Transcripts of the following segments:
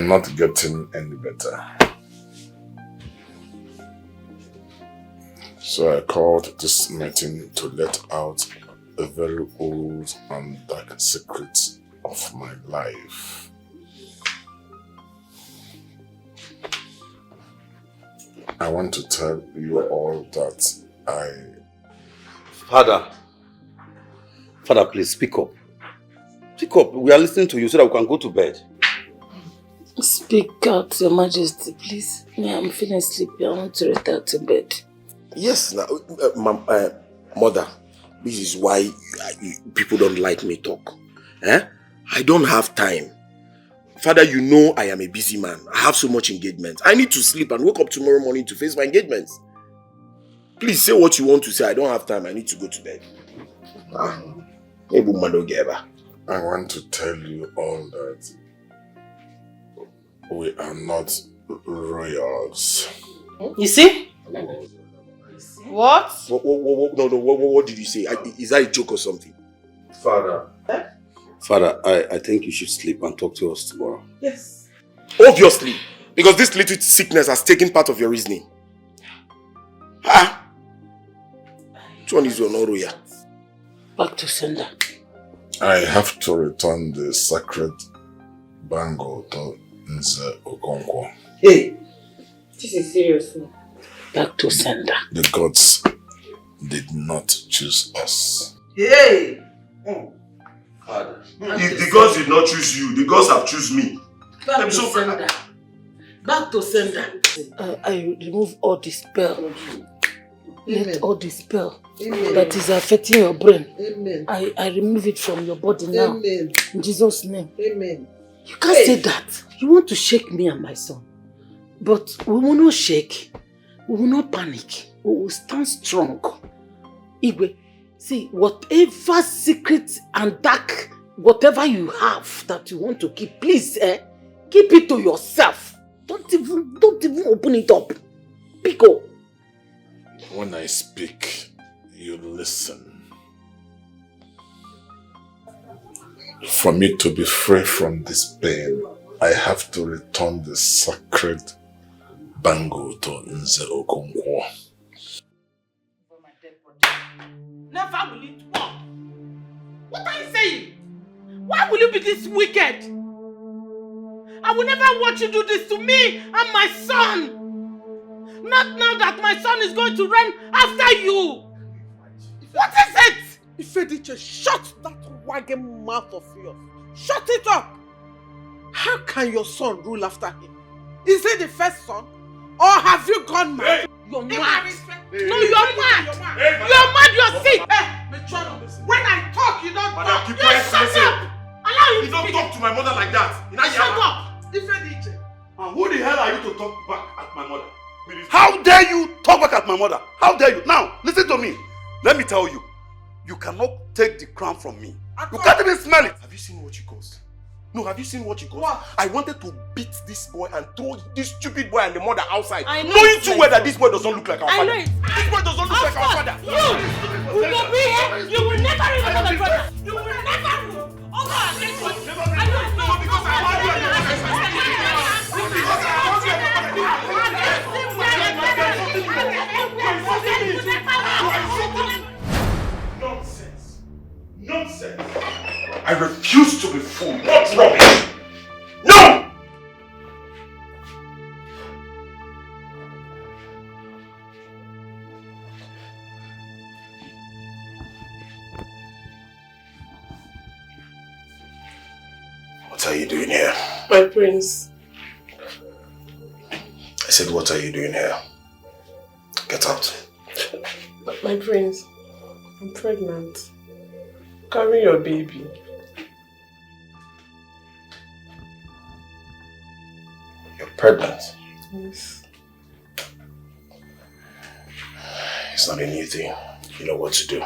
Not getting any better. So I called this meeting to let out a very old and dark secret of my life. I want to tell you all that Father, please speak up. Speak up. We are listening to you so that we can go to bed. Speak out, Your Majesty, please. Yeah, I'm feeling sleepy. I want to return to bed. Yes, mother, this is why people don't like me talk. I don't have time. Father, you know I am a busy man. I have so much engagement. I need to sleep and wake up tomorrow morning to face my engagements. Please say what you want to say. I don't have time. I need to go to bed. I want to tell you all that we are not royals. You see? What? What did you say? Is that a joke or something? Father, I think you should sleep and talk to us tomorrow. Yes. Obviously, because this little sickness has taken part of your reasoning. Which one is your royal? Back to sender. I have to return the sacred bangle to Nze Okonkwo. Hey, this is serious. Back to sender. The gods did not choose us. Hey! Father. If the gods did not choose you, the gods have chosen me. Back to sender. Back to sender. I remove all the spell. Let all the spell that is affecting your brain. Amen. I remove it from your body now. Amen. In Jesus' name. Amen. You can't say that. You want to shake me and my son. But we will not shake. We will not panic. We will stand strong. Igwe, see, whatever secret and dark, whatever you have that you want to keep, please, keep it to yourself. Don't even open it up. Pico. When I speak, you listen. For me to be free from this pain, I have to return the sacred bangle to Nze Okonkwo. Never will it work. What are you saying? Why will you be this wicked? I will never watch you do this to me and my son. Not now that my son is going to run after you. What is it? Ifediche, shut that wagging mouth of yours. Shut it up. How can your son rule after him? Is he the first son? Or have you gone mad? Hey. You're mad. No, you're mad. You're mad, you're sick. When I talk, you don't talk. You shut up. Allow you don't talk to my mother like that. Shut up. Ifediche. And who the hell are you to talk back at my mother? How dare you talk back at my mother? How dare you? Now, listen to me. Let me tell you. You cannot take the crown from me. You can't even smell it. Have you seen what you caused? No, have you seen what you caused? What? I wanted to beat this boy and throw this stupid boy and the mother outside. Knowing too well that this boy doesn't look like our father. This boy doesn't look like our father. You will be here. You will never remember my brother. You will never. Oh God, because I want you and your Nonsense. Nonsense. I refuse to be fooled. Not rubbish. No! What are you doing here? My prince. I said, what are you doing here? Get out. My prince, I'm pregnant. Carry your baby. You're pregnant? Yes. It's not a new thing. You know what to do.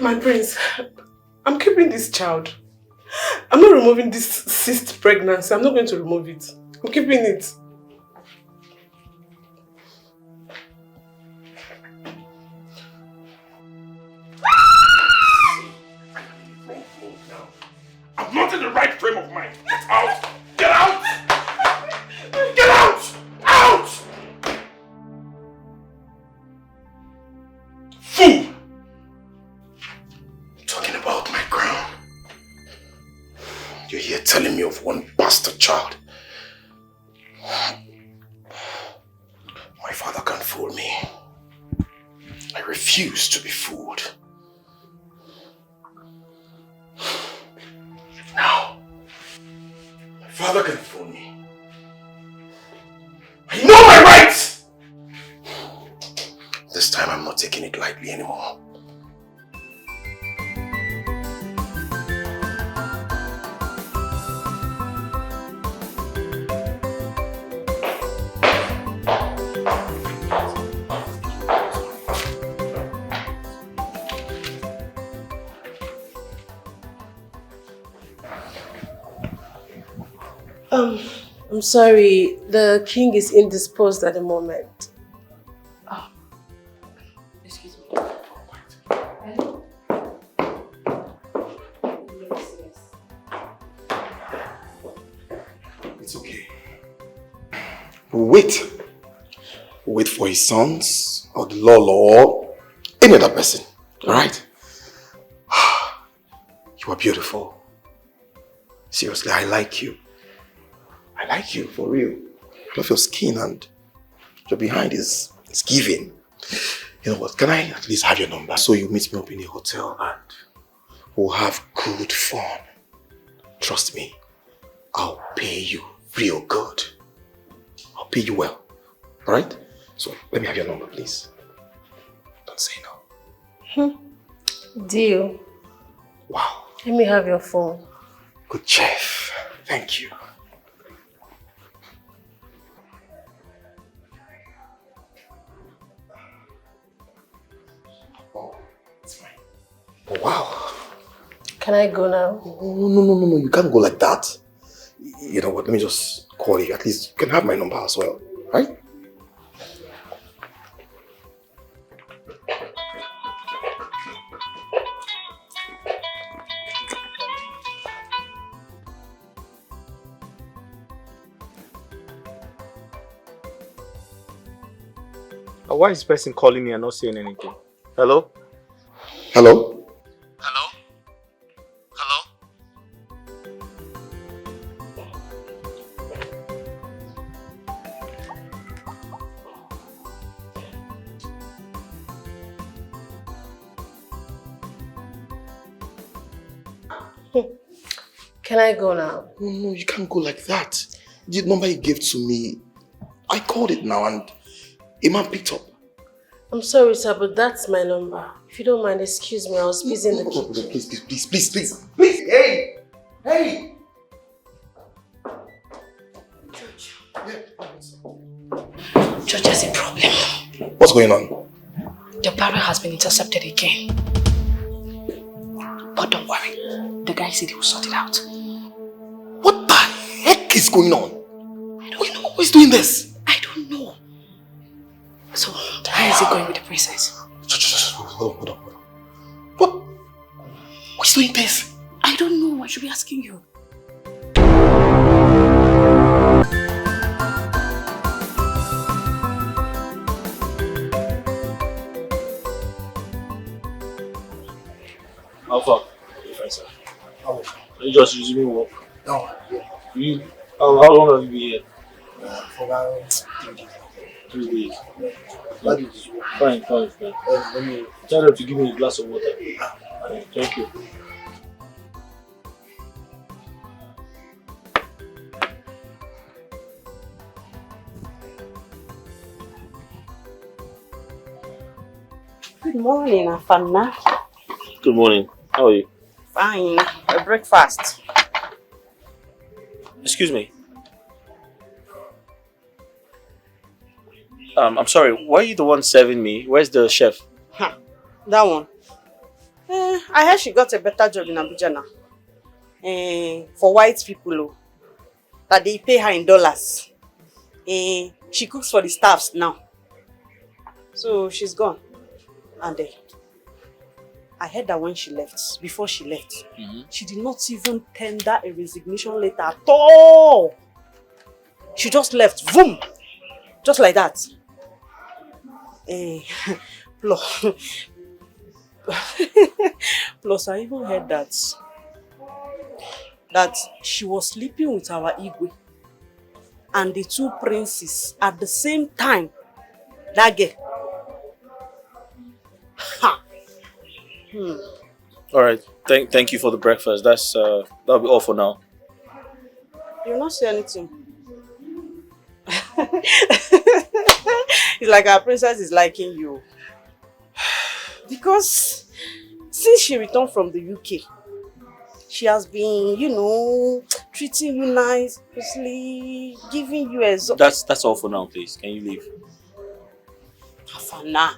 My prince, I'm keeping this child. I'm not removing this cyst pregnancy. I'm not going to remove it. I'm keeping it. I'm not in the right frame of mind. Get out! Get out! telling me of one bastard child. My father can't fool me. I refuse to be fooled. Now, my father can fool me. I know my rights! This time I'm not taking it lightly anymore. I'm sorry, the king is indisposed at the moment. Oh, excuse me. It's okay. We'll wait. We'll wait for his sons, or the Lolo, or any other person. Alright? You are beautiful. Seriously, I like you. I like you, for real. I love your skin and your behind is giving. You know what, can I at least have your number so you meet me up in a hotel and we'll have good fun. Trust me, I'll pay you real good. I'll pay you well. Alright? So let me have your number, please. Don't say no. Deal. Wow. Let me have your phone. Good chef. Thank you. Oh, it's fine. Oh, wow. Can I go now? Oh, no. You can't go like that. You know what? Let me just call you. At least you can have my number as well. Right? Why is this person calling me and not saying anything? Hello? Hello? Hello? Hello? Can I go now? No, you can't go like that. The number you gave to me, I called it now and a man picked up. I'm sorry, sir, but that's my number. If you don't mind, excuse me, I was busy in the kitchen. Please. Hey! George has a problem. What's going on? The barrel has been intercepted again. But don't worry, the guy said he will sort it out. What the heck is going on? I don't know. Who is doing this? I don't know. So, how is it going with the princess? Hold on. What? Who is doing this? I don't know. I should be asking you. How far? Sir. How much? Are you just resuming work? No. How long have you been here? For about 3 days. That is Fine. Let me tell them to give me a glass of water. Thank you. Good morning, Afana. Good morning. How are you? Fine. A breakfast. Excuse me. I'm sorry. Why are you the one serving me? Where's the chef? That one. I heard she got a better job in Abuja now. For white people, that they pay her in dollars. She cooks for the staffs now. So she's gone. And I heard that when she left, before she left, she did not even tender a resignation letter at all. She just left, boom, just like that. Plus, I even heard that that she was sleeping with our Igwe and the two princes at the same time. That girl. Ha! All right. Thank you for the breakfast. That'll be all for now. You'll not say anything. It's like our princess is liking you. Because since she returned from the UK, she has been, treating you nicely, giving you a... That's all for now, please. Can you leave? For now.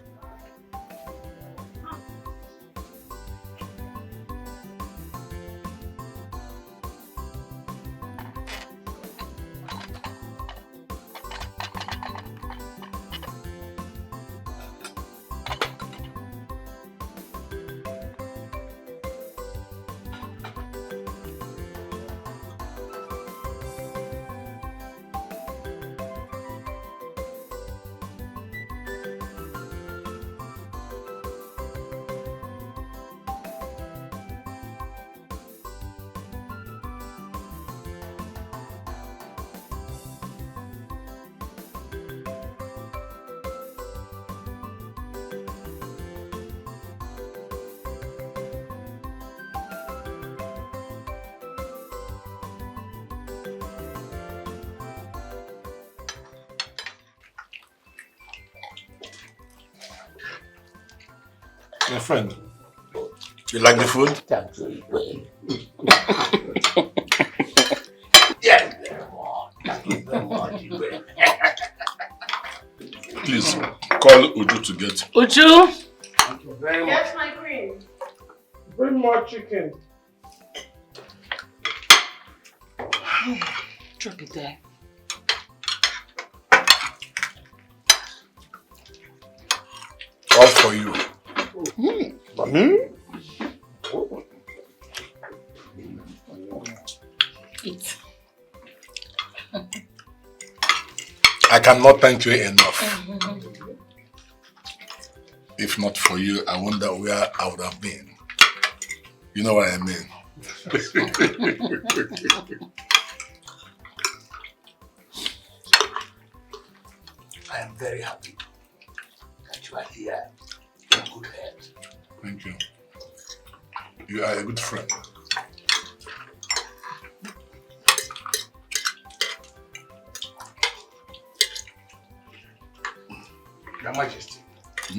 My friend, you like the food? Thank you. Please, call Uju to get. Uju? Thank you very much. Yes, my queen. Bring more chicken. Drop it there. All for you. Eat. I cannot thank you enough. If not for you, I wonder where I would have been. You know what I mean? I am very happy that you are here in good health. Thank you. You are a good friend. Your Majesty, I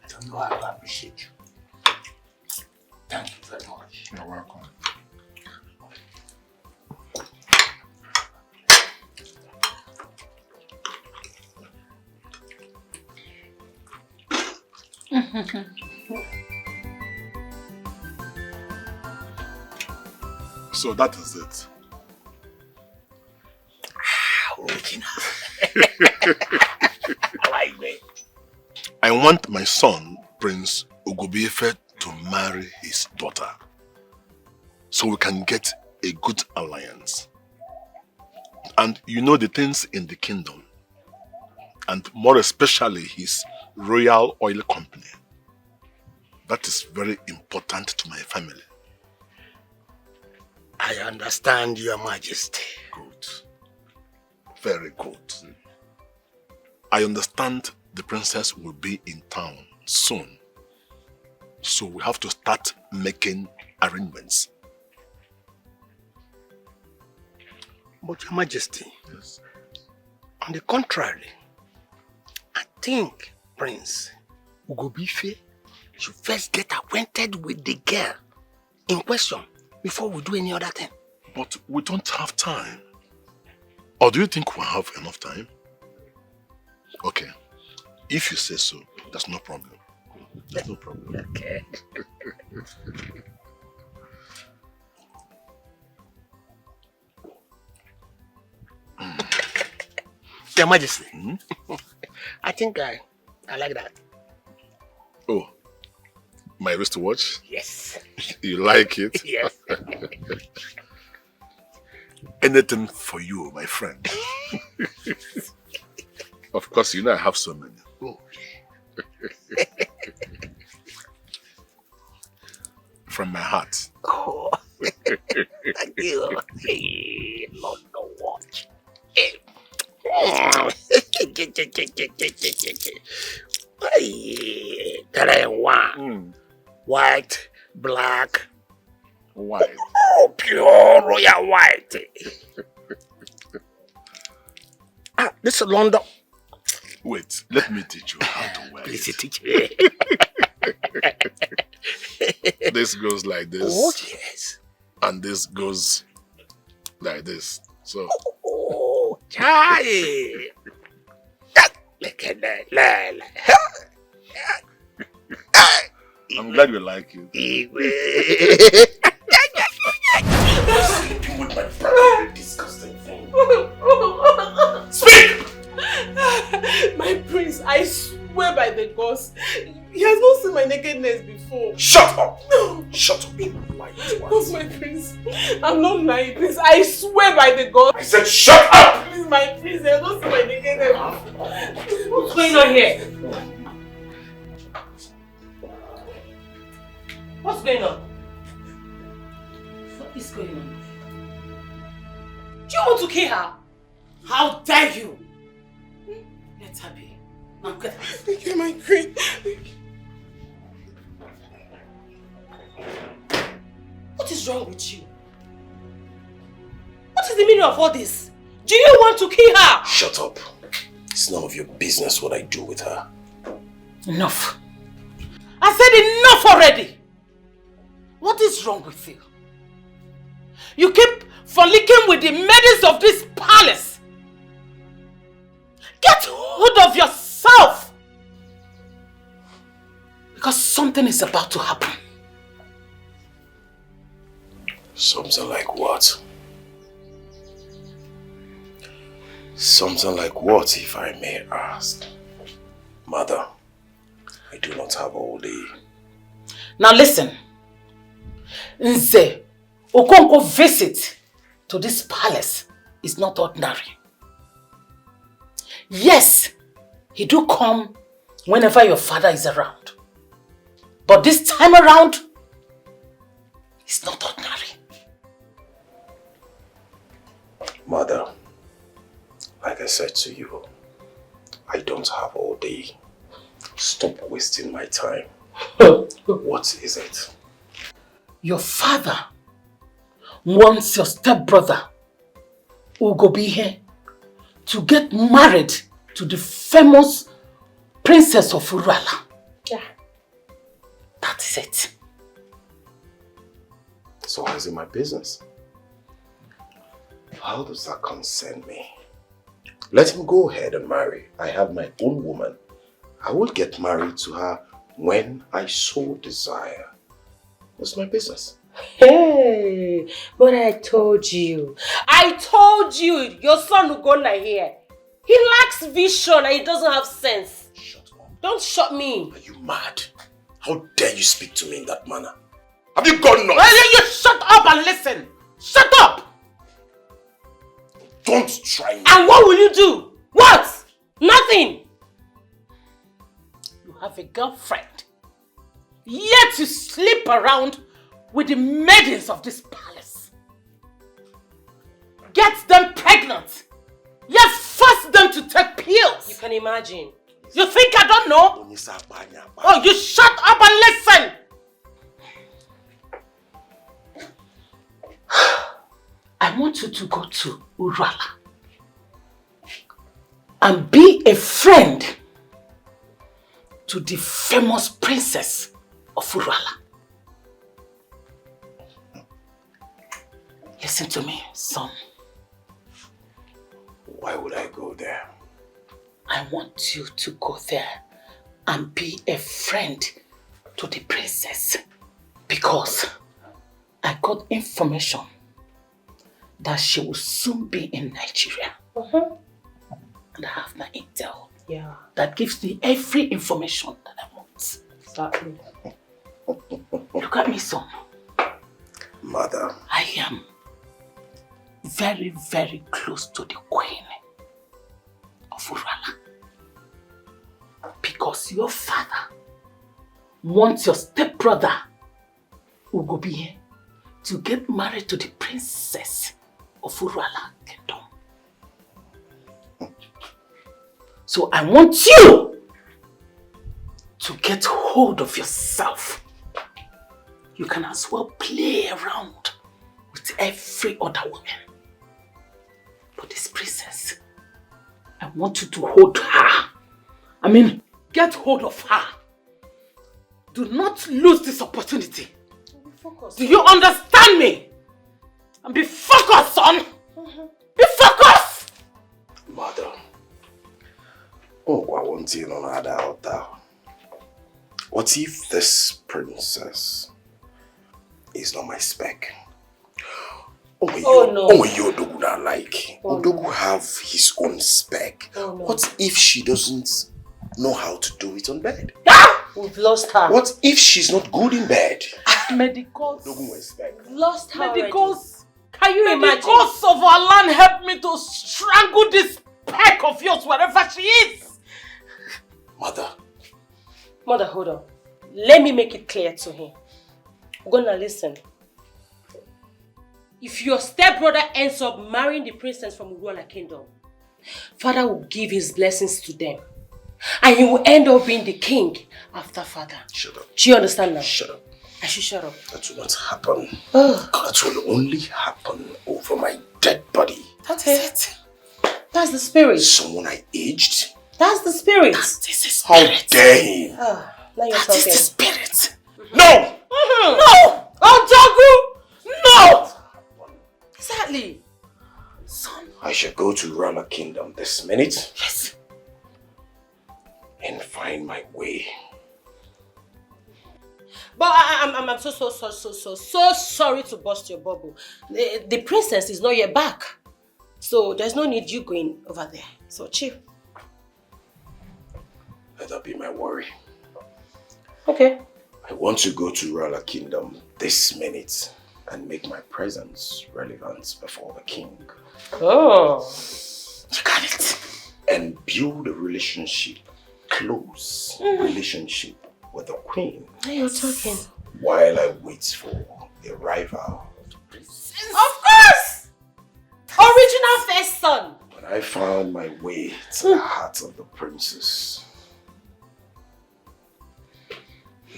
don't know how to appreciate you. Thank you very much. You're welcome. So that is it. Original. I want my son, Prince Ugobiefe, to marry his daughter so we can get a good alliance. And you know the things in the kingdom, and more especially his royal oil company. That is very important to my family. I understand, Your Majesty. Good. Very good. I understand the princess will be in town soon. So we have to start making arrangements. But Your Majesty, Yes. on the contrary, I think Prince Ugobife should first get acquainted with the girl in question before we do any other thing. But we don't have time. Or do you think we'll have enough time? Okay. If you say so, there's no problem. There's no problem. Okay. Your Majesty, I think I like that. Oh, my wristwatch? Yes. You like it? Yes. Anything for you, my friend. Of course, you know I have so many. Oh. From my heart. Oh. London watch. White, black, White. oh, pure royal white. This is London. Wait, let me teach you how to wear Please it. teach me. This goes like this. Oh, yes. And this goes like this. So. Oh, chai. I'm glad you like it. Sleeping with my brother, you disgusting thing. Speak! My prince, I swear by the gods, he has not seen my nakedness before. Shut up! No! Shut up, you lying That's my prince. I'm not lying, please. I swear by the gods. I said shut up! Please, my prince, he has not seen my nakedness before. What's going on here? What's going on? What is going on? Do you want to kill her? How dare you? Let her be. Now get out. Thank you, my queen. What is wrong with you? What is the meaning of all this? Do you want to kill her? Shut up. It's none of your business what I do with her. Enough. I said enough already. What is wrong with you? You keep frolicking with the maidens of this palace. Get hold of yourself. Because something is about to happen. Something like what? Something like what, if I may ask? Mother, I do not have all day. Now listen. Nze Okonkwo visit to this palace is not ordinary. Yes, he do come whenever your father is around. But this time around, it's not ordinary. Mother, like I said to you, I don't have all day. Stop wasting my time. What is it? Your father wants your stepbrother, Ugobihe, to get married to the famous princess of Urala. Yeah. That is it. So how is it my business? How does that concern me? Let him go ahead and marry. I have my own woman. I will get married to her when I so desire. What's my business? Hey, but I told you. I told you your son will go like here. He lacks vision and he doesn't have sense. Shut up. Don't shut me. Are you mad? How dare you speak to me in that manner? Have you gone nuts? Well, you shut up and listen. Shut up! Don't try me. And what will you do? What? Nothing. You have a girlfriend. Yet you sleep around with the maidens of this palace. Get them pregnant. Yet force them to take pills. You can imagine. You think I don't know? Oh, you shut up and listen. I want you to go to Urala and be a friend to the famous princess of Urala. Listen to me, son. Why would I go there? I want you to go there and be a friend to the princess because I got information that she will soon be in Nigeria. And I have my intel. Yeah. That gives me every information that I want. Exactly. Look at me, son. Mother. I am very, very close to the queen of Urala. Because your father wants your stepbrother, Ugobihe, to get married to the princess of Uruala Kingdom. So I want you to get hold of yourself. You can as well play around with every other woman. But this princess, I want you to hold her. I mean, get hold of her. Do not lose this opportunity. Do you understand me? And be focused, son. Be focused. Mother. Oh, I want you on that. What if this princess is not my spec? Oh, you Odogu not like. Odogu have his own spec. What if she doesn't know how to do it on bed? We've lost her. What if she's not good in bed? Medicals. Lost her. Medicals. Can you imagine? Medicals of our land help me to strangle this peck of yours wherever she is. Mother, hold on. Let me make it clear to him. We're gonna listen. If your stepbrother ends up marrying the princess from Uruala Kingdom, Father will give his blessings to them. And he will end up being the king after Father. Shut up. Do you understand now? Shut up. I should shut up. That will not happen. That will only happen over my dead body. That's it. That's the spirit. Someone I aged? That's the spirit. This is spirit. How dare him? Now you're That talking. is the spirit. No! No! Oh, Jagu! No! Exactly. Son. I shall go to Rama Kingdom this minute. Yes. And find my way. But I'm so sorry to burst your bubble. The princess is not yet back. So there's no need you going over there. So chill. Let that be my worry. Okay. I want to go to Rala Kingdom this minute and make my presence relevant before the king. Oh. You got it. And build a relationship, close relationship with the queen. Now you're talking. While I wait for the arrival of the princess. Of course! Original first son. When I found my way to the heart of the princess,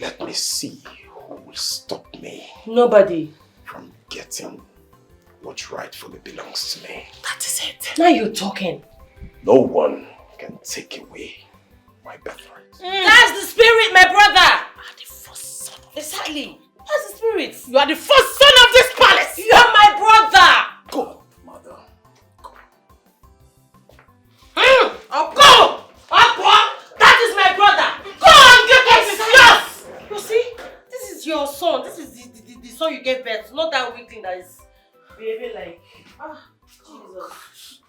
let me see who will stop me. Nobody. From getting what rightfully belongs to me. That is it. Now you're talking. No one can take away my birthright. That's the spirit, my brother. You are the first son of Exactly. That's the spirit. You are the first son of this palace. You are my brother. Go, mother. Go. Go! That is my brother. Go and get what is yours. You see? This is your son. This is the son you gave birth. Not that weakling that is behaving like... Jesus.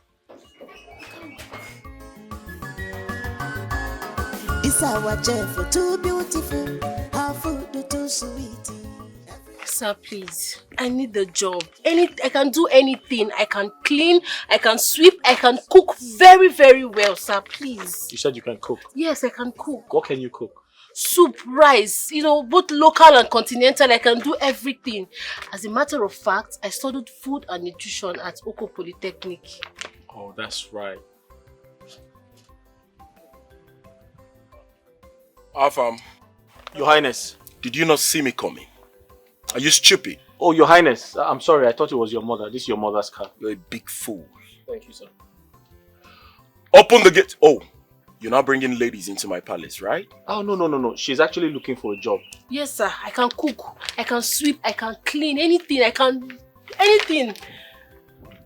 It's our Jeff, too beautiful, our food too sweet. Sir, please. I need the job. I can do anything. I can clean, I can sweep, I can cook very, very well, sir. Please. You said you can cook. Yes, I can cook. What can you cook? Soup, rice, both local and continental. I can do everything. As a matter of fact, I studied food and nutrition at Oko Polytechnic. Oh, that's right. Afam, Your Highness. did you not see me coming? Are you stupid? Oh, Your Highness. I'm sorry. I thought it was your mother. This is your mother's car. You're a big fool. Thank you, sir. Open the gate. Oh, you're not bringing ladies into my palace, right? Oh, no. She's actually looking for a job. Yes, sir. I can cook, I can sweep, I can clean, anything. I can... anything.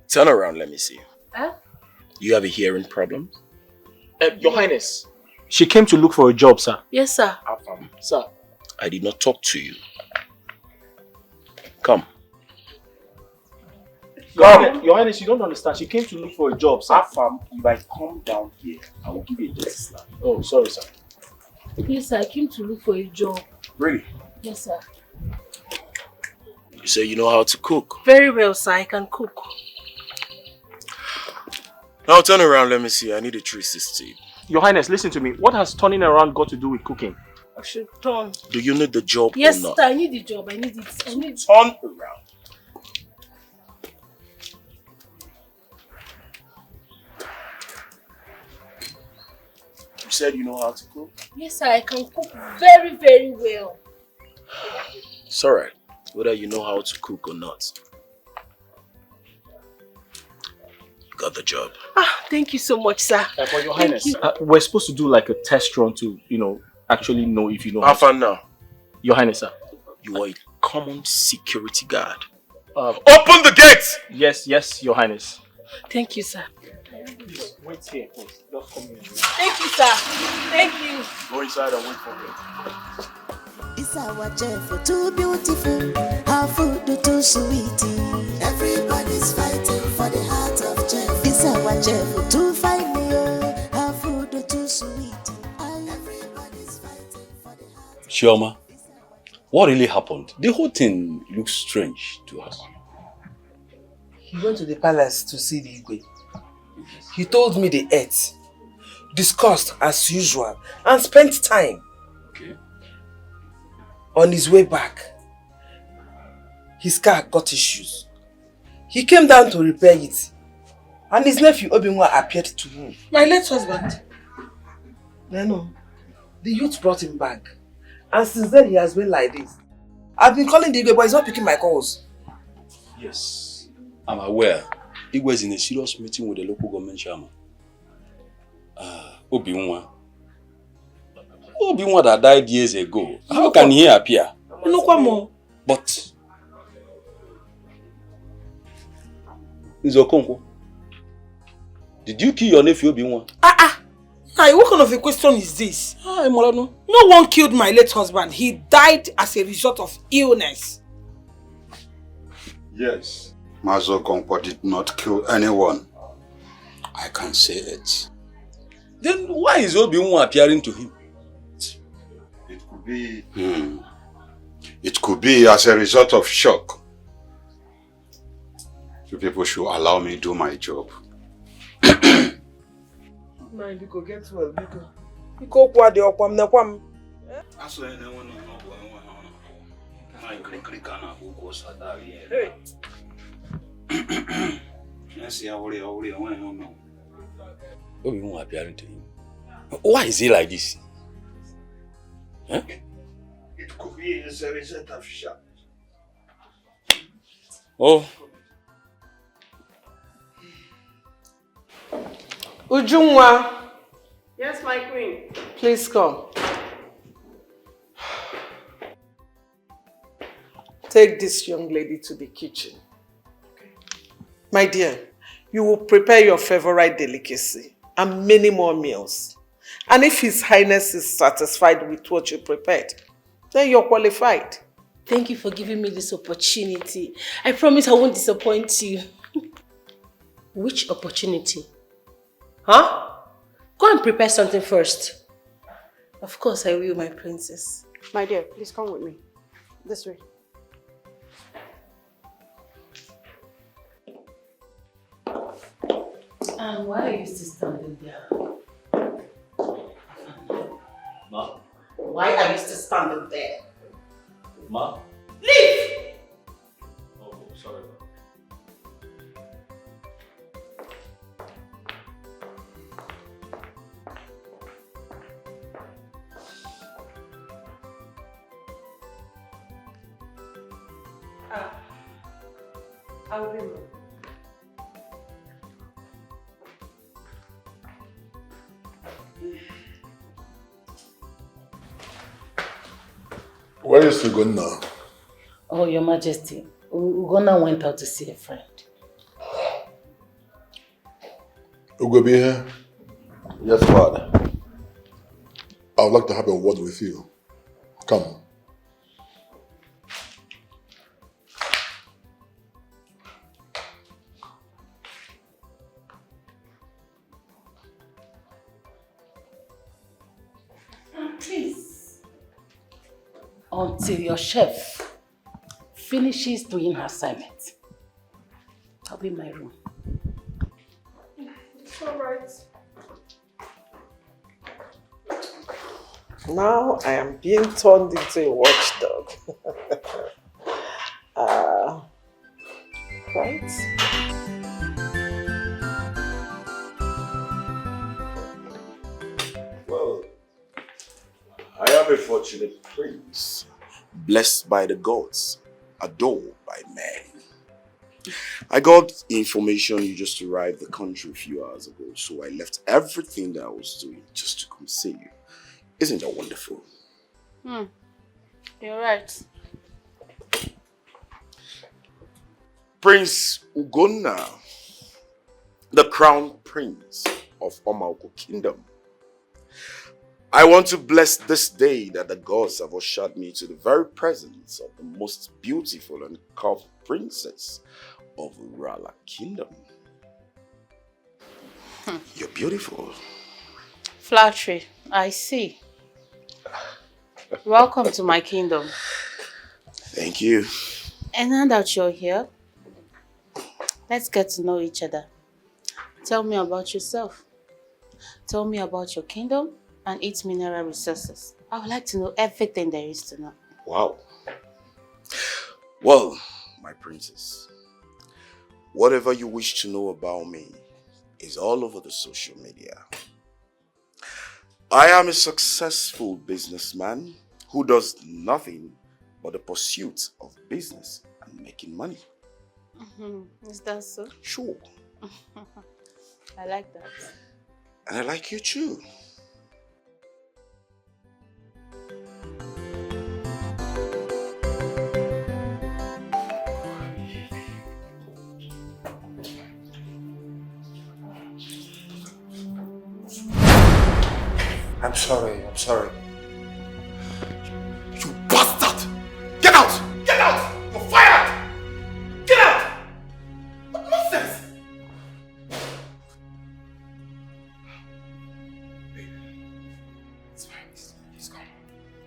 Turn around, let me see. Huh? You have a hearing problem? Your Highness. She came to look for a job, sir. Yes, sir. Afam, Sir. I did not talk to you. Come. Your Highness, you don't understand. She came to look for a job, sir. Afam, if I come down here, I will give you a dirty slap. Oh, sorry, sir. Yes, sir. I came to look for a job. Really? Yes, sir. You say you know how to cook. Very well, sir. I can cook. Now turn around, let me see. I need a 360. Your Highness, listen to me. What has turning around got to do with cooking? I should turn. Do you need the job Yes, or not? sir. I need the job. I need it. I need... Turn around. said you know how to cook? Yes, sir, I can cook very, very well. It's alright, whether you know how to cook or not. You got the job. Ah, thank you so much, sir. For your Highness, we're supposed to do like a test run to, actually know if you know How far now? Your Highness, sir. You are a common security guard. Open the gates! Yes, Your Highness. Thank you, sir. Please, wait here, please. Just come here. Thank you, sir. Thank you. Go inside and wait for me. It's our chef, too beautiful, our food too sweet. Everybody's fighting for the heart of chef. It's our chef, too fine, our food too sweet. Everybody's fighting for the heart. Chioma, what really happened? The whole thing looks strange to us. He went to the palace to see the Igwe. He told me they ate, discussed as usual, and spent time. Okay. On his way back, his car got issues. He came down to repair it, and his nephew Obinwa appeared to him. My late husband. No. The youth brought him back, and since then he has been like this. I've been calling the Igwe, but he's not picking my calls. Yes, I'm aware. He was in a serious meeting with the local government chairman. Obinwa that died years ago. How can he appear? But Nzokonko, did you kill your nephew Obinwa? Now, what kind of a question is this? No one killed my late husband. He died as a result of illness. Yes, Mazo Konko did not kill anyone. I can say it. Then why is Obinwa appearing to him? It could be... It could be as a result of shock. You people should allow me do my job. Man, you could get well, you go kwa de okwam na kwam. Aso ene wonu no bo enwe no. Ma ikri kana go sadari. Hey. Yes, ya wori enwe no. Obinwa appearing to him. Why is he like this? Huh? It could be as a result of shock. Oh. Ujunwa. Yes, my queen. Please come. Take this young lady to the kitchen. My dear, you will prepare your favorite delicacy and many more meals. And if His Highness is satisfied with what you prepared, then you're qualified. Thank you for giving me this opportunity. I promise I won't disappoint you. Which opportunity? Huh? Go and prepare something first. Of course I will, my princess. My dear, please come with me. This way. And why are you still standing there? Ma? Why are you still standing there? Ma? Leave! Oh, sorry. I'll be moved. Where is Ugonna? Oh, Your Majesty, Ugonna went out to see a friend. Ugo be here? Yes, Father. I would like to have a word with you. Come. Please. Until your chef finishes doing her assignment, I'll be in my room. It's all right. Now I am being turned into a watchdog. Right? Well, happy fortunate prince, blessed by the gods, adored by men. I got information you just arrived the country a few hours ago, so I left everything that I was doing just to come see you. Isn't that wonderful? You're right. Prince Ugonna, the crown prince of Omaoko Kingdom. I want to bless this day that the gods have ushered me to the very presence of the most beautiful and curved princess of Urala Kingdom. You're beautiful. Flattery, I see. Welcome to my kingdom. Thank you. And now that you're here, let's get to know each other. Tell me about yourself. Tell me about your kingdom and its mineral resources. I would like to know everything there is to know. Wow. Well, my princess, whatever you wish to know about me is all over the social media. I am a successful businessman who does nothing but the pursuit of business and making money. Is that so? Sure. I like that. And I like you too. I'm sorry. You bastard! Get out! Get out! You're fired! Get out! What nonsense! It's fine. He's gone.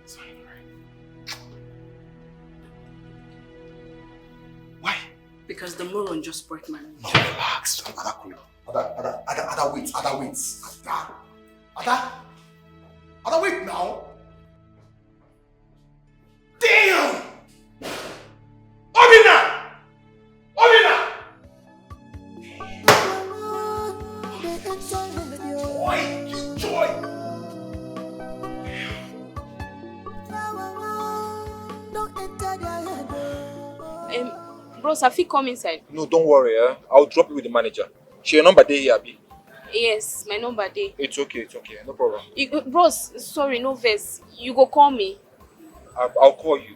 It's fine, right? Why? Because the moron just broke my leg. No, relax. Ada, wait. Ada, wait now. Damn! Obina! Joy! Bros, have you come inside? No, don't worry. I'll drop you with the manager. Share your number there here, Abi. Yes, my number there. It's okay. No problem. Bros, sorry, no verse. You go call me. I'll call you.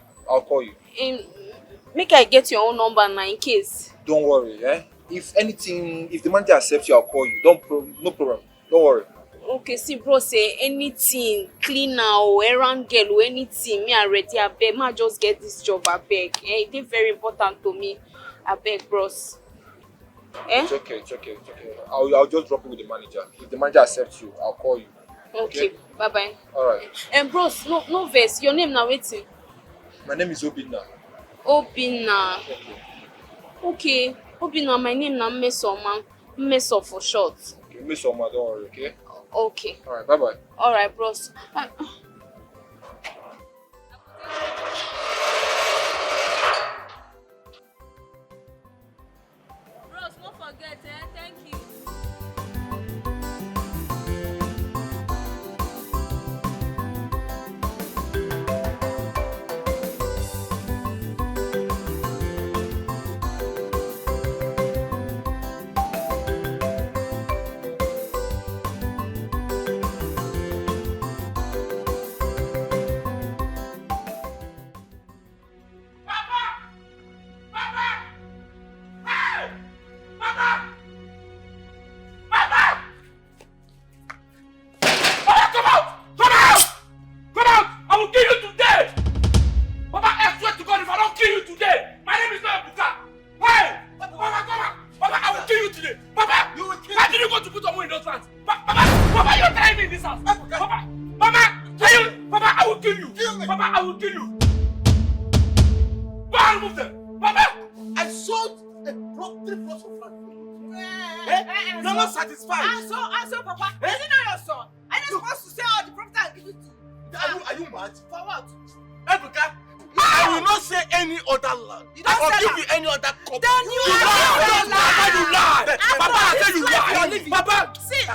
Make I get your own number now in case. Don't worry, If the manager accepts you, I'll call you. No problem. Don't worry. Okay, see, bro, say anything, cleaner or errand girl or anything, me already, I beg, ma just get this job, I beg. It's very important to me. I beg, bros. It's okay. I'll just drop you with the manager. If the manager accepts you, I'll call you. Okay, bye-bye. Alright. And bros, no verse. Your name now waiting. My name is Obinna. Obinna. Okay. Obinna, my name now Mmesoma. Mmeso for short. Okay, Mmesoma, don't worry, okay? Okay. Alright, bye-bye. Alright, bros. Bros, don't forget, thank you.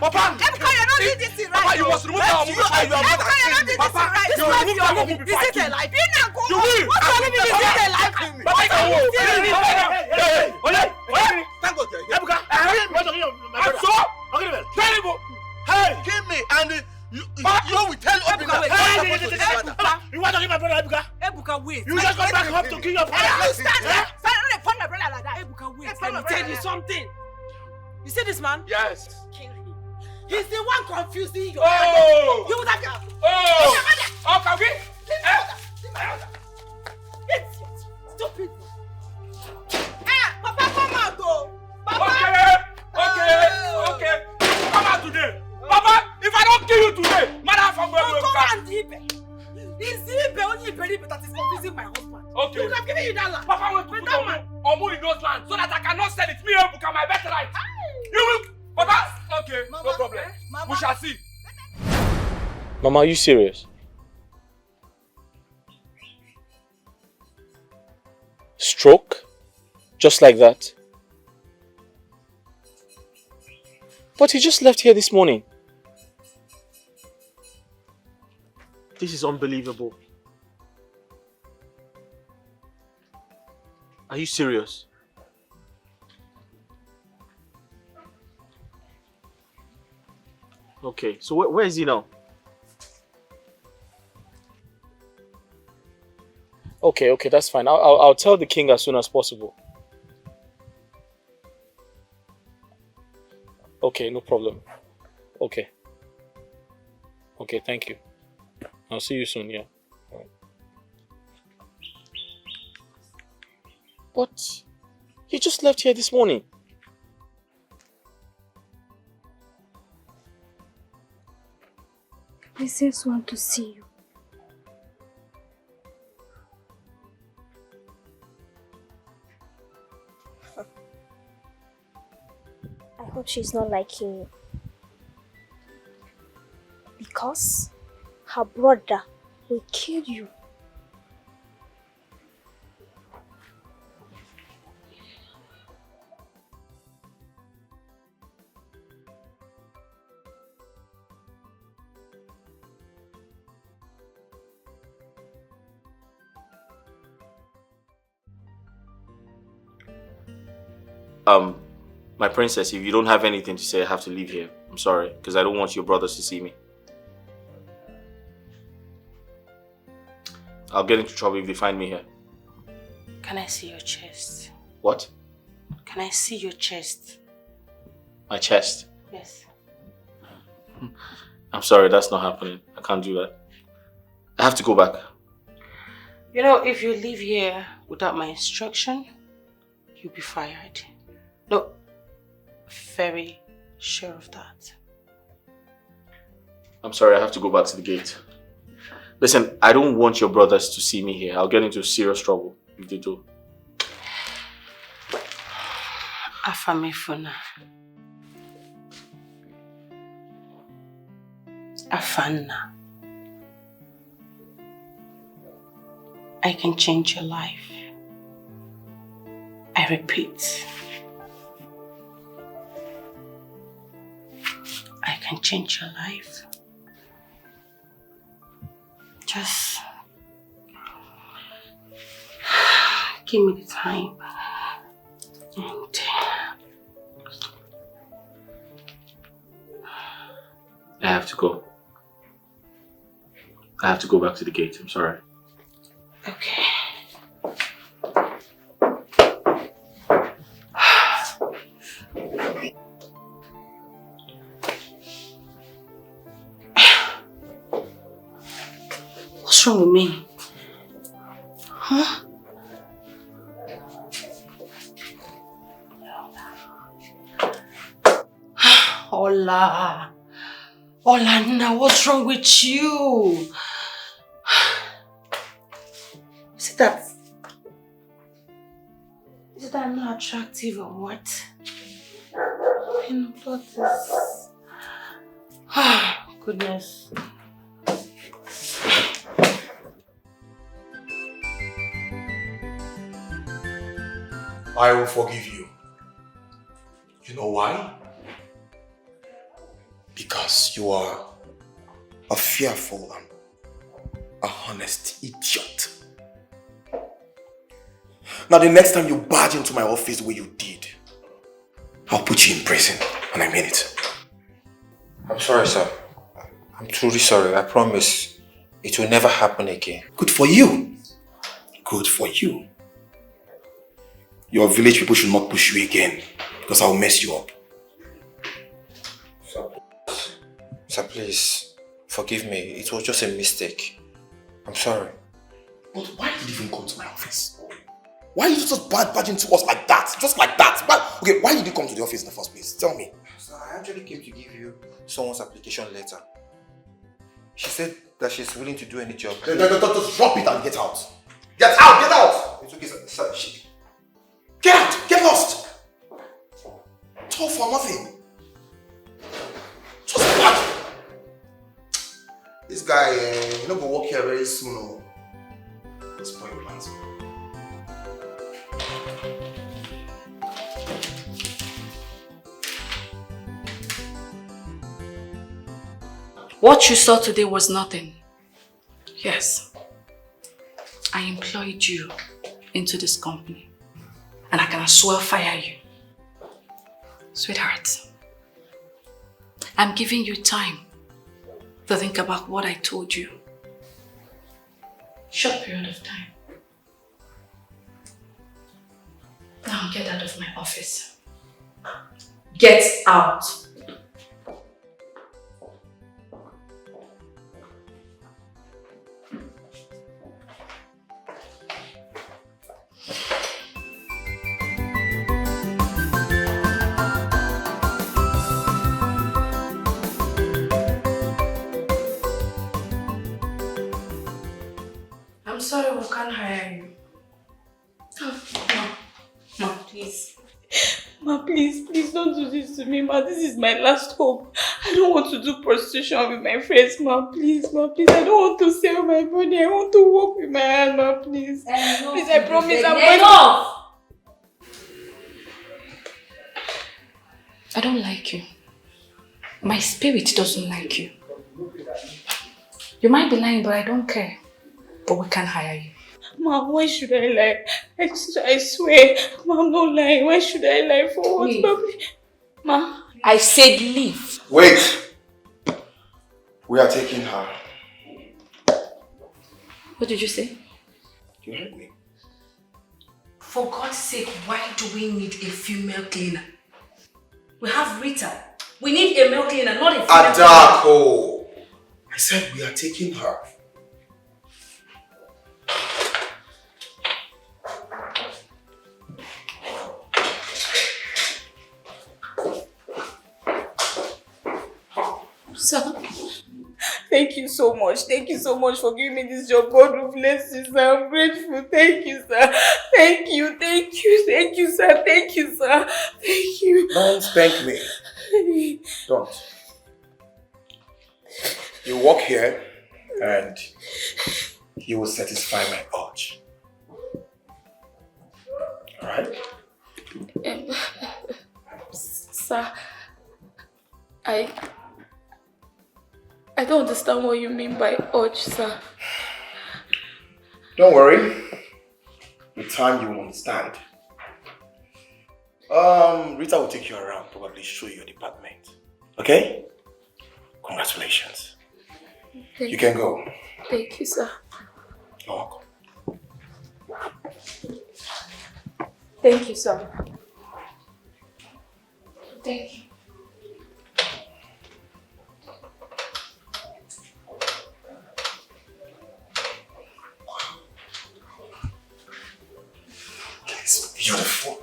Papa, you're not doing this right. Papa, you must remove that. Papa, This life you're living, is it a life? What's you're living, is it a life? Hey, give me and you will tell Obina. You want to give my brother Ebuka? Ebuka, wait. You just got back home to kill your brother. You stand there. Stand on the phone, my brother like that. Ebuka, wait. Let me tell you something. You see this man? Yes. Kill him. He's the one confusing you. Oh! You would have... Oh! Okay, okay. Stupid. Papa, come out, though. Papa. Okay. Come out today. Papa, if I don't kill you today, mother from where you come and Ibe. It's Ibe, only Ibe that is confusing my husband. Okay. He would have given you that land. Papa went to put Omu in those lands so that I cannot sell it. Me and Ebuka, my better right. You will... Papa? Okay, Mama, no problem. We shall see. Mama, are you serious? Stroke? Just like that? But he just left here this morning. This is unbelievable. Are you serious? Okay, so where is he now? Okay, that's fine. I'll tell the king as soon as possible. Okay, no problem. Okay, thank you. I'll see you soon, yeah. All right. But he just left here this morning. I just want to see you. I hope she's not liking you. Because her brother will kill you. My princess, if you don't have anything to say, I have to leave here. I'm sorry, because I don't want your brothers to see me. I'll get into trouble if they find me here. Can I see your chest? What? Can I see your chest? My chest? Yes. I'm sorry, that's not happening. I can't do that. I have to go back. You know, if you leave here without my instruction, you'll be fired. No, very sure of that. I'm sorry, I have to go back to the gate. Listen, I don't want your brothers to see me here. I'll get into serious trouble if they do. Afamefuna. Afana. I can change your life. I repeat. I can change your life. Just give me the time. And I have to go. I have to go back to the gate. I'm sorry. Okay. What's wrong with me? Huh? Hola. Hola, Nna, what's wrong with you? Is it that I'm not attractive or what? You know, what is... Goodness. I will forgive you. You know why? Because you are a fearful and A honest idiot. Now the next time you barge into my office the way you did, I'll put you in prison, and I mean it. I'm sorry, sir. I'm truly sorry. I promise it will never happen again. Good for you. Good for you. Your village people should not push you again, because I'll mess you up. Sir, please, forgive me. It was just a mistake. I'm sorry. But why did you even come to my office? Why did you just barge into us like that? Just like that? Why did you come to the office in the first place? Tell me. Sir, I actually came to give you someone's application letter. She said that she's willing to do any job. Just drop it and get out. Get out! Get out! It's okay, sir. Get out! Get lost! Talk for nothing. Just barge. This guy, you know, go work here very soon. Let's spoil your plans. What you saw today was nothing. Yes. I employed you into this company. And I can as well fire you. Sweetheart, I'm giving you time to think about what I told you. Short period of time. Now get out of my office. Get out. I'm sorry we can't hire you. Ma, please. Ma, please don't do this to me, ma. This is my last hope. I don't want to do prostitution with my friends, ma. Please, ma, please. I don't want to sell my body. I want to work with my hand, ma, please. Please, I promise I'm going to... I don't like you. My spirit doesn't like you. You might be lying, but I don't care. But we can't hire you. Ma, why should I lie? I swear, ma, I'm not lying. Why should I lie for what? Leave. Ma, I said leave. Wait! We are taking her. What did you say? You heard me. For God's sake, why do we need a female cleaner? We have Rita. We need a male cleaner, not a female cleaner. Adako! I said we are taking her. Sir, thank you so much. Thank you so much for giving me this job. God will bless you, sir. I'm grateful. Thank you, sir. Thank you, sir. Thank you, sir. Thank you. Don't thank me. Don't. You walk here and you will satisfy my urge. Alright? Sir, I don't understand what you mean by urge, sir. Don't worry. With time you will understand. Rita will take you around, probably show you your department. Okay? Congratulations. You can go. Thank you, sir. You're welcome. Thank you, sir. Thank you. It's beautiful.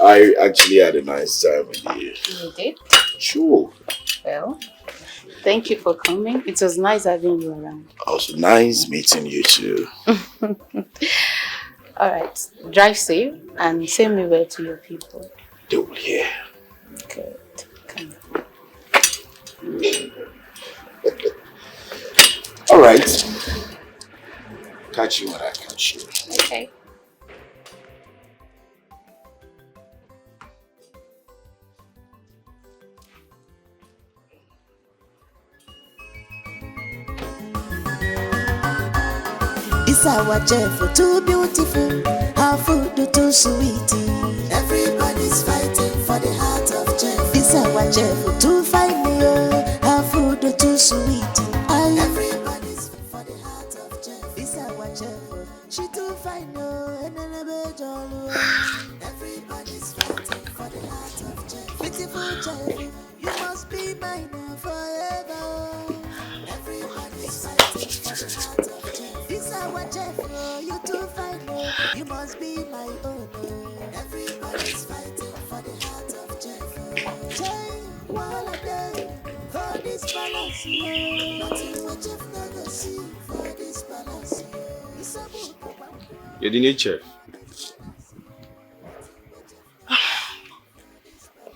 I actually had a nice time with you. You did? Sure. Well, thank you for coming. It was nice having you around. Also nice meeting you too. Alright, drive safe and send me well to your people. They will hear. Good, All right. Catch you when I catch you. Okay. This our chef, too beautiful, her food too sweet. Everybody's fighting for the heart of chef. This our chef, too fine, her food too sweet. Everybody's for the heart of chef. This our chef, she too fine, and everybody's fighting for the heart of chef. Beautiful chef, you must be mine forever. Everybody's fighting for the heart of chef. This our chef, you too fine, you must be my own. Everybody's fighting for the heart of chef. Chef, while I die for this balance, nothing what chef never see for this balance. It's a book. You're the new chef.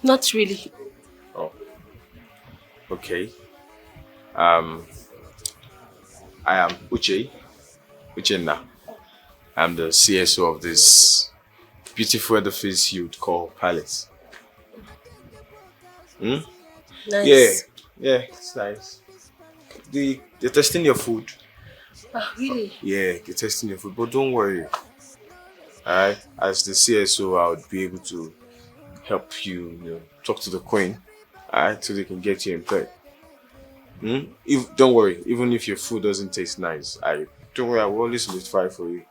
Not really. Oh. Okay. I am Uchenna. I'm the CSO of this beautiful edifice you'd call palace. Hmm? Nice. Yeah, it's nice. They're testing your food. Oh, really? Yeah, they're testing your food, but don't worry. Alright, as the CSO, I would be able to help you, talk to the queen, alright, so they can get you employed. Don't worry, even if your food doesn't taste nice, don't worry, I will always solidify for you.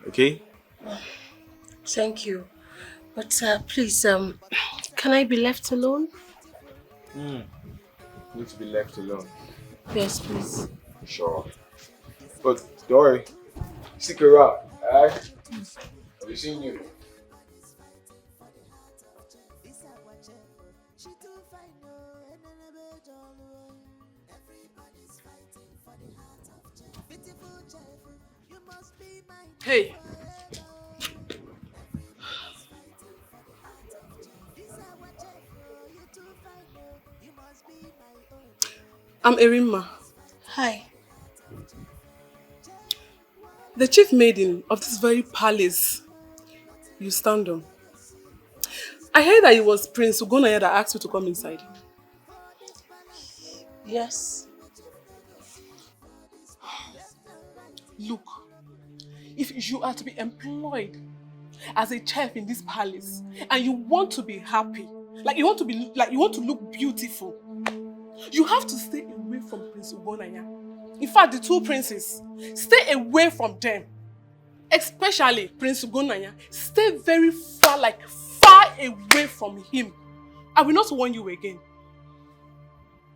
Okay? Thank you. But please, can I be left alone? You need to be left alone. Yes, please. Sure. But don't worry, stick around, alright? I'll be seeing you. Hey. I'm Erinma. Hi. The chief maiden of this very palace you stand on. I heard that it was Prince Ugonaya that asked you to come inside. Yes. Look, if you are to be employed as a chef in this palace and you want to be happy, you want to look beautiful, you have to stay away from Prince Ugonaya. In fact, the two princes, stay away from them. Especially Prince Ugonaya, stay very far away from him. I will not warn you again.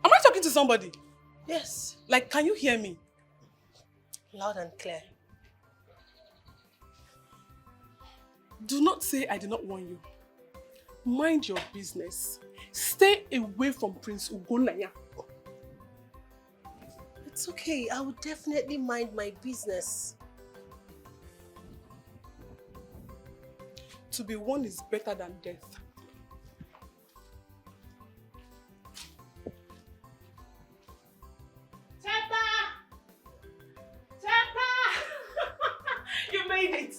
Am I talking to somebody? Yes. Can you hear me? Loud and clear. Do not say I did not warn you. Mind your business. Stay away from Prince Ugonaya. It's okay. I will definitely mind my business. To be warned is better than death. You made it.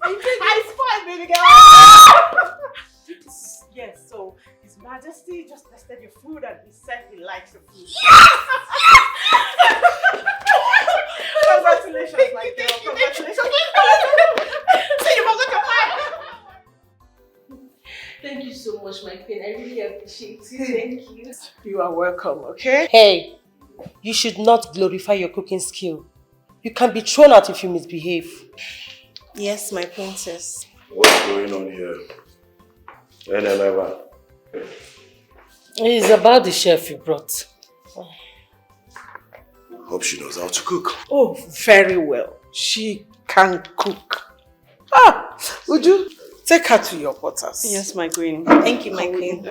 I spotted, baby girl. Yes, so His Majesty just tested your food and he said he likes your food. Yes! Congratulations, my girl. Congratulations. See you, mother. Thank you so much, my queen. I really appreciate it. Thank you. You are welcome, okay? Hey, you should not glorify your cooking skill. You can be thrown out if you misbehave. Yes, my princess. What's going on here? It's about the chef you brought. Hope she knows how to cook. Oh, very well. She can cook. Would you take her to your quarters? Yes, my queen. Thank you, my queen.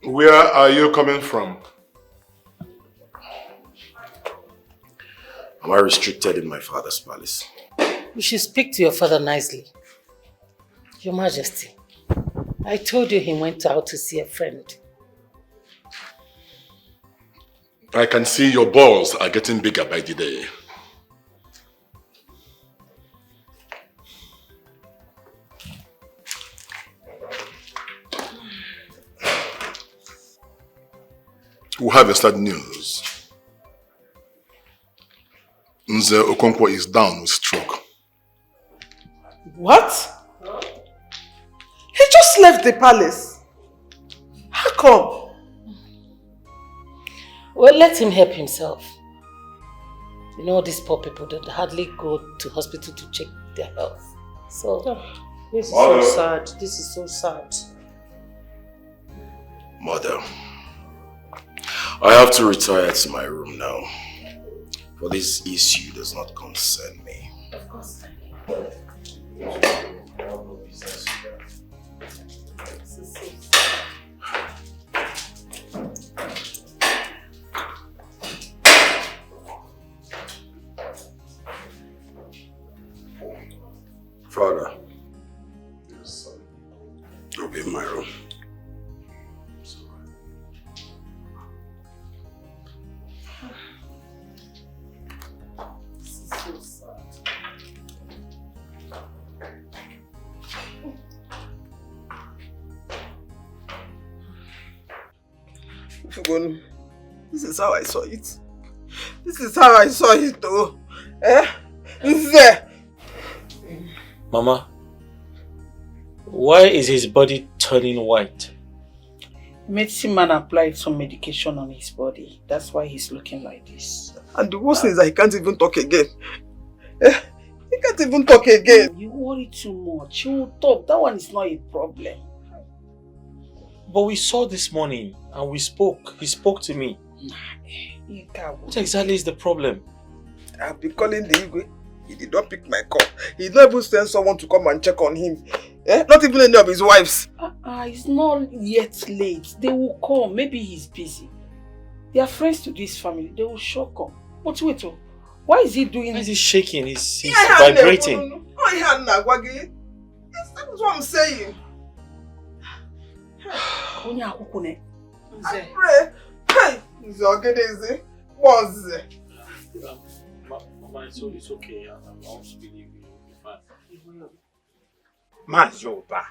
Where are you coming from? Am I restricted in my father's palace? You should speak to your father nicely. Your Majesty, I told you he went out to see a friend. I can see your balls are getting bigger by the day. We have a sad news. Nze Okonkwo is down with stroke. What? He just left the palace. How come? Well, let him help himself. You know, these poor people that hardly go to hospital to check their health. So, this is so sad. This is so sad. Mother, I have to retire to my room now. For this issue does not concern me. Of course. Father, I'll be in my room. This is how I saw it. This is how I saw it though. Mama, why is his body turning white? Medicine man applied some medication on his body. That's why he's looking like this. And the worst thing is that he can't even talk again. He can't even talk again. You worry too much. You will talk. That one is not a problem. But we saw this morning and we spoke. He spoke to me. What exactly is the problem? I've been calling the Igwe. He did not pick my call. He did not even send someone to come and check on him. Not even any of his wives. It's not yet late. They will come. Maybe he's busy. They are friends to this family. They will sure come. But wait, why is he doing Why is he shaking? He's vibrating. That's what I'm saying. I pray. Hey, it's okay, Daisy. What's it? Mama, it's okay. I want to believe you. You'll be fine. Mazoba,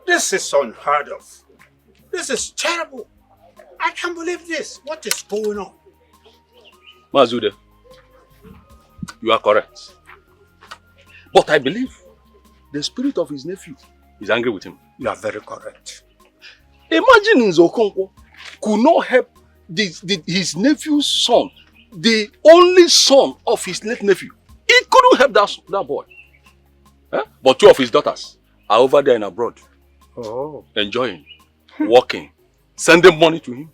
this is unheard of. This is terrible. I can't believe this. What is going on? Mazude, you are correct. But I believe the spirit of his nephew is angry with him. You are very correct. Imagine Nzokonkwo could not help his nephew's son, the only son of his late nephew. He couldn't help that boy. But two of his daughters are over there in abroad. Oh. Enjoying, working, sending money to him.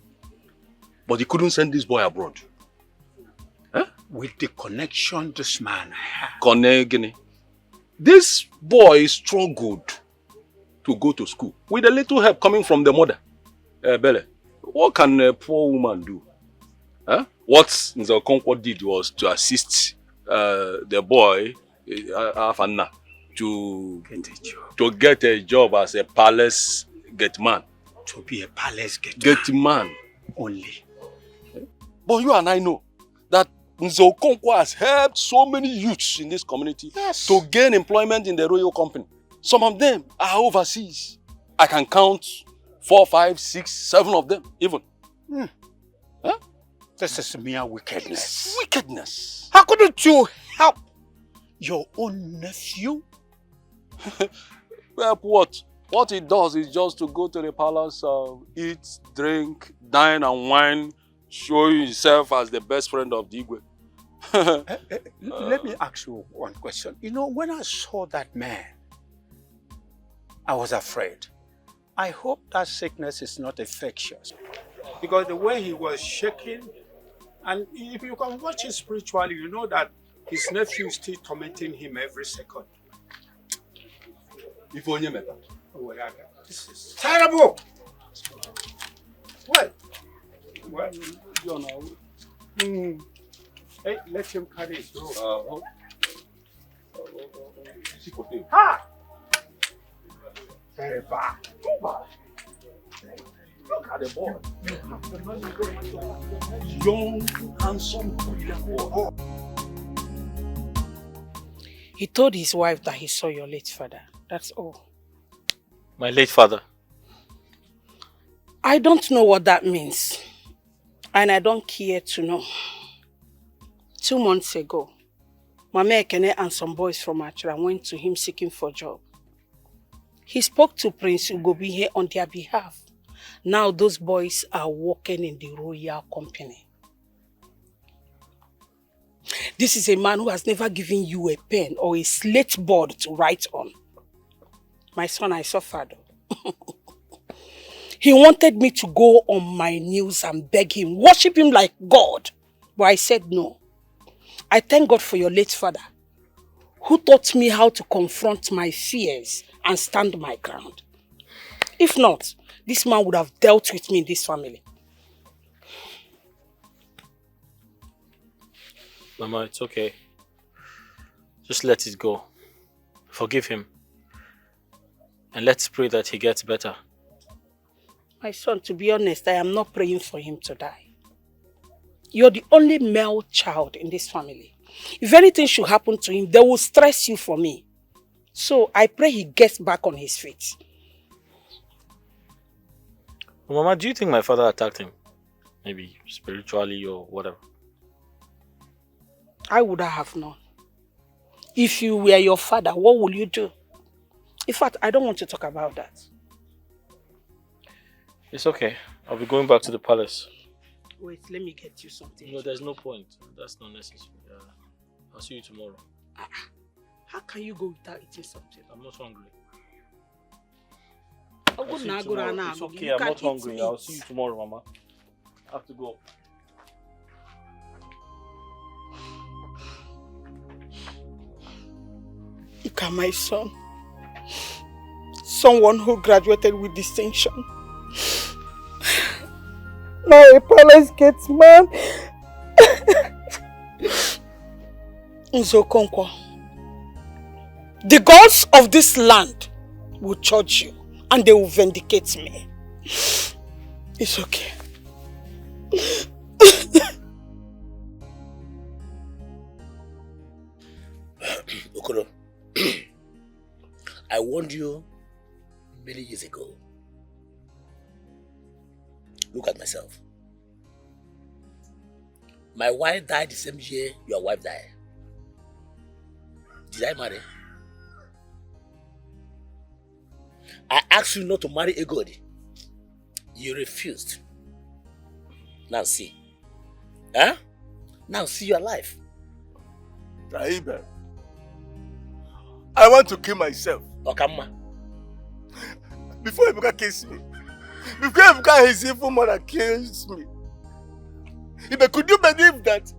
But he couldn't send this boy abroad. With the connection this man had. Konegini. This boy struggled to go to school with a little help coming from the mother. Bele, what can a poor woman do? What Nzokonkwo did was to assist the boy, Afanna, to get a job as a palace gate man. To be a palace gate man. Only. But you and I know that Nzokonkwo has helped so many youths in this community to gain employment in the royal company. Some of them are overseas. I can count 4, 5, 6, 7 of them even. This is mere wickedness. Wickedness. How couldn't you help your own nephew? Well, what? What he does is just to go to the palace, eat, drink, dine and wine, show himself as the best friend of the Igwe. Let me ask you one question. You know, when I saw that man, I was afraid. I hope that sickness is not infectious. Because the way he was shaking, and if you can watch it spiritually, you know that his nephew is still tormenting him every second. If only me. This is terrible. Well, you know. Hey, let him carry it through. Very bad. Too bad. Look at the boy. Young, handsome, boy. He told his wife that he saw your late father. That's all. My late father? I don't know what that means. And I don't care to know. 2 months ago, Mama Ekene and some boys from Achra went to him seeking for a job. He spoke to Prince Ugobihe on their behalf. Now those boys are working in the royal company. This is a man who has never given you a pen or a slate board to write on. My son, I suffered. He wanted me to go on my knees and beg him, worship him like God. But I said no. I thank God for your late father, who taught me how to confront my fears and stand my ground. If not, this man would have dealt with me in this family. Mama, it's okay. Just let it go. Forgive him. And let's pray that he gets better. My son, to be honest, I am not praying for him to die. You're the only male child in this family. If anything should happen to him, they will stress you for me. So I pray he gets back on his feet. Mama, do you think my father attacked him? Maybe spiritually or whatever. I would have known. If you were your father, what would you do? In fact, I don't want to talk about that. It's okay. I'll be going back to the palace. Wait, let me get you something. No, there's no point. That's not necessary. I'll see you tomorrow. How can you go without eating something? I'm not hungry. I'll see you tomorrow. It's okay, I'm not hungry. I'll see you tomorrow, Mama. I have to go. Ika, my son. Someone who graduated with distinction. Now a palace gets man. Nzokonkwo, the gods of this land will judge you and they will vindicate me. It's okay. Okoro, I warned you many years ago. Look at myself. My wife died the same year your wife died. Did I marry? I asked you not to marry a god. You refused. Now see. Huh? Now see your life. Taibe, I want to kill myself. Okama. Before Ebuka kills me. Before Ebuka, his evil mother kills me. Ibe, could you believe that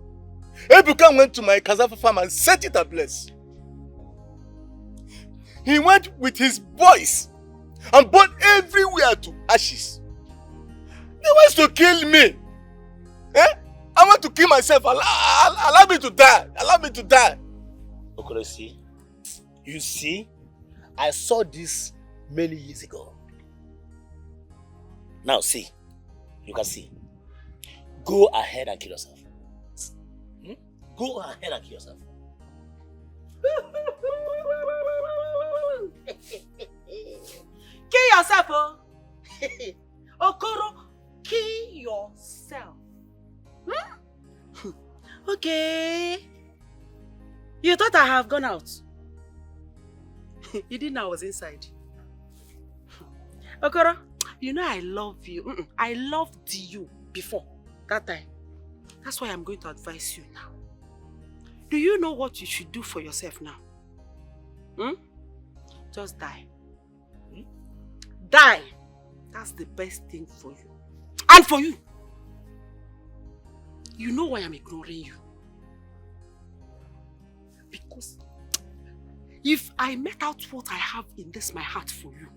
Ebuka went to my cassava farm and set it ablaze? He went with his boys and burned everywhere to ashes. He wants to kill me. Eh? I want to kill myself. Allow me to die. Allow me to die. Okoro, see? You see? I saw this many years ago. Now see. You can see. Go ahead and kill yourself. Go ahead and kill yourself. Kill yourself, oh. Okoro, kill yourself. Okay. You thought I have gone out? You didn't know I was inside. Okoro, you know I love you. I loved you before that time. That's why I'm going to advise you now. Do you know what you should do for yourself now? Just die. Die. That's the best thing for you. And for you. You know why I'm ignoring you. Because if I met out what I have in this my heart for you,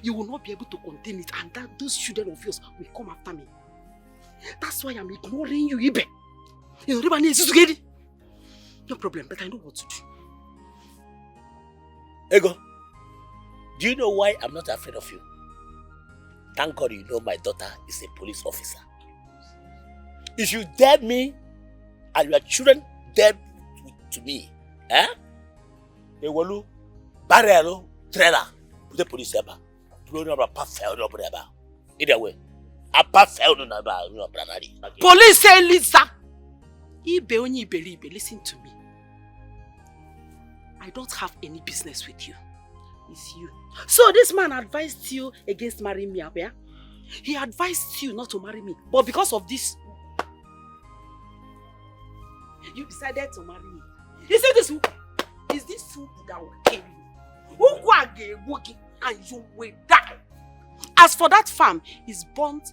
you will not be able to contain it, and that those children of yours will come after me. That's why I'm ignoring you, Ibe. No problem, but I know what to do. Ego, Do you know why I'm not afraid of you? Thank God you know my daughter is a police officer. If you dare me and your children dare to me, they will barrel trailer put the police ever. Either way, police say Lisa. Listen to me. I don't have any business with you. It's you. So this man advised you against marrying me, Abia. He advised you not to marry me. But because of this, you decided to marry me. He said this is this soup that will kill you. And you will die. As for that farm, it's burnt,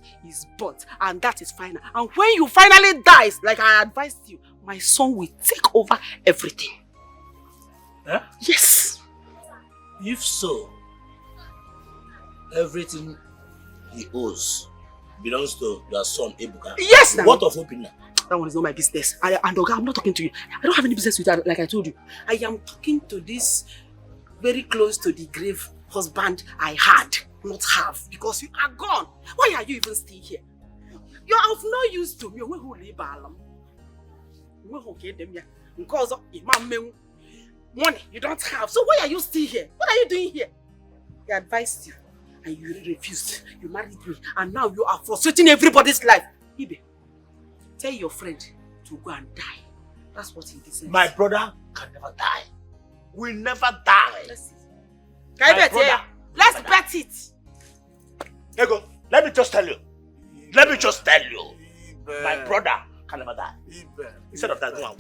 and that is final. And when you finally die, like I advised you, my son will take over everything. Huh? Yes. If so, everything he owes belongs to your son Ebuka. Yes, what of Opina? That one is not my business. And Oga, I'm not talking to you. I don't have any business with that, like I told you. I am talking to this very close to the grave husband I had, not have, because you are gone. Why are you even still here? You are of no use to me. Because of money you don't have. So why are you still here? What are you doing here? I advised you and you refused. You married me and now you are frustrating everybody's life. Ibe, tell your friend to go and die. That's what he deserves. My brother can never die. Will never die. Let's see. Can I bet it? Let's bet it. Ego, let me just tell you. My brother can never die. Instead of that, go.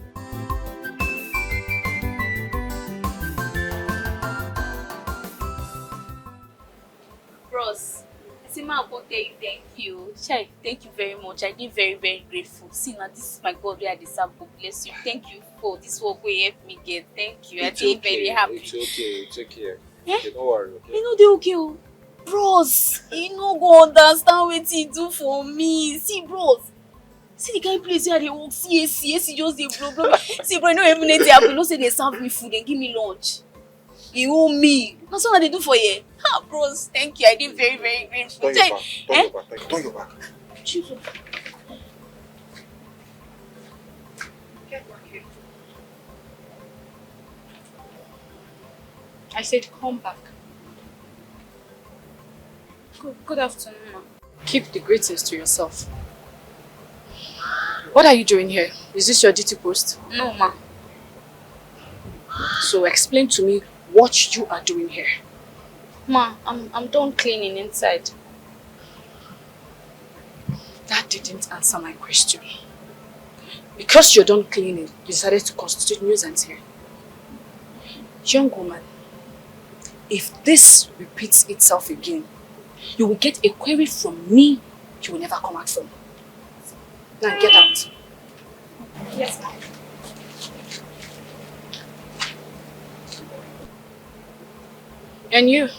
Bros, I say ma go tell you thank you. Shai, thank you very much. I did very, very grateful. See now, this is my God where I deserve. God bless you. Thank you for this work where you helped me get. Thank you. I feel very happy. It's okay. Okay, don't worry, okay? You know they okay. Bros, you no go understand what he do for me. See, bros. See the kind of place where they work. See, just the blow. See, bro, I know every night they no say they serve me food and give me lunch. You owe me. That's what they do for you. Ah, bros, thank you. I did very, very grateful. Turn your back. Jesus. I said come back. Good afternoon, ma. Keep the greetings to yourself. What are you doing here? Is this your duty post? No, ma. So explain to me what you are doing here. Ma, I'm done cleaning inside. That didn't answer my question. Because you're done cleaning, you decided to constitute nuisance here. Young woman, if this repeats itself again, you will get a query from me you will never come out from. Now get out. Yes, ma'am. And you?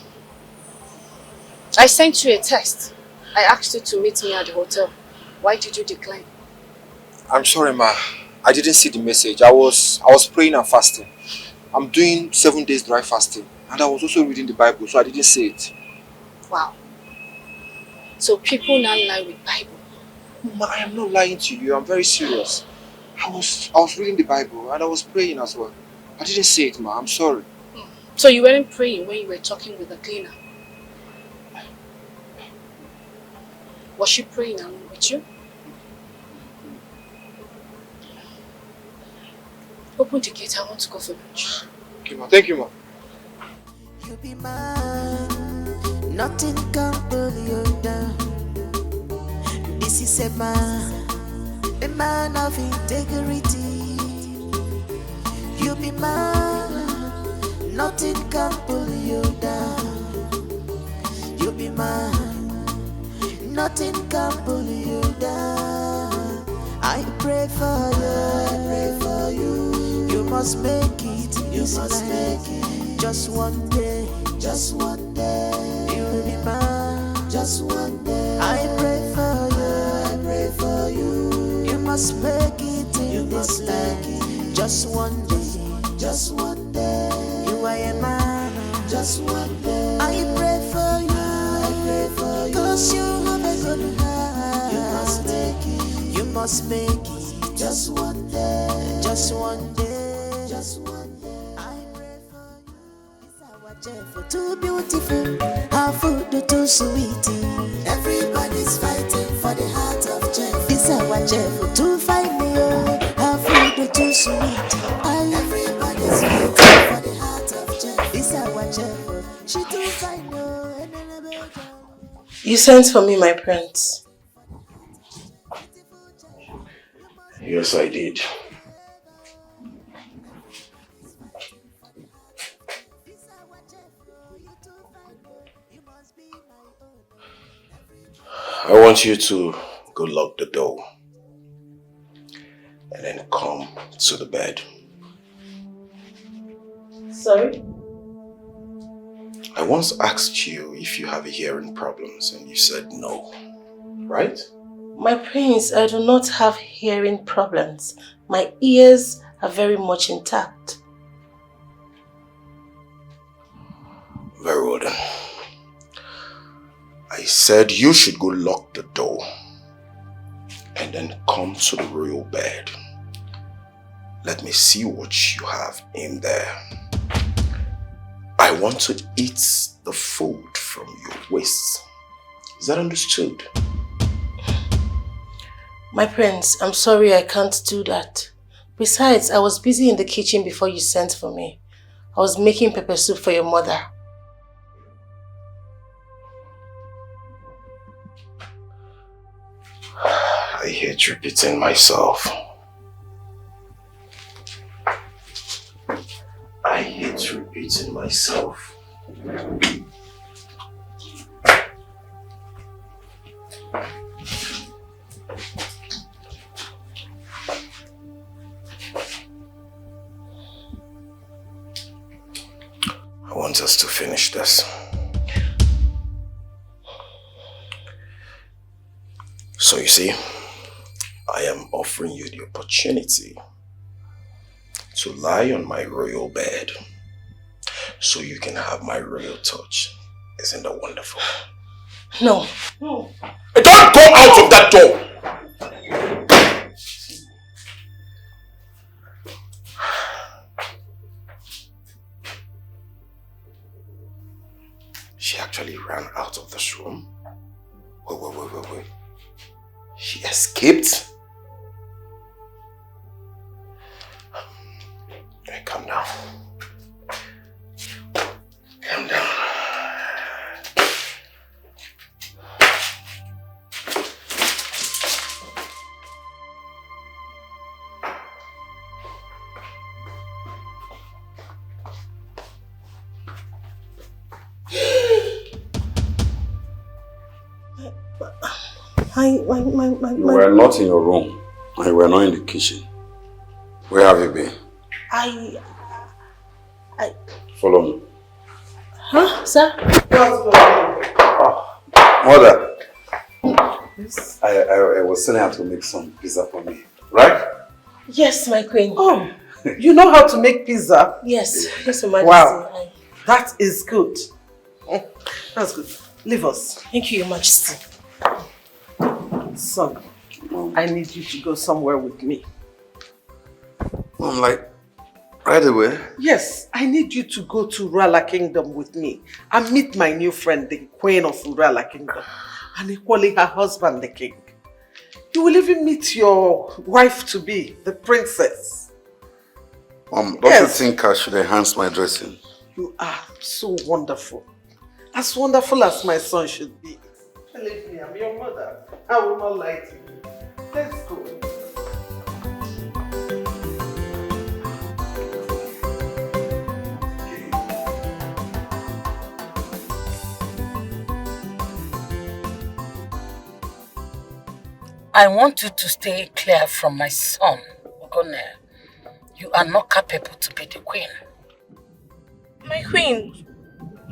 I sent you a text. I asked you to meet me at the hotel. Why did you decline? I'm sorry, ma. I didn't see the message. I was praying and fasting. I'm doing 7 days dry fasting. And I was also reading the Bible, so I didn't see it. Wow. So people now lie with Bible. Ma, I am not lying to you. I'm very serious. I was reading the Bible and I was praying as well. I didn't see it, ma. I'm sorry. So you weren't praying when you were talking with the cleaner? Was she praying along with you? Open the gate, I want to go for lunch. Okay, ma. Thank you, ma. You be mine, nothing can pull you down. This is a man of integrity. You be mine, nothing can pull you down. You be mine, nothing can pull you down. I pray for you. You must make it. You must make it. Just one day. You will be mine. Just one day. I pray for you. You must make it in this life. Just one day. You are a man. Just one day. I Cause you have a good heart. You must make it. Just one day. Just one day. Just one day. I pray for you. It's our Jeff. Too beautiful. Our food too sweet. Everybody's fighting for the heart of Jeff. It's our Jeff. Too fine. Our food too sweet. Everybody's fighting for the heart of Jeff. It's our Jeff. She too fine. You sent for me, my prince. Yes, I did. I want you to go lock the door and then come to the bed. Sorry? I once asked you if you have hearing problems and you said no, right? My prince, I do not have hearing problems. My ears are very much intact. Very well then. I said you should go lock the door and then come to the royal bed. Let me see what you have in there. I want to eat the food from your waist. Is that understood? My prince, I'm sorry I can't do that. Besides, I was busy in the kitchen before you sent for me. I was making pepper soup for your mother. I hate repeating myself. I hate repeating myself. I want us to finish this. So you see, I am offering you the opportunity to lie on my royal bed so you can have my royal touch. Isn't that wonderful? No. No. Don't go out of that door! She actually ran out of this room. Wait. She escaped? Okay, calm down. Calm down. You were not in your room. And you were not in the kitchen. Where have you been? I... Follow me. Huh, sir? Mother. Yes. I was telling her to make some pizza for me. Right? Yes, my queen. Oh, you know how to make pizza? Yes, yes, Your Majesty. Wow, that is good. Oh, that's good. Leave us. Thank you, Your Majesty. Son, I need you to go somewhere with me. I'm like, right away? Yes, I need you to go to Urala Kingdom with me and meet my new friend, the Queen of Urala Kingdom, and equally her husband, the King. You will even meet your wife-to-be, the princess. Don't you think I should enhance my dressing? You are so wonderful. As wonderful as my son should be. Believe me, I'm your mother. I will not lie to you. Let's go. I want you to stay clear from my son, Ogone. You are not capable to be the queen. My queen?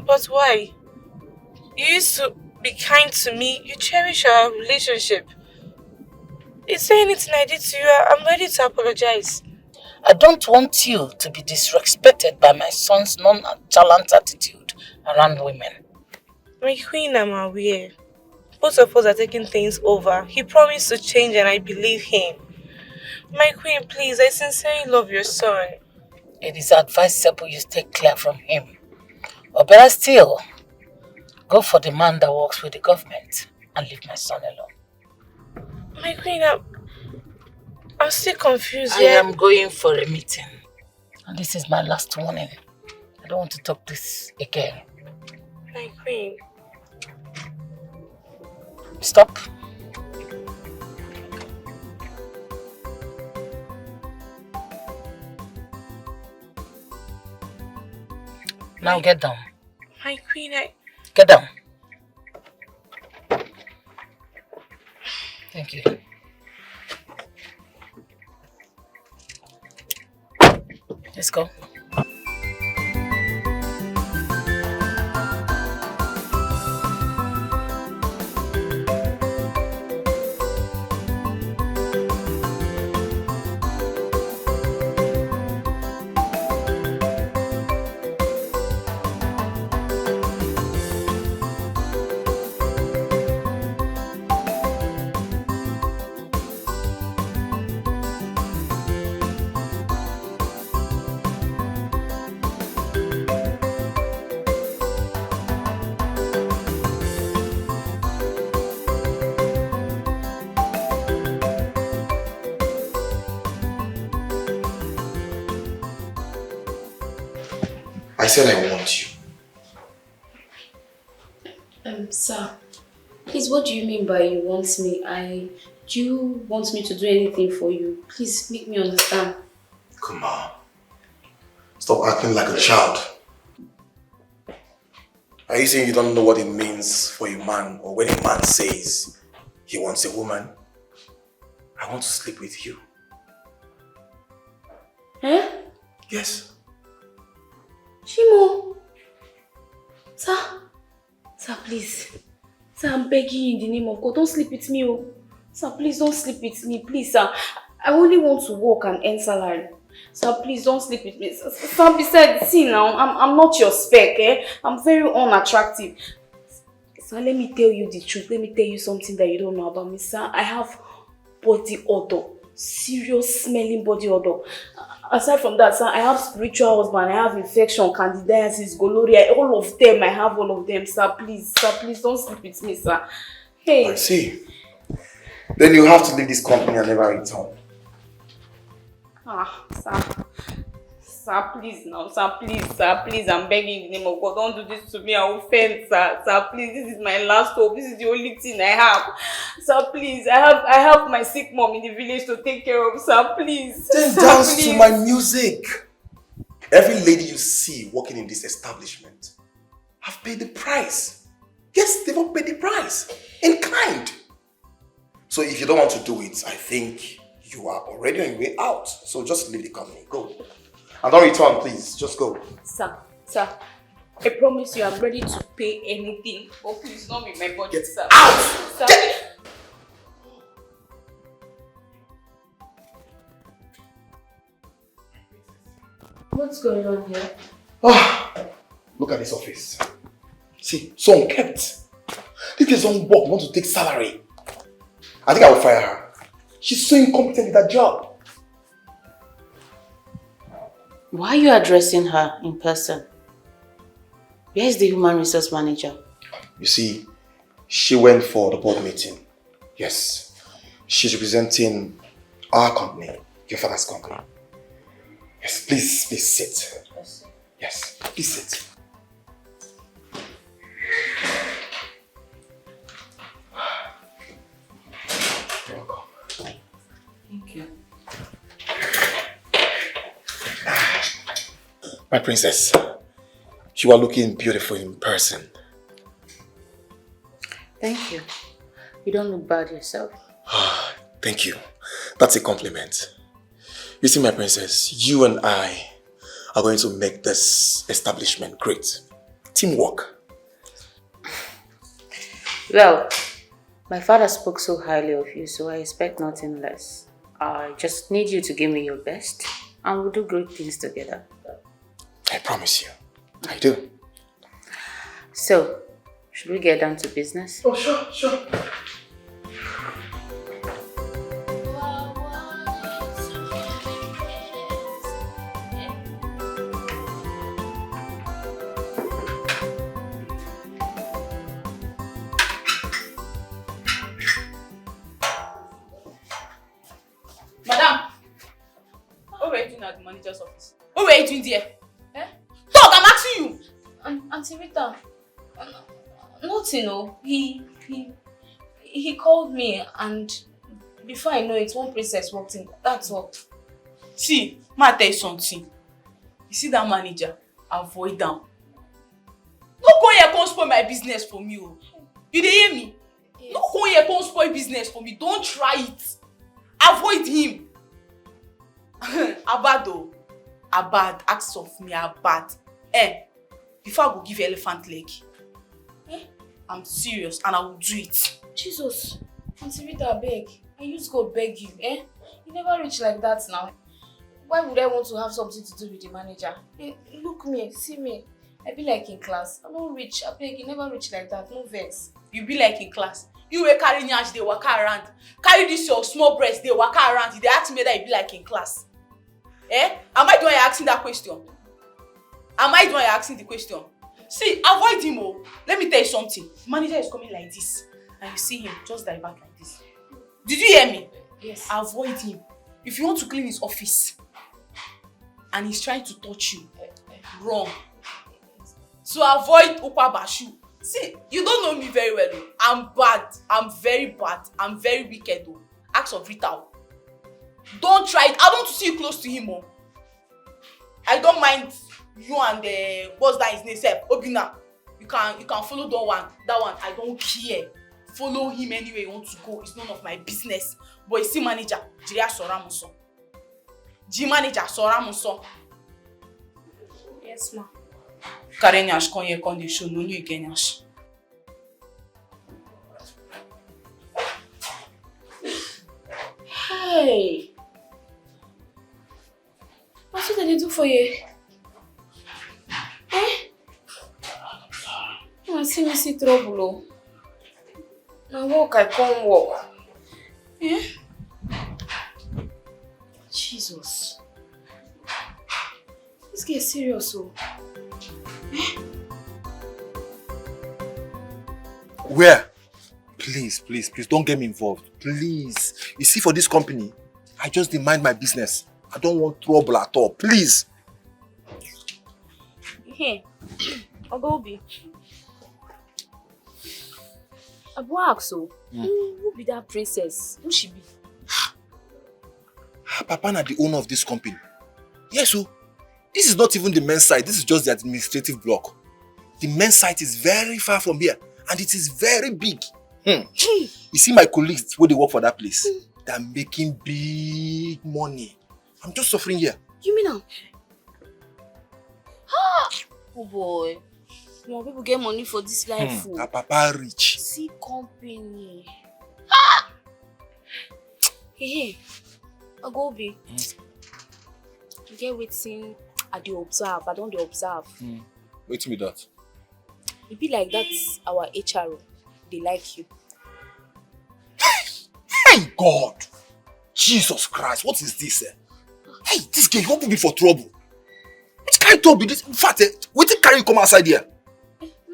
But why? You used to be kind to me. You cherish our relationship. Is there anything I did to you? I'm ready to apologize. I don't want you to be disrespected by my son's nonchalant attitude around women. My queen, I'm aware. both of us are taking things over. He promised to change and I believe him. My queen, please, I sincerely love your son. It is advisable you stay clear from him. Or better still, go for the man that works with the government and leave my son alone. My queen, I'm still confused. I am going for a meeting. And this is my last warning. I don't want to talk this again. My queen. Stop. Now get down. My queen, Get down. Thank you. Let's go. I said I want you. Sir, please, what do you mean by you want me? Do you want me to do anything for you? Please make me understand. Come on. Stop acting like a child. Are you saying you don't know what it means for a man, or when a man says he wants a woman? I want to sleep with you. Eh? Yes. Shimo! Sir, please. Sir, I'm begging you in the name of God, don't sleep with me. Oh. Sir, please don't sleep with me. Please, sir. I only want to work and earn salary. Sir, please don't sleep with me. Sir, besides, see now, I'm not your spec, eh? I'm very unattractive. Sir, let me tell you the truth. Let me tell you something that you don't know about me, sir. I have body odor. Serious smelling body odor. Aside from that, sir, I have spiritual husband. I have infection, candidiasis, gonorrhea. All of them, I have all of them, sir. Please, don't sleep with me, sir. Hey. I see. Then you have to leave this company and never return. Sir, please now, sir, please, I'm begging in the name of God, don't do this to me, I will faint, sir, please, this is my last hope, this is the only thing I have, sir, please, I have my sick mom in the village to take care of, sir, please. Then sir, dance please. to my music. Every lady you see working in this establishment have paid the price. Yes, they've all paid the price, in kind. So if you don't want to do it, I think you are already on your way out. So just leave the company, go. And don't return, please. Just go. Sir, I promise you I'm ready to pay anything. But please don't be my body, sir. Out! Sir, what's going on here? Look at this office. See, so unkept. This is on work, want to take salary. I think I will fire her. She's so incompetent with her job. Why are you addressing her in person? Where is the human resource manager? You see, she went for the board meeting. Yes. She's representing our company, your father's company. Yes, please sit. Yes, please sit. You're welcome. Thank you. My princess, you are looking beautiful in person. Thank you. You don't look bad yourself. Thank you. That's a compliment. You see, my princess, you and I are going to make this establishment great. Teamwork. Well, my father spoke so highly of you, so I expect nothing less. I just need you to give me your best, and we'll do great things together. I promise you. I do. So, Should we get down to business? Oh, sure. Madam, what were you doing at the manager's office? What were you doing there? Eh? Talk, I'm asking you. Auntie Rita, nothing, no. He called me and before I know it, one princess walked in. That's all. See, ma tell you something. You see that manager? Avoid them. No go here come spoil my business for me. Oh. You dey hear me? Yes. No go here come spoil business for me. Don't try it. Avoid him. Abad oh. Abad. Ask of me abad. Before I go give you elephant leg. I'm serious and I will do it. Jesus. Auntie Rita, I beg. I used to go beg you, You never reach like that now. Why would I want to have something to do with the manager? Look me, see me. I be like in class. I don't reach. I beg, you never reach like that. No vex. You be like in class. You will carry nyash, they waka around. Carry this your small breast, they waka around. They ask me that you be like in class. Am I the one asking that question? Am I the one asking the question? See, avoid him. Oh. Let me tell you something. Manager is coming like this. And you see him, just divert like this. Did you hear me? Yes. Avoid him. If you want to clean his office and he's trying to touch you, wrong. So avoid Opa Bashu. See, you don't know me very well. I'm bad. I'm very bad. I'm very wicked. Ask of Rita. Don't try it. I want to see you close to him. I don't mind you and what's that his name? Obina. You can follow that one. That one, I don't care. Follow him anywhere you want to go. It's none of my business. But you see manager, Jiria Soramuso. G manager Soramuso. Yes, ma. Karenyash konye konde show no new Kenyash. Hey. What's what they do for you? I see trouble. Now walk, I can't walk. Jesus. This guy is serious, oh. Where? Please, don't get me involved. Please. You see, for this company, I just mind my business. I don't want trouble at all. Please. Hey, Ogobi. Abuakso, who be that princess? Who she be? Papa na the owner of this company. Yes, so this is not even the men's site. This is just the administrative block. The men's site is very far from here, and it is very big. You see my colleagues where they work for that place. They're making big money. I'm just suffering here. You mean now? Oh boy. More people get money for this life. Papa rich. See company. Hey, Ogobi. You get waiting at the observe. I don't observe. Wait me that. It be like that's our HRO. They like you. Hey God! Jesus Christ, what is this? Hey, this girl, you want to be for trouble? Which kind of trouble be this? In fact, wait till carry you come outside here.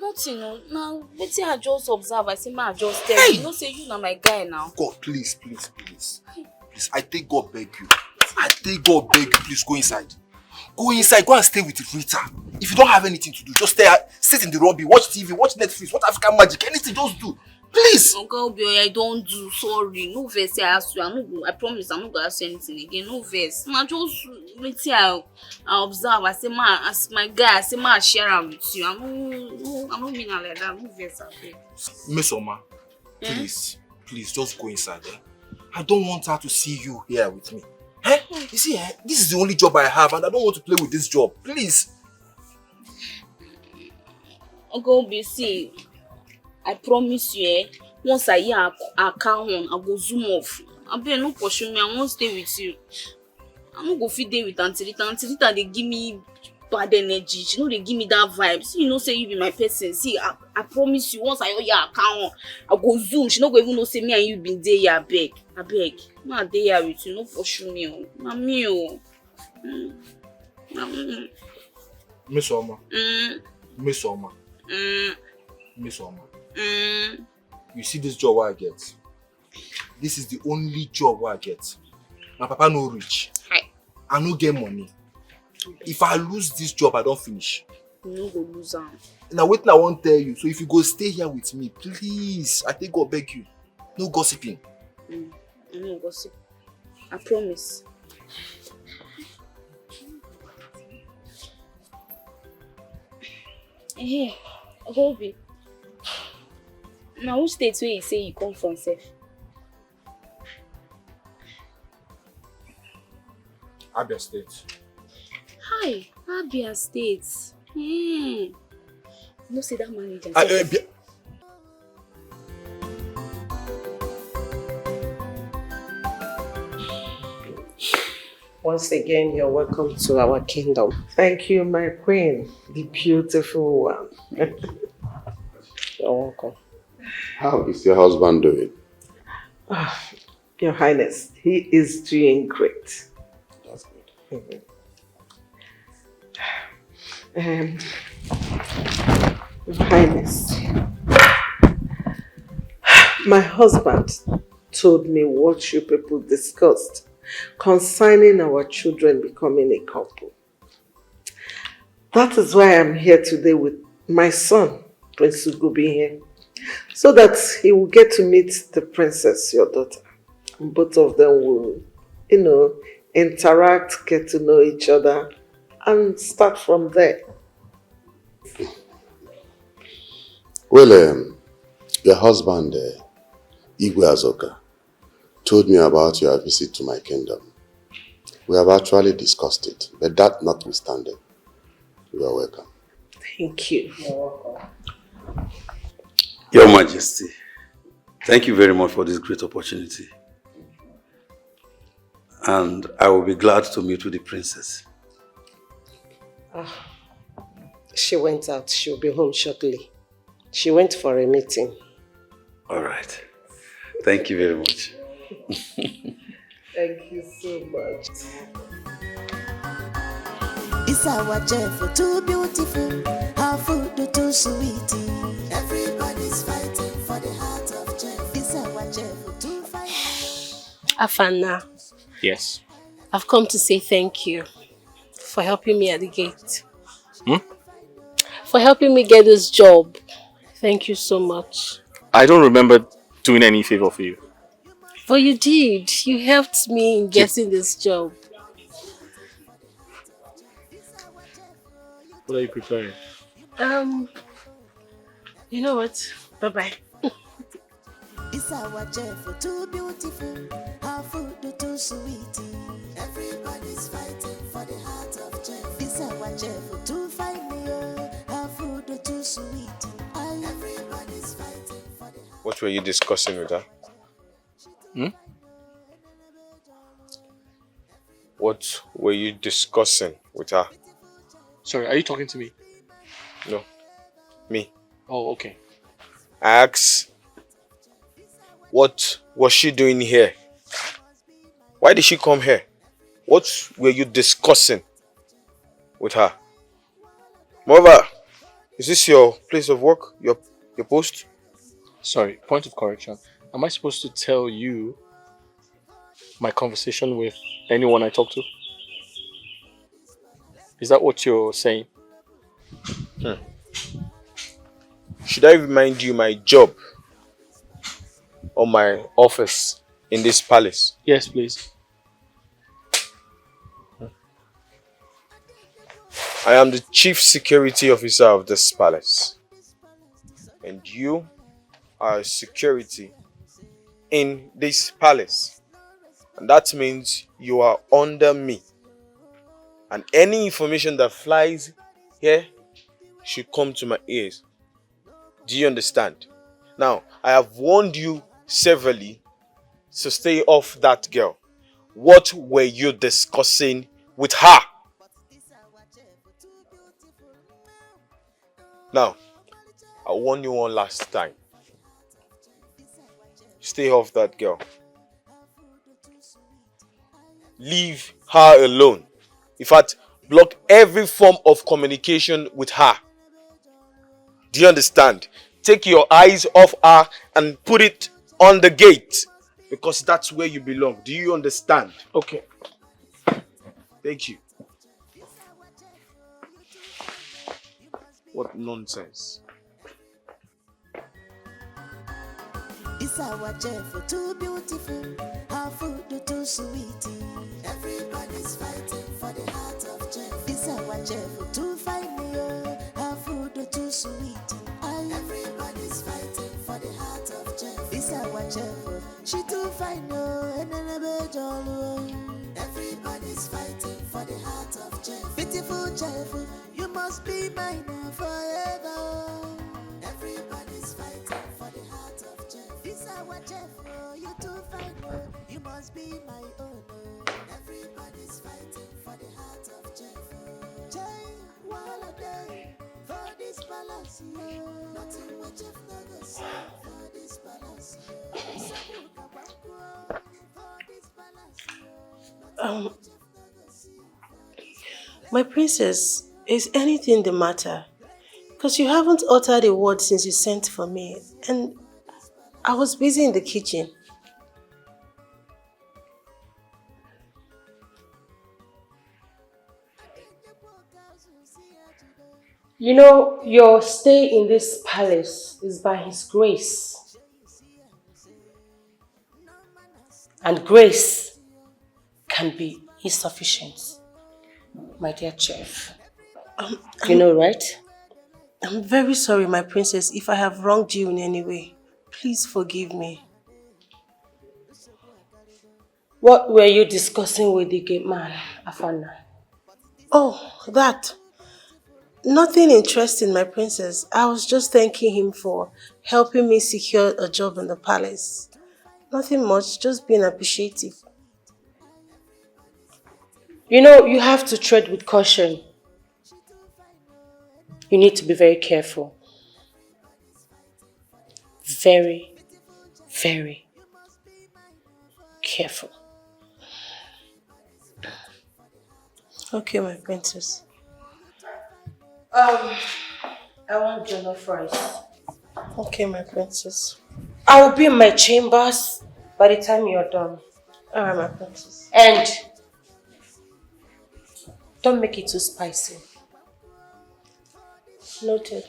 Nothing, no. Now, wait till I just observe. I say, I just tell you. You know, say you na my guy now. God, please. Please, I take God beg you. Please go inside. Go inside, go and stay with Rita. If you don't have anything to do, just stay, sit in the lobby, watch TV, watch Netflix, watch African Magic, anything, just do. Please. Uncle Obi, I don't do. Sorry. No verse I ask you. I promise I'm not going to ask you anything again. No verse. I just wait till I observe. I say, as my guy, I say, I share am with you. I'm not mean like that. No verse. Miss Oma, please, just go inside. I don't want her to see you here with me. You see, this is the only job I have and I don't want to play with this job. Please. Uncle Obi, see, I promise you, once I hear I come home, I go zoom off. I better no pursue me, I won't stay with you. I'm not going to feed day with Auntie Rita. Auntie Rita, they give me bad energy. She know they give me that vibe. See, you know, say you be my person. See, I promise you, once I owe your account, I go zoom. She no go even know say me and you been there, yeah, I beg. Ma dey here with you, no pursue me, oh. Mami, oh. Miss Oma. Miss Oma. Miss Oma. You see this job I get? This is the only job I get. My papa no rich. I no get money. If I lose this job, I don't finish. You no go lose am. Now wait, I won't tell you. So if you go stay here with me, please, I take God beg you. No gossiping. I no gossip. I promise. Hey, Hobby. Now which state where you say you come from, sef? Abia State. Hi, Abia State. You know, say that manager. Once again, you're welcome to our kingdom. Thank you, my queen, the beautiful one. You're welcome. How is your husband doing? Your Highness, he is doing great. That's good. Your Highness, my husband told me what you people discussed concerning our children becoming a couple. That is why I'm here today with my son, Prince Ugobihe, so that he will get to meet the princess, your daughter. And both of them will, interact, get to know each other, and start from there. Well, your husband, Igwe Azoka, told me about your visit to my kingdom. We have actually discussed it, but that notwithstanding, you are welcome. Thank you. Your Majesty, thank you very much for this great opportunity. And I will be glad to meet with the princess. She went out. She'll be home shortly. She went for a meeting. All right. Thank you very much. Thank you so much. It's our chef, too beautiful. Our food too sweet. Everybody's fighting for the heart of chef. It's our chef, too fine. Afana. Yes. I've come to say thank you for helping me at the gate. For helping me get this job. Thank you so much. I don't remember doing any favor for you. But you did. You helped me in getting this job. What are you preparing? You know what? Bye-bye. It's our chef, too beautiful. Our food too sweet. Everybody's fighting for the heart of chef. It's our chef, too fine. Our food too sweet. Everybody's fighting for the heart. What were you discussing with her? What were you discussing with her? Sorry, are you talking to me? No. Me. Oh, okay. I asked, what was she doing here? Why did she come here? What were you discussing with her? Moreover, is this your place of work? Your post? Sorry, point of correction. Am I supposed to tell you my conversation with anyone I talk to? Is that what you're saying? Should I remind you my job or my office in this palace? Yes, please. I am the chief security officer of this palace. And you are security in this palace. And that means you are under me. And any information that flies here should come to my ears. Do you understand? Now, I have warned you severally to stay off that girl. What were you discussing with her? Now, I warn you one last time. Stay off that girl. Leave her alone. In fact, block every form of communication with her. Do you understand? Take your eyes off her and put it on the gate. Because that's where you belong. Do you understand? Okay. Thank you. What nonsense. It's our chef, too beautiful. Our food too sweet. Everybody's fighting for the heart of chef. It's our chef, too fine. Our food too sweet. Everybody's fighting for the heart of chef. It's our chef, she too fine. Everybody's fighting for the heart of chef. Beautiful chef, you must be mine forever. Everybody's fighting for the heart of chef. It's our chef, you too fine, you must be my own. Everybody's fighting for the heart of chef. Jay, while a day for this palace, nothing what chef never see for this palace. My princess, is anything the matter? Because you haven't uttered a word since you sent for me, and I was busy in the kitchen. You know, your stay in this palace is by His grace. And grace can be insufficient, my dear chef. You know, right? I'm very sorry, my princess, if I have wronged you in any way. Please forgive me. What were you discussing with the gate man, Afana? Oh, that. Nothing interesting, my princess. I was just thanking him for helping me secure a job in the palace. Nothing much, just being appreciative. You know, you have to tread with caution. You need to be very careful. Very, very careful. Okay, my princess. I want jollof rice. Okay, my princess. I will be in my chambers by the time you're done. Alright, my princess. And don't make it too spicy. Noted.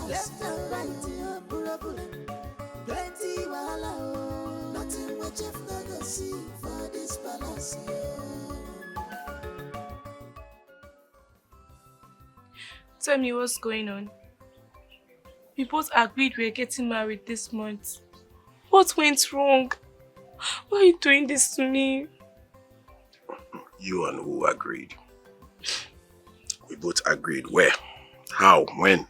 Left and right, plenty wahala. Nothing what Jeff never see for this palace. Tell me what's going on. We both agreed we were getting married this month. What went wrong? Why are you doing this to me? You and who agreed? We both agreed. Where? How? When?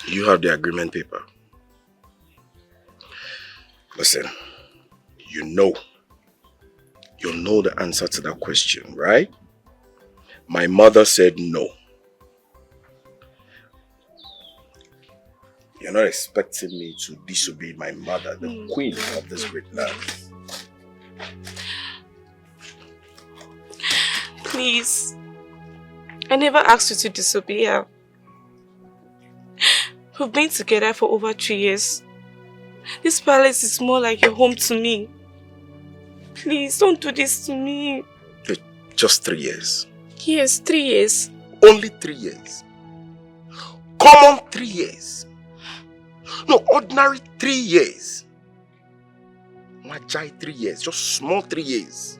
You have the agreement paper. Listen, you know the answer to that question, right? My mother said no. You're not expecting me to disobey my mother, the queen of this great land. Please. I never asked you to disobey her. We've been together for over 3 years. This palace is more like your home to me. Please, don't do this to me. Just 3 years. Yes, 3 years. Only 3 years. Common 3 years. No, ordinary 3 years. Majai 3 years. Just small 3 years.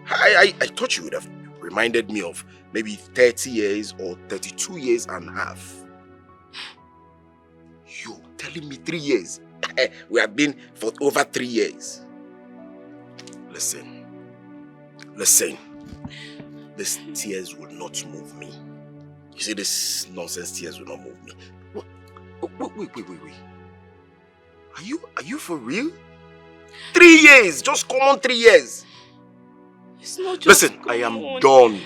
I thought you would have reminded me of maybe 30 years or 32 years and a half. You telling me 3 years? We have been for over 3 years. Listen. These tears will not move me. You see, this nonsense tears will not move me. Wait. Are you for real? 3 years, just common 3 years. It's not just Listen, I am on. done.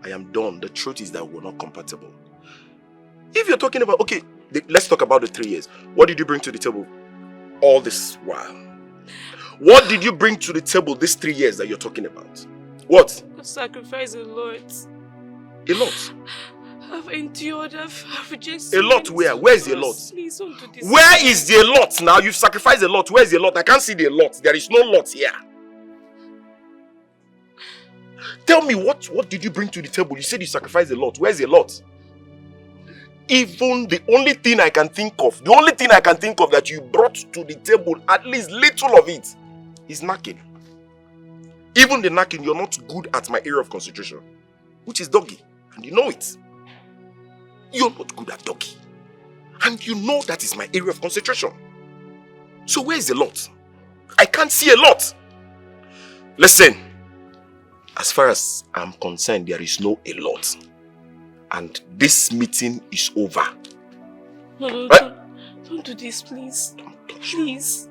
I am done. The truth is that we're not compatible. If you're talking about, okay, let's talk about the 3 years. What did you bring to the table all this while? What did you bring to the table these 3 years that you're talking about? What? I've sacrificed a lot. A lot? I've endured, I've rejected. A lot where? Where is the lot? Please don't do this. Where is the lot now? You've sacrificed a lot. Where is the lot? I can't see the lot. There is no lot here. Tell me, what did you bring to the table? You said you sacrificed a lot. Where's the lot? Even the only thing I can think of that you brought to the table, at least little of it, is knacking. Even the knacking, you're not good at my area of concentration, which is doggy, and you know it. You're not good at doggy, and you know that is my area of concentration. So where is the lot? I can't see a lot. Listen, as far as I'm concerned, there is no a lot. And this meeting is over. No, right? don't do this, please. Please.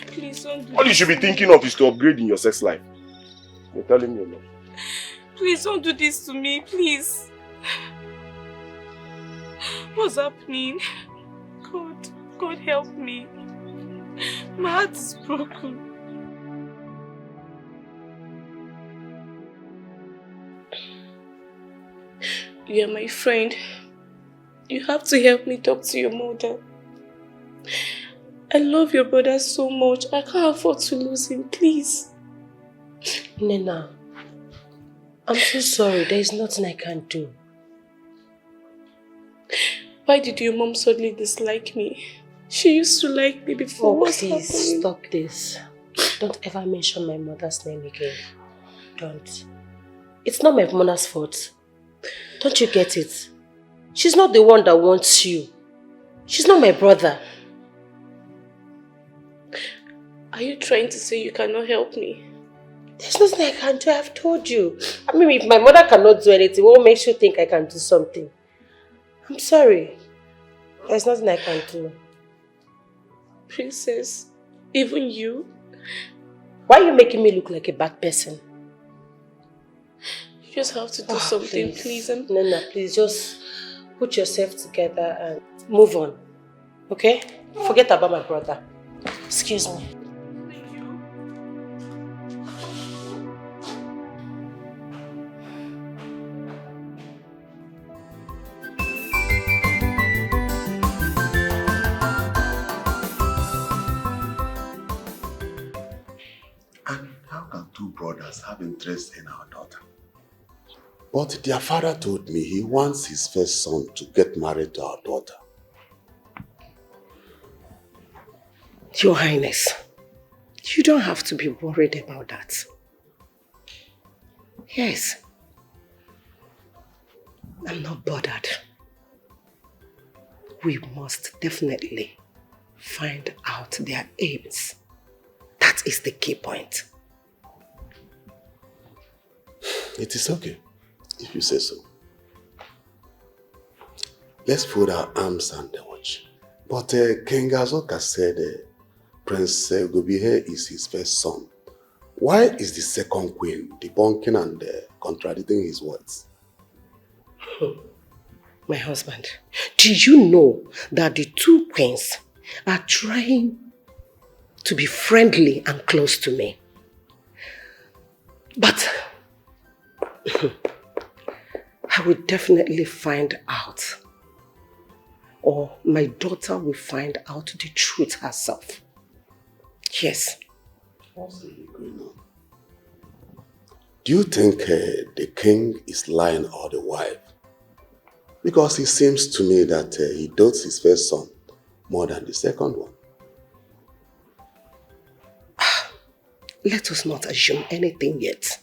Please don't do All this. you should be thinking of is to upgrade in your sex life. You're telling me no. Please don't do this to me, please. What's happening? God help me. My heart is broken. You are my friend. You have to help me talk to your mother. I love your brother so much. I can't afford to lose him, please. Nena, I'm so sorry. There is nothing I can do. Why did your mom suddenly dislike me? She used to like me before. Oh, What's please happening? stop this. Don't ever mention my mother's name again. Don't. It's not my mother's fault. Don't you get it? She's not the one that wants you. She's not my brother. Are you trying to say you cannot help me? There's nothing I can do. I've told you. I mean, if my mother cannot do anything, what makes you think I can do something? I'm sorry. There's nothing I can do. Princess, even you? Why are you making me look like a bad person? You just have to do something, please. Nana, please just put yourself together and move on. Okay? Forget about my brother. Excuse me. And how can two brothers have interest in our daughter? But their father told me he wants his first son to get married to our daughter. Your Highness, you don't have to be worried about that. Yes. I'm not bothered. We must definitely find out their aims. That is the key point. It is okay, if you say so. Let's put our arms and watch. But King Azoka said Prince Gobihe is his first son. Why is the second queen debunking and contradicting his words? My husband, do you know that the two queens are trying to be friendly and close to me? But I will definitely find out, or my daughter will find out the truth herself. Yes. What's really going on? Do you think the king is lying or the wife? Because it seems to me that he dotes his first son more than the second one. Let us not assume anything yet.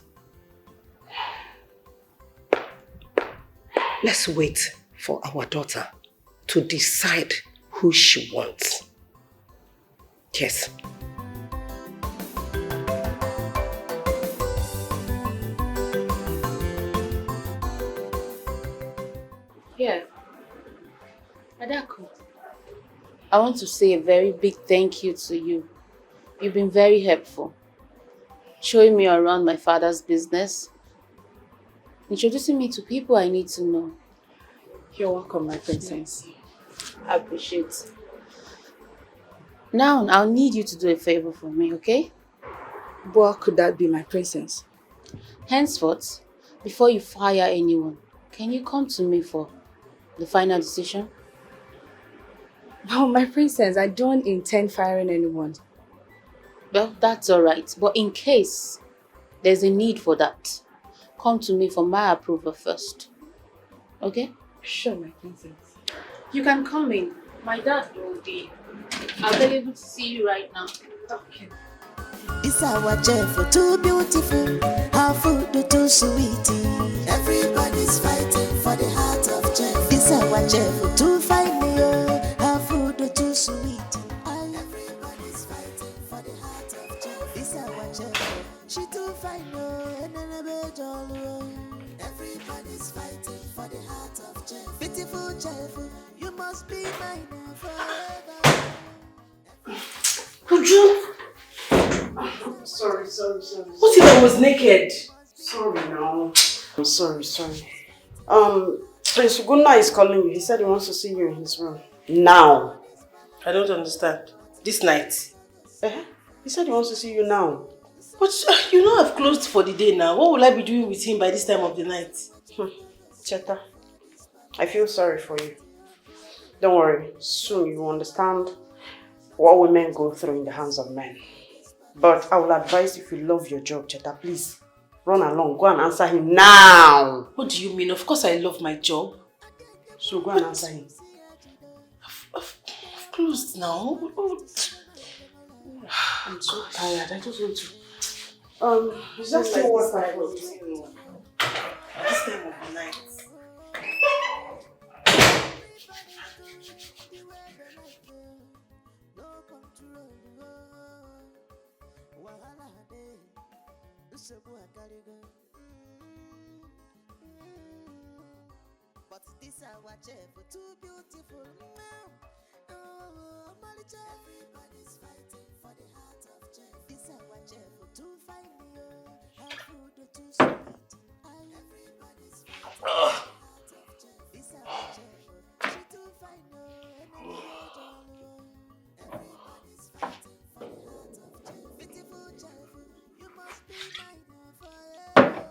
Let's wait for our daughter to decide who she wants. Yes. Yeah. Adako, I want to say a very big thank you to you. You've been very helpful. showing me around my father's business, introducing me to people I need to know. You're welcome, my princess. I appreciate. Now, I'll need you to do a favor for me, okay? What could that be, my princess? Henceforth, before you fire anyone, can you come to me for the final decision? Oh, my princess, I don't intend firing anyone. Well, that's alright. But in case there's a need for that, come to me for my approval first. Okay? Sure, my princess. You can come in. My dad will be available to see you right now. Okay. It's our chef, too beautiful, our food too sweet. Everybody's fighting for the heart of chef. It's our chef, too fine, our food too sweet. Everybody's fighting for the heart of chef. It's our chef, she too fine, and everybody's fighting for the heart of chef. Beautiful chef, you must be mine forever. Could you? Sorry. What if I was naked? Sorry now. I'm sorry. Prince Ugonna is calling you. He said he wants to see you in his room. Now. I don't understand. This night? He said he wants to see you now. But you know I've closed for the day now. What will I be doing with him by this time of the night? Cheta, I feel sorry for you. Don't worry. Soon you will understand what women go through in the hands of men. But I will advise, if you love your job, Cheta, please run along. Go and answer him now. What do you mean? Of course I love my job. So go and answer him. I've closed now. I'm so tired. I just want to... Is that still what I was doing? This time of the night. But this our chef, too beautiful. Everybody's fighting for the heart of chef. This our chef, too fine, our food too sweet. Everybody's fighting for the heart of chef. This our chef, she too fine, everybody's fighting for the heart of chef. Beautiful chef, you must be mine forever.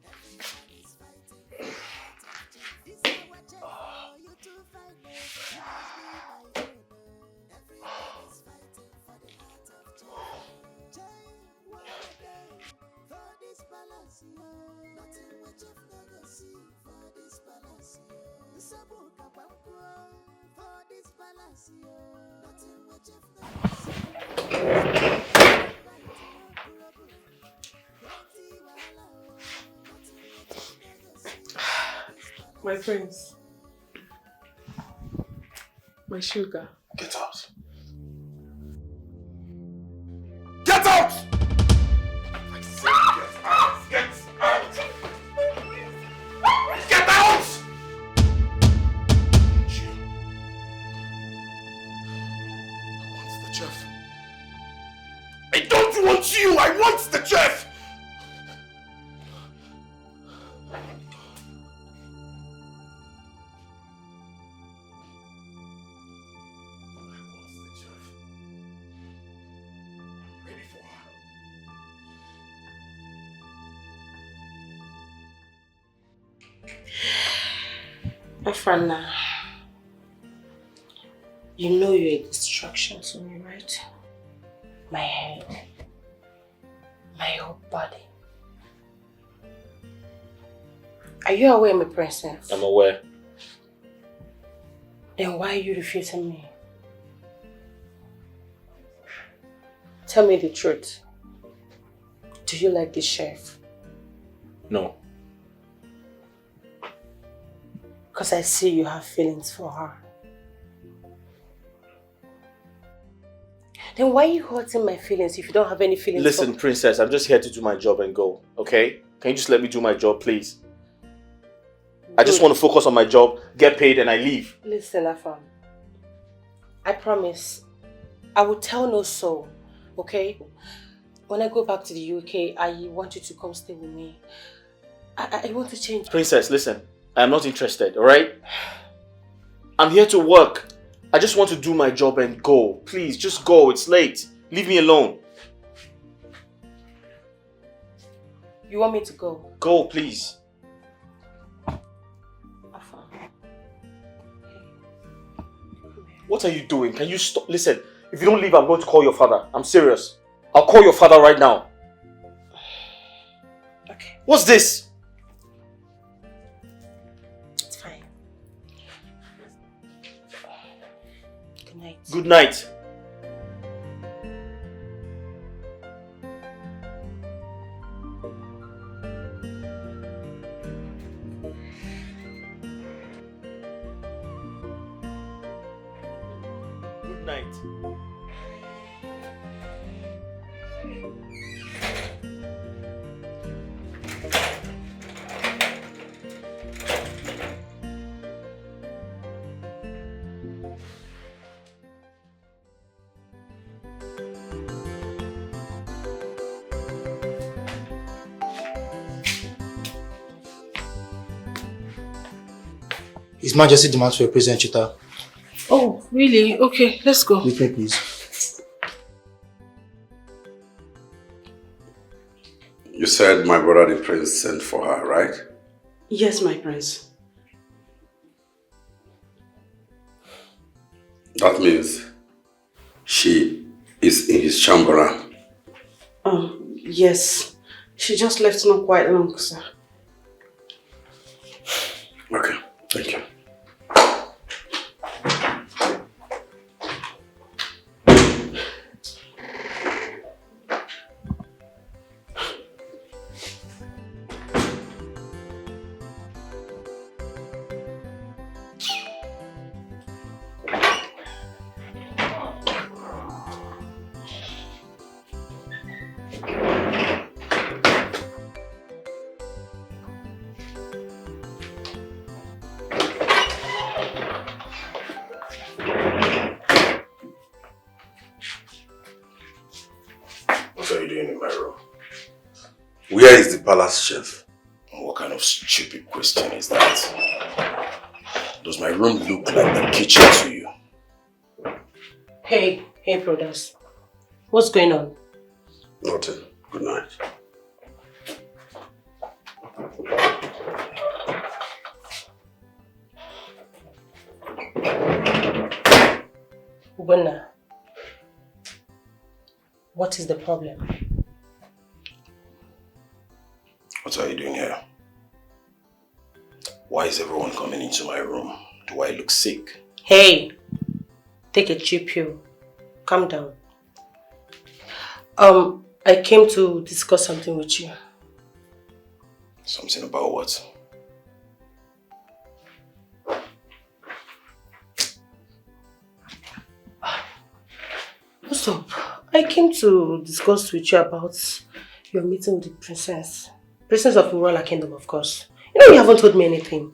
Everybody's fighting for the heart of chef. This our chef, you too fine, you must be my friend. Everybody's fighting for the heart of chef. For this balance, nothing what chef never see. For this balance, for this balance, nothing what chef never see. My friends. My sugar. Get out. Get out! I said get out! Get out! Get out! I want the chef. I don't want you! I want the chef! Afrana, you know you're a distraction to me, right? My head, my whole body. Are you aware, my princess? I'm aware. Then why are you refusing me? Tell me the truth. Do you like the chef? No. Because I see you have feelings for her. Then why are you hurting my feelings if you don't have any feelings? Listen, princess, I'm just here to do my job and go, okay? Can you just let me do my job, please? I just want to focus on my job, get paid, and I leave. Listen, Afam. I promise, I will tell no soul, okay? when I go back to the UK, I want you to come stay with me. I want to change. Princess, listen. I am not interested, alright? I'm here to work. I just want to do my job and go. Please, just go. It's late. Leave me alone. You want me to go? Go, please. What are you doing? Can you stop? Listen, if you don't leave, I'm going to call your father. I'm serious. I'll call your father right now. Okay. What's this? It's fine. Good night. Good night. Good night. His Majesty demands for a present, Chita. Oh, really? Okay, let's go. With me, please. You said my brother the prince sent for her, right? Yes, my prince. That means she is in his chamber. Yes. She just left not quite long, sir. Okay, thank you. What are you doing in my room? Where is the palace chef? What kind of stupid question is that? Does my room look like the kitchen to you? Hey, brothers. What's going on? Nothing. Good night. Ugonna, what is the problem? What are you doing here? Why is everyone coming into my room? Do I look sick? Hey, take a cheap pill. Calm down. I came to discuss something with you. Something about what? What's up? I came to discuss with you about your meeting with the princess. Princess of Urala Kingdom, of course. You know you haven't told me anything.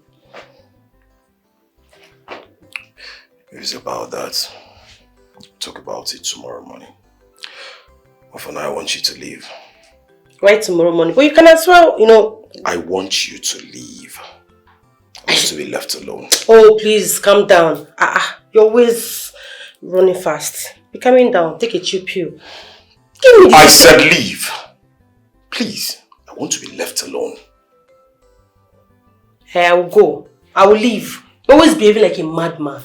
If it's about that, talk about it tomorrow morning. But for now, I want you to leave. Right tomorrow morning. But you can as well, you know. I want you to leave. I want to be left alone. Oh, please, calm down. You're always running fast. Be calming down. Take a cheap pill. Give me I said leave. Please. I want to be left alone. Hey, I will go. I will leave. You're always behaving like a madman.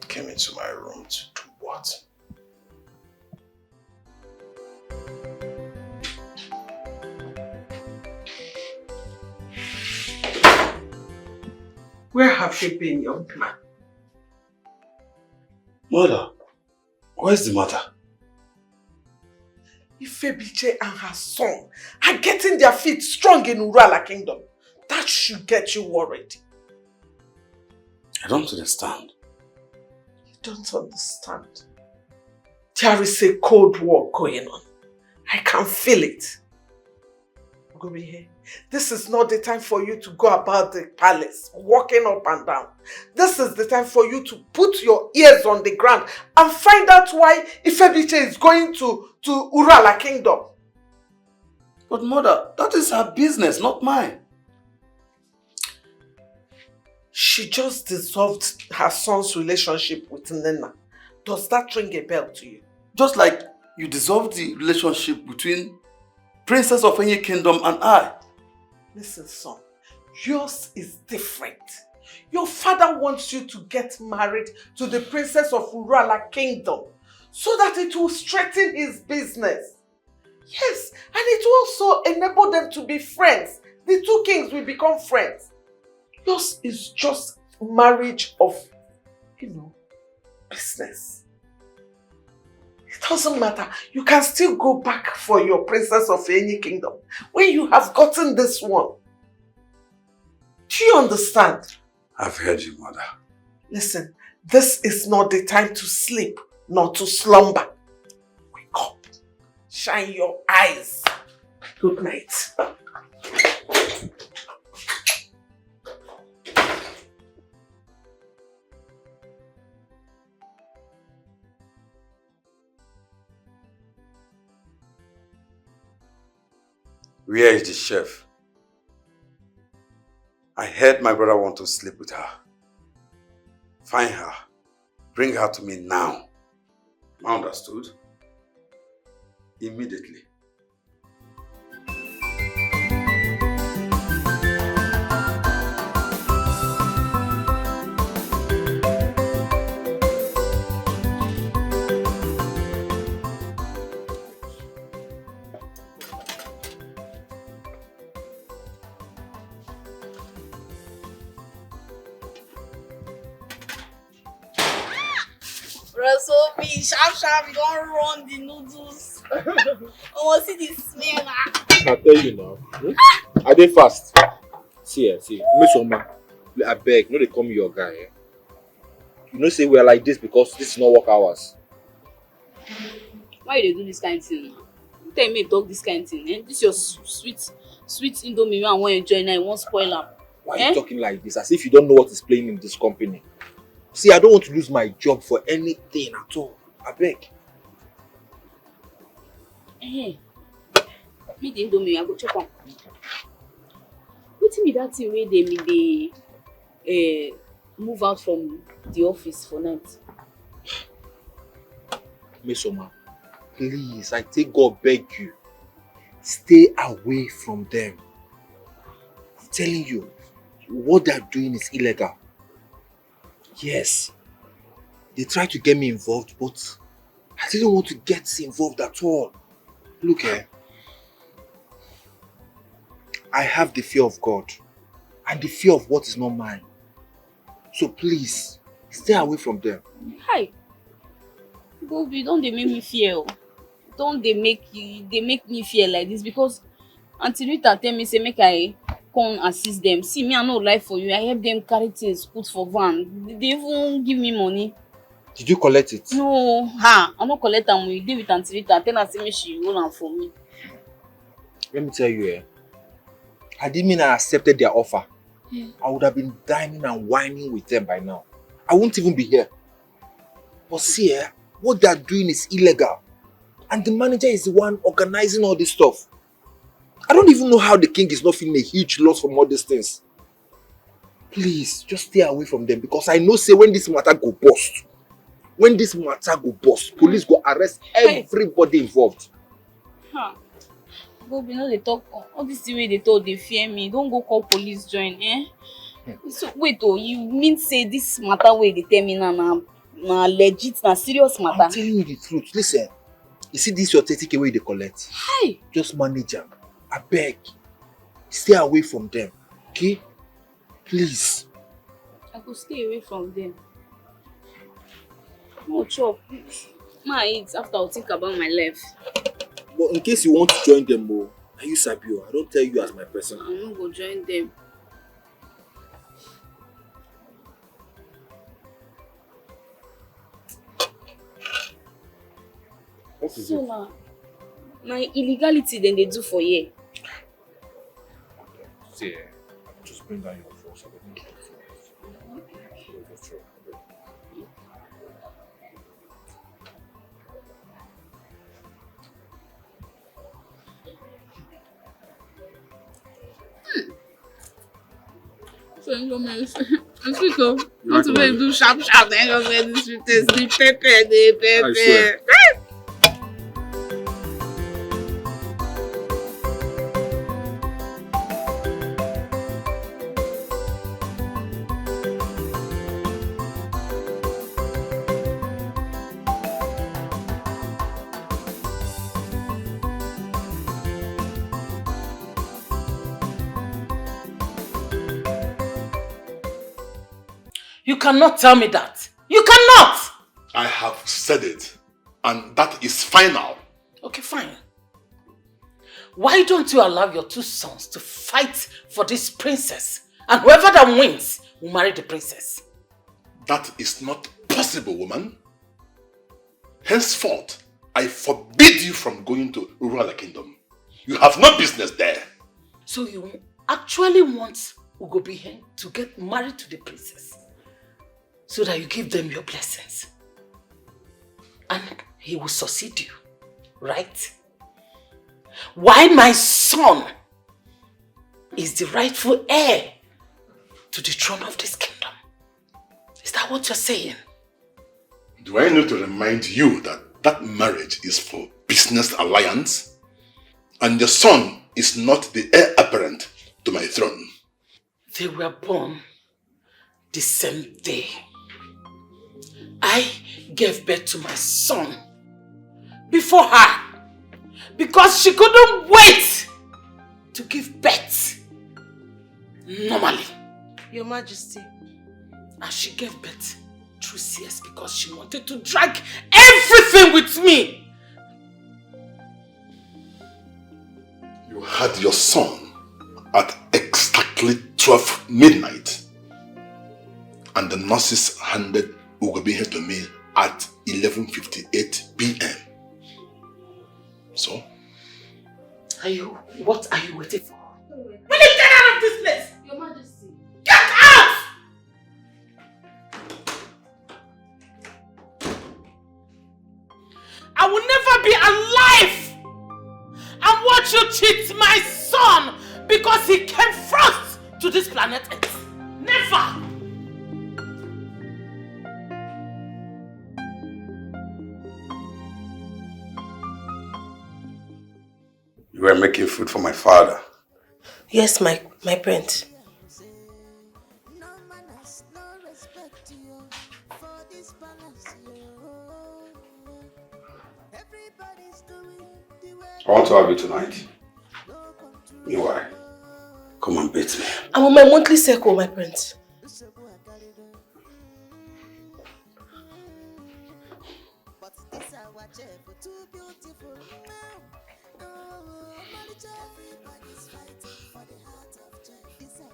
Came into my room to do what? Where have you been, young man? Mother, where's the mother? Ifebiche and her son are getting their feet strong in Urala Kingdom. That should get you worried. I don't understand. You don't understand. There is a cold war going on. I can feel it. Ugobihe, this is not the time for you to go about the palace, walking up and down. This is the time for you to put your ears on the ground and find out why Ifebiche is going to Urala Kingdom. But mother, that is her business, not mine. She just dissolved her son's relationship with Nnenna. Does that ring a bell to you? Just like you dissolved the relationship between Princess of any Kingdom and I. Listen, son, yours is different. Your father wants you to get married to the Princess of Urala Kingdom so that it will strengthen his business. Yes, and it will also enable them to be friends. The two kings will become friends. Yours is just marriage of, business. It doesn't matter. You can still go back for your Princess of any Kingdom when you have gotten this one. Do you understand? I've heard you, mother. Listen, this is not the time to sleep, nor to slumber. Wake up. Shine your eyes. Good night. Where is the chef? I heard my brother want to sleep with her. Find her. Bring her to me now. Understood? Immediately. Rasobi, sharp, you don't run the noodles. I want to see the smell. I tell you now. I did fast. See, Miss Oma, I beg, no, they call me your guy. Eh? You know, say we are like this because this is not work hours. Why you do this kind of thing? You tell me talk this kind of thing. Eh? This is your sweet Indomie and when you join now, you won't spoil them. Why are you talking like this? As if you don't know what is playing in this company. See, I don't want to lose my job for anything at all. I beg. Hey, me the Indomie, I go chop on. What be that thing where they move out from the office for night? Miss Oma, please, I take God beg you. Stay away from them. I'm telling you, what they're doing is illegal. Yes, they tried to get me involved, but I didn't want to get involved at all. Look, I have the fear of God and the fear of what is not mine. So please, stay away from them. Hi, Bobby, don't they make me fear? Don't they make me fear like this? Because Auntie Rita tell me say make I come assist them. See, me I no lie for you. I help them carry things, put for van. They even give me money. Did you collect it? No, I'm not collect them. We deal with Auntie Rita. Tell her say me she hold am for me. Let me tell you, I didn't mean I accepted their offer. Yeah. I would have been dining and whining with them by now. I won't even be here. But see, what they are doing is illegal. And the manager is the one organizing all this stuff. I don't even know how the king is not feeling a huge loss from all these things. Please, just stay away from them because I know say when this matter go bust, police go arrest everybody involved. Bobby, no, they talk all this way they talk, they fear me. Don't go call police join, eh? So wait, you mean say this matter where they tell me na legit, na serious matter? I'm telling you the truth. Listen, you see this your 30K where they collect? Hi. Just manage them. I beg. Stay away from them. Okay? Please. I could stay away from them. No chop. My eat after I'll think about my life. But in case you want to join them, I use Sabio. I don't tell you as my person. I'm not going to join them. What is so it? Now illegality then they do for you. stay, just bring down your voice. So you mean sweet oh. Not to do sharp then just say this sweet the pepper. You cannot tell me that. You cannot! I have said it, and that is final. Okay, fine. Why don't you allow your two sons to fight for this princess? And whoever that wins will marry the princess. That is not possible, woman. Henceforth, I forbid you from going to Urala Kingdom. You have no business there. So you actually want Ugobihe to get married to the princess? So that you give them your blessings. And he will succeed you, right? Why my son is the rightful heir to the throne of this kingdom. Is that what you're saying? Do I need to remind you that that marriage is for business alliance? And your son is not the heir apparent to my throne. They were born the same day. I gave birth to my son before her because she couldn't wait to give birth normally. Your Majesty. And she gave birth through CS because she wanted to drag everything with me. You had your son at exactly 12 midnight and the nurses handed Ugobihe to me at 11:58 p.m. So? What are you waiting for? Will you get out of this place? Your Majesty. Get out! I will never be alive and watch you cheat my son because he came first to this planet Earth. Never! You were making food for my father. Yes, my prince. I want to have you tonight. Meanwhile, come and beat me. I'm on my monthly circle, my prince.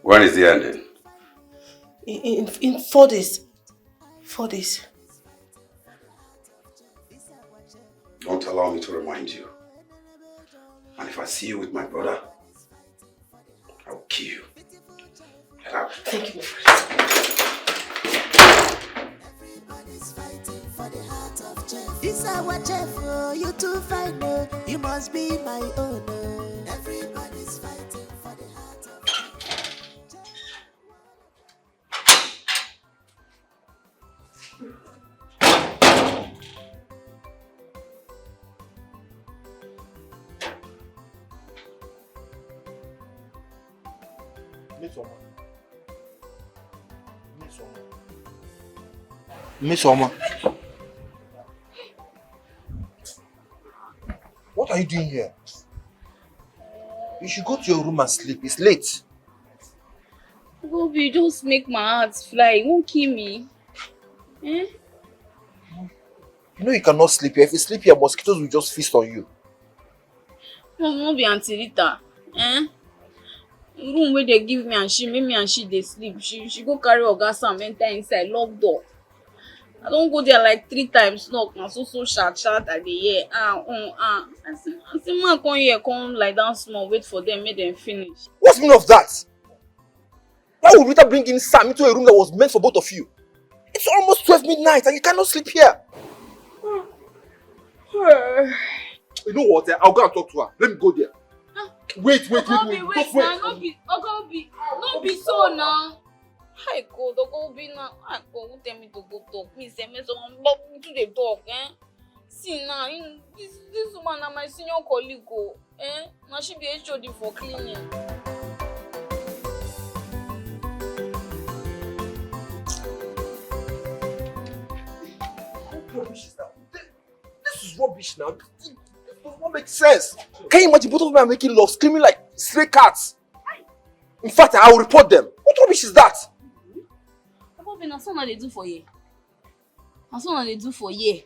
When is the ending? In 4 days. 4 days. Don't allow me to remind you. And if I see you with my brother, I will kill you. Get out. Thank you, my friend. This our chef, oh, you too fine, oh, you must be my own. Oh. Everybody's fighting for the heart of Miss Oma. What are you doing here? You should go to your room and sleep. It's late. Bobby, you just make my heart fly. You won't kill me. Eh? You know you cannot sleep here. If you sleep here, mosquitoes will just feast on you. No, won't be Auntie Rita. Eh? The room where they give me and she, make me and she they sleep. She go carry Oga Sam enter inside, lock door. I don't go there like 3 times, knock, and so shout at the hear. I say, man, come here, come lie down small, wait for them, make them finish. What's the meaning of that? Why would Rita bring in Sam into a room that was meant for both of you? It's almost 12 midnight and you cannot sleep here. You know what? I'll go and talk to her. Let me go there. Wait. Wait now, no be so now. Hi God, Ogobi now. Hi God, who tell me to go talk? Please tell me someone to the talk, eh? See now, this woman na my senior colleague, eh? Now she be HOD for cleaning. What rubbish is that? This is rubbish now. This does not make sense. Can you imagine both of them are making love, screaming like stray cats? In fact, I will report them. What rubbish is that? Ogobi, na so na they do for you. Na so na they do for you.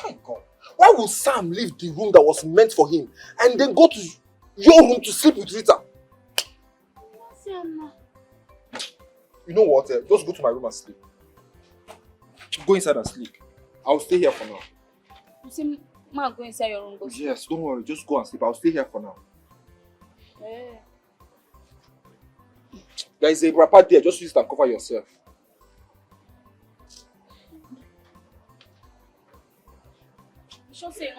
My God. Why will Sam leave the room that was meant for him and then go to your room to sleep with Rita? You know what? Just go to my room and sleep. Go inside and sleep. I'll stay here for now. You say, ma, go inside your room. Go sleep. Yes, don't worry. Just go and sleep. I'll stay here for now. Eh. There is a wrapper there. Just use it and cover yourself. You should say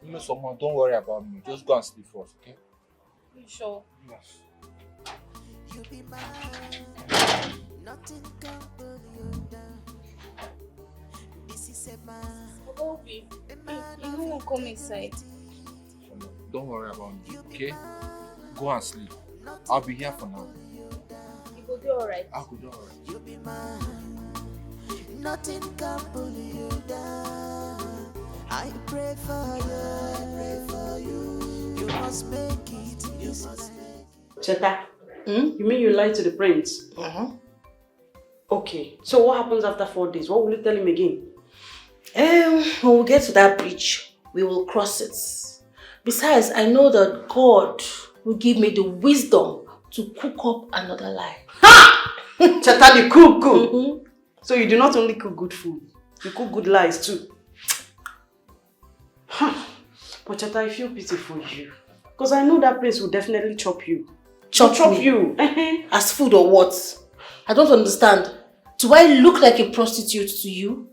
You know, someone, don't worry about me. Just go and sleep first, okay? You sure? Yes. You be mine, nothing can pull you down. This is a man. Ogobi, you won't come inside. Don't worry about me, okay? Go and sleep. I'll be here for now. You will be alright. I'll be alright. You be mine, nothing can pull you down. I pray for you. You must make it. You must make it. Cheta, you mean you lied to the prince? Okay, so what happens after 4 days? What will you tell him again? When we get to that bridge, we will cross it. Besides, I know that God will give me the wisdom to cook up another lie. Ha! Cheta, the cook. So you do not only cook good food, you cook good lies too. But Cheta, I feel pity for you. Because I know that place will definitely chop you. Chop me? You? As food or what? I don't understand. Do I look like a prostitute to you?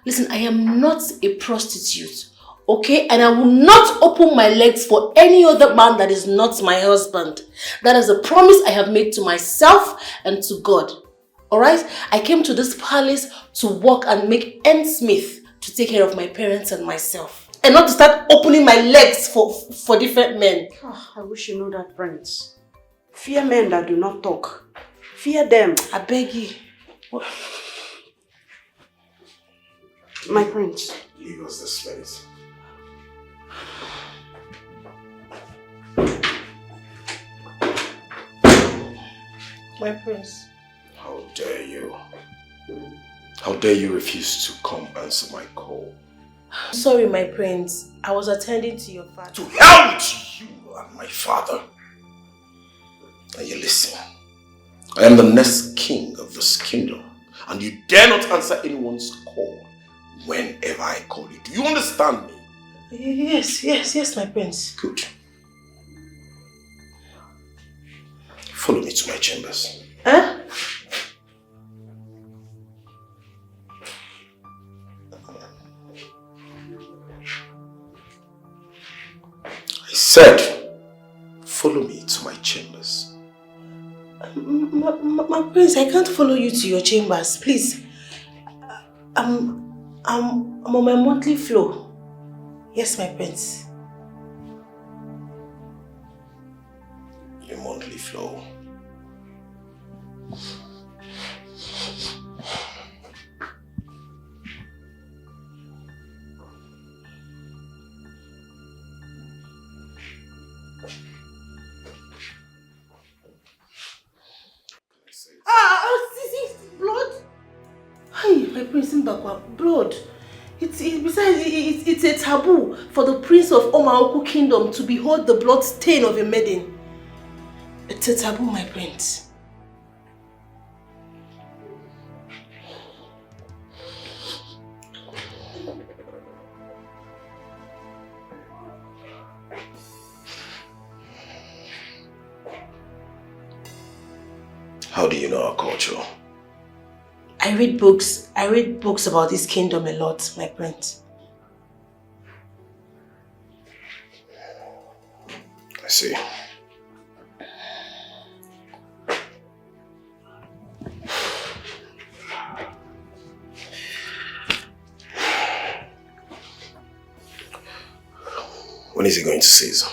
Listen, I am not a prostitute, okay? And I will not open my legs for any other man that is not my husband. That is a promise I have made to myself and to God. Alright? I came to this palace to work and make ends meet to take care of my parents and myself. And not to start opening my legs for different men. Oh, I wish you know that, Prince. Fear men that do not talk. Fear them. I beg you. What? My prince. Leave us the space. My prince. How dare you? How dare you refuse to come answer my call? Sorry, my prince. I was attending to your father. To hell with you and my father. Now you listen. I am the next king of this kingdom, and you dare not answer anyone's call whenever I call you. Do you understand me? Yes, my prince. Good. Follow me to my chambers. Huh? I said, follow me to my chambers. My prince, I can't follow you to your chambers. Please. I'm on my monthly flow. Yes, my prince. Your monthly flow. Blood? Hey, my prince Mbakwa, blood. Besides, it's a taboo for the prince of Omaoku kingdom to behold the blood stain of a maiden. It's a taboo, my prince. how do you know our culture? I read books. I read books about this kingdom a lot, my prince. I see. When is he going to cease?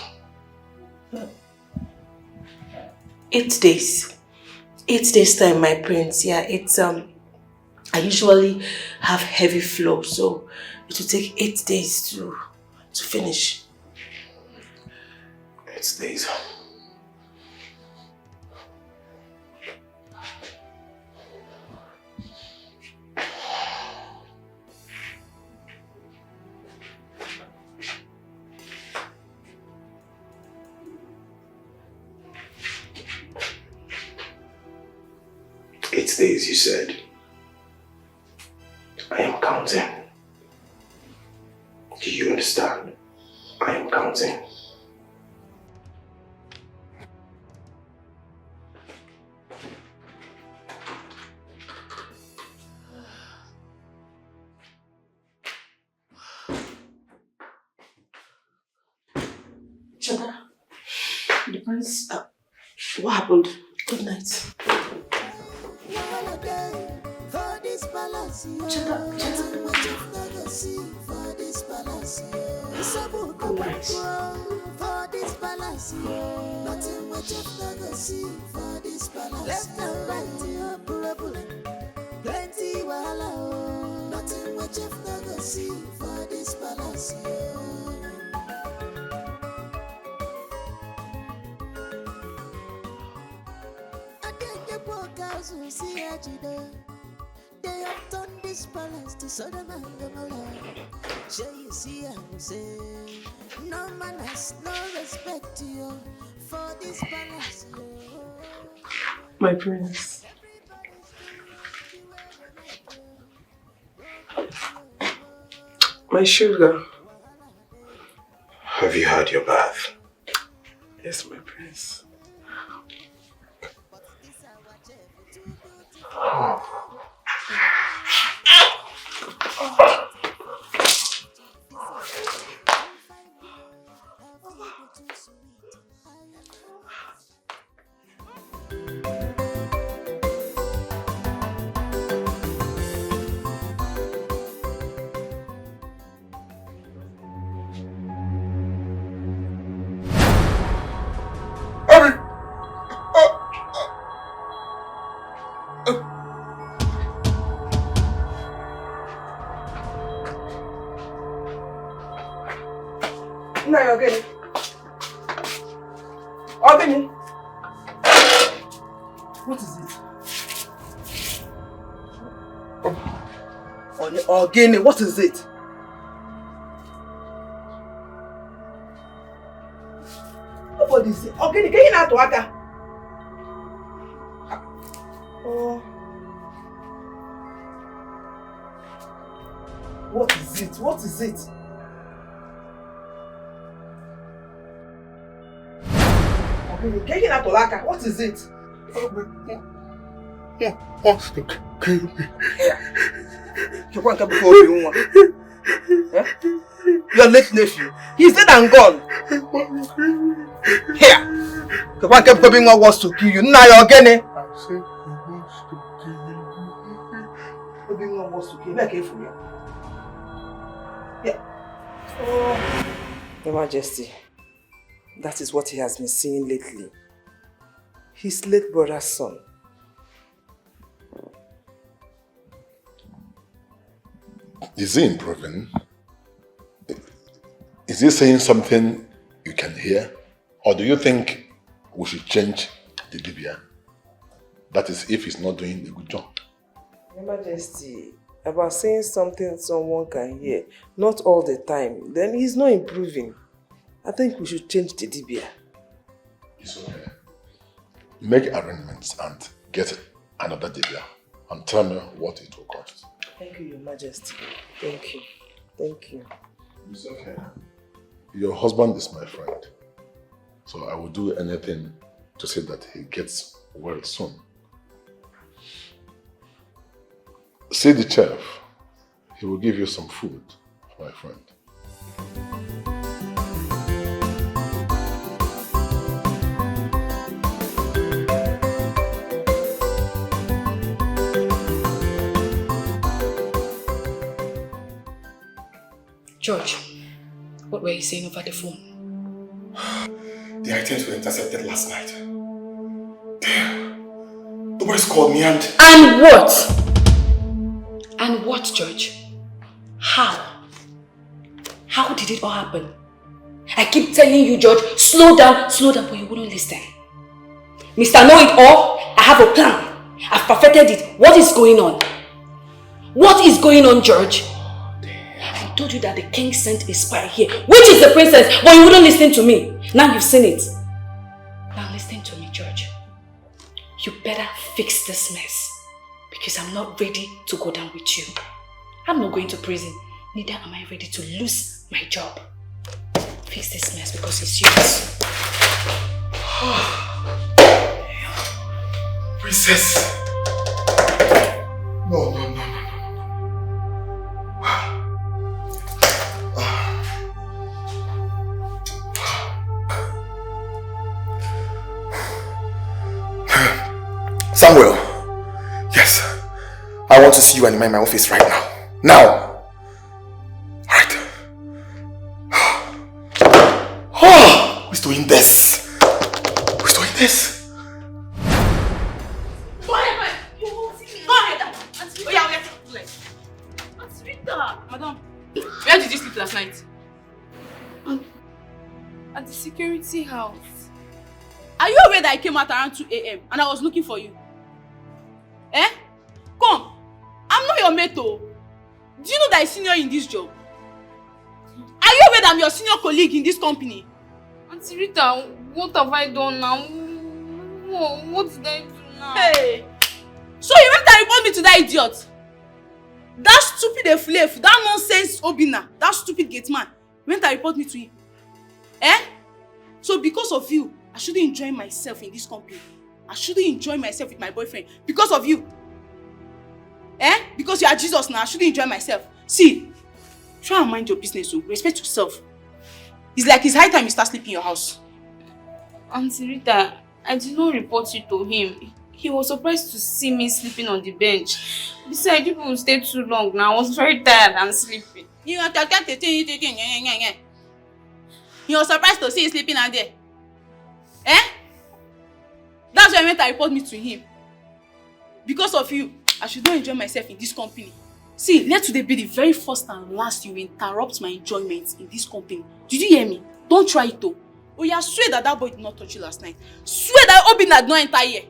8 days. 8 days time, my prince. Yeah, it's I usually have heavy flow, so it will take 8 days to finish. 8 days. Days, you said. I am counting. Do you understand? I am counting. Chada, the prince, what happened? Good night. For this palace, for this palace, for this palace, nothing much of legacy for this palace. Left and right, plenty wahala, nothing much of legacy for this palace. They have turned this palace to Sodom and Gomorrah. Shall you see, I will say, no man has no respect to you for this palace. My prince. My sugar. Have you had your bath? Yes, my prince. What is it? Ogene, what is it? Nobody say, Ogene, get in out to Aka. Oh. What is it? What is it? Ogene, get in out to Aka. What is it? Wants to kill me. Your late nephew. He's dead and gone. Here. Kebwan wants to kill you. Now you're again. I said he wants to kill me. Kebwan wants to kill you. Make it for you. Yeah. Oh. Your Majesty, that is what he has been seeing lately. His late brother's son. Is he improving? Is he saying something you can hear? Or do you think we should change the Libya? That is, if he's not doing a good job. Your Majesty, about saying something someone can hear, not all the time, then he's not improving. I think we should change the Libya. It's okay. Make arrangements and get another Libya and tell me what it will cost. Thank you, Your Majesty. Thank you. Thank you. It's okay. Your husband is my friend. So I will do anything to say that he gets well soon. See the chef. He will give you some food, my friend. George, what were you saying over the phone? The items were intercepted last night. Damn. The boys called me and... And what? And what, George? How? How did it all happen? I keep telling you, George, slow down, but you wouldn't listen. Mr. Know-it-all, I have a plan. I've perfected it. What is going on? What is going on, George? I told you that the king sent a spy here, which is the princess, but you wouldn't listen to me. Now you've seen it. Now listen to me, George. You better fix this mess, because I'm not ready to go down with you. I'm not going to prison. Neither am I ready to lose my job. Fix this mess because it's yours. Princess. No. Samuel. Yes. I want to see you and in my office right now. Now. Who's doing this? Who's doing this? Madam, where did you sleep last night? At the security house. Are you aware that I came out around 2 AM and I was looking for you? Eh? Come. I'm not your mate though. Do you know that I'm senior in this job? Are you aware that I'm your senior colleague in this company? Auntie Rita, what have I done now? What did I do now? Hey! So you went and report me to that idiot? That stupid Efulef, that nonsense Obina, that stupid gate man, went and report me to him. Eh? So because of you, I shouldn't enjoy myself in this company. I shouldn't enjoy myself with my boyfriend because of you. Eh? Because you are Jesus now, I shouldn't enjoy myself. See, try and mind your business, so respect yourself. It's like it's high time you start sleeping in your house. Auntie Rita, I did not report you to him. He was surprised to see me sleeping on the bench. Besides, people will stay too long now. I was very tired and sleepy. You are surprised to see you sleeping out there. Eh? That's why I went to report me to him. Because of you, I should not enjoy myself in this company. See, let today be the very first and last you will interrupt my enjoyment in this company. Did you hear me? Don't try it though. Oh yeah, swear that boy did not touch you last night. Swear that Obina did not enter here.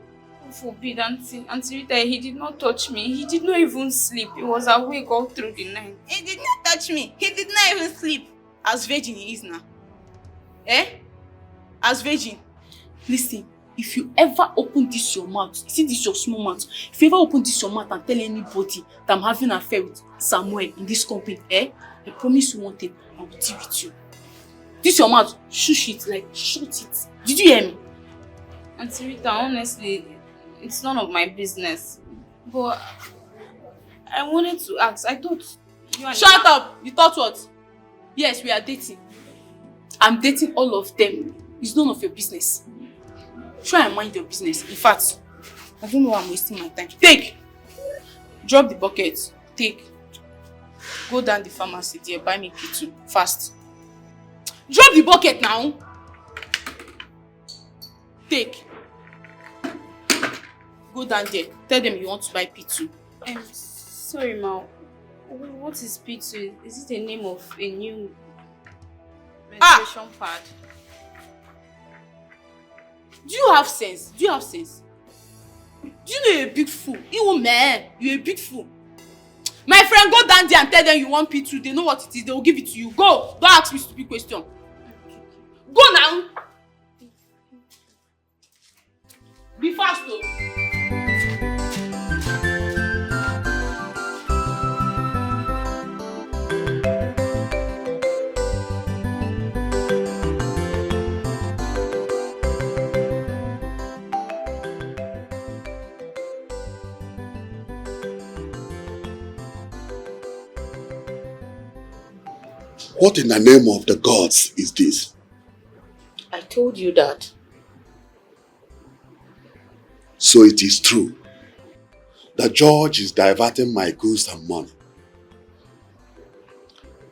God forbid, Auntie Rita, he did not touch me. He did not even sleep. He was awake all through the night. He did not touch me. He did not even sleep. As virgin he is now. Eh? As virgin. Listen, if you ever open this your mouth, see this your small mouth, if you ever open this your mouth and tell anybody that I'm having an affair with Samuel in this company, I promise you one thing, I will deal with you. This your mouth, shush it, like shut it. Did you hear me? Auntie Rita, honestly, it's none of my business. But I wanted to ask, I thought you and Shut up! You thought what? Yes, we are dating. I'm dating all of them. It's none of your business. Try and mind your business. In fact, I don't know why I'm wasting my time. Take! Drop the bucket. Take. Go down the pharmacy there, buy me P2. Fast. Drop the bucket now! Take. Go down there. Tell them you want to buy P2. Sorry, Ma. What is P2? Is it the name of a new menstruation pad? Do you have sense? Do you have sense? Do you know you're a big fool? You man, you're a big fool. My friend, go down there and tell them you want P2. They know what it is. They will give it to you. Go. Don't ask me stupid question. Go now. Be fast though. What in the name of the gods is this? I told you that. So it is true that George is diverting my goods and money.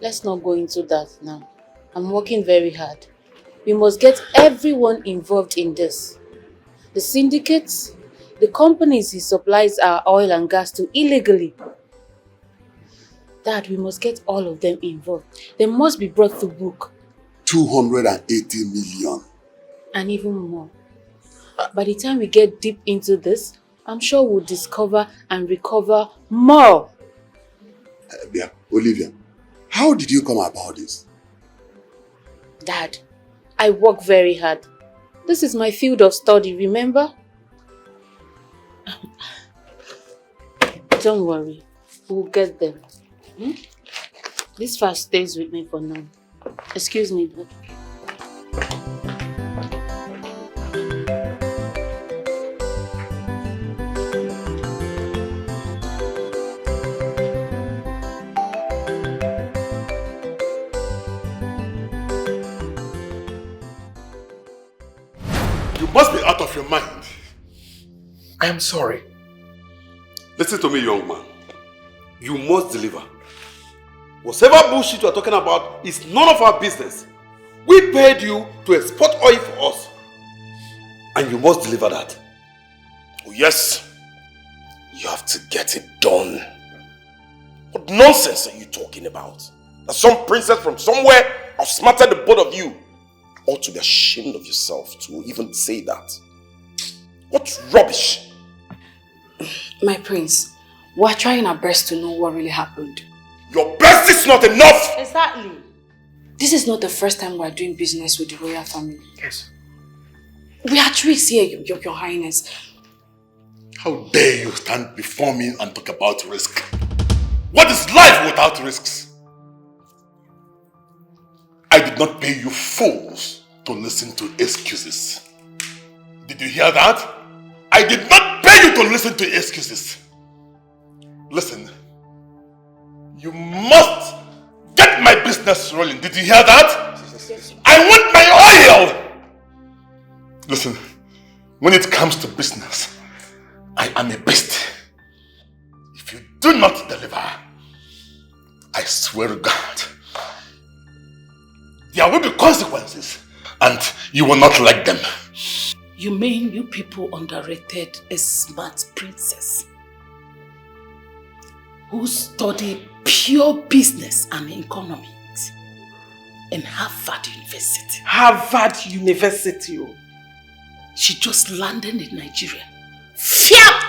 Let's not go into that now. I'm working very hard. We must get everyone involved in this. The syndicates, the companies he supplies our oil and gas to illegally. Dad, we must get all of them involved. They must be brought to book. 280 million. And even more. By the time we get deep into this, I'm sure we'll discover and recover more. Olivia, how did you come about this? Dad, I work very hard. This is my field of study, remember? Don't worry, we'll get them. This fast stays with me for now. Excuse me, Dad. You must be out of your mind. I am sorry. Listen to me, young man. You must deliver. Whatever bullshit you are talking about is none of our business. We paid you to export oil for us. And you must deliver that. Oh yes, you have to get it done. What nonsense are you talking about? That some princess from somewhere outsmarted the both of you. You ought to be ashamed of yourself to even say that. What rubbish! My prince, we're trying our best to know what really happened. Your best is not enough! Exactly. This is not the first time we're doing business with the royal family. Yes. We are at risk here, your highness. How dare you stand before me and talk about risk? What is life without risks? I did not pay you fools to listen to excuses. Did you hear that? I did not pay you to listen to excuses. Listen, you must get my business rolling. Did you hear that? I want my oil! Listen, when it comes to business, I am a beast. If you do not deliver, I swear to God, there will be consequences and you will not like them. You mean you people underrated a smart princess who studied pure business and economics in Harvard University? Harvard University. Oh. She just landed in Nigeria. Fiap!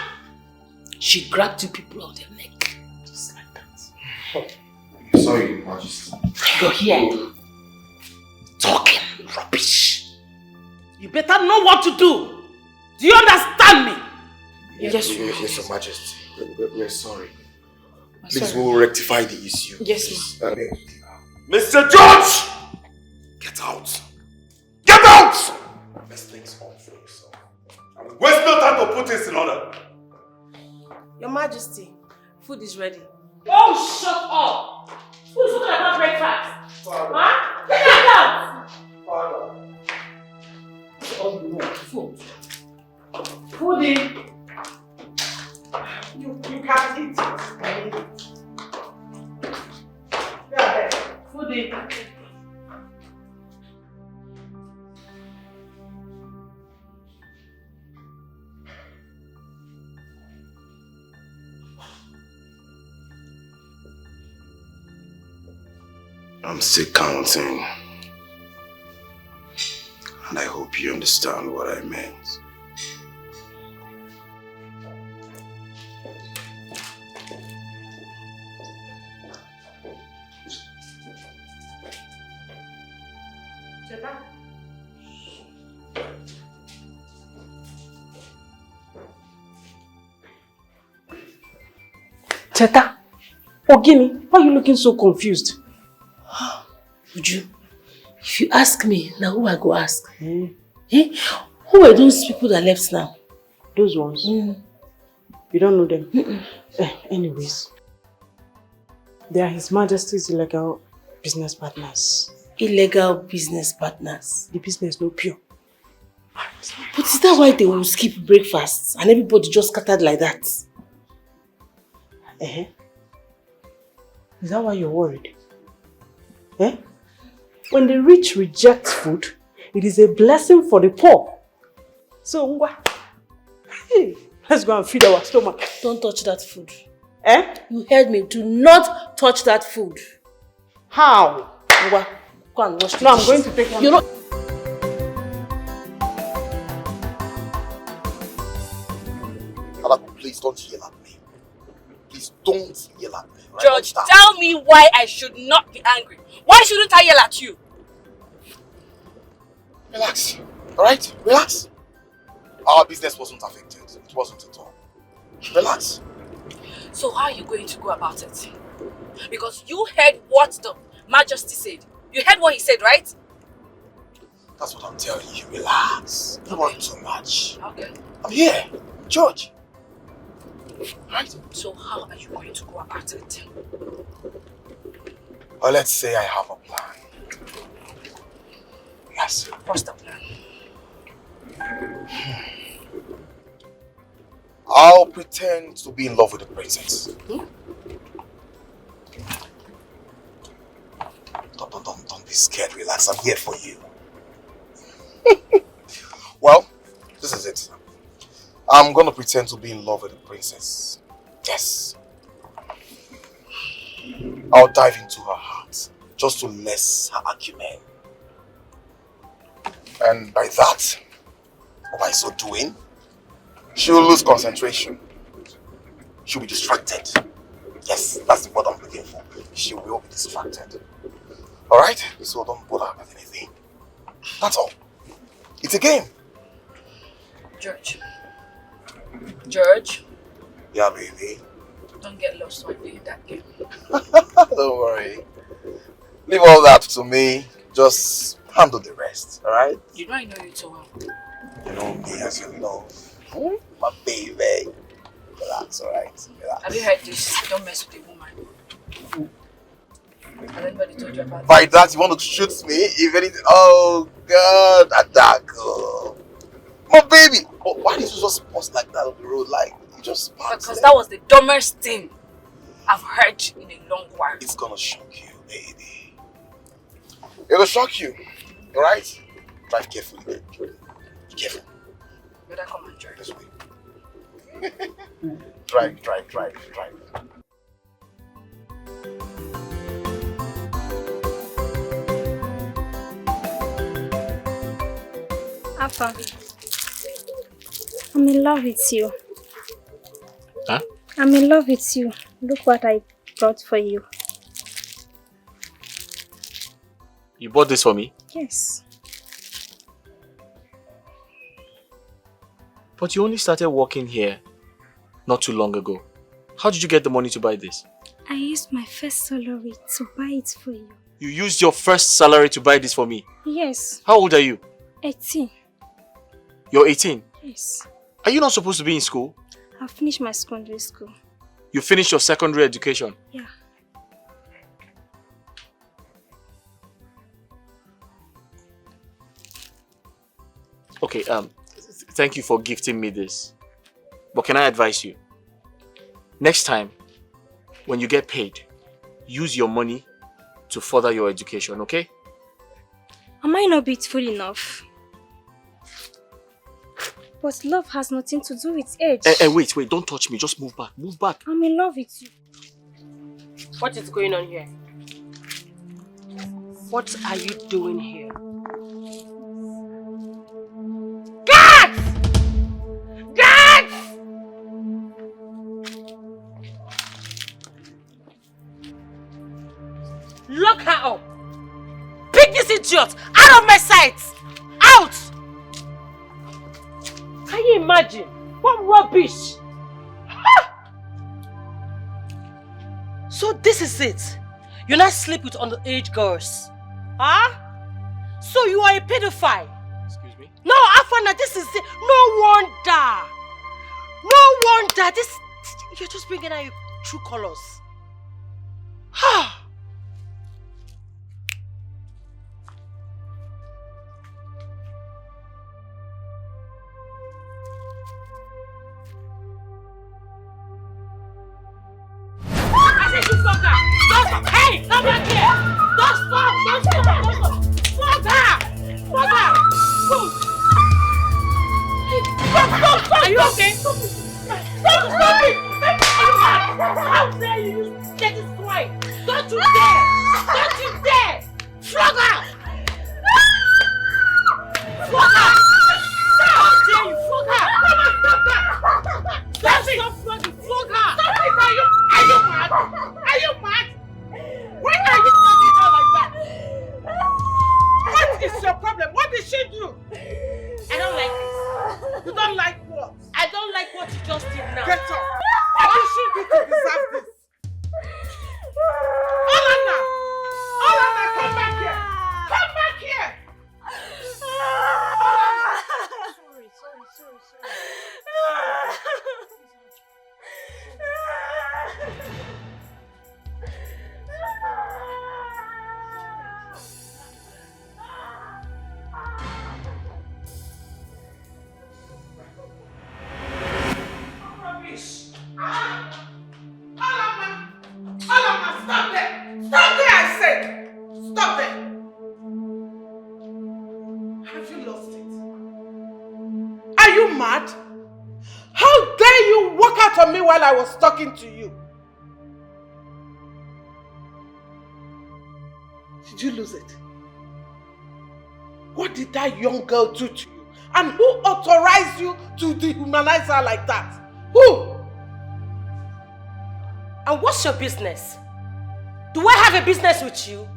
She grabbed you people on their neck. Just like that. Sorry, Majesty. You're here. Talking rubbish. You better know what to do. Do you understand me? Yes, Your Majesty. We're sorry. Please, we'll rectify the issue. Yes, ma'am. Mr. George! Get out! Get out! Best things all for yourself. Waste no time to put this in order. Your Majesty, food is ready. Oh, shut up! Who's talking about breakfast? Huh? Get out! Father. Food. Food in. You can't eat it. Yeah, food in. I'm still counting. And I hope you understand what I meant. Cheta, Ogini, why are you looking so confused? Uju, if you ask me, now who I go ask? Eh? Who are those people that left now? Those ones? You don't know them? Anyways, they are His Majesty's illegal business partners. Illegal business partners. The business no pure. But is that why they will skip breakfast and everybody just scattered like that? Eh? Is that why you're worried? Eh? When the rich reject food, it is a blessing for the poor. So, hey, let's go and feed our stomach. Don't touch that food. Eh? You heard me. Do not touch that food. How? Go and wash the No, I'm dishes. going to take one. You know. Alako, please don't yell at me. Please don't yell at me. Right? George, tell me why I should not be angry. Why shouldn't I yell at you? Relax. Alright? Relax. Our business wasn't affected. It wasn't at all. Relax. So how are you going to go about it? Because you heard what the Majesty said. You heard what he said, right? That's what I'm telling you. Relax. Don't worry too much. Okay. I'm here. George. Right? So how are you going to go about it? Or let's say I have a plan. Yes. What's the plan? I'll pretend to be in love with the princess. Don't be scared. Relax. I'm here for you. Well, this is it. I'm gonna pretend to be in love with the princess. Yes. I'll dive into her heart just to less her acumen. And by that, or by so doing, she'll lose concentration. She'll be distracted. Yes, that's what I'm looking for. She will be distracted. Alright? So don't bother about anything. That's all. It's a game. George. George. Yeah, baby. Don't get lost while playing that game. Don't worry. Leave all that to me. Just handle the rest, alright? You know I know you too well. You know me as you know. My baby. Relax, alright? Relax. Have you heard this? Don't mess with a woman. Has anybody told you about that? By that, you want to shoot me? If anything. Oh, God. Adako. My baby. Oh, why did you just pause like that on the road? Like, you just passed. Because that was the dumbest thing I've heard in a long while. It's gonna shock you, baby. It'll shock you. Alright? Drive carefully. Be careful. Better come and drive. This way. Drive. Alpha, I'm in love with you. Huh? I'm in love with you. Look what I brought for you. You bought this for me? Yes. But you only started working here not too long ago. How did you get the money to buy this? I used my first salary to buy it for you. You used your first salary to buy this for me? Yes. How old are you? 18. You're 18? Yes. Are you not supposed to be in school? I finished my secondary school. You finished your secondary education? Yeah. Okay, thank you for gifting me this. But can I advise you? Next time, when you get paid, use your money to further your education, okay? Am I not beautiful enough? But love has nothing to do with age. Wait, don't touch me. Just move back. I'm in love with you. What is going on here? What are you doing here? Guards! Guards! Lock her up! Pick this idiot out of my sight! Out! Can you imagine? What rubbish! Ha! So this is it? You not sleep with underage girls? Huh? So you are a pedophile? Excuse me? No, Afana, this is it. No wonder. No wonder. You're just bringing out your true colors. flog her! Don't, hey, come back here! Don't stop! Don't stop! Don't stop! Flog her! Flog her! Go! Stop! Are you okay? Stop it! How dare you get this swine? Don't you dare! Don't you dare! Flog her! Flog her! How dare you flog her? Come on, stop that! Stop flogging! Flog her! Stop it! Are you mad? Are you mad? Why are you flogging her like that? What is your problem? What did she do? I don't like this. You don't like what? I don't like what you just did now. Get up! What did she do to deserve this? Olana! Olana, come back here! Come back here! Sorry. Alama, stop there! Stop there, I said! Stop there! Have you lost it? Are you mad? How dare you walk out on me while I was talking to you? Did you lose it? What did that young girl do to you? And who authorized you to dehumanize her like that? Who? And what's your business? Do I have a business with you?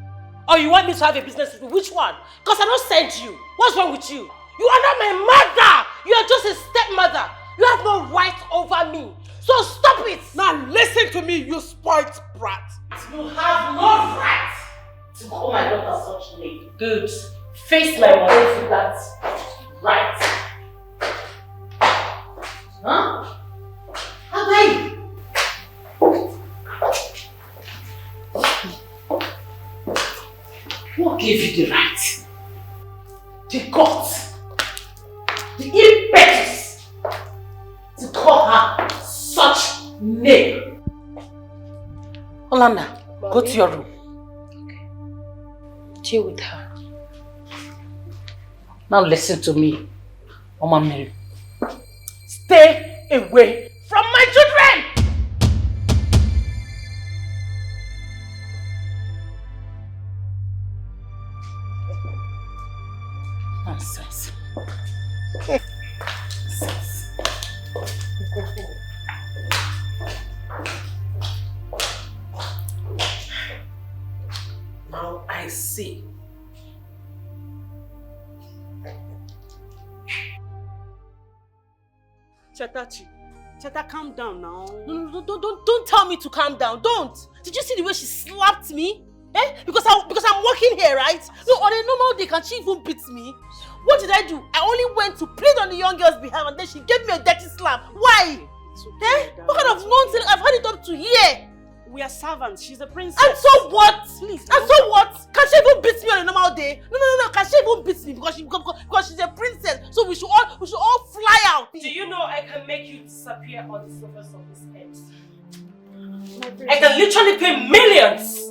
Or you want me to have a business with you? Which one? Because I don't send you. What's wrong with you? You are not my mother! You are just a stepmother. You have no right over me. So stop it! Now listen to me, you spoilt brat. You have no right to call my daughter such name. Good. Face my mother with that right. Huh? How dare you? What gave you the right? The guts, the impetus to call her such name? Olanda, go to your room. Okay. Deal with her. Now listen to me, Oma Mary. Stay away from my children! Nonsense. Now I see. Cheta, calm down now. No, don't tell me to calm down. Don't. Did you see the way she slapped me? Eh? Because I'm working here, right? No, on a normal day, can she even beat me? What did I do? I only went to plead on the young girl's behalf and then she gave me a dirty slap. Why? Okay, eh? What kind of nonsense? I've had it up to here. We are servants. She's a princess. And so what? Please. And so what? Can she even beat me on a normal day? No. Can she even beat me because she's a princess? So we should all fly out. Do you know I can make you disappear on the surface of this earth? I can literally pay millions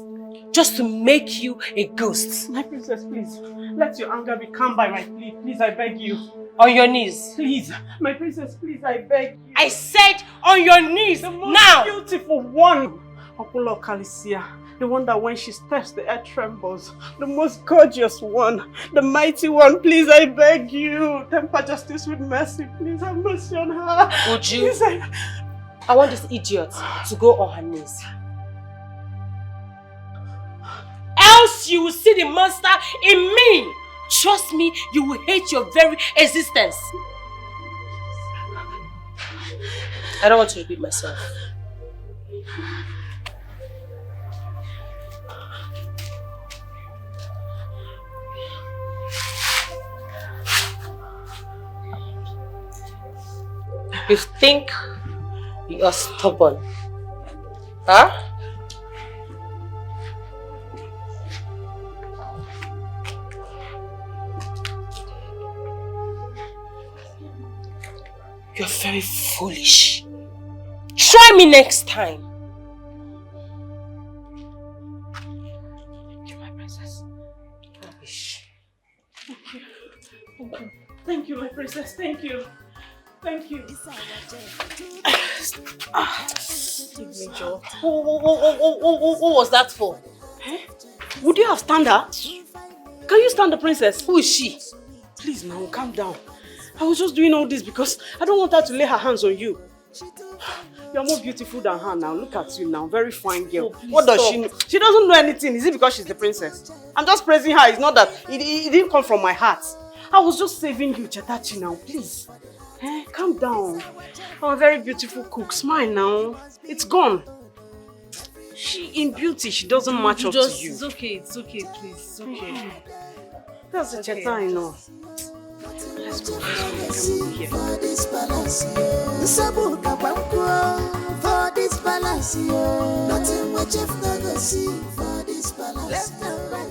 just to make you a ghost. My princess, please. Let your anger be calmed by my plea. Please, I beg you. On your knees. Please. My princess, please, I beg you. I said on your knees the most now. Beautiful one. Apollo Calicia. The one that when she steps the earth trembles. The most gorgeous one. The mighty one. Please, I beg you. Temper justice with mercy. Please have mercy on her. Would you? Please, I want this idiot to go on her knees. Else you will see the monster in me. Trust me, you will hate your very existence. I don't want to repeat myself. You think you are stubborn, huh? You're very foolish. Try me next time. Thank you, my princess. Thank you. Thank you. What was that for? Eh? Would you have stand her? Can you stand the princess? Who is she? Please now, calm down. I was just doing all this because I don't want her to lay her hands on you. You're more beautiful than her now. Look at you now. Very fine girl. Oh, what does stop. she know? She doesn't know anything. Is it because she's the princess? I'm just praising her. It's not that. It didn't come from my heart. I was just saving you, Chetachi now. Please. Calm down. Oh, a very beautiful cook. Smile now. It's gone. She, in beauty, she doesn't match up to you. It's okay, please. It's okay. That's a Cheta, I know. Let's go. Come over here. For this palace, for this palace, nothing much if not go see for this palace. Left and right,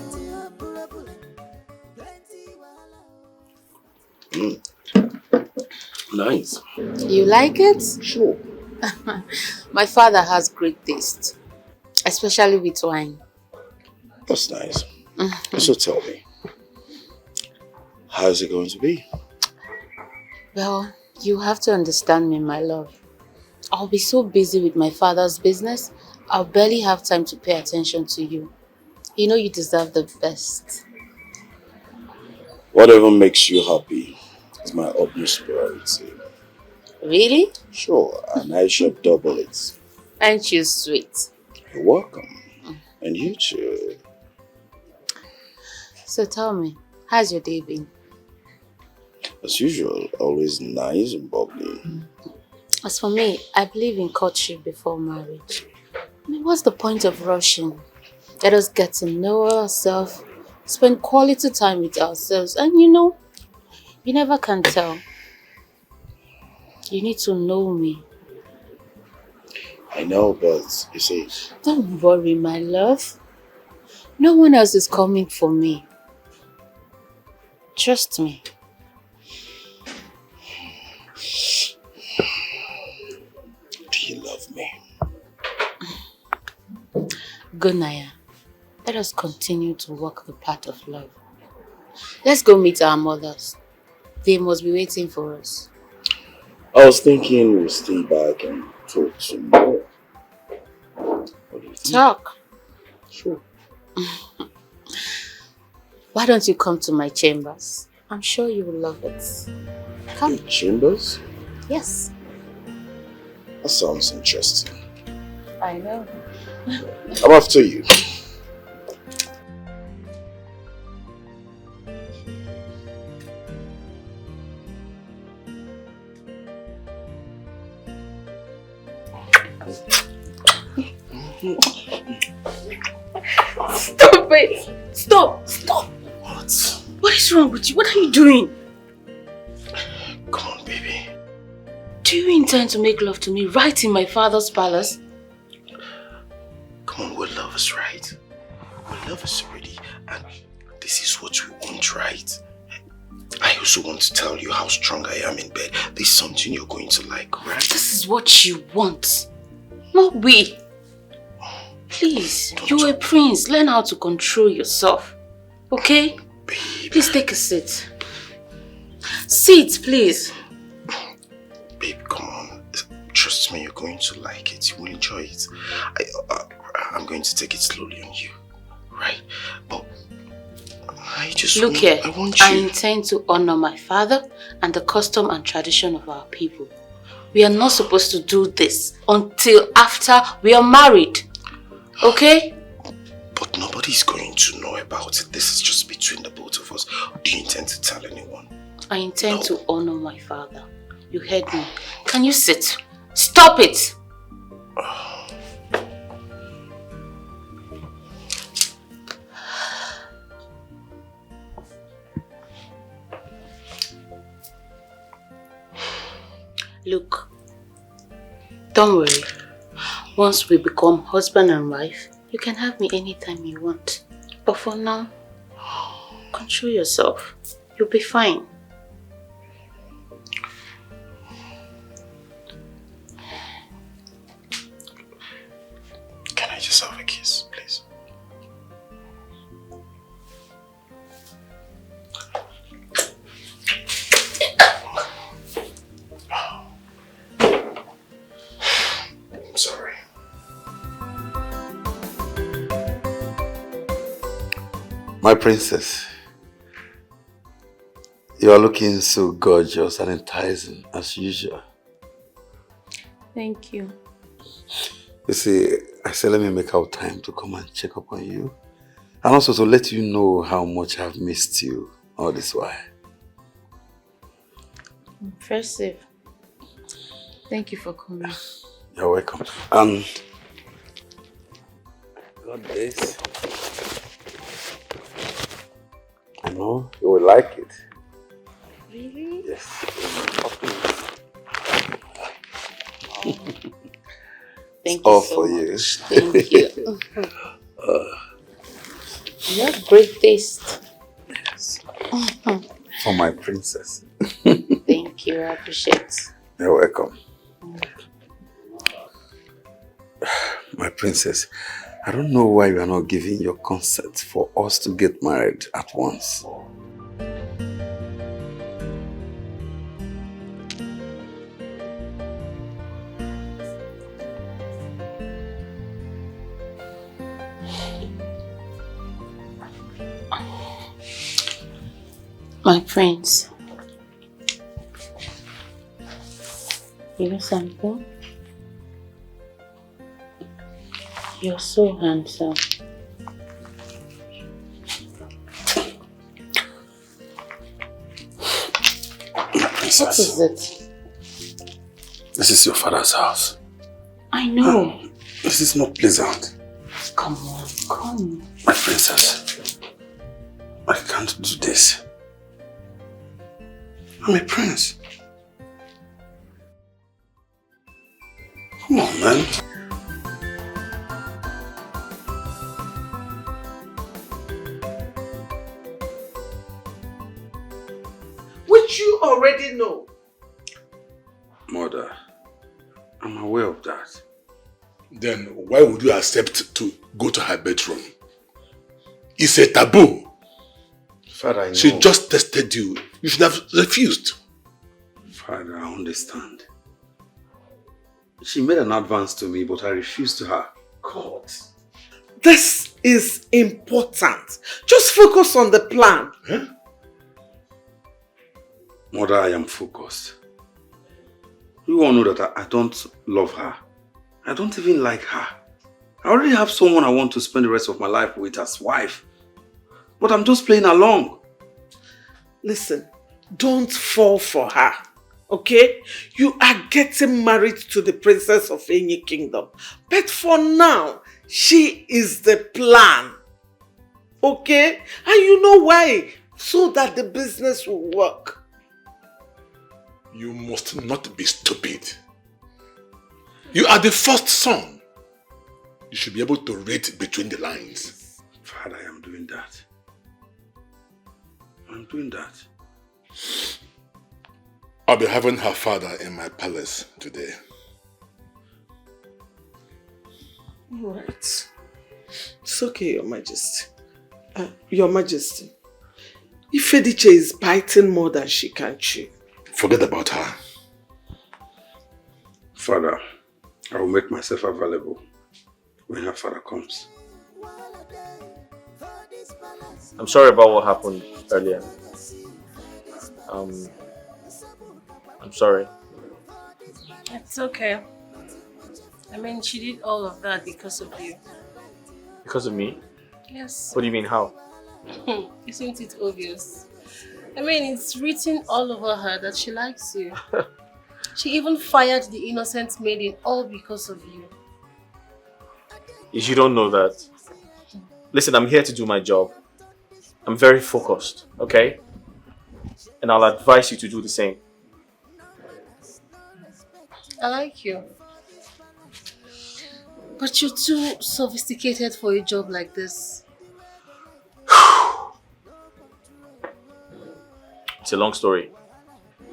Nice. You like it? Sure. My father has great taste, especially with wine. That's nice. So tell me, how's it going to be? Well, you have to understand me, my love. I'll be so busy with my father's business, I'll barely have time to pay attention to you. You know you deserve the best. Whatever makes you happy is my utmost priority. Really? Sure, and I shall double it. Aren't you sweet? You're welcome. And you too. So tell me, how's your day been? As usual, always nice and bubbly. As for me, I believe in courtship before marriage. I mean, what's the point of rushing? Let us get to know ourselves, spend quality time with ourselves, and you know, you never can tell. You need to know me. I know, but you see... Don't worry, my love. No one else is coming for me. Trust me. Do you love me? Good, Naya. Let us continue to walk the path of love. Let's go meet our mothers. They must be waiting for us. I was thinking we'll stay back and talk some more. What do you think? Talk? Sure. Why don't you come to my chambers? I'm sure you will love it. Come. Your chambers? Yes. That sounds interesting. I know. I'm after you. Stop it! Stop! Stop! What? What is wrong with you? What are you doing? Come on, baby. Do you intend to make love to me right in my father's palace? Come on, we're lovers, right? We're lovers already, and this is what we want, right? I also want to tell you how strong I am in bed. This is something you're going to like, right? This is what you want, not we. Please, you're a prince. Learn how to control yourself. Okay? Babe. Please take a seat. Sit, please. Babe, come on. Trust me, you're going to like it. You will enjoy it. I'm going to take it slowly on you, right? But I just Look here. I want you. I intend to honor my father and the custom and tradition of our people. We are not supposed to do this until after we are married. Okay? But nobody's going to know about it. This is just between the both of us. Do you intend to tell anyone? I intend to honor my father. You heard me. Can you sit? Stop it! Look, don't worry. Once we become husband and wife, you can have me anytime you want. But for now, control yourself. You'll be fine. Can I just have a kiss, please? My princess, you are looking so gorgeous and enticing as usual. Thank you. You see, I said let me make out time to come and check up on you. And also to let you know how much I've missed you all this while. Impressive. Thank you for coming. You're welcome. Got this. I know you will like it. Really? Yes. Thank you all so for much. you. Thank you. You have great taste. Yes. For my princess. Thank you. I appreciate it. You're welcome. My princess, I don't know why you are not giving your consent for us to get married at once. My prince. You know something? You're so handsome. Princess. What is it? This is your father's house. I know. This is not pleasant. Come on, come. My princess, I can't do this. I'm a prince. Come on, man. Which you already know. Mother, I'm aware of that. Then why would you accept to go to her bedroom? It's a taboo. Father, I know. She just tested you. You should have refused. Father, I understand. She made an advance to me, but I refused to her. God. This is important. Just focus on the plan. Huh? Mother, I am focused. You all know that I don't love her. I don't even like her. I already have someone I want to spend the rest of my life with as wife. But I'm just playing along. Listen, don't fall for her. Okay? You are getting married to the princess of any kingdom. But for now, she is the plan. Okay? And you know why? So that the business will work. You must not be stupid. You are the first son. You should be able to read between the lines. Father, I am doing that. I'm doing that. I'll be having her father in my palace today. Alright. It's okay, Your Majesty. Your Majesty. Ifediche is biting more than she can chew. Forget about her. Father, I will make myself available when her father comes. I'm sorry about what happened earlier. I'm sorry. It's okay. I mean, she did all of that because of you. Because of me? Yes. What do you mean, how? Isn't it obvious? I mean, it's written all over her that she likes you. She even fired the innocent maiden all because of you. You don't know that. Listen, I'm here to do my job. I'm very focused, okay? And I'll advise you to do the same. I like you. But you're too sophisticated for a job like this. It's a long story.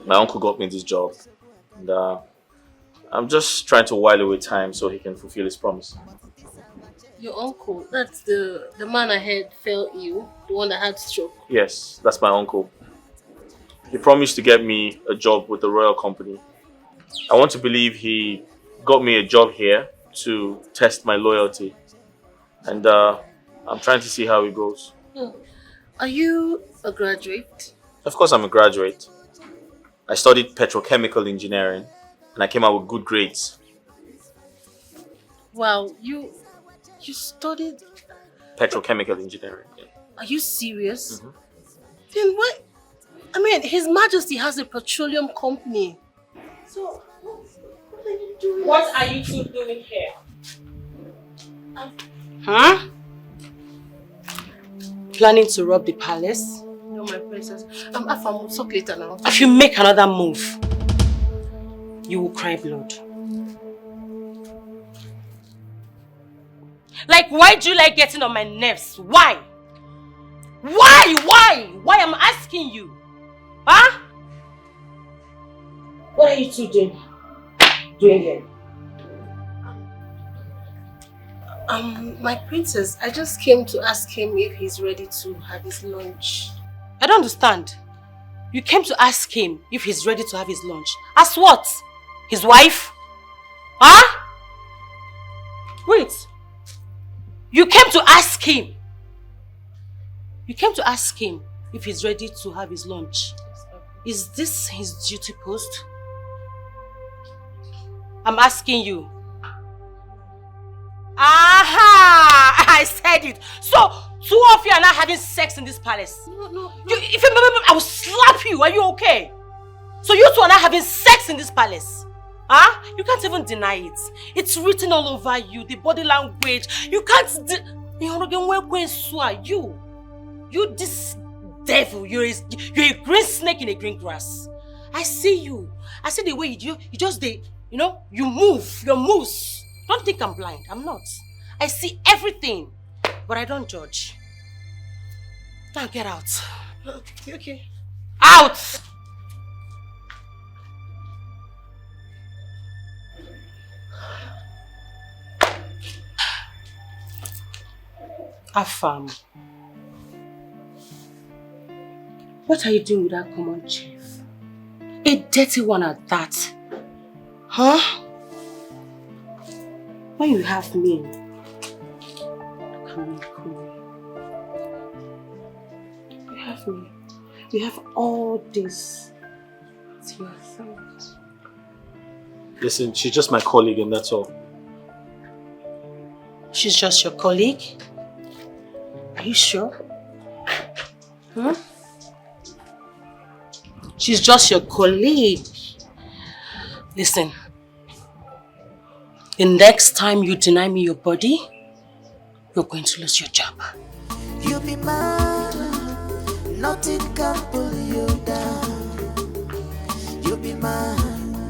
My uncle got me this job. And I'm just trying to while away time so he can fulfill his promise. Your uncle, that's the man I heard fell ill, the one that had stroke. Yes, that's my uncle. He promised to get me a job with the royal company. I want to believe he got me a job here to test my loyalty. And I'm trying to see how it goes. Are you a graduate? Of course I'm a graduate. I studied petrochemical engineering and I came out with good grades. Wow, you studied... Petrochemical engineering. Yeah. Are you serious? Then why... I mean, His Majesty has a petroleum company. So, what are you doing? What are you two doing here? Huh? Planning to rob the palace? No, my princess. Afam, we'll talk later now. If you make another move, you will cry blood. Like, why do you like getting on my nerves? Why? Why am I asking you? Huh? What are you two doing here? My princess, I just came to ask him if he's ready to have his lunch. I don't understand. You came to ask him if he's ready to have his lunch. As what? His wife? Huh? Wait. You came to ask him. You came to ask him if he's ready to have his lunch. Is this his duty post? I'm asking you. Aha! I said it. So, two of you are not having sex in this palace. No. If you remember, I will slap you. Are you okay? So you two are not having sex in this palace. Huh? You can't even deny it. It's written all over you, the body language. You can't You this devil, you're a green snake in a green grass. I see you. I see the way you just you move, your moves. Don't think I'm blind. I'm not. I see everything, but I don't judge. Now get out. Okay. Out! Afam. What are you doing with that common chief? A dirty one at that. Huh? When you have me, come here. You have me. You have all this to yourself. Listen, she's just my colleague and that's all. She's just your colleague? Are you sure? Huh? She's just your colleague. Listen. The next time you deny me your body, you're going to lose your job. You'll be mine, nothing can pull you down. You'll be mine,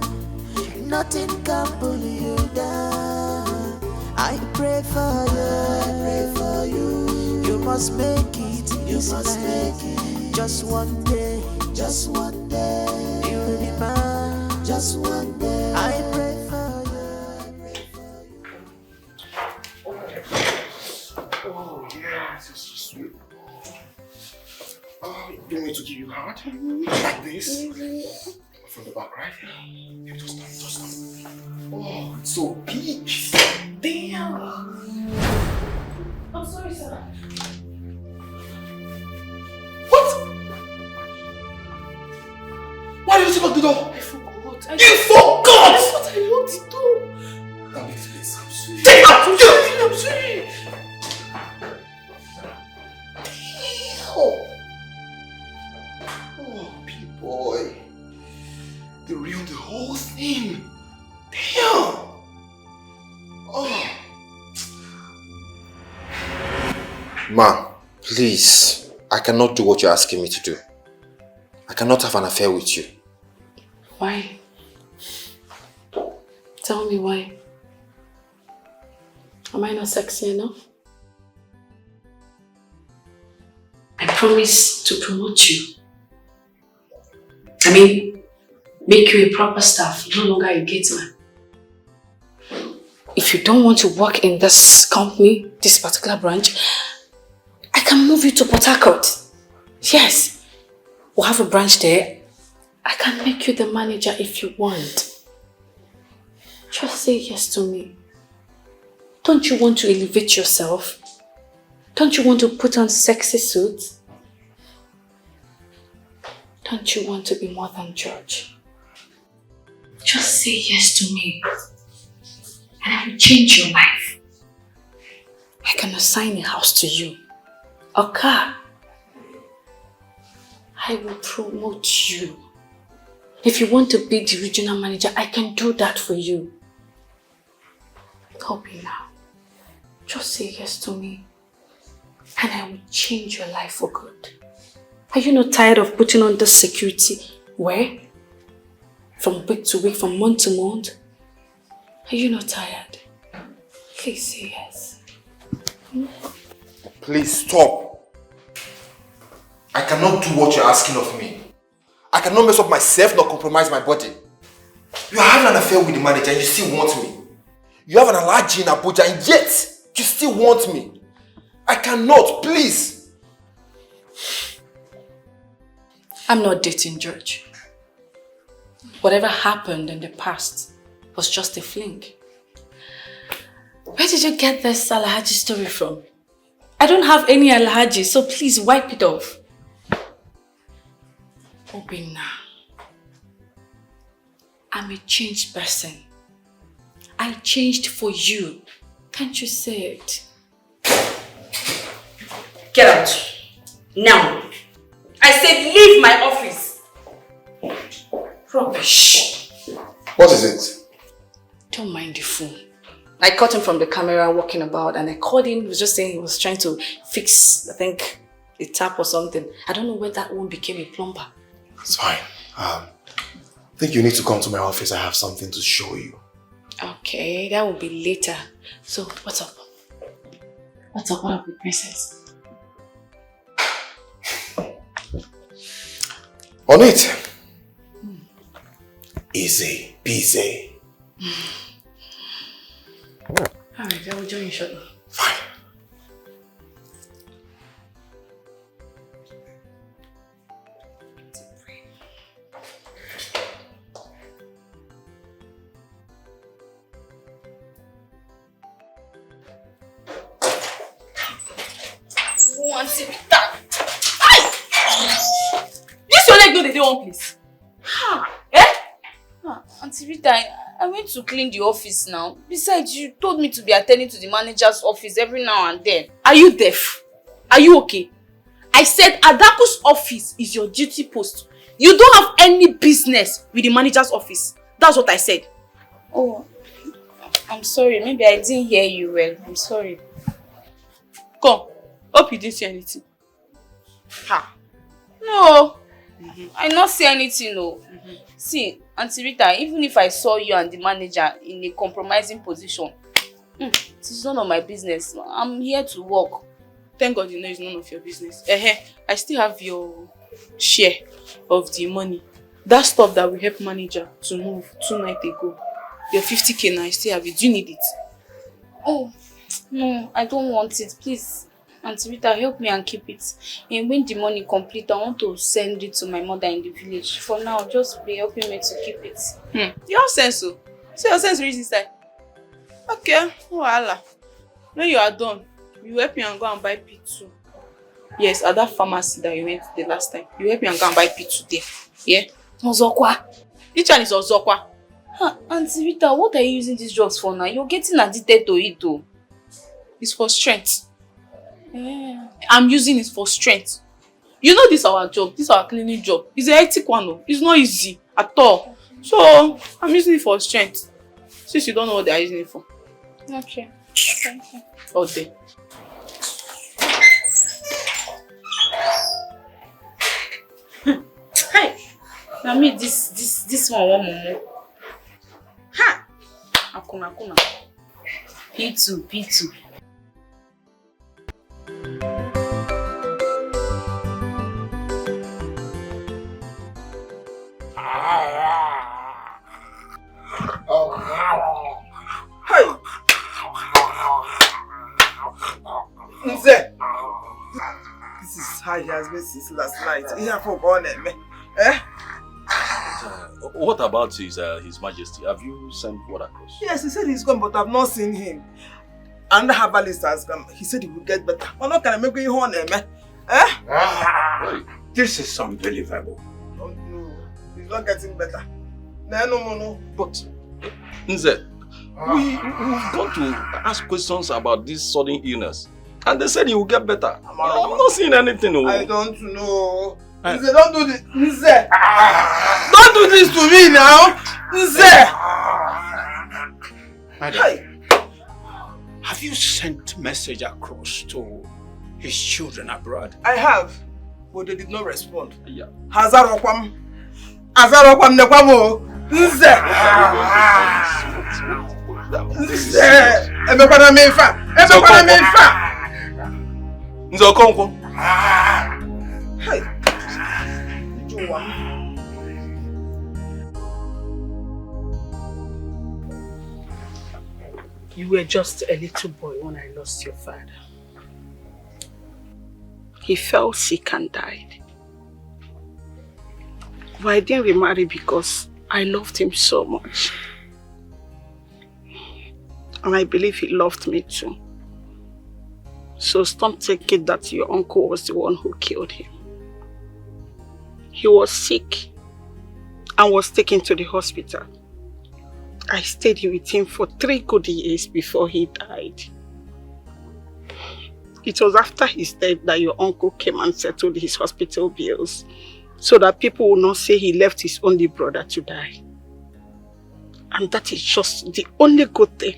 nothing can pull you down. I pray for you, you must make it, just one day, you'll be mine, just one day. I pray for you. Oh, yeah, this is so sweet. Oh, you want me to give you hard? Like this? From the back, right? Yeah, just stop. Oh, it's so big. Damn. I'm sorry, sir. What? Why did you lock the door? I forgot. You forgot! I thought I locked the door. Now leave this place. I'm sorry. Take out! I'm sorry. Oh, big boy. They ruined the whole thing. Damn. Oh. Ma, please. I cannot do what you're asking me to do. I cannot have an affair with you. Why? Tell me why. Am I not sexy enough? I promise to promote you. I mean, make you a proper staff, no longer a gate man. If you don't want to work in this company, this particular branch, I can move you to Port Harcourt. Yes, we'll have a branch there. I can make you the manager if you want. Just say yes to me. Don't you want to elevate yourself? Don't you want to put on sexy suits? Don't you want to be more than George? Just say yes to me, and I will change your life. I can assign a house to you, a car. I will promote you. If you want to be the regional manager, I can do that for you. Help me now. Just say yes to me, and I will change your life for good. Are you not tired of putting on this security? Where? From week to week, from month to month? Are you not tired? Please say yes. Please stop. I cannot do what you're asking of me. I cannot mess up myself nor compromise my body. You are having an affair with the manager and you still want me. You have an allergy in Abuja and yet you still want me. I cannot, please. I'm not dating George. Whatever happened in the past was just a fling. Where did you get this Alhaji story from? I don't have any Alhaji, so please wipe it off. Obinna, I'm a changed person. I changed for you. Can't you say it? Get out. Now. I said leave my office. Rubbish. What is it? Don't mind the fool. I caught him from the camera walking about and I called him. He was just saying he was trying to fix, I think, a tap or something. I don't know when that one became a plumber. It's fine. I think you need to come to my office. I have something to show you. Okay, that will be later. So, what's up? What's up? What up with Princess? On it. Easy peasy. Alright, I will join you shortly. Fine. This your leg no dey one place. Auntie Rita, I went to clean the office now. Besides, you told me to be attending to the manager's office every now and then. Are you deaf? Are you okay? I said Adaku's office is your duty post. You don't have any business with the manager's office. That's what I said. Oh, I'm sorry. Maybe I didn't hear you well. I'm sorry. Come. Hope you didn't see anything. Ha. No. I not see anything, no. See, Auntie Rita, even if I saw you and the manager in a compromising position, it is none of my business. I'm here to work. Thank God you know it's none of your business. I still have your share of the money. That stuff that we helped manager to move 2 nights ago. Your 50k now, I still have it. Do you need it? Oh, no, I don't want it. Please, Auntie Rita, help me and keep it. And when the money complete, I want to send it to my mother in the village. For now, just be helping me to keep it. You have sense, so. So your sense reaches this time. Okay, voila. When you are done, you help me and go and buy P2. Yes, at that pharmacy that you went the last time. You help me and go and buy P2 there. Yeah? Ozokwa. Which one is Ozokwa? Auntie Rita, what are you using these drugs for now? You're getting addicted to it though. It's for strength. Yeah. I'm using it for strength. You know this our job, this our cleaning job. It's a hectic one though. It's not easy at all. So I'm using it for strength. Since you don't know what they are using it for. Okay. Thank you. Okay. Hi. Now me this one more. Ha! Akuna. P2. Hey! Nze! This is how he has been since last night. He has forgotten me. Eh? What about his majesty? Have you sent word across? Yes, he said he's gone, but I've not seen him. Another herbalist has come. He said he will get better. Well, not can I make you horn him, eh? This is unbelievable. not getting better. No. But, Nze, we've gone to ask questions about this sudden illness. And they said he will get better. I'm not seeing anything. I don't know. Nze, don't do this. Nze! Don't do this to me now! Nze! Madam, have you sent message across to his children abroad? I have, but they did not respond. Yeah. Hazarokwam nekwamo. Nze! Nze! Emekwana mefa! Nze Okonkwo. Hey. You were just a little boy when I lost your father. He fell sick and died. But I didn't remarry because I loved him so much. And I believe he loved me too. So stop thinking that your uncle was the one who killed him. He was sick and was taken to the hospital. I stayed with him for 3 good years before he died. It was after his death that your uncle came and settled his hospital bills so that people will not say he left his only brother to die. And that is just the only good thing.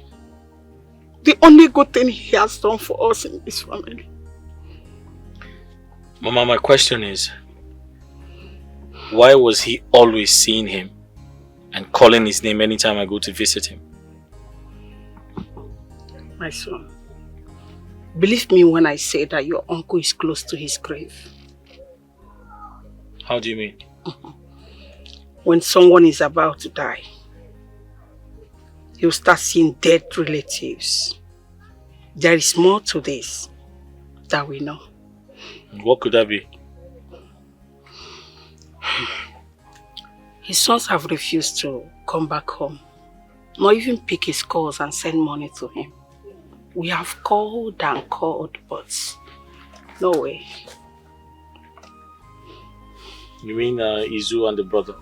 The only good thing he has done for us in this family. Mama, my question is, why was he always seeing him and calling his name anytime I go to visit him? My son, believe me when I say that your uncle is close to his grave. How do you mean? When someone is about to die, you'll start seeing dead relatives. There is more to this that we know. What could that be? His sons have refused to come back home, not even pick his calls and send money to him. We have called and called, but no way. You mean Izu and the brother?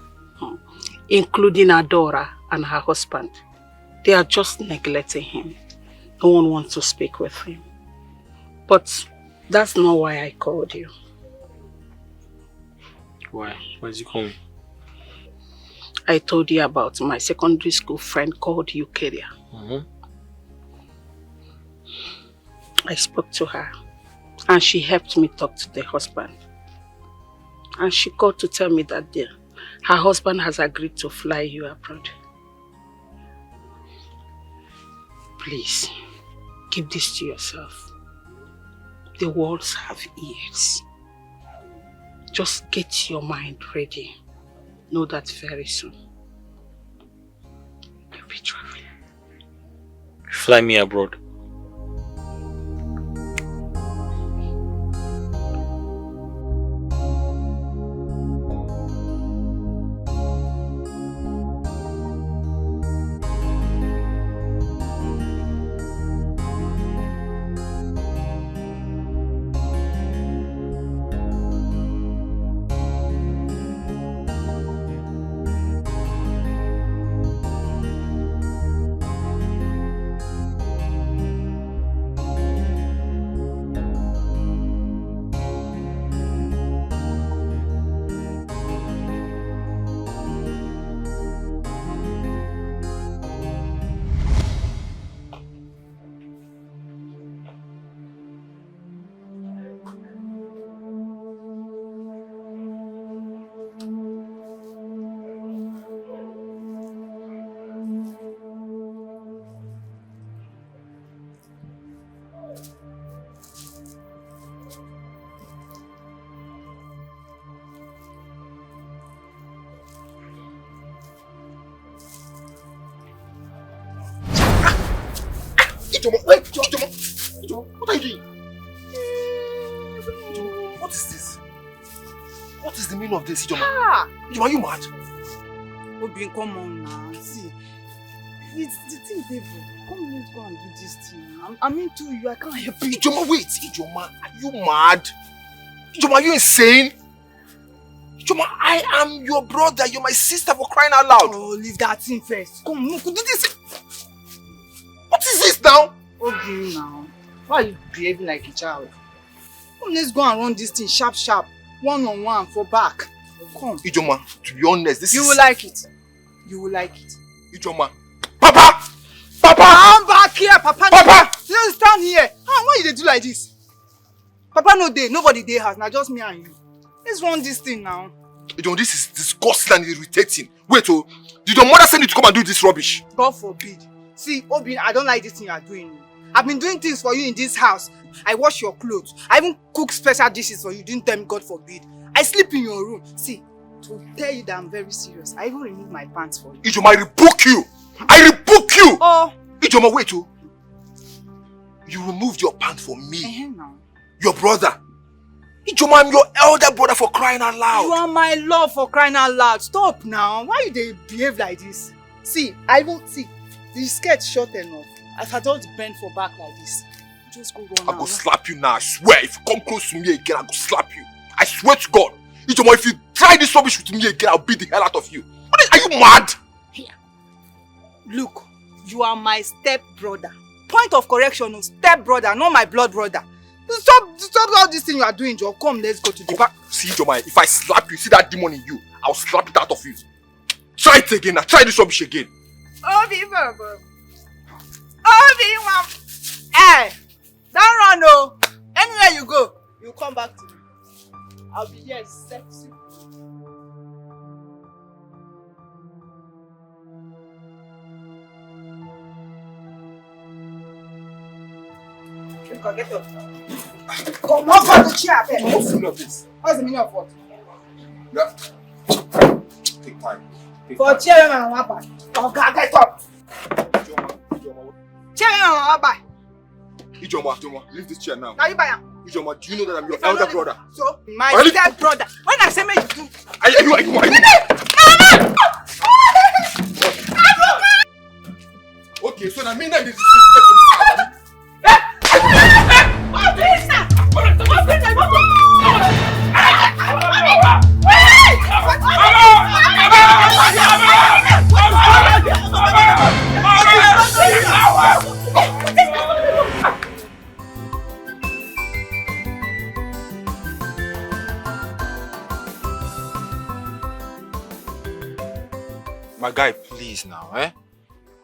Including Adora and her husband. They are just neglecting him. No one wants to speak with him. But that's not why I called you. Why? Why did you call me? I told you about my secondary school friend called Eukaria. I spoke to her and she helped me talk to the husband. And she called to tell me that her husband has agreed to fly you abroad. Please, keep this to yourself. The walls have ears. Just get your mind ready. Know that very soon you'll be traveling. Fly me abroad. Wait, what are you doing? What is this? What is the meaning of this, Ijoma? Are you mad? Obi, come on now. See, it's the thing, David. Come, let's go and do this thing. I'm into you. I can't help it. Ijoma, wait. Ijoma, are you mad? Ijoma, are you insane? Ijoma, I am your brother. You're my sister, for crying out loud. Oh, leave that thing first. Come, look, do this. What is this now? Okay, now. Why are you behaving like a child? Come, let's go and run this thing sharp, one-on-one for back. Come. Ijoma, to be honest, this You is... will like it. You will like it. Ijoma. Papa! Papa! I'm back here, Papa. Papa! You stand here. Why you dey do like this? Papa no dey. Nobody dey house. Now just me and you. Let's run this thing now. Ijoma, this is disgusting and irritating. Wait, oh. Did your mother send you to come and do this rubbish? God forbid. See, Obi, I don't like this thing you are doing. I've been doing things for you in this house. I wash your clothes. I even cook special dishes for you. You didn't tell me, God forbid. I sleep in your room. See, to tell you that I'm very serious, I even remove my pants for you. Ijoma, I rebuke you. I rebuke you. Oh. Ijoma, wait, oh. You removed your pants for me. Now. Your brother. Ijoma, I'm your elder brother, for crying out loud. You are my love, for crying out loud. Stop now. Why you dey behave like this? See, I won't see. The skirt short enough. As I don't bend for back like this. Just go run. I go slap you now, I swear. If you come close to me again, I go slap you. I swear to God. Ijoma, if you try this rubbish with me again, I'll beat the hell out of you. Are you mad? Here. Look, you are my step brother. Point of correction, step brother, not my blood brother. Stop all this thing you are doing, Joe. Come, let's go to the back. See, Ijoma, if I slap you, see that demon in you, I'll slap it out of you. Try it again now. Try this rubbish again. Obi, Baba. Obi, Mom. Hey, don't run, no. Anywhere you go, you come back to me. I'll be here, sexy. Get up. Come on for the chair, babe. What's the meaning of this? What's the meaning of what? Yeah. Take time. For chair and wapa. Okay, get up. Chair and wapa. Ijoma, leave this chair now. Now you buy him. Ijoma, do you know that I'm your elder brother? So, my step brother. When I say me, you do. Are you? Okay, so now me that is disrespect for this house. My guy, please now, eh?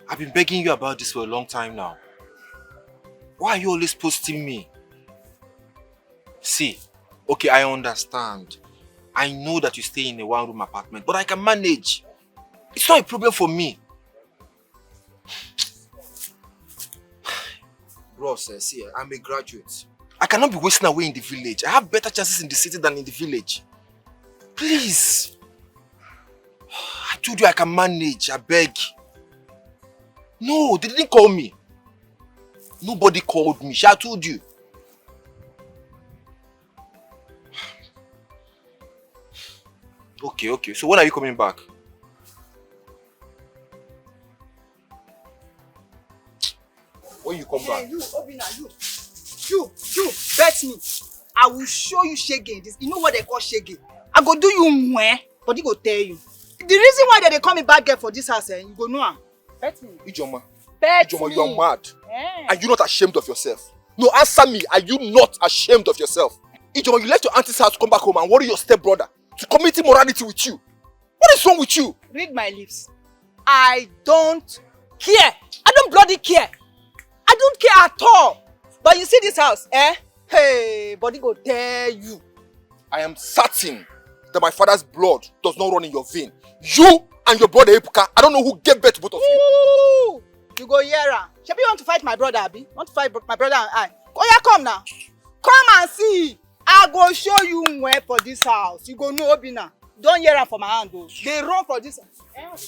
I've been begging you about this for a long time now. Why are you always posting me? See, okay, I understand. I know that you stay in a one-room apartment, but I can manage. It's not a problem for me. Bros, see, I'm a graduate. I cannot be wasting away in the village. I have better chances in the city than in the village. Please. I told you I can manage, I beg. No, they didn't call me. Nobody called me. I told you. Okay. So when are you coming back? When you come back? You, Obina, you, bet me. I will show you shege. You know what they call shege? I go do you mweh, but he go tell you. The reason why they call me bad girl for this house, you go know. Bet me. Ijoma, Bet Ijoma, me. you are mad. Are you not ashamed of yourself? No, answer me. Are you not ashamed of yourself? Ijoma, you left your auntie's house to come back home and worry your stepbrother to commit immorality with you. What is wrong with you? Read my lips. I don't care. I don't bloody care. I don't care at all. But you see this house, eh? Hey, body go tell you. I am certain that my father's blood does not run in your vein. You and your brother Epuka, I don't know who gave birth to both of you. Ooh, you go here. Shebi, you want to fight my brother, Abi? Want to fight my brother and I? Oh yeah, come now. Come and see. I go show you where for this house. You go know Obina. Don't hear am for my hand though. They run for this house.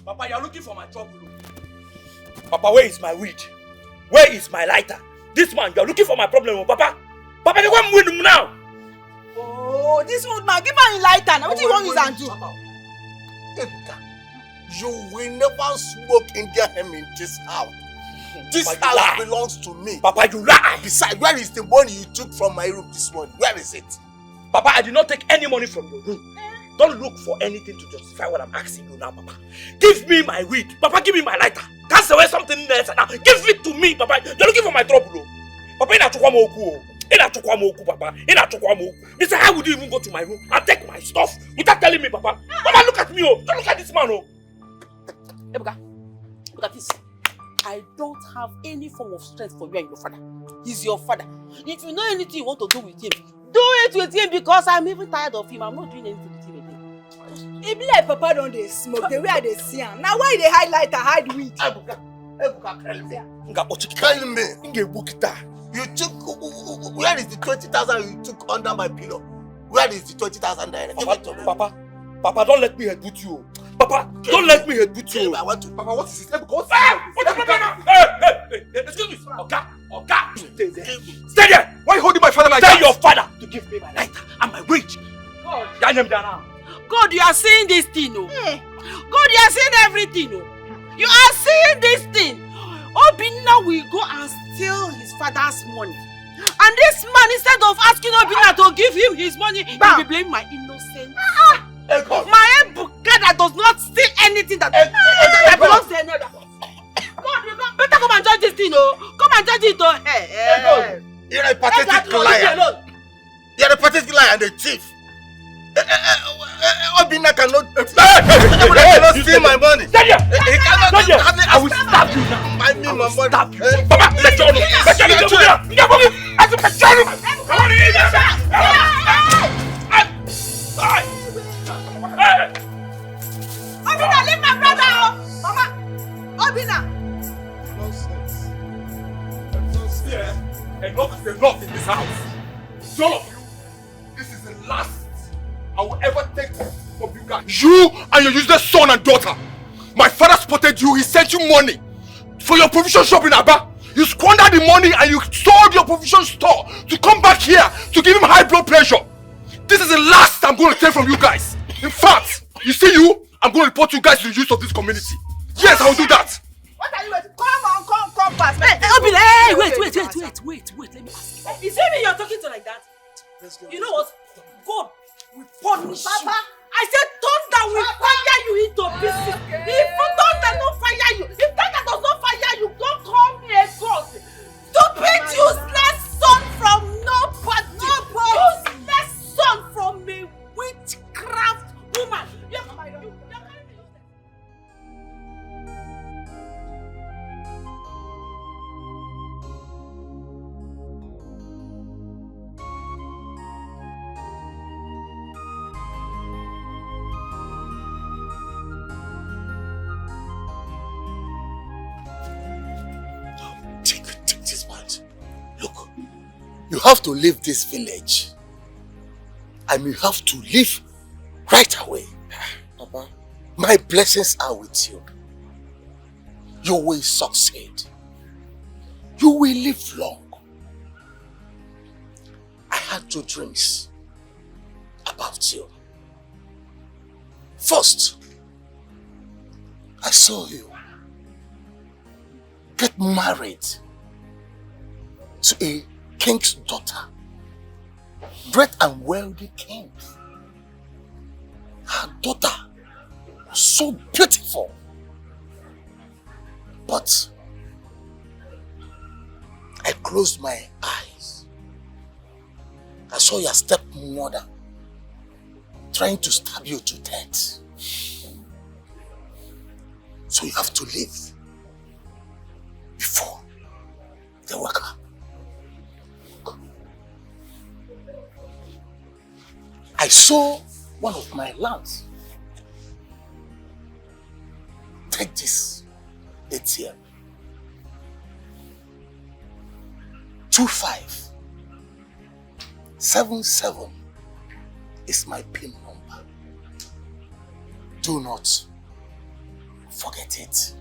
Papa, you're looking for my trouble. Papa, where is my weed? Where is my lighter? This man, you're looking for my problem, Papa. Papa, they want with him now. Oh, this wood man, give me a lighter. Now, what do you want to do? Ebuka, you will never smoke Indian hemp in this house. This house belongs to me. Papa, you lie. Besides, where is the money you took from my room this morning? Where is it? Papa, I did not take any money from your room. Don't look for anything to justify what I'm asking you now, Papa. Give me my weed. Papa, give me my lighter. Cast away something else now. Give it to me, Papa. You're looking for my trouble. Papa, ina chukwa moku. Ina chukwa moku, Papa. Ina chukwa moku. Mister, how would you even go to my room and take my stuff without telling me, Papa? Papa, look at me, oh. Don't look at this man, oh. Ebuka, look at this. I don't have any form of strength for you and your father. He's your father. If you know anything you want to do with him, do it with him because I'm even tired of him. I'm not doing anything with him again. It be like Papa don't they smoke the way they see him. Now why they hide weed? Ebuka, tell me. You took, where is the 20,000 you took under my pillow? Where is the 20,000 naira? Give it to me. Papa, don't let me headbutt you. Papa, don't let me headbutt you. I want to. Papa, what is this? Hey, excuse me. Oga. Stay there. Why are you holding my father like that? Tell your father to give me my lighter and my wage. God, you are seeing this thing, oh. God, you are seeing everything, oh. You are seeing this thing. Obinna will go and steal his father's money. And this man, instead of asking Obinna to give him his money, he will be blaming my innocence. My Ebuka that does not steal anything that belongs to another. God, you better come and judge this thing, oh. Come and judge it, oh. Hey. You're a pathetic liar. You're a pathetic liar and a thief. Obinna cannot steal my money. He cannot. I will stab you now. I mean my money. Stab you. Papa, let your Obinna, leave my brother, oh. Mama, Obinna. Nonsense. Enough is enough in this house. All of you, this is the last I will ever take from you guys. You and your useless son and daughter. My father spotted you. He sent you money for your provision shop in Aba. You squandered the money and you sold your provision store to come back here to give him high blood pressure. This is the last I'm going to take from you guys. In fact, you see you, I'm going to report you guys to the youth of this community. Yes, I will do that. What are you waiting? Come fast. Hey, Obinna, hey, wait. Let me ask you. Is it me you're talking to like that? You know what? God will punish you. I said thunder will fire you into pieces. If thunder don't fire you, if thunder does not fire you, don't call me a god. Stupid useless son from nobody. Useless son from a witchcraft woman. Take this man. Look, you have to leave this village. And you have to leave right away. Papa, my blessings are with you. You will succeed. You will live long. I had 2 dreams about you. First, I saw you get married to a king's daughter. Great and wealthy king. Her daughter was so beautiful. But I closed my eyes. I saw your stepmother trying to stab you to death. So you have to leave before they wake up. I saw one of my lands. Take this ATM. 2577 is my PIN number. Do not Forget it.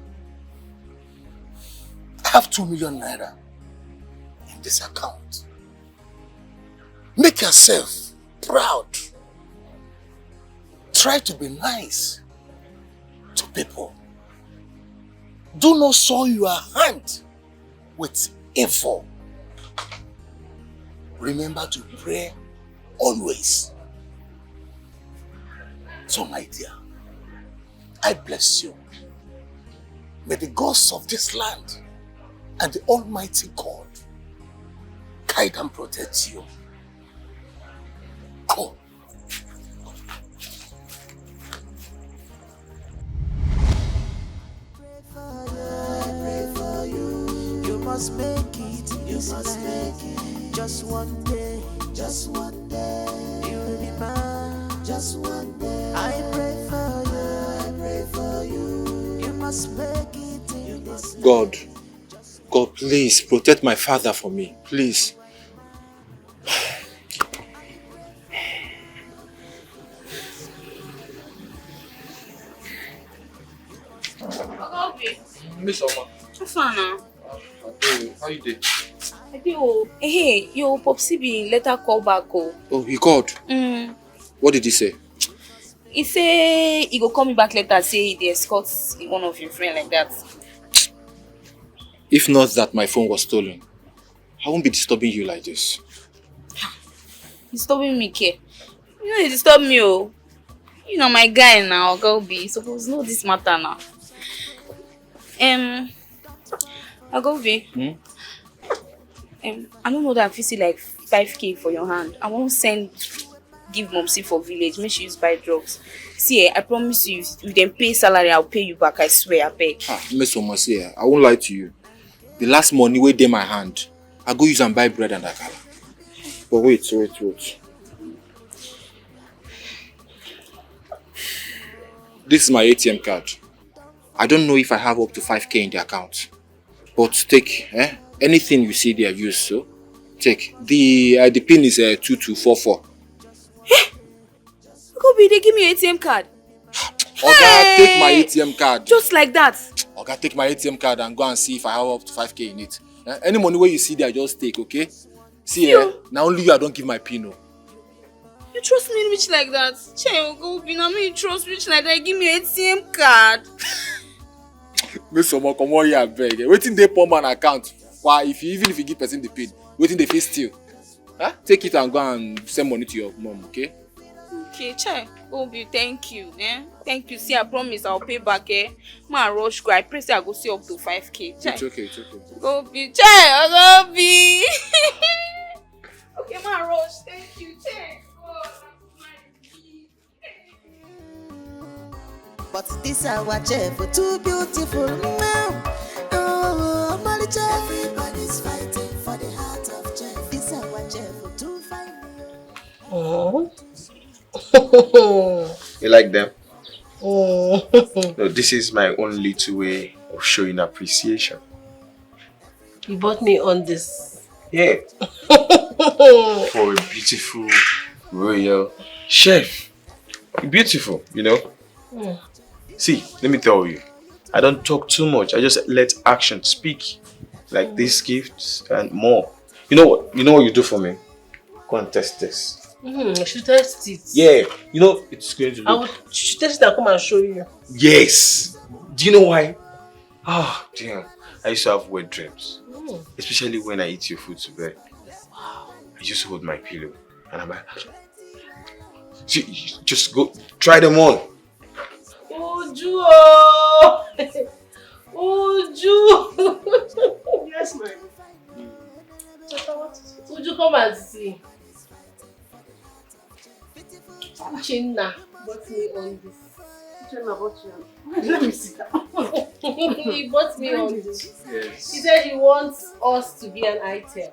I have 2 million naira in this account. Make yourself proud. Try to be nice to people. Do not soil your hand with evil. Remember to pray always. So my dear, I bless you. May the gods of this land and the Almighty God guide and protect you. Go. Pray for you. You must make it. You must make it. Just one day. Just one day. You'll be mine. Just one day. I pray for you. I pray for you. You must make it. You must make God, God, please protect my father for me, please. Miss Oma. Fana. How you doing? Hey, your Popsy be later call back. Oh, he called? What did he say? He say he go call me back later, say they escort one of your friends like that. If not that my phone was stolen, I won't be disturbing you like this. Disturbing me, Ke? You know you disturb me, oh. You know my guy now, girl be suppose know this matter now. Agobi. I don't know that I feel like 5K for your hand. I won't give Momsi for village. Make she use buy drugs. See, I promise you, if them pay salary, I'll pay you back. I swear, I beg. Miss Oma, see, I won't lie to you. The last money way in my hand, I go use and buy bread and akara. But wait. This is my ATM card. I don't know if I have up to 5K in the account. But take, anything you see there, use, so take. The pin is 2244. Kobe, they give me an ATM card. Oga, take my ATM card. Just like that. Oga, take my ATM card and go and see if I have up to 5K in it. Any money where you see there, just take, okay? See, now only you I don't give my pin. You trust me rich like that? Che, Kobe, now me trust rich like that. Give me an ATM card. Miss Oma, come on here, beg. Waiting they poor man account. Why, even if you give person the pin, waiting they face steal. Take it and go and send money to your mom, okay? Okay, Chai. Kobe, thank you. Thank you. See, I promise I'll pay back. Ma rush go. I pray say I go see up to 5K. Chai. It's okay. Kobe, Chai, Kobe. Okay, ma rush. Thank you, Chai. But this our chef, too beautiful. Oh, Malicha. Everybody's fighting for the heart of chef. This our chef, too fine. Oh. You like them? Oh. No, this is my own little way of showing appreciation. You bought me on this. Yeah. For a beautiful royal chef. Beautiful, you know? See, let me tell you, I don't talk too much. I just let action speak. Like these gifts and more. You know what you do for me? Go and test this. I should test it. Yeah, you know it's going to look. I would test it and come and show you. Yes. Do you know why? Oh, damn. I used to have wet dreams. Especially when I eat your food to bed. Wow. I just hold my pillow and I'm like, just go try them on. Uju! Uju! Yes, ma'am. Uju, come and see. Chinna bought me on this. Chinna bought you. Let me sit down. He bought me on this. Yes. He said he wants us to be an item.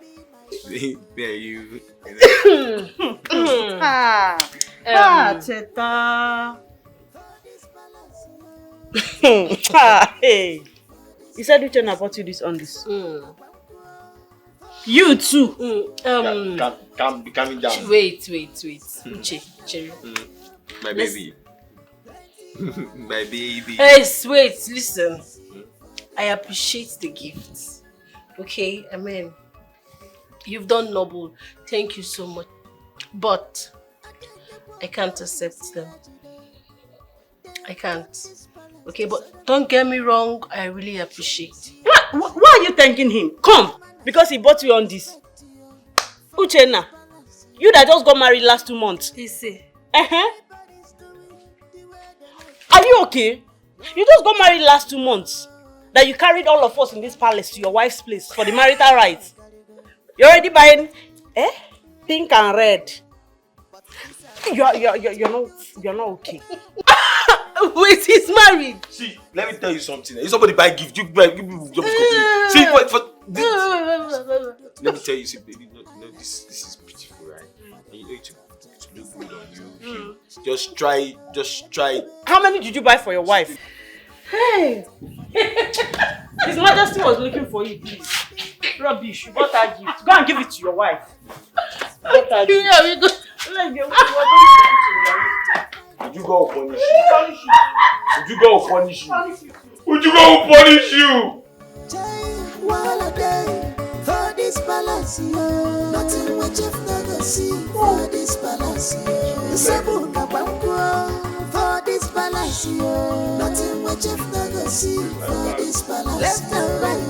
Yeah, you. Teta. Hey. You said which one I bought you this on this? You too. Calm down. Wait. Uche, Cherry. My baby. My baby. Hey, wait, listen. I appreciate the gifts. Okay, I mean, you've done noble. Thank you so much. But I can't accept them. I can't. Okay, but don't get me wrong, I really appreciate. Why are you thanking him? Come! Because he bought you on this. Uchenna, you that just got married last 2 months. Are you okay? You just got married last 2 months. That you carried all of us in this palace to your wife's place for the marital rights. You're already buying pink and red. You're not okay. Wait, he's married. See, let me tell you something. If somebody buy gift, you buy give me just complete. See, wait for this. Let me tell you, see, baby, this is beautiful, right? And you know it look good on you. Just try. How many did you buy for your wife? Hey! His Majesty was looking for you, please. Rubbish, you bought her gift. Go and give it to your wife. Yeah, we go. Would you go punish you? Would you go punish you? Would you go punish you? For this palace, nothing which if never see. For this palace, Sabuna Bango. For this palace, nothing which if never see. For this palace, left and right,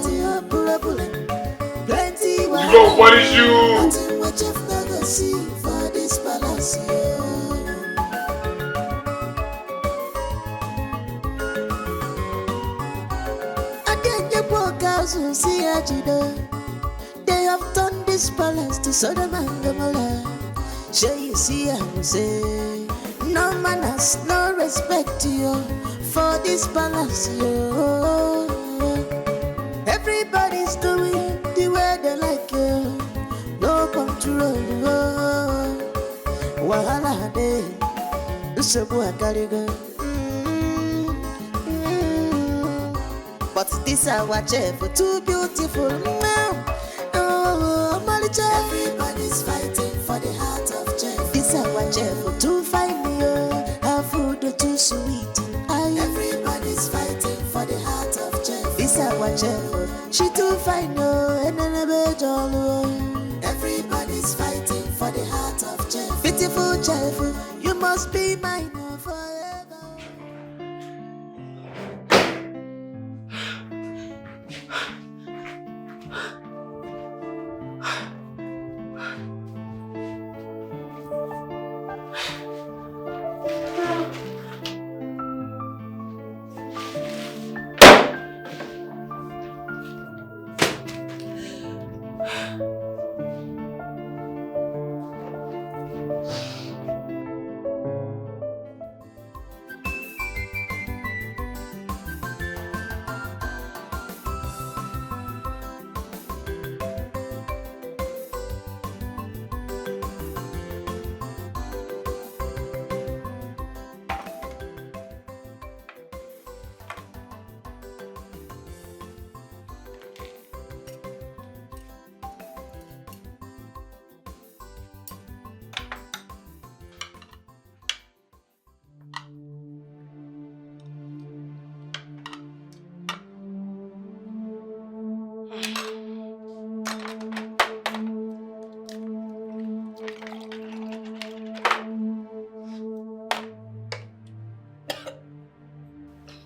plenty. You go punish you. Nothing which if never see. For this palace, they have turned this palace to Sodom and Gomorrah. Shall you see, I will say, no man has no respect to you for this palace. Everybody's doing the way they like you, no control. Wahala day, Usabu Akarigo. But this our chef, too beautiful. Oh, everybody's fighting for the heart of chef. This our chef, too fine. Her food too sweet. Everybody's fighting for the heart of chef. This our chef, she too fine. Everybody's fighting for the heart of chef. Beautiful chef, you must be mine forever.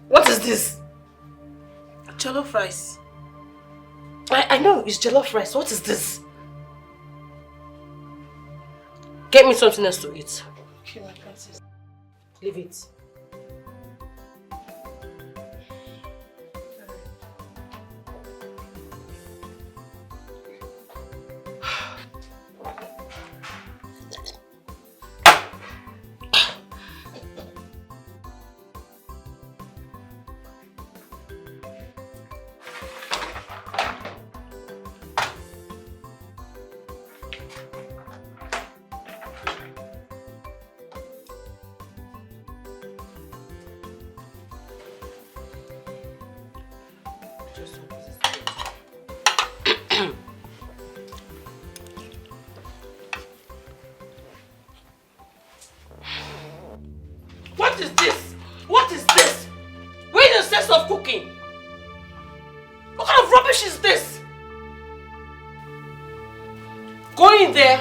What is this? Jollof rice. I know, it's jollof rice. What is this? Get me something else to eat. Okay, my princess. Leave it. in there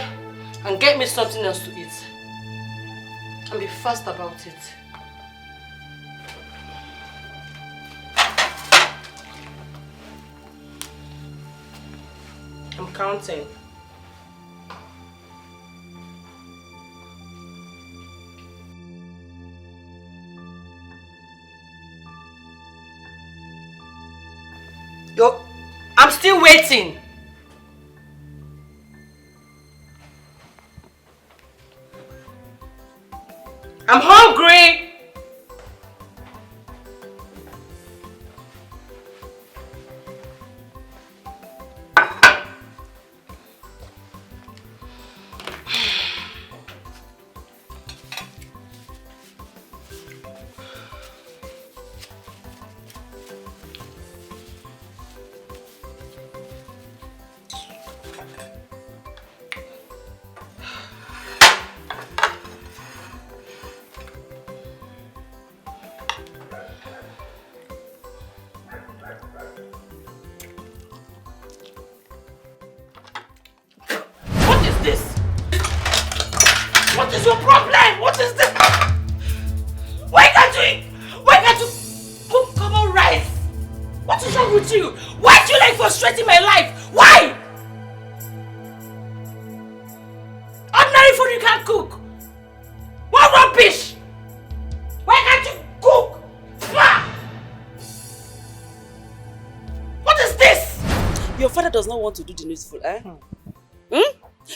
and get me something else to eat. And be fast about it. I'm counting. Yo, I'm still waiting. I'm hungry. What is your problem? What is this? Why can't you cook common rice? What is wrong with you? Why do you like frustrating my life? Why? Ordinary food you can't cook. What rubbish? Why can't you cook? What is this? Your father does not want to do the needful, eh?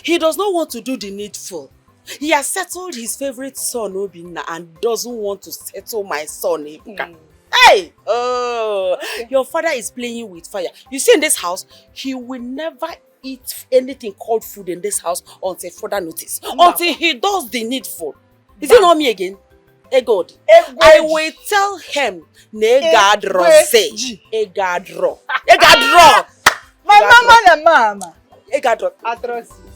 He does not want to do the needful. He has settled his favorite son, Obinna, and doesn't want to settle my son, Ebuka. Hey! Oh, okay. Your father is playing with fire. You see, in this house, he will never eat anything called food in this house until further notice. Until he does the needful. Is it not me again? God. I will tell him, Negadro say. Egadro. Egadro. My mama and mama. Egadro. Atroci.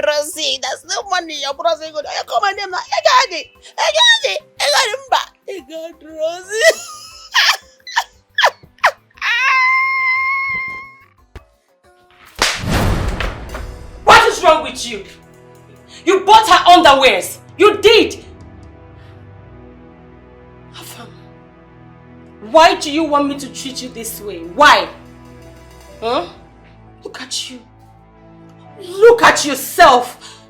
Rosie, that's no money your brother go. I call my name now. I got him back. I got Rosie. What is wrong with you? You bought her underwears. You did. Afam, why do you want me to treat you this way? Why? Huh? Look at you. Look at yourself.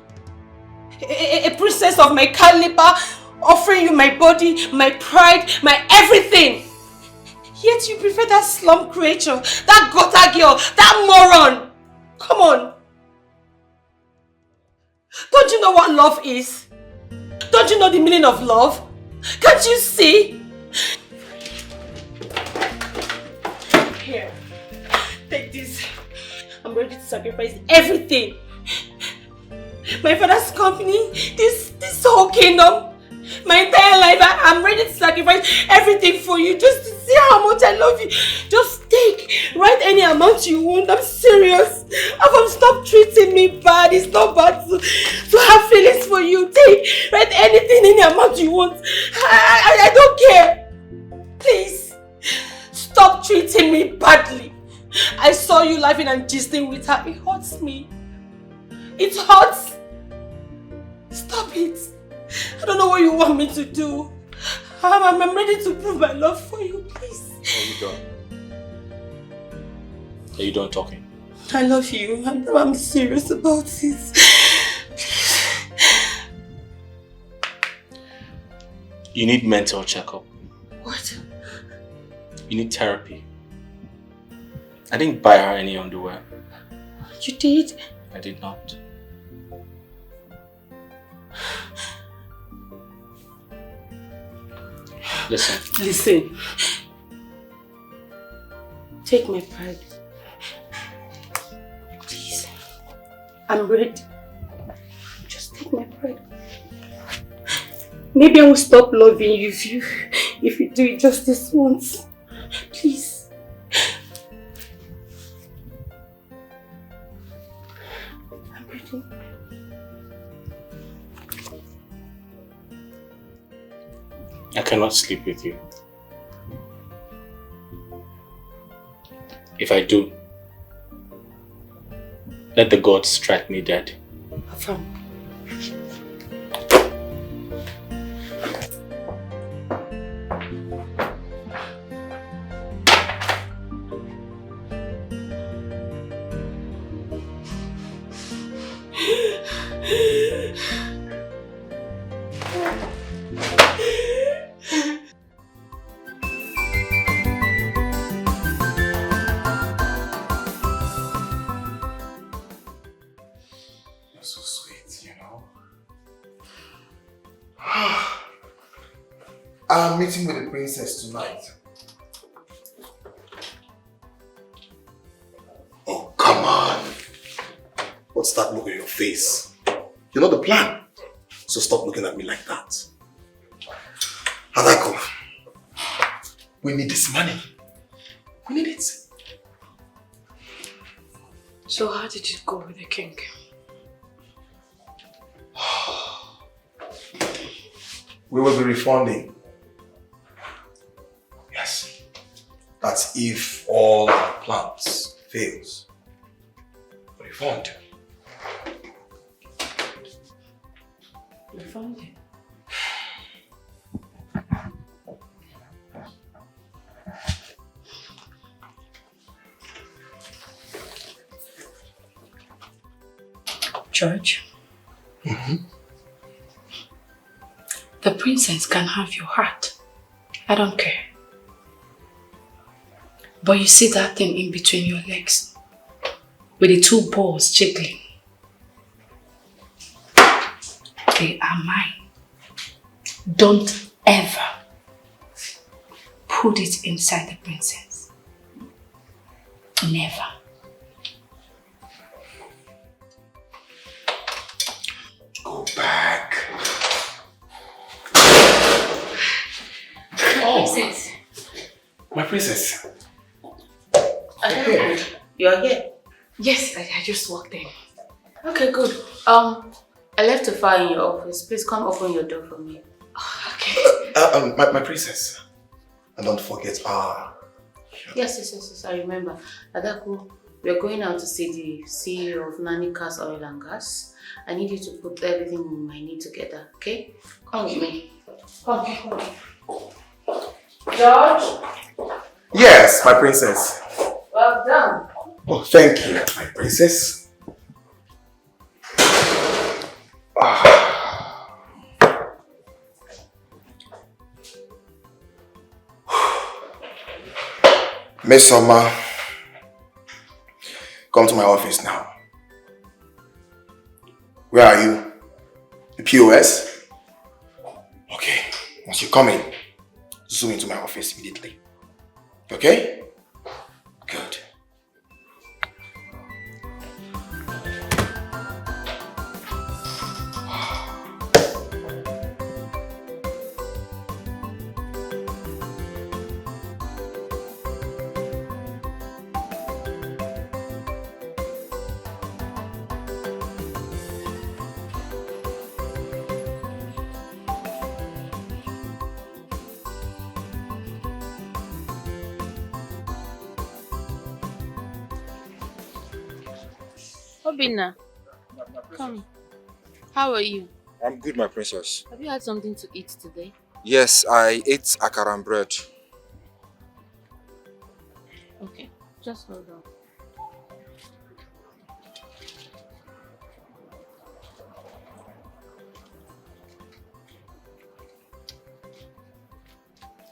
A princess of my caliber, offering you my body, my pride, my everything. Yet you prefer that slum creature, that gutter girl, that moron. Come on. Don't you know what love is? Don't you know the meaning of love? Can't you see? Here, take this. I'm ready to sacrifice everything. My father's company, this whole kingdom, my entire life, I'm ready to sacrifice everything for you just to see how much I love you. Just take, write any amount you want. I'm serious. Afam, stop treating me bad. It's not bad to have feelings for you. Take, write anything, any amount you want. I don't care. Please, stop treating me badly. I saw you laughing and gisting with her. It hurts me. It hurts. Stop it. I don't know what you want me to do. I'm ready to prove my love for you, please. Are you done? Are you done talking? I love you. I'm serious about it. You need mental checkup. What? You need therapy. I didn't buy her any underwear. You did? I did not. Listen. Listen. Take my pride. Please. I'm ready. Just take my pride. Maybe I will stop loving you if you do it just this once. Please. I'm ready. I cannot sleep with you. If I do, let the gods strike me dead. Affirm. I'm meeting with the princess tonight. Oh, come on. What's that look on your face? You know the plan. So stop looking at me like that. Adako, we need this money. We need it. So how did it go with the king? We will be refunding. Yes. That's if all our plans fails. Refund. Refunding? George? The princess can have your heart. I don't care. But you see that thing in between your legs? With the two balls jiggling? They are mine. Don't ever put it inside the princess. Never. Go back. Princess. My princess. Okay. You're here? Yes, I just walked in. Okay, good. I left a file in your office. Please come open your door for me. My princess. And don't forget Yes, I remember. Adaku, we are going out to see the CEO of Nanica's Oil and Gas. I need you to put everything we might need together, okay? Come with me. Come. George? Yes, my princess. Well done. Oh, thank you, my princess. Miss Summer, come to my office now. Where are you? The POS? Okay, once you come in, zoom into my office immediately. Okay? Good. Obinna, come. How are you? I'm good, my princess. Have you had something to eat today? Yes, I ate akara and bread. Okay, just hold on.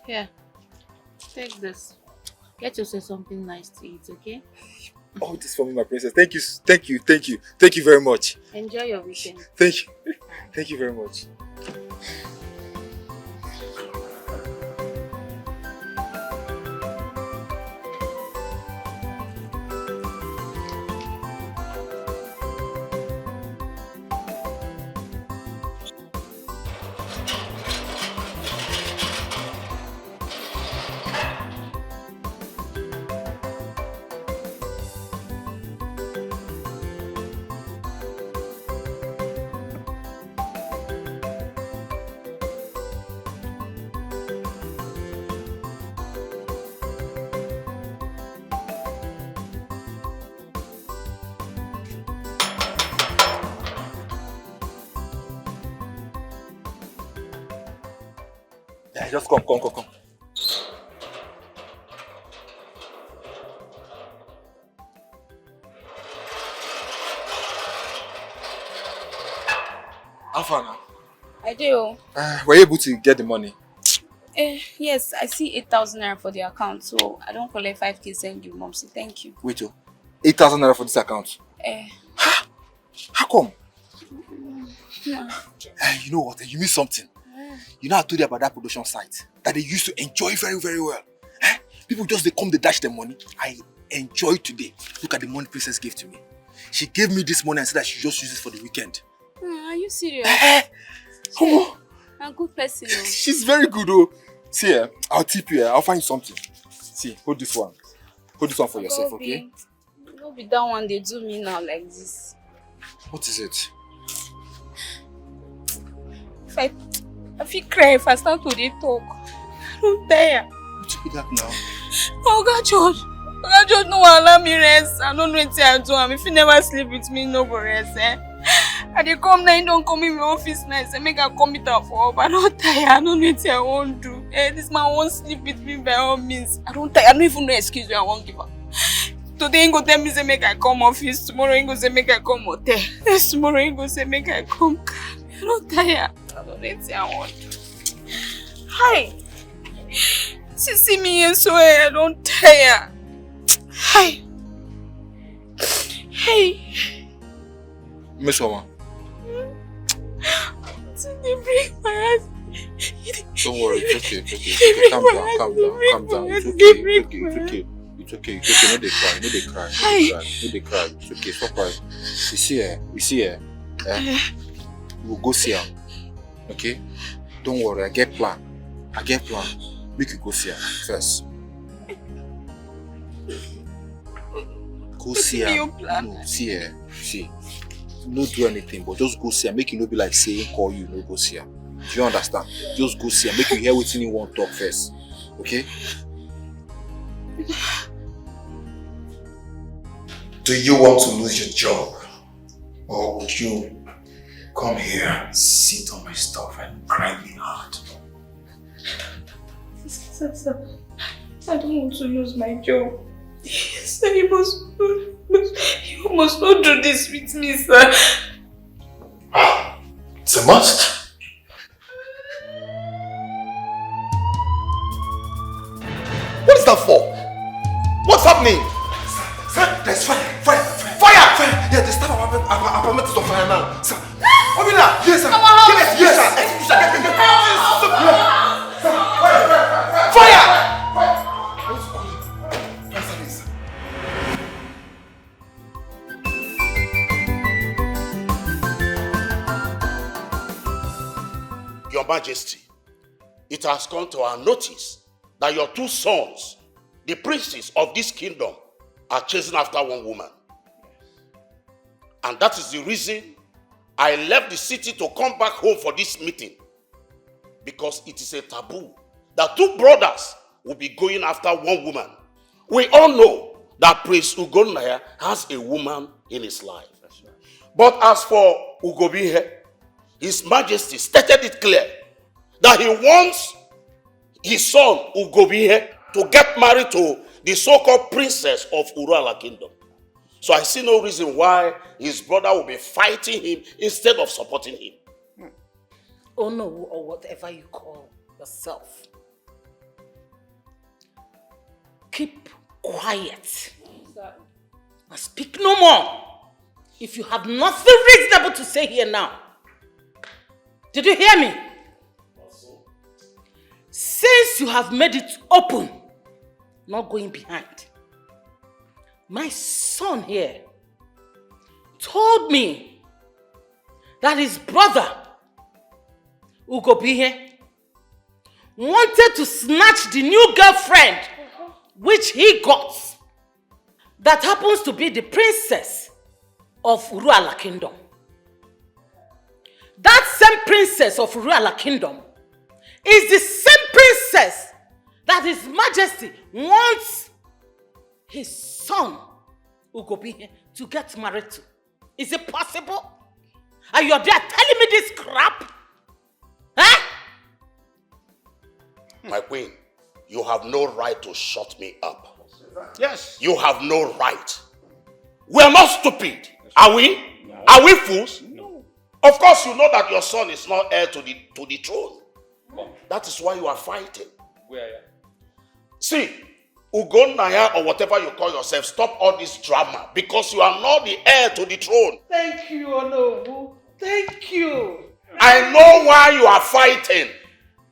Here, take this. Get yourself something nice to eat, okay? Oh, this is for me, my princess. Thank you, thank you, thank you. Thank you very much. Enjoy your weekend. Thank you. Thank you very much. Yeah, just come. How far now? I do. Were you able to get the money? Yes, I see 8,000 naira for the account, so I don't collect 5k send you, mom. So thank you. Wait, 8,000 naira for this account. How come? You know what? You missed something. You know I told you about that production site that they used to enjoy very, very well. People just they come, they dash their money. I enjoy today. Look at the money Princess gave to me. She gave me this money and said that she just use it for the weekend. Are you serious? Come on. I'm a good person. She's very good, oh. See, I'll tip you. I'll find you something. See, hold this one. Hold this one for yourself, okay? Don't be that one they do me now like this. What is it? I feel cry if I start to dey talk. I don't tire. What be that now? Oga George no wan allow me rest. I don't know what I do. If you never sleep with me, no go rest, I dey come now, you don't come in my office now. Say make I come it out for up. I don't tire. I don't know what I won't do. This man won't sleep with me by all means. I don't tire. I don't even know excuse where I won't give her. Today he go tell me say make I come office. Tomorrow he go say make I come hotel. Tomorrow he go say make I come. I don't tire. I don't know what I want to do. Hi. See me here so I don't tire. Hi. Hey. Miss Oma. They break my ass. Don't worry, it's okay. Calm down. It's okay. No, they cry. No, they cry. It's okay. Stop crying. You see her. We'll go see her. Okay? Don't worry. I get plan. Make you go see her first. Go see her. No, see her. See. No do anything, but just go see her. Make you no be like saying call you, no go see her. Do you understand? Just go see her. Make you hear what you want to talk first. Okay? Do you want to lose your job? Or would you come here, sit on my stuff and cry me hard? Sir, I don't want to lose my job. Sir, you must not do this with me, sir. It's a must. What is that for? What's happening? Sir, there's fire! Yeah, the staff apartment is on fire now. Sir, open up! Yes, sir! Yes, Fire! Your Majesty, it has come to our notice that your two sons, the princes of this kingdom, are chasing after one woman. And that is the reason I left the city to come back home for this meeting. Because it is a taboo that two brothers will be going after one woman. We all know that Prince Ugonaya has a woman in his life. But as for Ugobihe, His Majesty stated it clear that he wants his son Ugobihe to get married to the so-called princess of Urala Kingdom. So I see no reason why his brother will be fighting him instead of supporting him. Oh no, or whatever you call yourself. keep quiet. And speak no more. If you have nothing reasonable to say here now. Did you hear me? Since you have made it open, not going behind, my son here told me that his brother, Ugobihe, wanted to snatch the new girlfriend which he got, that happens to be the princess of Uruala Kingdom. That same princess of Uruala Kingdom is the same princess that His Majesty wants his son, Ugobihe, to get married to. Is it possible? And you're there telling me this crap? Huh? My queen, you have no right to shut me up. Yes. You have no right. We are not stupid. Are we? No. Are we fools? No. Of course you know that your son is not heir to the throne. No. That is why you are fighting. Where? See, Ugonaya or whatever you call yourself, stop all this drama because you are not the heir to the throne. Thank you, Onowu. Thank you. I know why you are fighting,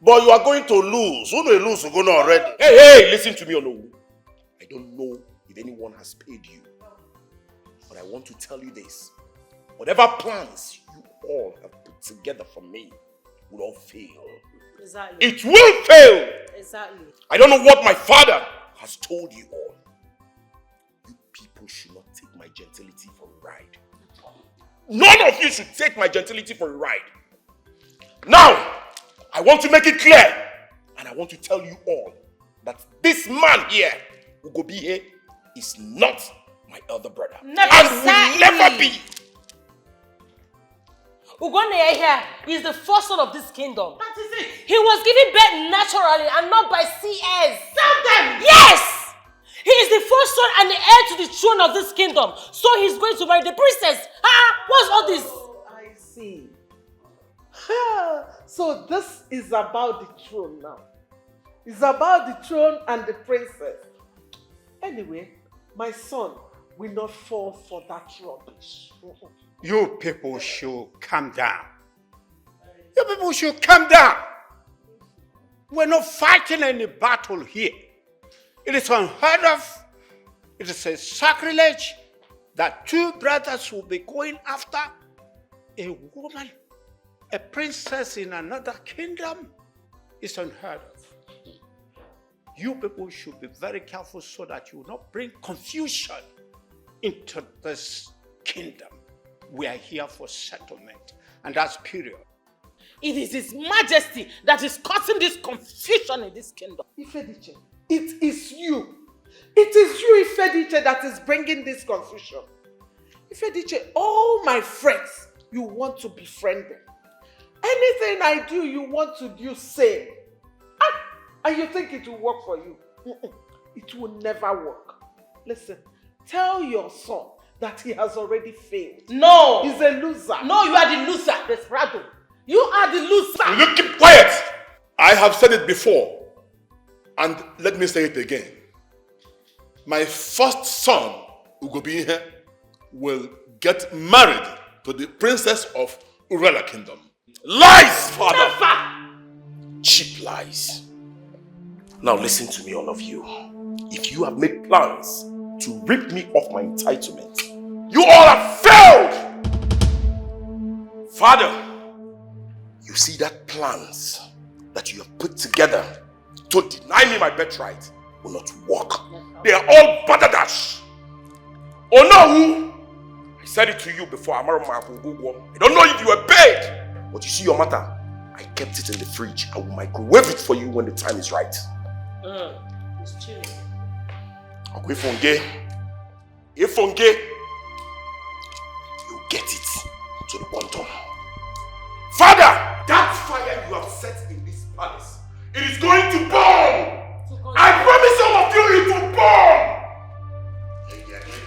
but you are going to lose. Who will lose Ugono already? Hey, listen to me, Onowu. I don't know if anyone has paid you, but I want to tell you this. Whatever plans you all have put together for me will all fail. Exactly. It will fail. Exactly. I don't know what my father has told you all. You people should not take my gentility for a ride. None of you should take my gentility for a ride. Now, I want to make it clear, and I want to tell you all that this man here, Ugobihe, is not my elder brother. Never and will never be. Ugoneye here is the first son of this kingdom. That is it. He was given birth naturally and not by CS. Tell them! Yes! He is the first son and the heir to the throne of this kingdom. So he's going to marry the princess. What's all this? Oh, I see. So this is about the throne now. It's about the throne and the princess. Anyway, my son will not fall for that rubbish. You people should calm down. You people should calm down. We're not fighting any battle here. It is unheard of. It is a sacrilege that two brothers will be going after a woman, a princess in another kingdom. It's unheard of. You people should be very careful so that you will not bring confusion into this kingdom. We are here for settlement, and that's period. It is His Majesty that is causing this confusion in this kingdom. Ifediche, it is you. It is you, Ifediche, that is bringing this confusion. Ifediche, all my friends, you want to befriend them. Anything I do, you want to do same. And you think it will work for you. It will never work. Listen, tell your son that he has already failed. No! He's a loser. No, you are the loser, Desperado. You are the loser. Will you keep quiet? I have said it before, and let me say it again. My first son, Ugobihe, will get married to the princess of Urela Kingdom. Lies, father! Never! Cheap lies. Now listen to me, all of you. If you have made plans to rip me off my entitlement, you all have failed! Father, you see that plans that you have put together to deny me my birthright will not work. They are all badadash. Oh no! I said it to you before. I don't know if you were paid, but you see your matter. I kept it in the fridge. I will microwave it for you when the time is right. It's chilly. Ifonge, you get it to the bottom. Father, that fire you have set in this palace, it is going to burn. I promise all of you it will burn.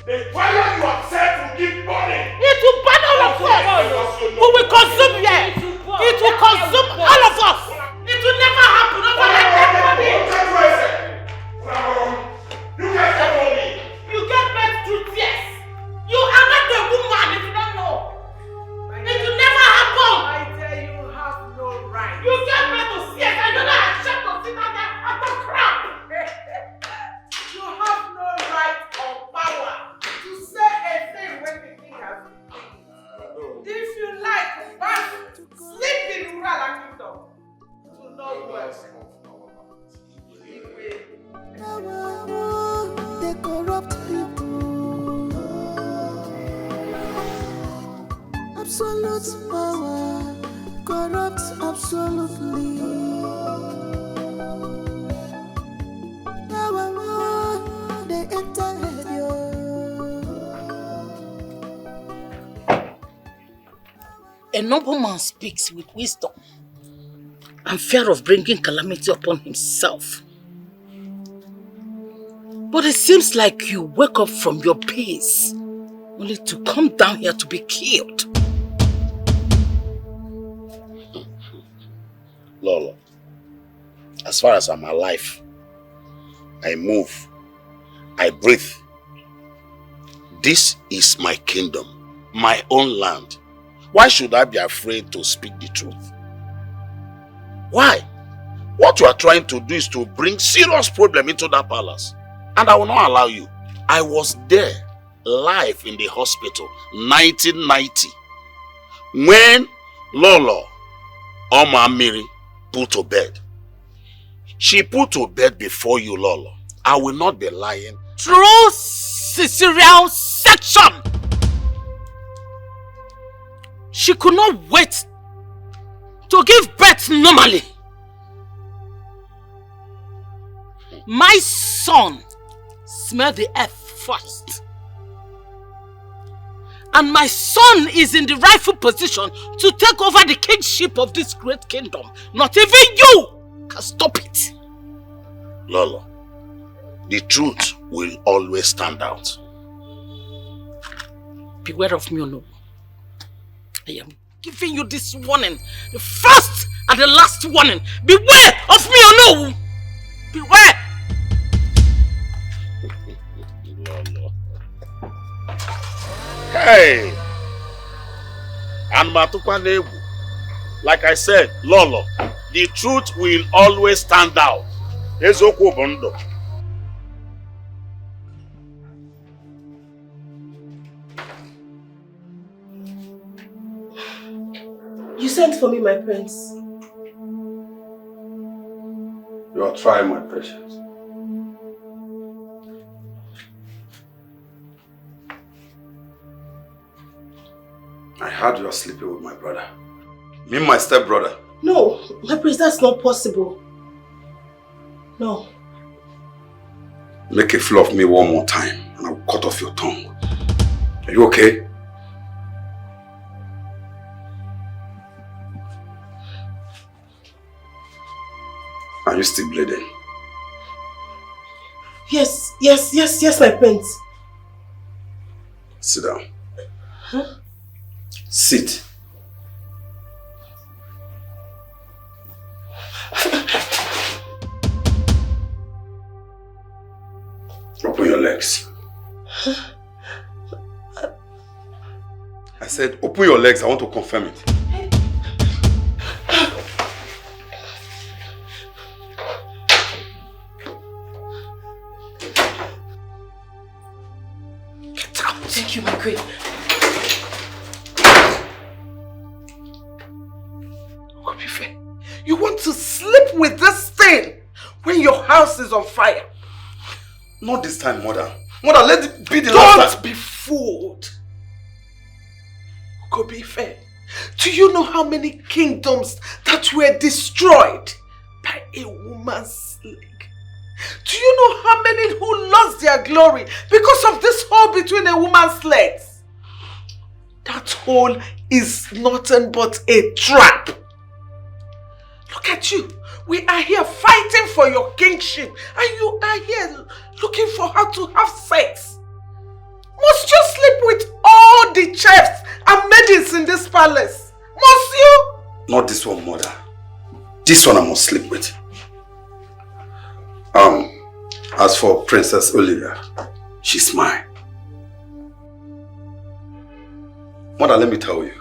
The fire you have set will keep burning. It will burn all of us. We will consume here. It will consume all of us. It will never happen. Absolute power corrupts absolutely. Now they enter you. A noble man speaks with wisdom and fear of bringing calamity upon himself. But it seems like you wake up from your peace only to come down here to be killed. Lolo, as far as I'm alive, I move, I breathe. This is my kingdom, my own land. Why should I be afraid to speak the truth? Why? What you are trying to do is to bring serious problem into that palace. And I will not allow you. I was there, live in the hospital, 1990. When Lolo, Oma Miri, put to bed. She put to bed before you, Lolo. I will not be lying. True cesarean section. She could not wait to give birth normally. My son smelled the earth first. And my son is in the rightful position to take over the kingship of this great kingdom. Not even you can stop it. Lolo, the truth will always stand out. Beware of me, Ono. I am Giving you this warning. The first and the last warning. Beware of me, Ono. Beware. Lolo. Hey! And Matukwanebu. Like I said, Lolo, the truth will always stand out. Ezoko Bondo. You sent for me, my prince. You are trying, my precious. I heard you are sleeping with my brother. Me, my stepbrother. No, my prince, that's not possible. No. Make a fool of me one more time and I will cut off your tongue. Are you okay? Are you still bleeding? Yes, my prince. Sit down. Huh? Sit. Open your legs. I said, open your legs. I want to confirm it. Get out. Thank you, my queen. You want to sleep with this thing when your house is on fire? Not this time, mother. Mother, let it be the last time. Don't be fooled. Okobife, do you know how many kingdoms that were destroyed by a woman's leg? Do you know how many who lost their glory because of this hole between a woman's legs? That hole is nothing but a trap. Look at you. We are here fighting for your kingship and you are here looking for how to have sex. Must you sleep with all the chefs and maidens in this palace? Must you? Not this one, mother. This one I must sleep with. As for Princess Olivia, she's mine. Mother, let me tell you.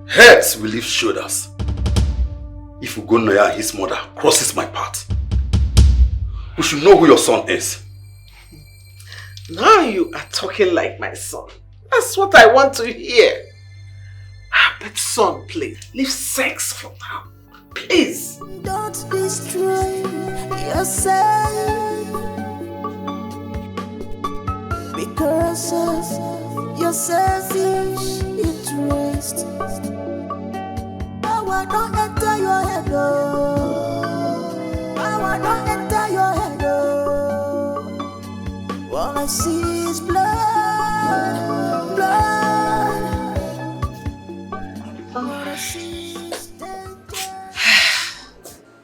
Heads will lift shoulders. If Ugonoya and his mother crosses my path, we should know who your son is. Now you are talking like my son. That's what I want to hear. But son, please, leave sex for now. Please. Don't destroy yourself because of your selfish interest. Power don't enter your head, oh. Power don't enter your head, oh. All I see is blood, blood. All I see is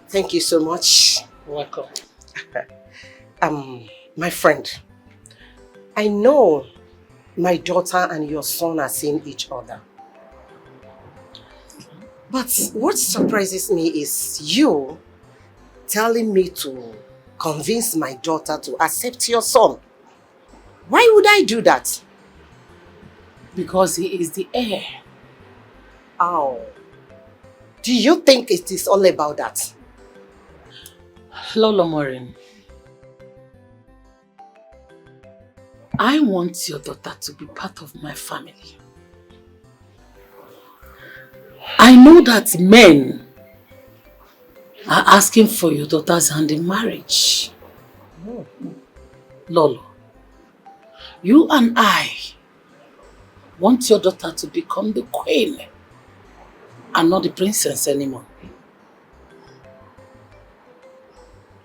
Thank you so much. Welcome. My friend, I know my daughter and your son are seeing each other. But what surprises me is you telling me to convince my daughter to accept your son. Why would I do that? Because he is the heir. Oh. Do you think it is all about that? Lolo Morin, I want your daughter to be part of my family. I know that men are asking for your daughter's hand in marriage. Lolo, you and I want your daughter to become the queen and not the princess anymore.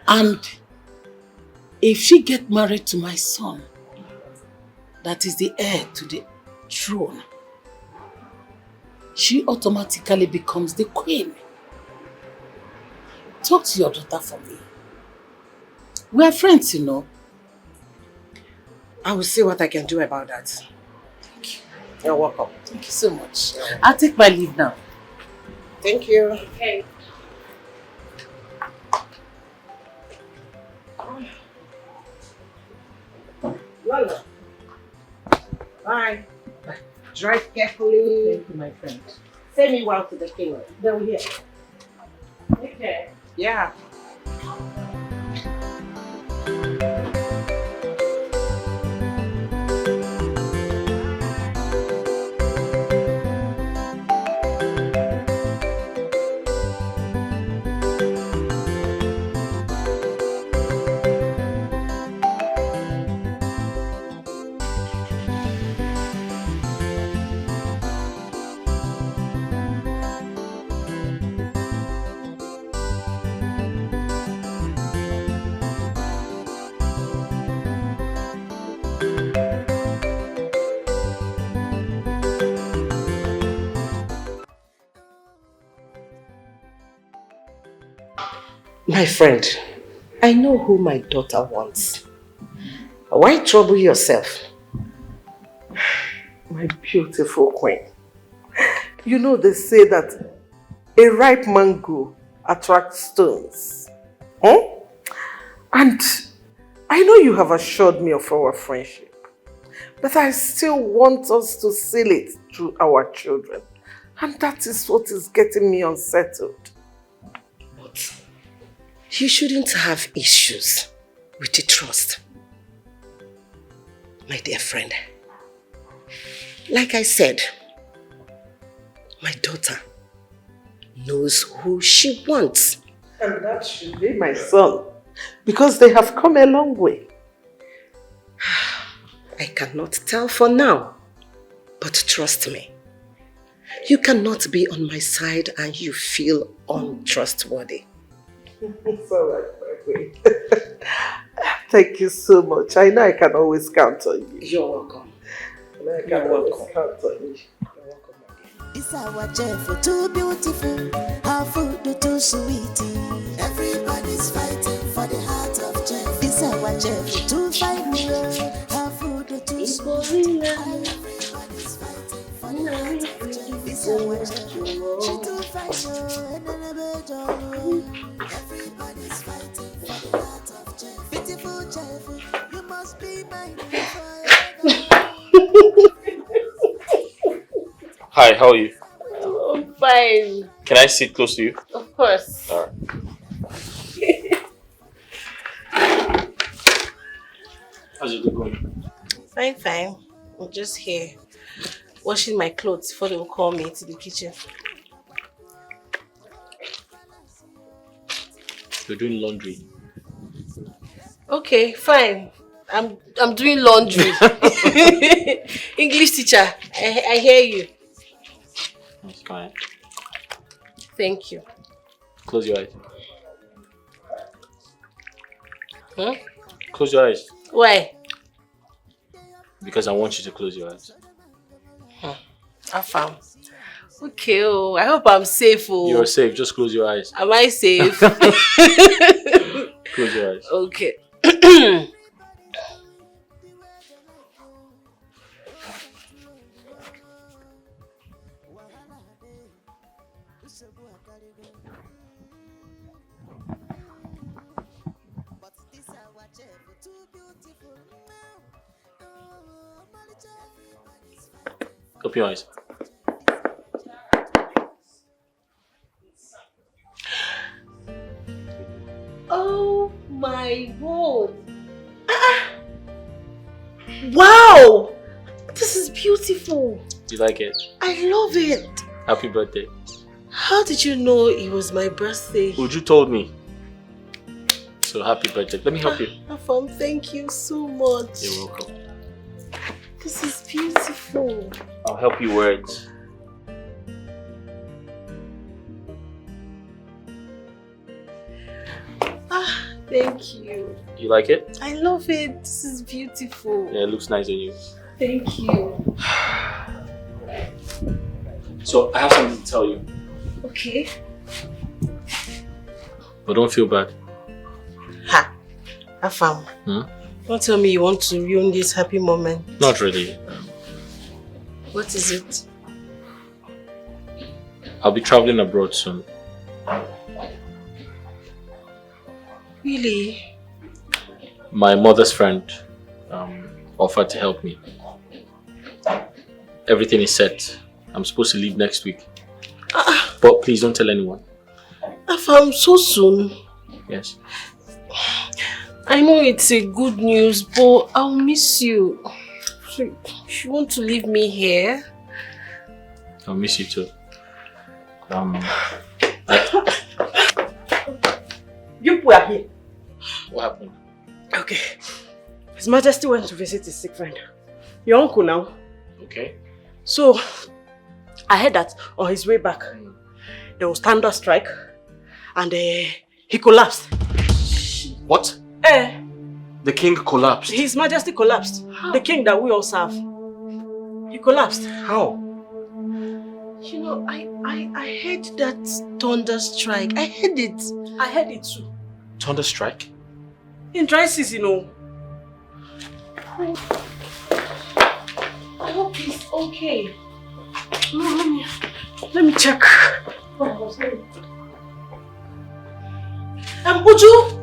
And if she gets married to my son, that is the heir to the throne, she automatically becomes the queen. Talk to your daughter for me. We are friends, you know. I will see what I can do about that. Thank you. You're welcome. Thank you so much. I'll take my leave now. Thank you. Okay. Lala. Bye. Bye. Drive carefully. Thank you, my friend. Say me well to the king. They'll hear. Take care. Yeah. My friend, I know who my daughter wants. Why trouble yourself? My beautiful queen. You know they say that a ripe mango attracts stones. Huh? And I know you have assured me of our friendship, but I still want us to seal it through our children. And that is what is getting me unsettled. But you shouldn't have issues with the trust. My dear friend, like I said, my daughter knows who she wants. And that should be my son, because they have come a long way. I cannot tell for now, but trust me, you cannot be on my side and you feel untrustworthy. It's all right, my queen. Thank you so much. I know I can always count on you. You're welcome. I can always count on you. It's our chef, too beautiful, our food too sweet. Everybody's fighting for the heart of Jeff. It's our chef, too fine, our food too sweet. Everybody's fighting for the heart of Jeff. It's our chef, she too fine, everybody's fighting for the heart of Jeff. Beautiful Jeff, you must be mine forever. Hi, how are you? I'm fine. Can I sit close to you? Of course. Alright. How's your day going? Fine, fine. I'm just here washing my clothes before they will call me to the kitchen. You're doing laundry. Okay, fine. I'm doing laundry. English teacher, I hear you. That's fine. Thank you. Close your eyes. Huh? Close your eyes. Why? Because I want you to close your eyes. I found. Okay, oh, I hope I'm safe. Oh. You're safe. Just close your eyes. Am I safe? Close your eyes. Okay. Open your eyes. Oh my God. Wow! This is beautiful. You like it? I love it. Happy birthday. How did you know it was my birthday? Uju told me. So happy birthday. Let me help you. Afam, thank you so much. You're welcome. This is beautiful. I'll help you wear it. Thank you. You like it? I love it. This is beautiful. Yeah, it looks nice on you. Thank you. So I have something to tell you. Okay. But don't feel bad. Afam, don't tell me you want to ruin this happy moment. Not really. What is it? I'll be traveling abroad soon. Really? My mother's friend offered to help me. Everything is set. I'm supposed to leave next week. But please don't tell anyone. Afam, so soon? Yes. I know it's a good news, but I'll miss you. So, you want to leave me here? I'll miss you too. You were here. What happened? Okay. His Majesty went to visit his sick friend. Your uncle now. Okay. So, I heard that on his way back, there was thunder strike and he collapsed. What? The king collapsed. His Majesty collapsed. The king that we all serve. He collapsed. How? You know, I heard that thunder strike. I heard it. I heard it too. Thunder strike? In dry season, you know. I hope he's okay. No, let me check.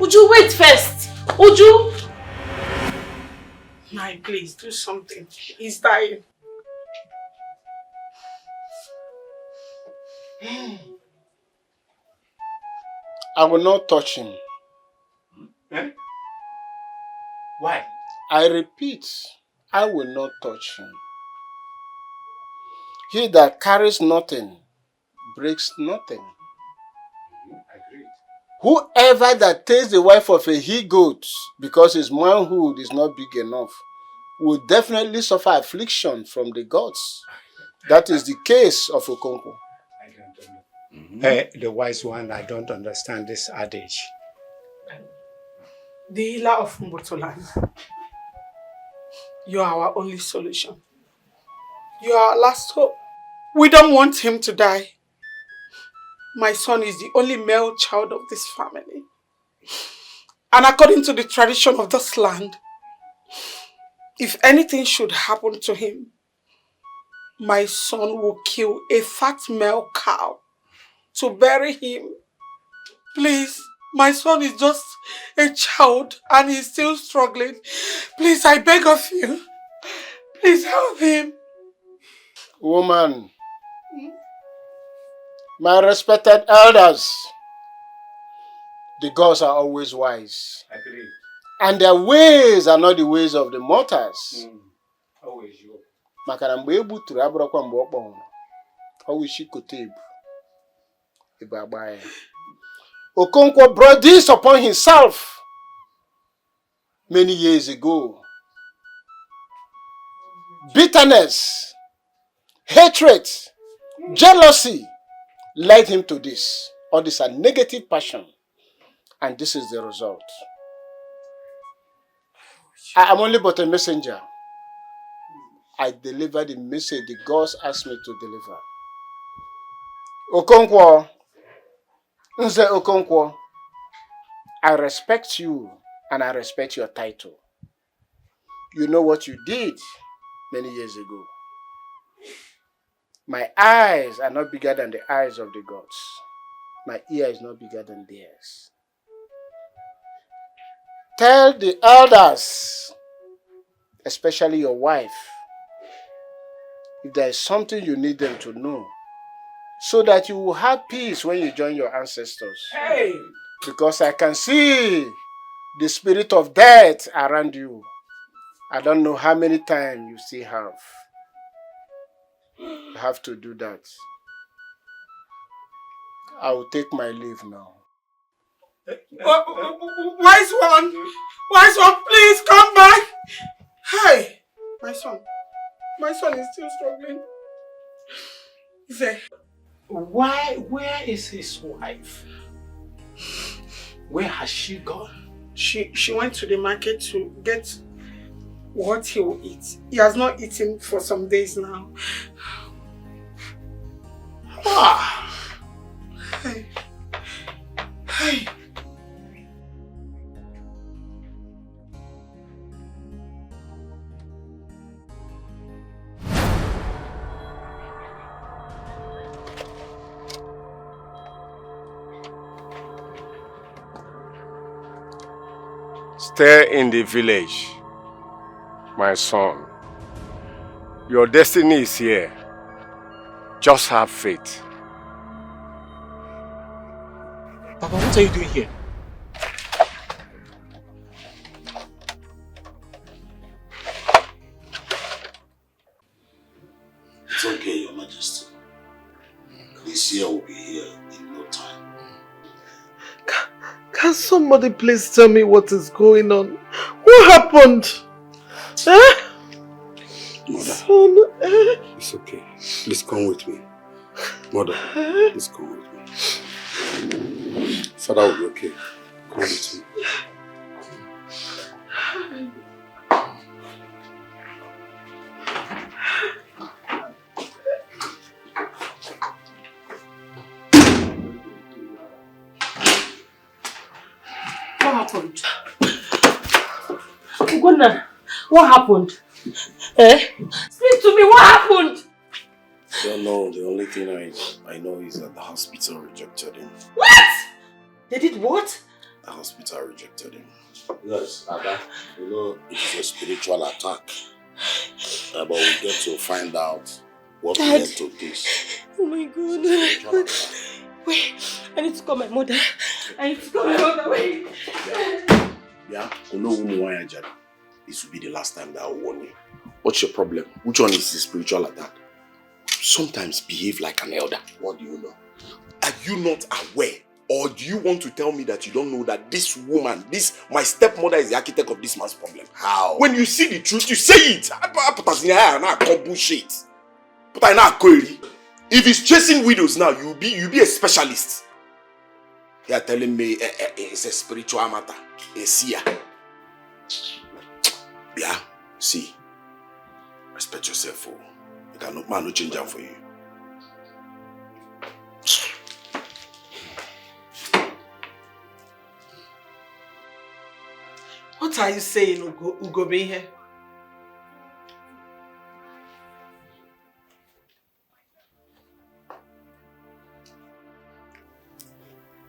Uju, wait first. Uju. Nai, please do something. He's dying. I will not touch him. Eh? Why? I repeat, I will not touch him. He that carries nothing breaks nothing. Agreed. Whoever that takes the wife of a he-goat because his manhood is not big enough will definitely suffer affliction from the gods. That is the case of Okonkwo. The wise one, I don't understand this adage. The healer of Mbotoland. You are our only solution. You are our last hope. We don't want him to die. My son is the only male child of this family. And according to the tradition of this land, if anything should happen to him, my son will kill a fat male cow to bury him. Please, my son is just a child and he's still struggling. Please, I beg of you. Please help him. Woman, my respected elders, the gods are always wise. Agreed. And their ways are not the ways of the mortals. Always you. Makana mgbe egbuturu abụrụkwa mgbe ọ kpọnwụrụ. Always she kote ebu. Ebu agba ya. Okonkwo brought this upon himself many years ago. Bitterness, hatred, jealousy, led him to this. All these are negative passion. And this is the result. I am only but a messenger. I deliver the message the gods asked me to deliver. Okonkwo, Nze Okonkwo, I respect you and I respect your title. You know what you did many years ago. My eyes are not bigger than the eyes of the gods. My ear is not bigger than theirs. Tell the elders, especially your wife, if there is something you need them to know, so that you will have peace when you join your ancestors. Hey! Because I can see the spirit of death around you. I don't know how many times you still have. You have to do that. I will take my leave now. Wise one! Wise one, please come back! Hey! My son is still struggling. There. Where is his wife? Where has she gone? She went to the market to get what he will eat. He has not eaten for some days now. Ah! Hey. Hey. Stay in the village, my son. Your destiny is here. Just have faith. Papa, what are you doing here? It's okay, Your Majesty. This year will be here in no time. Can somebody please tell me what is going on? What happened? Mother, Son, it's okay. Please come with me. Mother, please come with me. Father will be okay. Come with me. What happened? Ugonna, what happened? Speak to me, what happened? I don't know. The only thing I know is that the hospital rejected him. What? They did what? The hospital rejected him. Yes, Ada, you know it's a spiritual attack. But we get to find out what Dad. led to this. Oh my God. Wait, I need to call my mother. Wait. Yeah, you know who this will be the last time that I'll warn you. What's your problem? Which one is the spiritual attack? Sometimes behave like an elder. What do you know? Are you not aware? Or do you want to tell me that you don't know that this woman, my stepmother is the architect of this man's problem? How? When you see the truth, you say it. Bullshit. But I know if he's chasing widows now, you'll be a specialist. They are telling me it's a spiritual matter. A seer. Yeah, see. Respect yourself. You cannot man no change that for you. What are you saying, Ugobe here?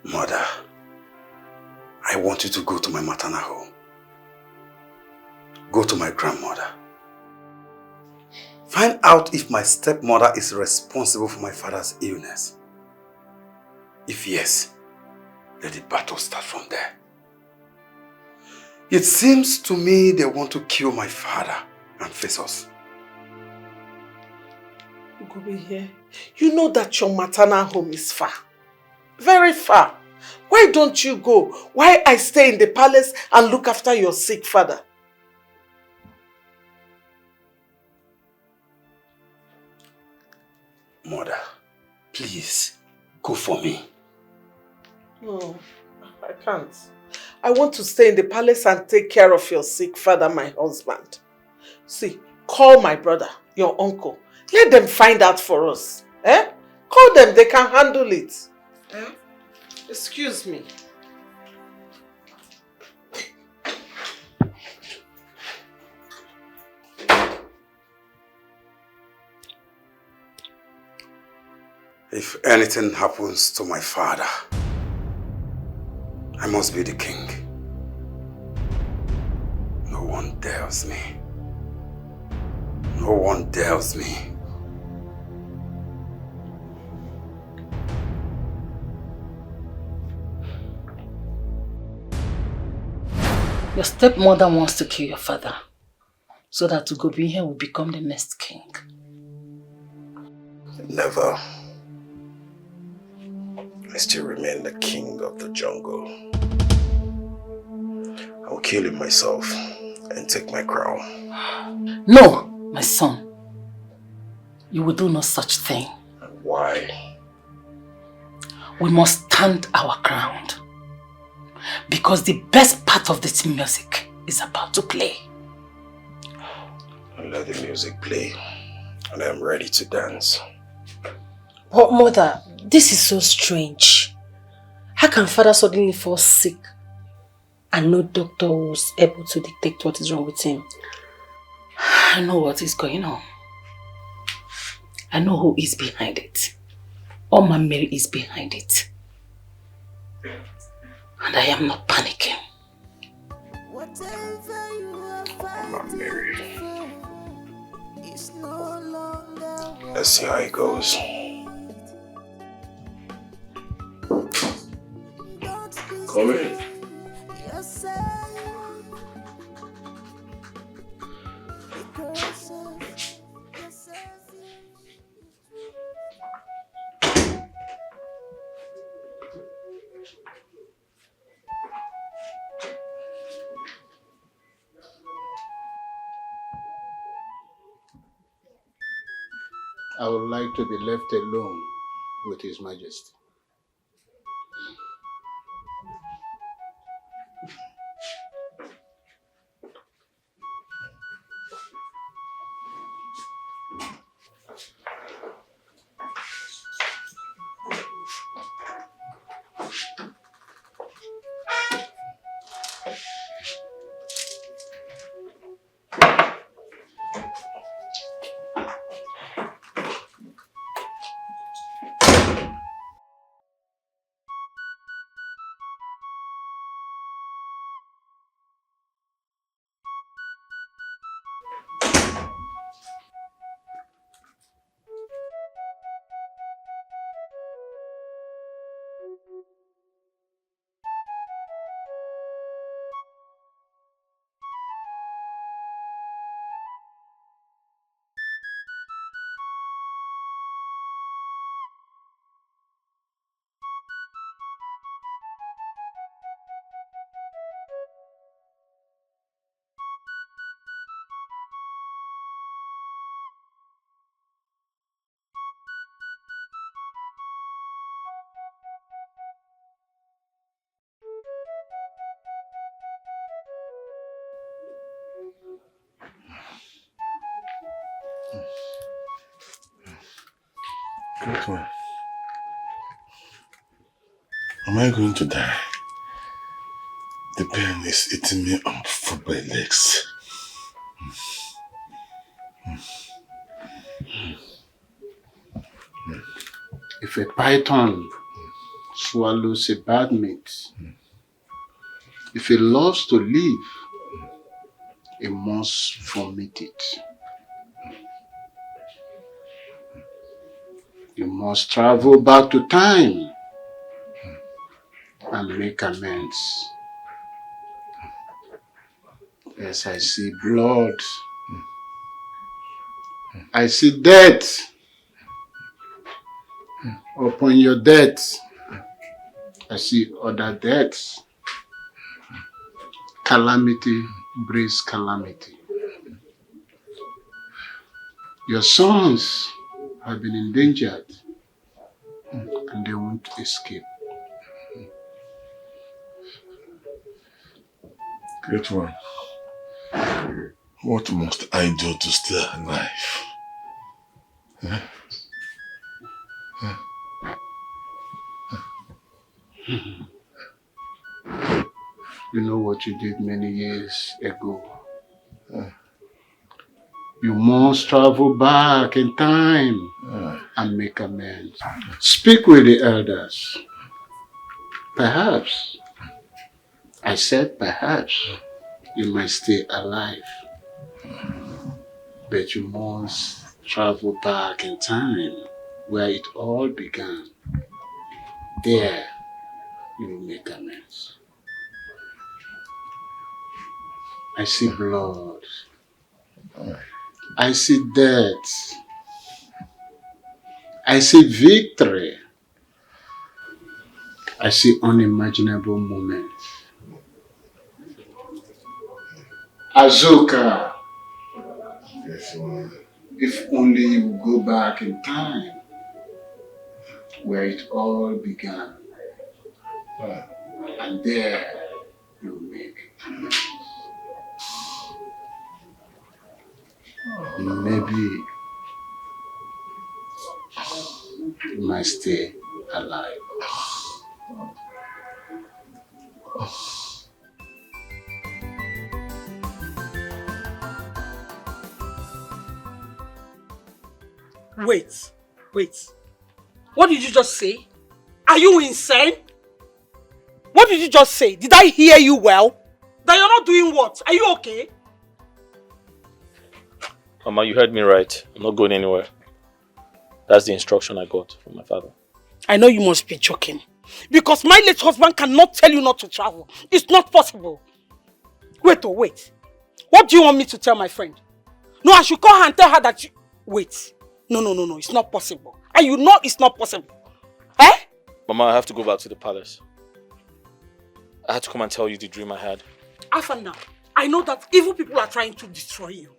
Mother, I want you to go to my maternal home. Go to my grandmother. Find out if my stepmother is responsible for my father's illness. If yes, let the battle start from there. It seems to me they want to kill my father and face us. Ugobe here, you know that your maternal home is far. Very far. Why don't you go? Why I stay in the palace and look after your sick father? Mother, please, Go for me. No, I can't. I want to stay in the palace and take care of your sick father, my husband. See, call my brother, your uncle. Let them find out for us. Eh? Call them, they can handle it. Eh? Excuse me. If anything happens to my father, I must be the king. No one dares me. No one dares me. Your stepmother wants to kill your father so that Ugobihe will become the next king. Never. I still remain the king of the jungle. I will kill him myself and take my crown. No, my son. You will do no such thing. And why? We must stand our ground. Because the best part of this music is about to play. And let the music play. And I am ready to dance. But mother, this is so strange. How can father suddenly fall sick and no doctor was able to detect what is wrong with him? I know what is going on. I know who is behind it. Oma Mary is behind it. And I am not panicking. Oma Mary. Let's see how it goes. Come in. I would like to be left alone with His Majesty. Great one. Am I going to die? The pain is eating me up from my legs. If a python swallows a bad meat, if it loves to live, it must vomit it. You must travel back to time and make amends. Yes, I see blood. I see death. Upon your death, I see other deaths. Calamity brings calamity. Your sons have been endangered and they will want to escape. Great one. What must I do to stay alive? Huh? Huh? You know what you did many years ago. You must travel back in time and make amends. Speak with the elders. Perhaps, I said perhaps, you might stay alive. But you must travel back in time where it all began. There, you will make amends. I see blood. I see death. I see victory. I see unimaginable moments. Azuka, if only you would go back in time where it all began, and there you will make amends. Maybe you might stay alive. Wait. What did you just say? Are you insane? What did you just say? Did I hear you well? That you're not doing what? Are you okay? Mama, you heard me right. I'm not going anywhere. That's the instruction I got from my father. I know you must be joking. Because my late husband cannot tell you not to travel. It's not possible. Wait. What do you want me to tell my friend? No, I should call her and tell her that you... Wait. No. It's not possible. And you know it's not possible. Eh? Mama, I have to go back to the palace. I had to come and tell you the dream I had. Afana, I know that evil people are trying to destroy you.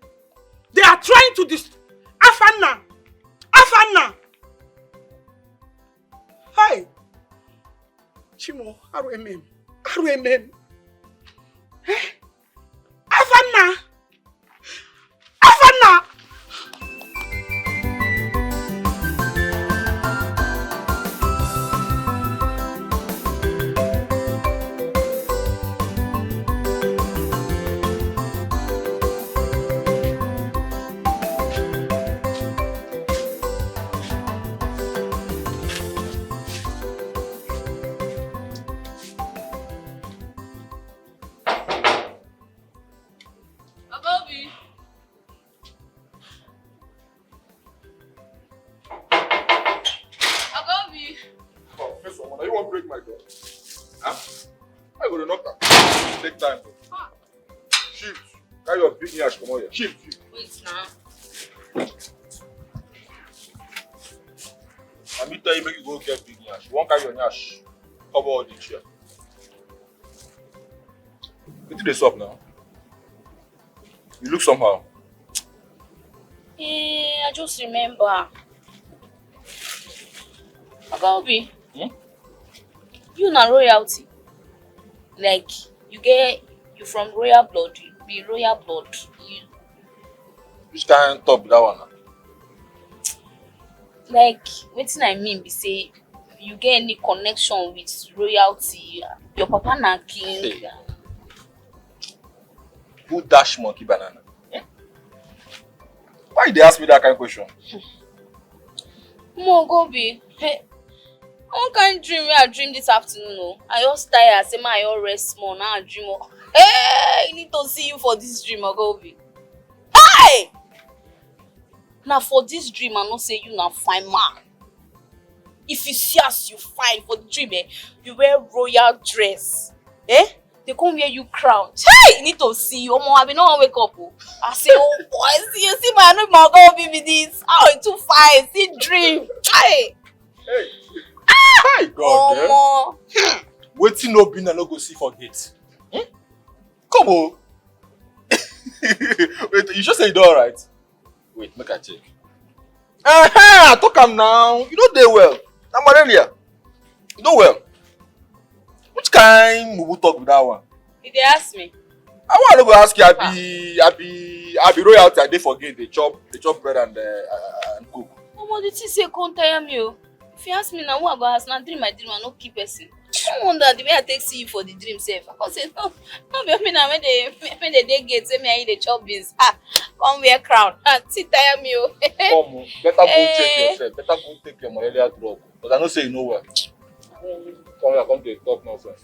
They are trying to destroy... Afana! Hey! Chimo, RMM. Eh? Afana! Shift. Wait now. I mean, tell you make you go get big nyash. You won't carry your nyash. Cover all the chair. What did they stop now? You look somehow. I just remember. Agaobi, you na royalty. Like, you from royal blood. You be royal blood. Which kind of top that one? Like, wetin I mean be say, you get any connection with royalty, your papa na king. Hey. Who dash monkey banana? Why they ask me that kind of question? Gobi, hey, one kind dream wey I dream this afternoon. No, I just tired. Say I just rest small. Now I dream. Hey, I need to see you for this dream, Gobi. Hey! Now for this dream, I not say you na fine man. If you see us, you fine for the dream. You wear royal dress. They come wear you crown. Hey, I need to see you. I be no one wake up. I say, oh boy, see my no more go be this. Oh, it's too fine. See dream. Hey. Hi God. Waiting no bin and no go see for gate. Come on. Wait, you just say you do alright. Wait, make I check. I talk am now. You know they well. I'm malaria. You know well. Which kind mumu talk with that one? Did they ask me? I want to go ask you, I be royalty and they forget they chop bread and cook. Omo, the thing say come tire me o. If you ask me now, who I go ask now? Dream my dream and not keep person. I wonder the way I take see you for the dream safe. I can say no be me now when they gate say me I eat the chop beans. Come wear crown. See tire me o. Come, better go check yourself. Better go take your malaria drug. But I know say you know what. Come here, come to the top now, friend.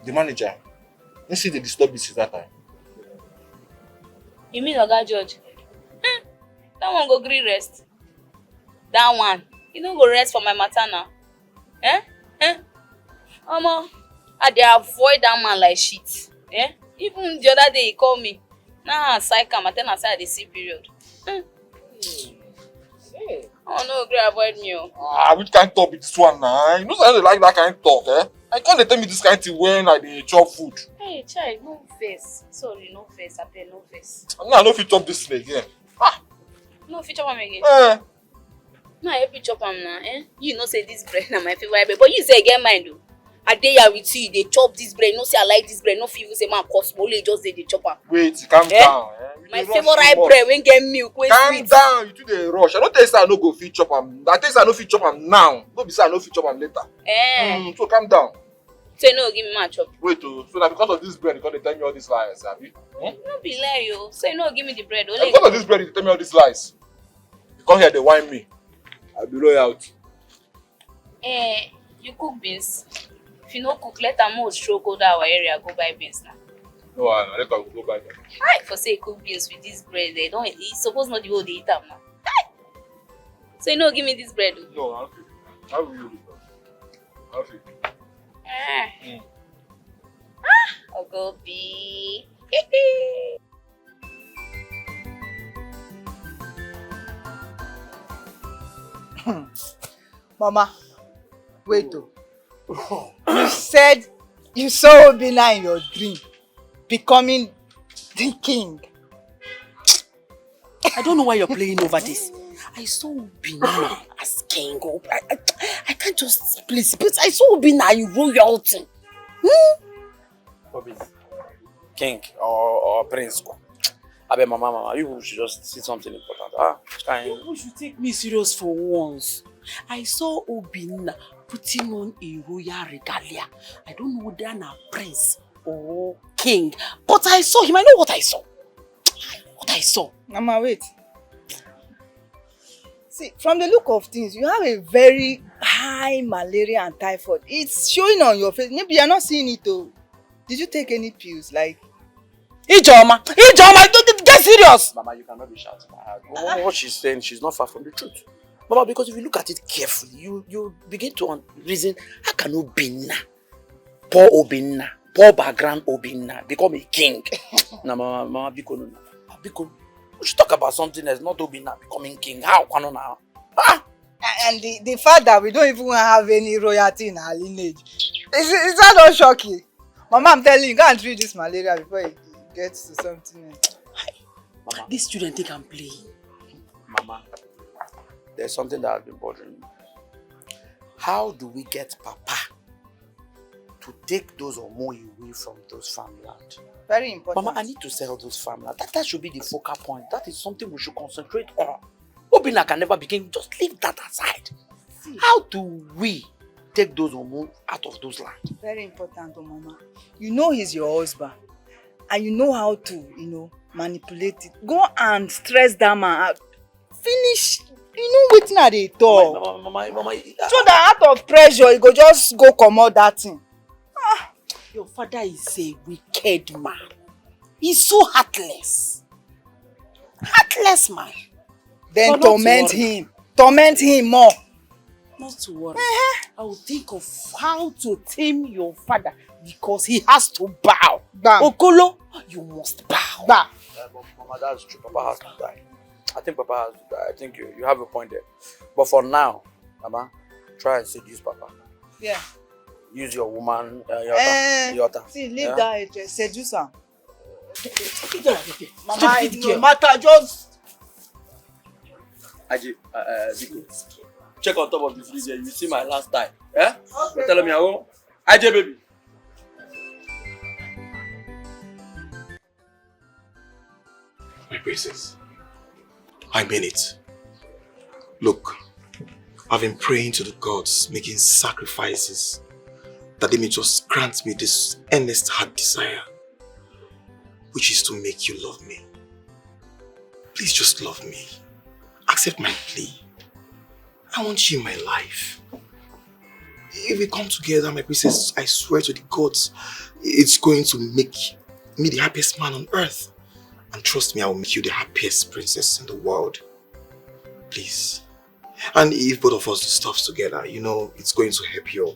The manager, you see the disturb this that time. You mean Oga George? That one go gree rest. That one, you don't go rest for my matter now. Omo, I dey avoid that man like shit. Even the other day he called me. Nah, psych am, I tell him say I dey see period. Oh no, agree avoid me. Which kind of talk with this one now? You know I don't like that kind of talk, eh? I can't tell me this kind of thing when I dey chop food. Hey, child, no face. Sorry, no face. I pay no face. No, I no fit chop this thing again. No fit chop am again. No, I help you chop am now, You know say this bread na my favorite bread, but you say get mind o. I dey here with you, they chop this bread. No say I like this bread. No feel say man cost only just dey chop am. Wait, calm down. My favorite bread when get milk, when sweet. Calm down, you do the rush. I don't tell you say I no go fit chop am. I tell you say I no fit chop am now. No be say I no fit chop am later. So calm down. So you no give me my chop. Wait, so that because of this bread, you can't tell me all these lies, abi? No be lie yo. So you no give me the bread. Only because of this bread, you tell me all these lies. You come here, they whine me. I'll be royalty. You cook beans. If you no cook, let am most stroll go to our area, go buy beans now. No, let her go buy them. Hi, for say cook beans with this bread, they don't. It's supposed not the whole they eat them now. Hi. So you no give me this bread. No, I'll feel. How will you do that? I'll feel. Ogobi. Mama, wait though. You said you saw Obinna in your dream becoming the king. I don't know why you're playing over this. I saw Obinna as king. I can't just please, but I saw Obinna in royalty. King or prince. I bet mama, you should just see something important. You should take me serious for once. I saw Obinna putting on a royal regalia. I don't know whether I'm a prince or king, but I saw him. I know what I saw. Mama, wait. See, from the look of things, you have a very high malaria and typhoid. It's showing on your face. Maybe you're not seeing it though. Did you take any pills? Like Ijoma, get serious! Mama, you cannot be shouting. What she's saying, she's not far from the truth. Mama, because if you look at it carefully, you begin to reason, how can Obinna, poor background Obinna, become a king? No, Mama, because we should talk about something that's not Obinna becoming king. How can you now? And the fact that we don't even have any royalty in our lineage, is that not shocking? Mama, I'm telling you, go and treat this malaria before it gets to something else. Mama, this student think I'm playing. Mama, there's something that has been bothering me. How do we get Papa to take those Omo away from those farmland? Very important. Mama, I need to sell those farmland. That should be the focal point. That is something we should concentrate on. Obinna can never begin. Just leave that aside. How do we take those Omo out of those lands? Very important, Mama. You know he's your husband. And you know how to, manipulate it. Go and stress that man out. Finish, waiting at the door. Mama. So that out of pressure, you go just go comot that thing. Your father is a wicked man. He's so heartless. Heartless man. Then torment him. Torment him more. Not to worry. I will think of how to tame your father because he has to bow. Okolo, you must bow. Mama, that's true. Papa has to die. I think Papa has to die. I think you have a point there. But for now, Mama, try and seduce Papa. Yeah. Use your woman, Yota. See, leave that seduce her. Mama, no matter, just... Aji, check on top of the freezer. You see my last time. Eh? Okay. Tell me, Aji, baby. My princess, I mean it. Look, I've been praying to the gods, making sacrifices, that they may just grant me this earnest heart desire, which is to make you love me. Please just love me. Accept my plea. I want you in my life. If we come together, my princess, I swear to the gods, it's going to make me the happiest man on earth. And trust me, I will make you the happiest princess in the world. Please. And if both of us do stuff together, you know, it's going to help your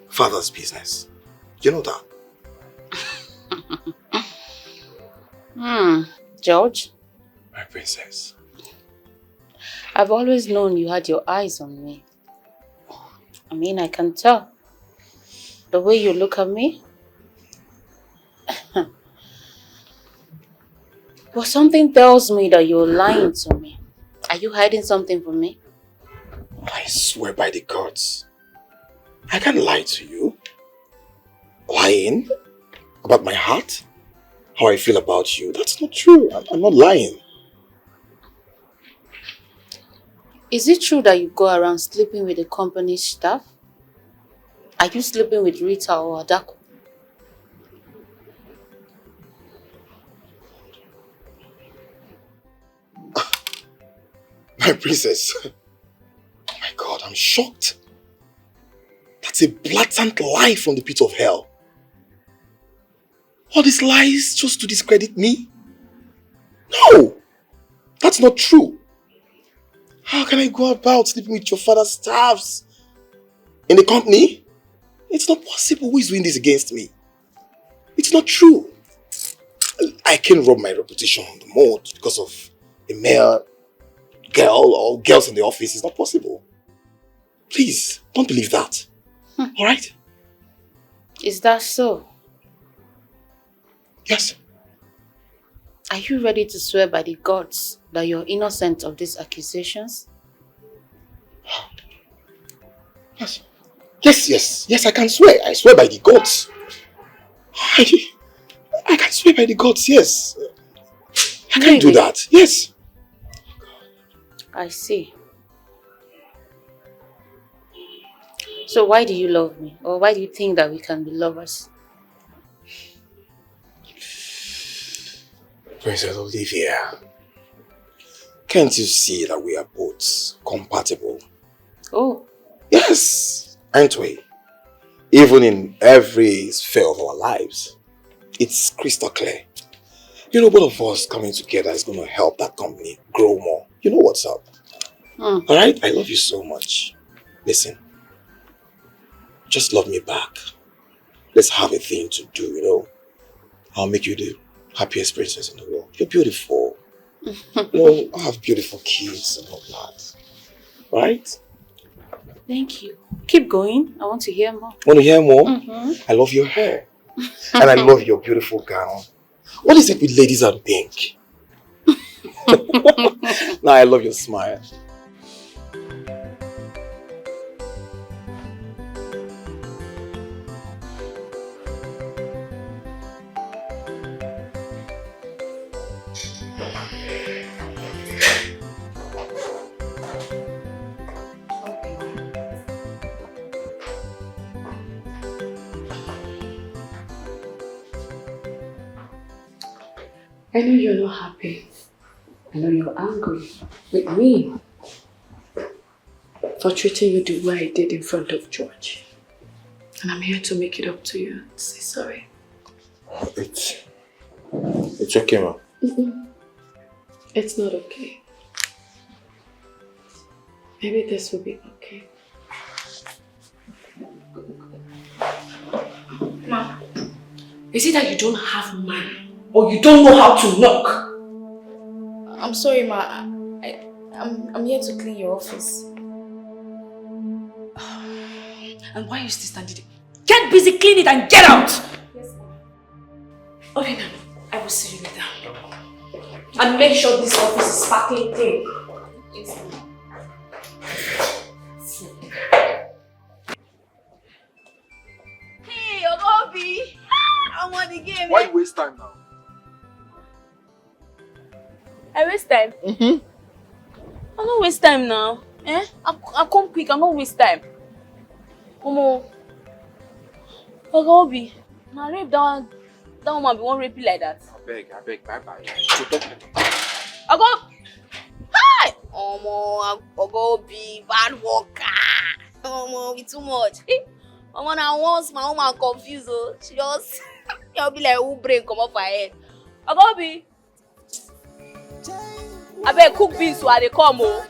father's business. You know that? George? My princess. I've always known you had your eyes on me. I mean, I can tell. The way you look at me. But something tells me that you're lying to me. Are you hiding something from me? I swear by the gods, I can't lie to you. Lying about my heart? How I feel about you? That's not true. I'm not lying. Is it true that you go around sleeping with the company's staff? Are you sleeping with Rita or Adako? My princess. Oh my God, I'm shocked. That's a blatant lie from the pit of hell. All these lies just to discredit me? No! That's not true. How can I go about sleeping with your father's staffs in the company? It's not possible. Who is doing this against me? It's not true. I can't rob my reputation on the mud because of a mere girl or girls in the office. It's not possible. Please, don't believe that. Alright? Is that so? Yes. Are you ready to swear by the gods that you're innocent of these accusations? Yes. Yes, I can swear. I swear by the gods. I can swear by the gods, yes. I can do that, yes. I see. So why do you love me? Or why do you think that we can be lovers? Princess Olivia, can't you see that we are both compatible? Oh. Yes, aren't we? Even in every sphere of our lives, it's crystal clear. You know, both of us coming together is going to help that company grow more. You know what's up. Alright? I love you so much. Listen, just love me back. Let's have a thing to do, you know. I'll make you the happiest princess in the world. You're beautiful. You know, I have beautiful kids and all that. Right? Thank you. Keep going. I want to hear more. Want to hear more? I love your hair. And I love your beautiful gown. What is it with ladies and pink? Now I love your smile. I know you're not happy. I know you're angry with me for treating you the way I did in front of George. And I'm here to make it up to you and say sorry. It's okay, ma. It's not okay. Maybe this will be okay. Ma, is it that you don't have money? Or you don't know how to knock? I'm sorry, Ma. I'm here to clean your office. And why are you still standing there? Get busy, clean it and get out! Yes, ma'am. Okay, now, I will see you later. And make sure this office is sparkling clean. Yes, ma'am. you waste time now? I waste time? Mm-hmm. I don't waste time now. Eh? I come quick, I don't waste time. Omo. Obi, now rape that woman be one rape you like that. I beg, bye-bye. I go. Hi! Omo, Obi, bad worker. Omo, be too much. Omo, now once my woman confused, oh, she just, you'll be like, who brain come up her head? Obi. I beg cook beans so I dey come, oh.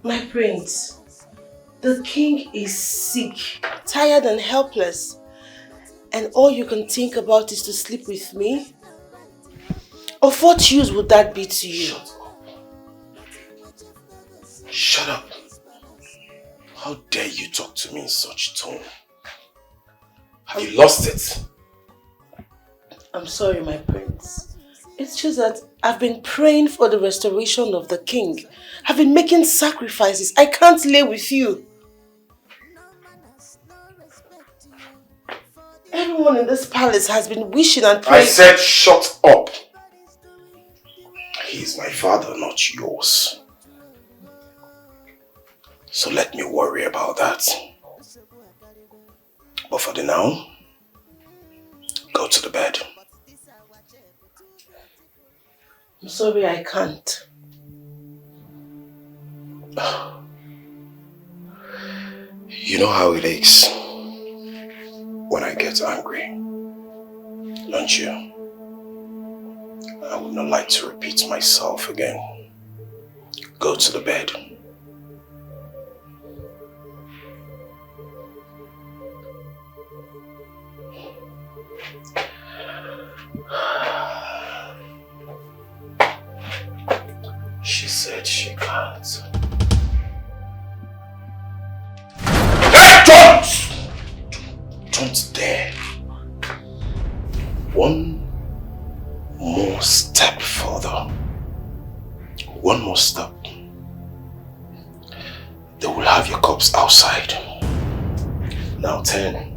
My prince, the king is sick, tired and helpless. And all you can think about is to sleep with me? Of what use would that be to you? Shut up. How dare you talk to me in such tone? Have you lost it? I'm sorry, my prince. It's just that I've been praying for the restoration of the king. I've been making sacrifices. I can't lay with you. Everyone in this palace has been wishing and praying. I said shut up. He is my father, not yours. So let me worry about that. But for the now, go to the bed. I'm sorry, I can't. You know how it is when I get angry, don't you? I would not like to repeat myself again. Go to the bed. She said she can't. Hey, don't dare. One more step further. One more step. They will have your cups outside. Now turn.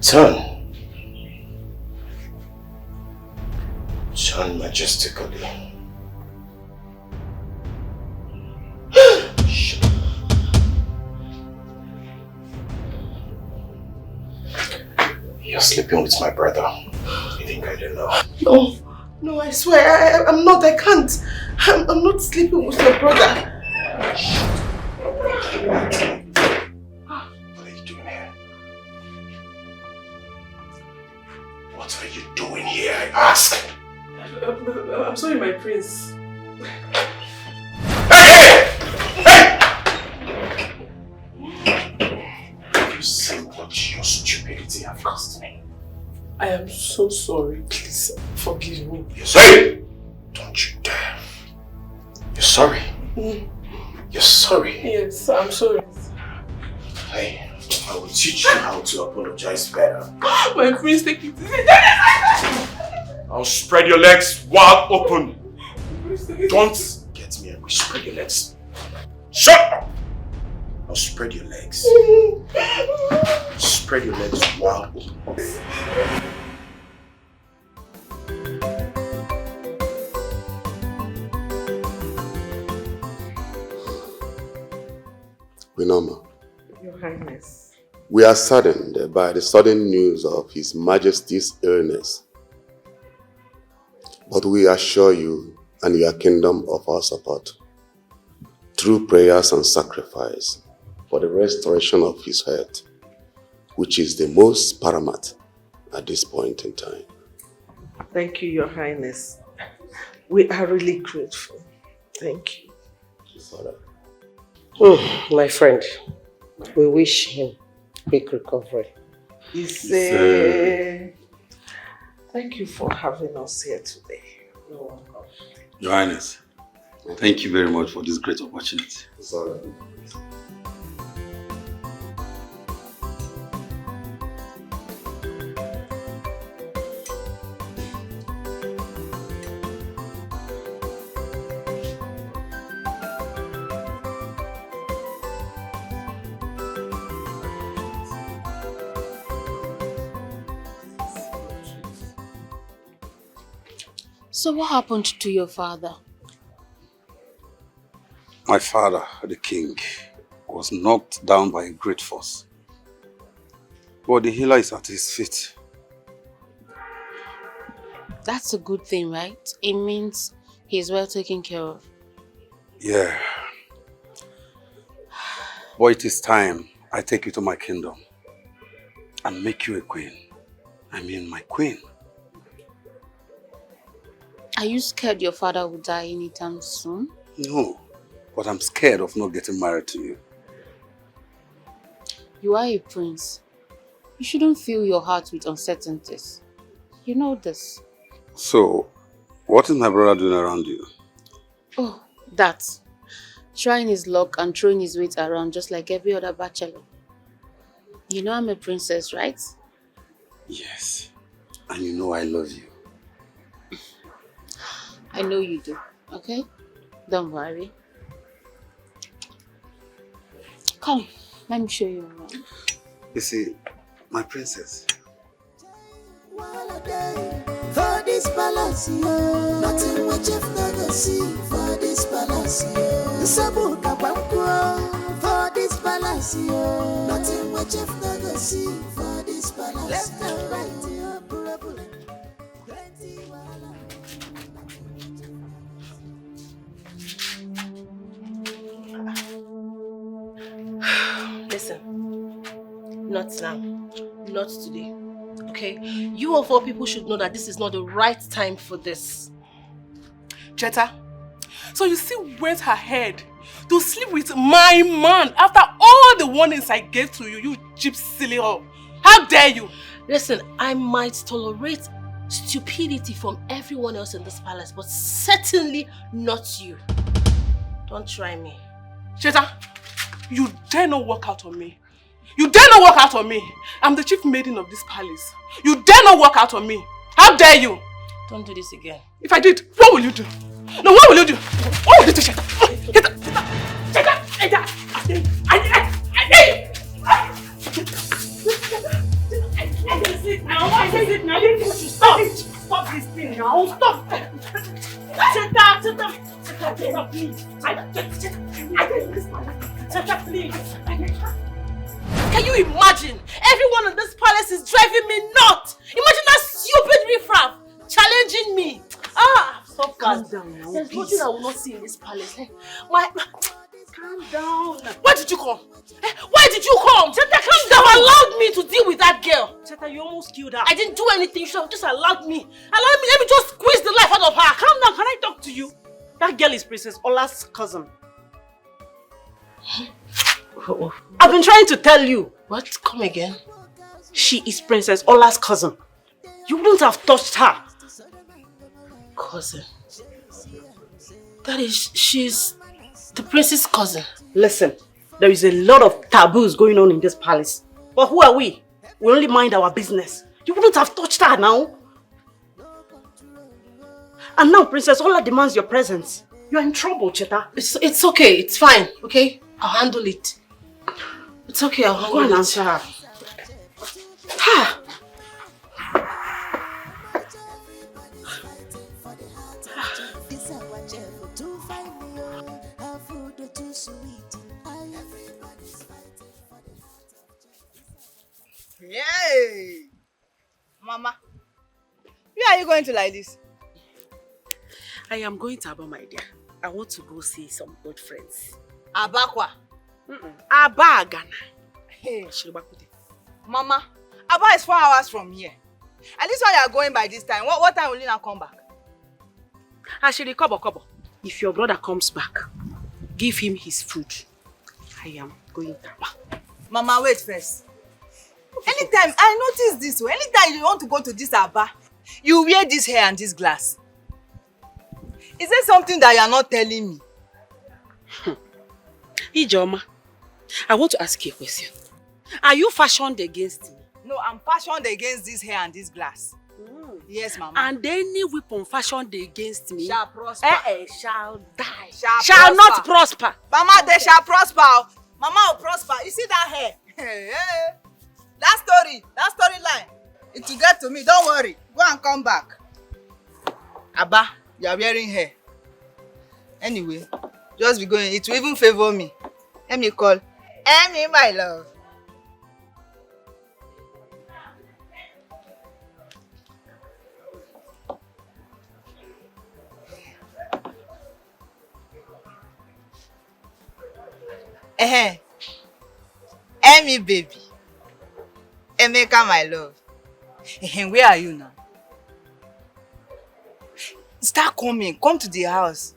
Turn. Turn majestically. You're sleeping with my brother. You think I don't know? No, I swear, I'm not, I can't. I'm not sleeping with your brother. What are you doing here? What are you doing here, I ask? I'm sorry, my prince. You see what your stupidity have cost me. I am so sorry. Please forgive me. You say? Don't you dare. You're sorry. You're sorry. Yes, I'm sorry. Hey, I will teach you how to apologize better. My prince, take it easy. I'll spread your legs wide open. Don't get me angry. Spread your legs. Shut up! I'll spread your legs. Spread your legs wide open. Winoma, Your Highness. we are saddened by the sudden news of His Majesty's illness. But we assure you and your kingdom of our support through prayers and sacrifice for the restoration of his health, which is the most paramount at this point in time. Thank you, Your Highness. We are really grateful. Thank you. My friend, we wish him quick recovery. Thank you for having us here today. You're welcome. Your Highness, thank you very much for this great opportunity. So what happened to your father? My father, the king, was knocked down by a great force. But the healer is at his feet. That's a good thing, right? It means he's well taken care of. Yeah. But it is time I take you to my kingdom and make you a queen. I mean my queen. Are you scared your father will die anytime soon? No, but I'm scared of not getting married to you. You are a prince. You shouldn't fill your heart with uncertainties. You know this. So, what is my brother doing around you? Oh, that. Trying his luck and throwing his weight around just like every other bachelor. You know I'm a princess, right? Yes. And you know I love you. I know you do, okay? Don't worry. Come, let me show you around. You see, my princess. For this palace, nothing which if never see. For this palace, Sabuka Banko. For this palace, nothing which if never see. For this palace, left and right, Listen, not now, not today. Okay, you of all people should know that this is not the right time for this. Cheta, so you still went ahead to sleep with my man after all the warnings I gave to you, you cheap silly hoe. How dare you? Listen, I might tolerate stupidity from everyone else in this palace, but certainly not you. Don't try me. Cheta, you dare not walk out on me. You dare not walk out on me. I'm the chief maiden of this palace. You dare not walk out on me. How dare you? Don't do this again. If I did, what will you do? No, what will you do? What will you do, Cheta? Cheta! Stop this thing now. Stop. Cheta, please. Cheta, please. Can you imagine? Everyone in this palace is driving me nuts. Imagine that stupid riffraff challenging me. Stop. Calm down now. There's nothing I will not see in this palace. Calm down. Why did you come? Why did you come? Cheta, calm down. You allowed me to deal with that girl. Cheta, you almost killed her. I didn't do anything. You should have just allowed me. Let me just squeeze the life out of her. Calm down. Can I talk to you? That girl is Princess Ola's cousin. I've been trying to tell you. What? Come again? She is Princess Ola's cousin. You wouldn't have touched her. Cousin? That is, she's the prince's cousin. Listen, there is a lot of taboos going on in this palace. But who are we? We only mind our business. You wouldn't have touched her now. And now Princess Ola demands your presence. You're in trouble, Cheta. It's okay. It's fine. Okay? I'll handle it. It's okay. I'll handle it. Go and answer her. Yay! Mama, where are you going to like this? I am going to Aba, my dear. I want to go see some old friends. Abakwa? Aba, Ghana. Hey. Mama, Aba is 4 hours from here. At least when you are going by this time, what time will you now come back? Ashiri, Kobo. If your brother comes back, give him his food. I am going to Aba. Mama, wait first. Anytime, I notice this way. Anytime you want to go to this Aba, you wear this hair and this glass. Is there something that you are not telling me? Ijoma, I want to ask you a question. Are you fashioned against me? No, I'm fashioned against this hair and this glass. Yes, Mama. And any weapon fashioned against me shall prosper. Shall die. Shall not prosper. Mama, they shall prosper. Mama will prosper. You see that hair? That storyline, it will get to me. Don't worry. Go and come back. Abba, you are wearing hair. Anyway, just be going. It will even favor me. Let me call. Emmy, my love. Emmy, baby. Emeka, my love. Where are you now? Start coming. Come to the house.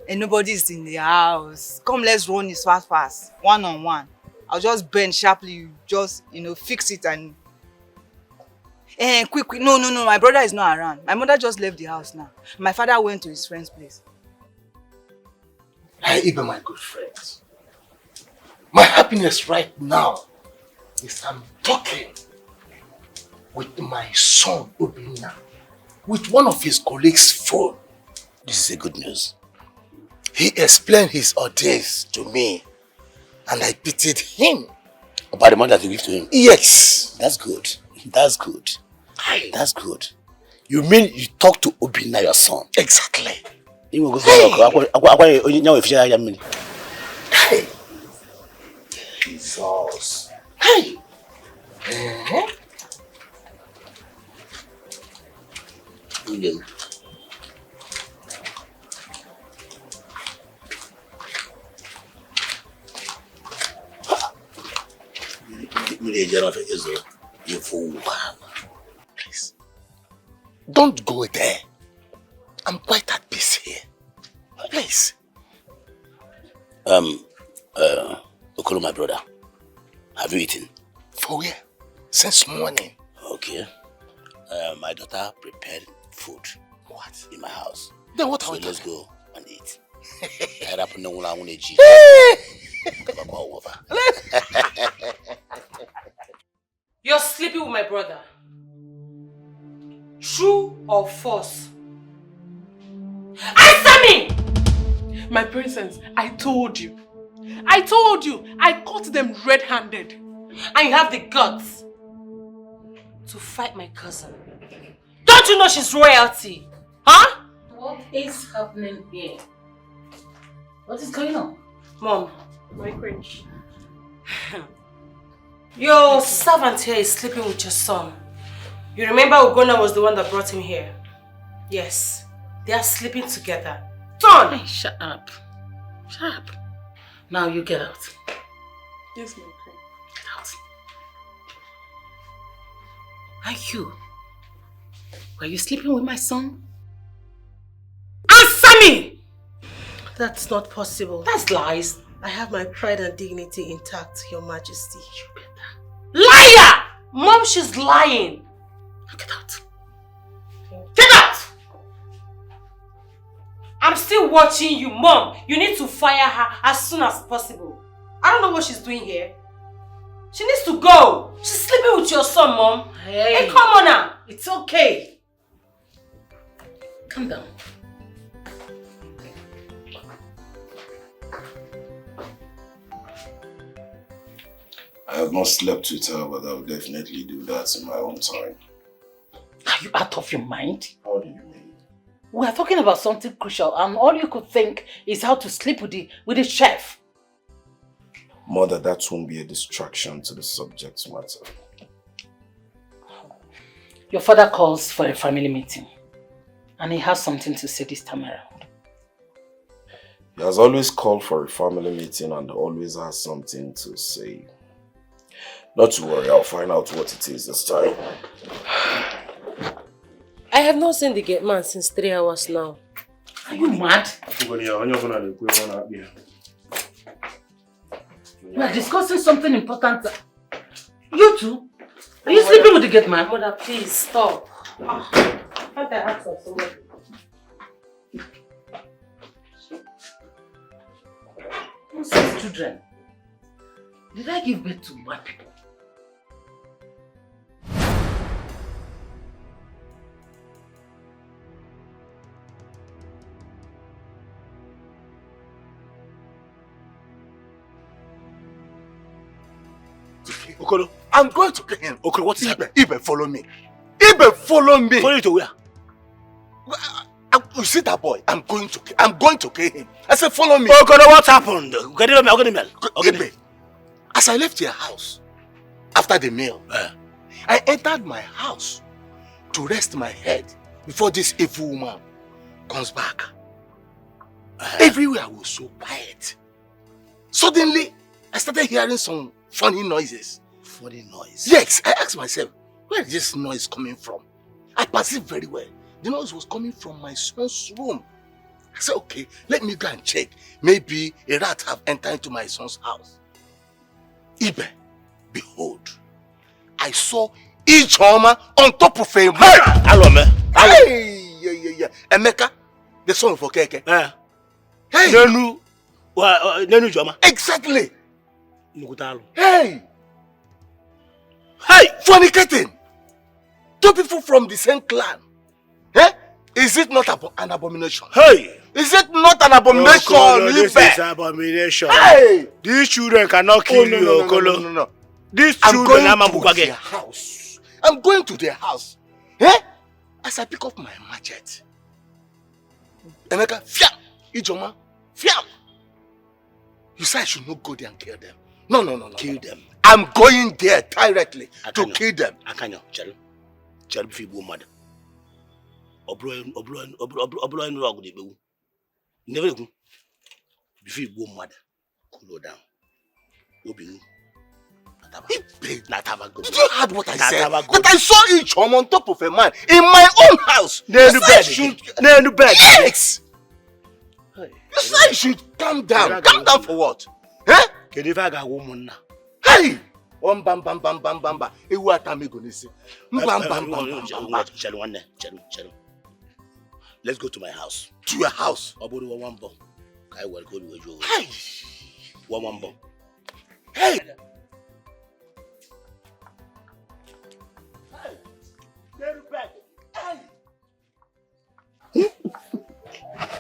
And nobody is in the house. Come, let's run this fast. One-on-one. I'll just bend sharply. You just, fix it and... quick. No. My brother is not around. My mother just left the house now. My father went to his friend's place. Hey, even my good friends. My happiness right now is I'm talking with my son, Obinna, with one of his colleagues' phone. This is a good news. He explained his ordeals to me, and I pitied him. About the money that you give to him? Yes. That's good. That's good. That's good. You mean you talk to Obinna, your son? Exactly. You will go Hey. Jesus. Hey. William. You fool. Please. Don't go there. I'm quite at peace here. Please. Okolo, my brother. Have you eaten? For where? Since morning. Okay. My daughter prepared food. What? In my house. Then what so are we let's doing? go and eat. I happen to know You're sleeping with my brother. True or false? Answer me! My princess, I told you. I caught them red-handed. And you have the guts to fight my cousin. Don't you know she's royalty? Huh? What is happening here? What is going on? Mom. My cringe. Your servant here is sleeping with your son. You remember Ugonna was the one that brought him here? Yes. They are sleeping together. Turn! Hey, shut up. Shut up. Now you get out. Yes, my queen. Get out. Are you? Were you sleeping with my son? Answer me! That's not possible. That's lies. I have my pride and dignity intact, Your Majesty. You better. Liar! Mom, she's lying. Get out. Get out! I'm still watching you, Mom. You need to fire her as soon as possible. I don't know what she's doing here. She needs to go. She's sleeping with your son, Mom. Hey, come on now. It's okay. Calm down. I have not slept with her, but I will definitely do that in my own time. Are you out of your mind? How do you mean? We are talking about something crucial and all you could think is how to sleep with the chef. Mother, that won't be a distraction to the subject matter. Your father calls for a family meeting and he has something to say this time around. He has always called for a family meeting and always has something to say. Not to worry, I'll find out what it is this time. I have not seen the gate man since 3 hours now. Are you mad? We are discussing something important. You two? Are you sleeping with the gate man? Mother, please stop. Can't I ask of somebody? Nonsense, children. Did I give birth to bad people? Okolo, I'm going to get him. Okolo, what is happening? Ibe, follow me. Ibe, follow me. Follow you to where? You see that boy? I'm going to kill him. I said, follow me. Oh, God, what happened? As I left your house, after the meal, I entered my house to rest my head before this evil woman comes back. Everywhere was so quiet. Suddenly, I started hearing some funny noises. Funny noise? Yes, I asked myself, where is this noise coming from? I perceived very well. The noise was coming from my son's room. I said, okay, let me go and check. Maybe a rat have entered into my son's house. Ibe, behold, I saw Ijoma on top of a man. Hello, man. Hey, yeah. Emeka, the son of Okeke. Hey. Nenu Joma. Exactly. Hey. Hey, fornicating. Two people from the same clan. Eh? Is it not an abomination? Hey. Is it not an abomination? Okolo, this is abomination. Hey. These children cannot kill you, Okolo. No. These I'm children going to their house. I'm going to their house. Eh? As I pick up my machete. Emeka, fiam! Ijoma, fiam! You say I should not go there and kill them. No. Kill them. I'm going there directly to kill them. Akanyo, Chelu fibu mad. Oblo never go. Fibu mad. Cool down. Obi. Did you heard what I said? That I saw Ijoma on top of a man in my own house. Yes! You said you should calm down. Calm down for what? Eh? Hey! Bam. Ewu atami go nisi. Bam. Let's go to my house. To your house? Obodo one bomb. I will go to you. Hey! One bomb. Hey!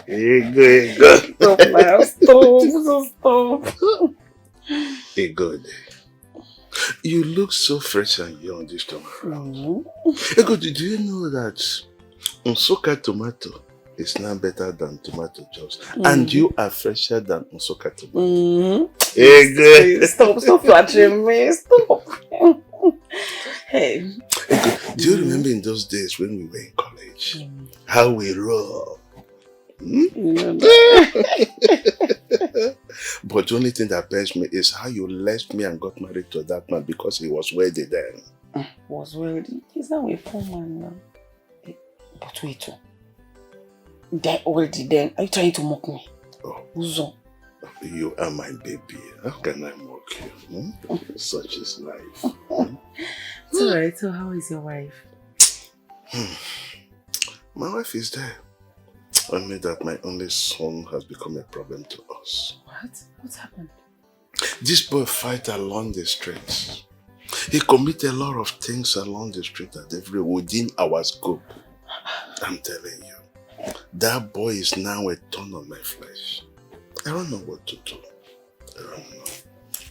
Hey, good. Stop. Hey, good. You look so fresh and young this time around. Hey, good. Do you know that Unsoka tomato is now better than tomato juice? And you are fresher than Unsoka tomato. Hey, good. Stop flattering me. Stop. Hey. Do you remember in those days when we were in college? How we roll? But the only thing that pains me is how you left me and got married to that man because he was wealthy then. Was wealthy? He's now a poor man now. But wait, they're already then. Are you trying to mock me? Oh. Uzo. You are my baby. How can I mock you? Such is life. It's alright. So how is your wife? My wife is there. Only that my only son has become a problem to us. What? What's happened? This boy fight along the streets. He committed a lot of things along the street and everywhere within our scope. I'm telling you, that boy is now a thorn on my flesh. I don't know what to do. I don't know.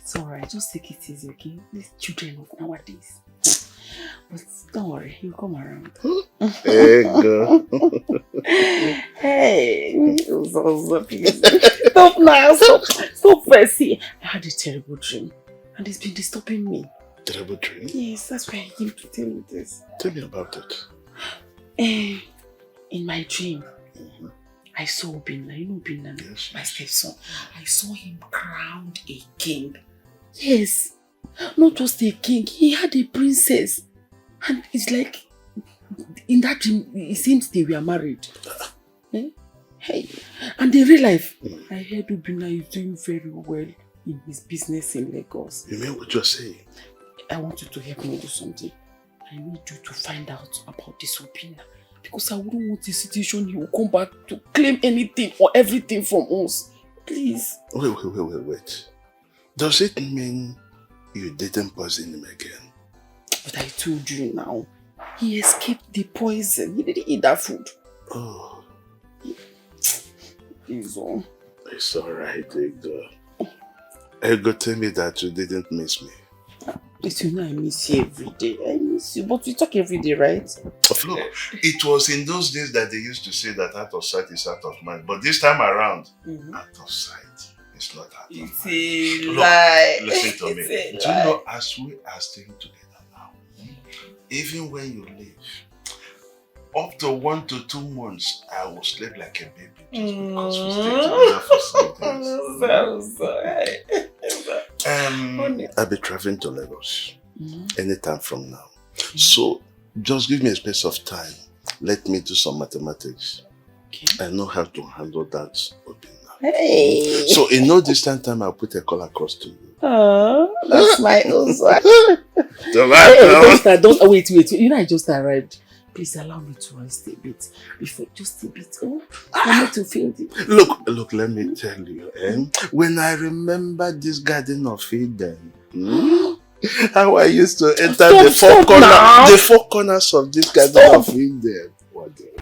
It's alright, just take it easy, okay? These children of nowadays. But don't worry, he'll come around. Hey, girl. Hey, stop now, stop first. See, I had a terrible dream and it's been disturbing me. Terrible dream? Yes, that's why I came to tell you this. Tell me about it. In my dream, I saw Obinna, you know Obinna, my stepson. I saw him crowned a king. Yes, not just a king, he had a princess. And it's like, in that dream, it seems they were married. Hey, and in real life, I heard Obinna is doing very well in his business in Lagos. You mean what you're saying? I want you to help me do something. I need you to find out about this Obinna. Because I wouldn't want the situation he will come back to claim anything or everything from us. Please. Wait. Does it mean you didn't poison him again? But I told you now. He escaped the poison. He didn't eat that food. Oh. Please, oh. It's alright, Ego. Ego, tell me that you didn't miss me. But you know I miss you every day. I miss you, but we talk every day, right? Look, it was in those days that they used to say that out of sight is out of mind. But this time around, out of sight is not out of mind. It's a Look, lie. listen to me. It's Do a you lie. know, as we are staying together now, even when you leave, up to 1 to 2 months, I will sleep like a baby just because we stay together for some days. I'll be traveling to Lagos anytime from now. So just give me a space of time. Let me do some mathematics. I know how to handle that. Hey. So in no distant time, I'll put a call across to you. Oh, that's my Osa. Don't wait. You know I just arrived. Please allow me to rest a bit. Before just a bit. Oh, I need to faint. Look, let me tell you. When I remember this Garden of Eden, how I used to enter the four corners of this Garden of Eden. What the?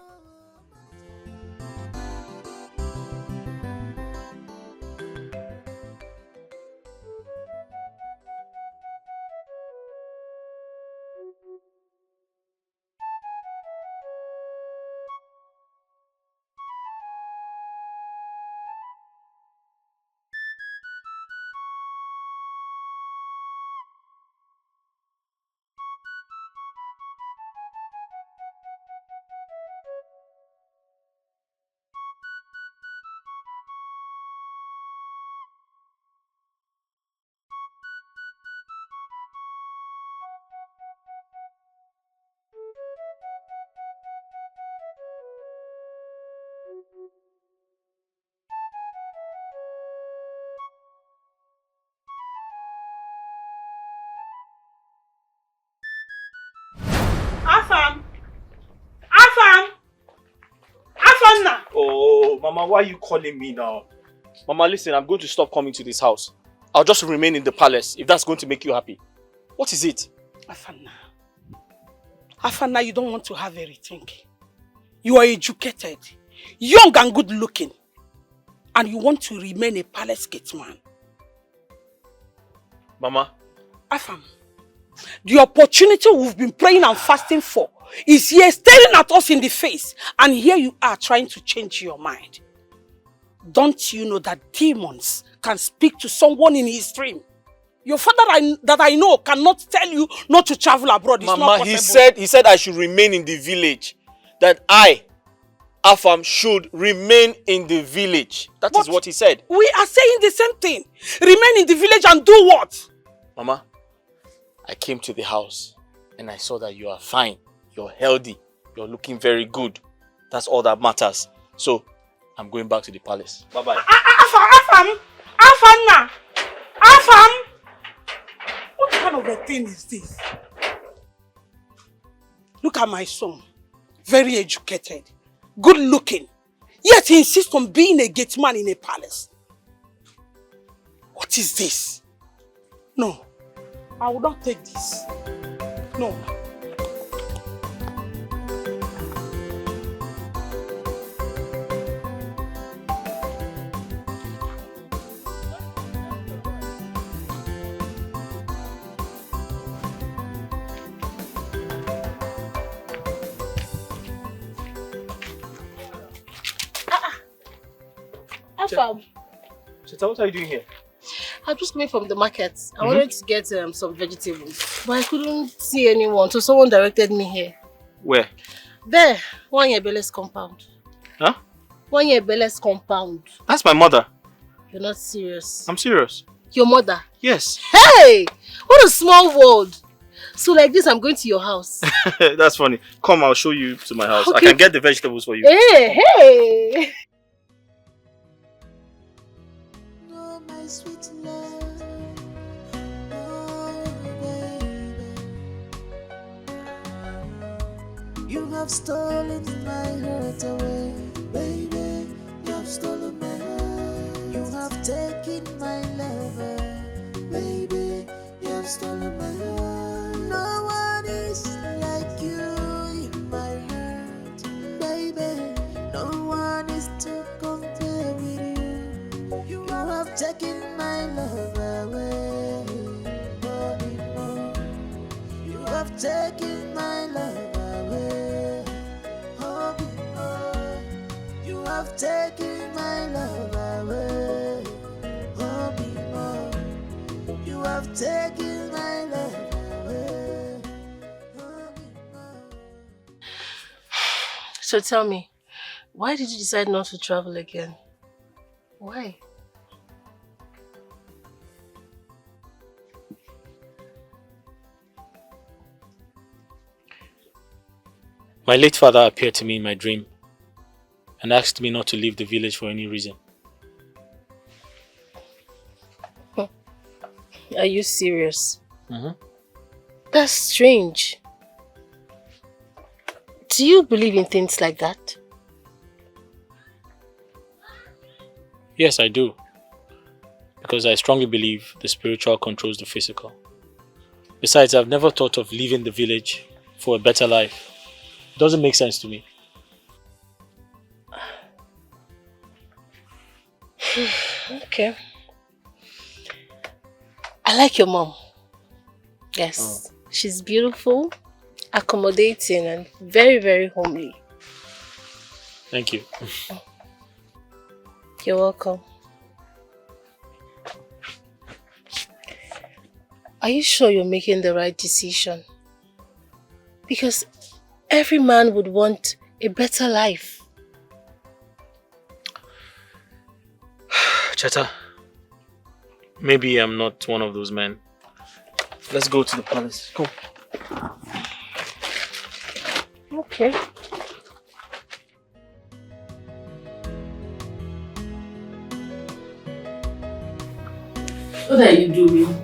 Afam! Oh, Mama, why are you calling me now? Mama, listen, I'm going to stop coming to this house. I'll just remain in the palace if that's going to make you happy. What is it? Afana, you don't want to have a rethink. You are educated, young and good looking, and you want to remain a palace gate man. Mama. Afam, the opportunity we've been praying and fasting for is here staring at us in the face, and here you are trying to change your mind. Don't you know that demons can speak to someone in his dream? Your father that I know cannot tell you not to travel abroad. It's Mama, not possible. he said I should remain in the village. That I, Afam, should remain in the village. That is what he said. We are saying the same thing. Remain in the village and do what? Mama, I came to the house and I saw that you are fine. You're healthy. You're looking very good. That's all that matters. So, I'm going back to the palace. Bye-bye. Afam! What kind of a thing is this? Look at my son. Very educated. Good looking. Yet he insists on being a gate man in a palace. What is this? No. I will not take this. No. Afam, Cheta, what are you doing here? I just came from the market. I wanted to get some vegetables, but I couldn't see anyone, so someone directed me here. Where? There, 1 year Bele's compound. Huh? 1 year Bele's compound. That's my mother. You're not serious. I'm serious. Your mother? Yes. Hey! What a small world. So like this, I'm going to your house. That's funny. Come, I'll show you to my house. Okay. I can get the vegetables for you. Hey! My sweet love, oh baby, you have stolen my heart away, baby. You have stolen my heart. You have taken my lover, baby. You have stolen my heart. No one is like you in my heart, baby. No one is to compare with you. You have taken my love away, more and more. You have taken have taken my love away. Oh, you have taken my love away. So tell me, why did you decide not to travel again? Why? My late father appeared to me in my dream and asked me not to leave the village for any reason. Are you serious? Mm-hmm. That's strange. Do you believe in things like that? Yes, I do. Because I strongly believe the spiritual controls the physical. Besides, I've never thought of leaving the village for a better life. It doesn't make sense to me. Okay. I like your mom. Yes. She's beautiful, accommodating, and very, very homely. Thank you. You're welcome. Are you sure you're making the right decision? Because every man would want a better life. Cheta, maybe I'm not one of those men. Let's go to the palace. Come. Okay. What are you doing?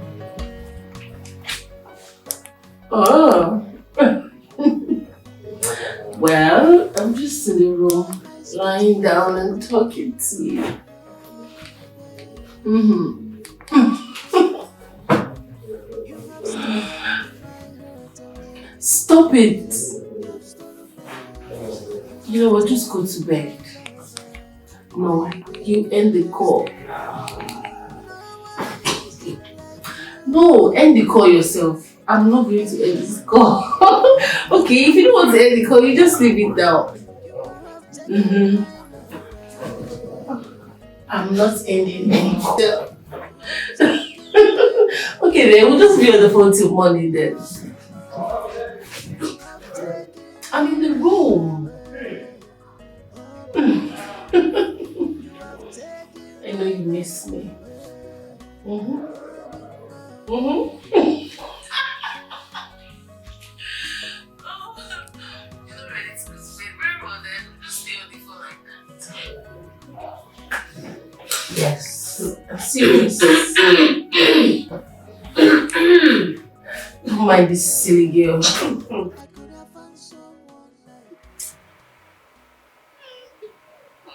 Oh. Well, I'm just in the room, lying down and talking to you. Stop it. You know what, just go to bed. No, you end the call. No, end the call yourself. I'm not going to end this call. Okay, if you don't want to end the call, you just leave it down. I'm not ending any call. Okay then, we'll just be on the phone till morning then. I'm in the room. I know you miss me. Yes, I'm serious. Don't mind this silly girl.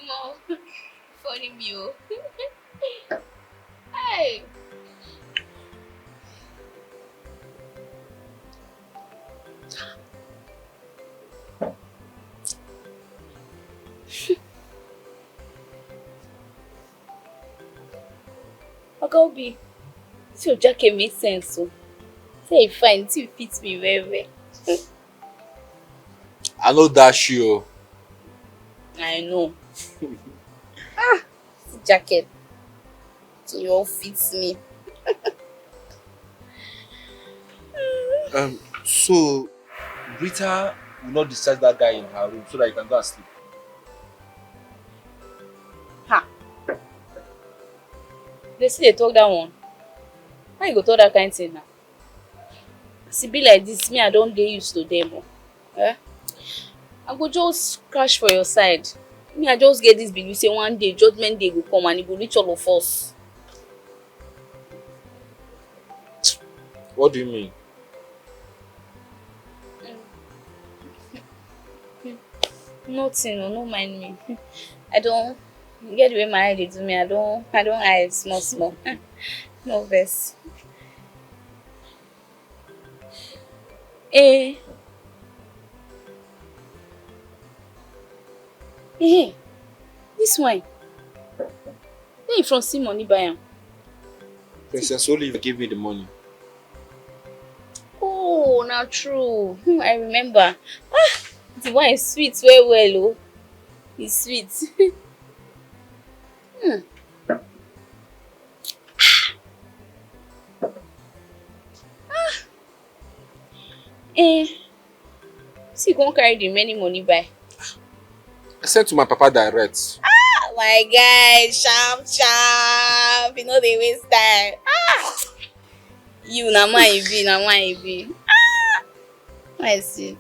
Mom, funny you. Hey. Ogobi, this your jacket makes sense. So, say fine, it fits me very well. I know dash you. I know. This jacket, it all fits me. So Rita will not discharge that guy in her room so that he can go and sleep. Ha! They see they talk that one. How you go talk that kind of thing now? As it be like this, me I don't get used to them. Eh? I go just crash for your side. Me I just get this belief say one day judgment day will come and it will reach all of us. What do you mean? Nothing, no mind me. I don't get the way my eye do me. I don't hide small. No verse. Hey, this wine. Where you from see money buy am? Princess Olive gave me the money. Oh, not true. I remember. The wine is sweet well, oh. It's sweet. So you can't carry the many money by. I sent to my papa direct. Ah, my guy, sharp. You know they waste time. You na man you be. My sweet.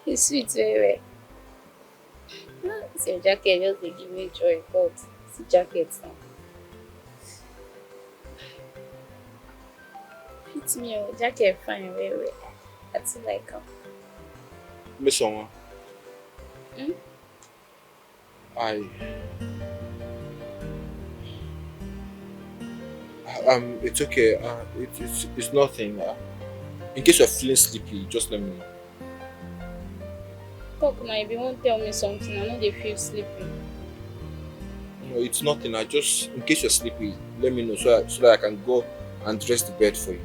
You sweet very well. It's your jacket just dey give me joy, but it's a jacket now. Fit me your jacket fine very well. I feel like Miss Oma. It's okay. It's nothing. In case you're feeling sleepy, just let me know. Talk now, if you won't tell me something, I know they feel sleepy. No, it's nothing. In case you're sleepy, let me know so that I can go and dress the bed for you.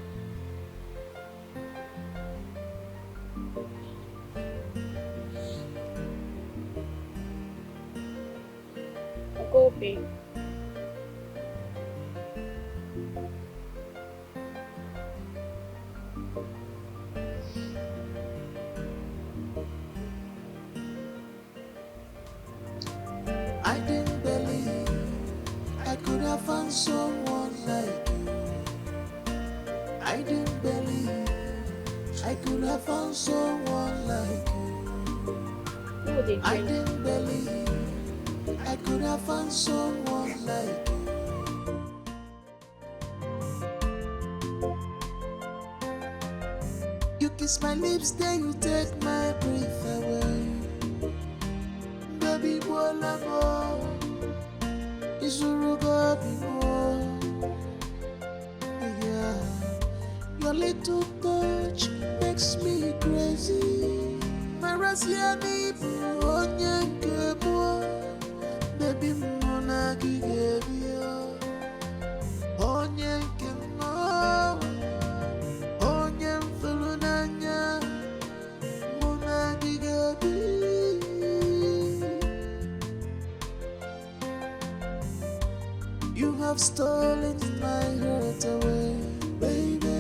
Go, babe. I didn't believe I could have found someone like you. I didn't believe I could have found someone like you. I didn't believe I could have found someone like you. You kiss my lips, then you take my breath away. Baby, bola mo, isuruga bimo. Yeah, your little touch makes me crazy. My Rasiani, onye kebo, baby mona gigebio, onye kemo, onye mfulunanya, mona gigebio. You have stolen my heart away, baby.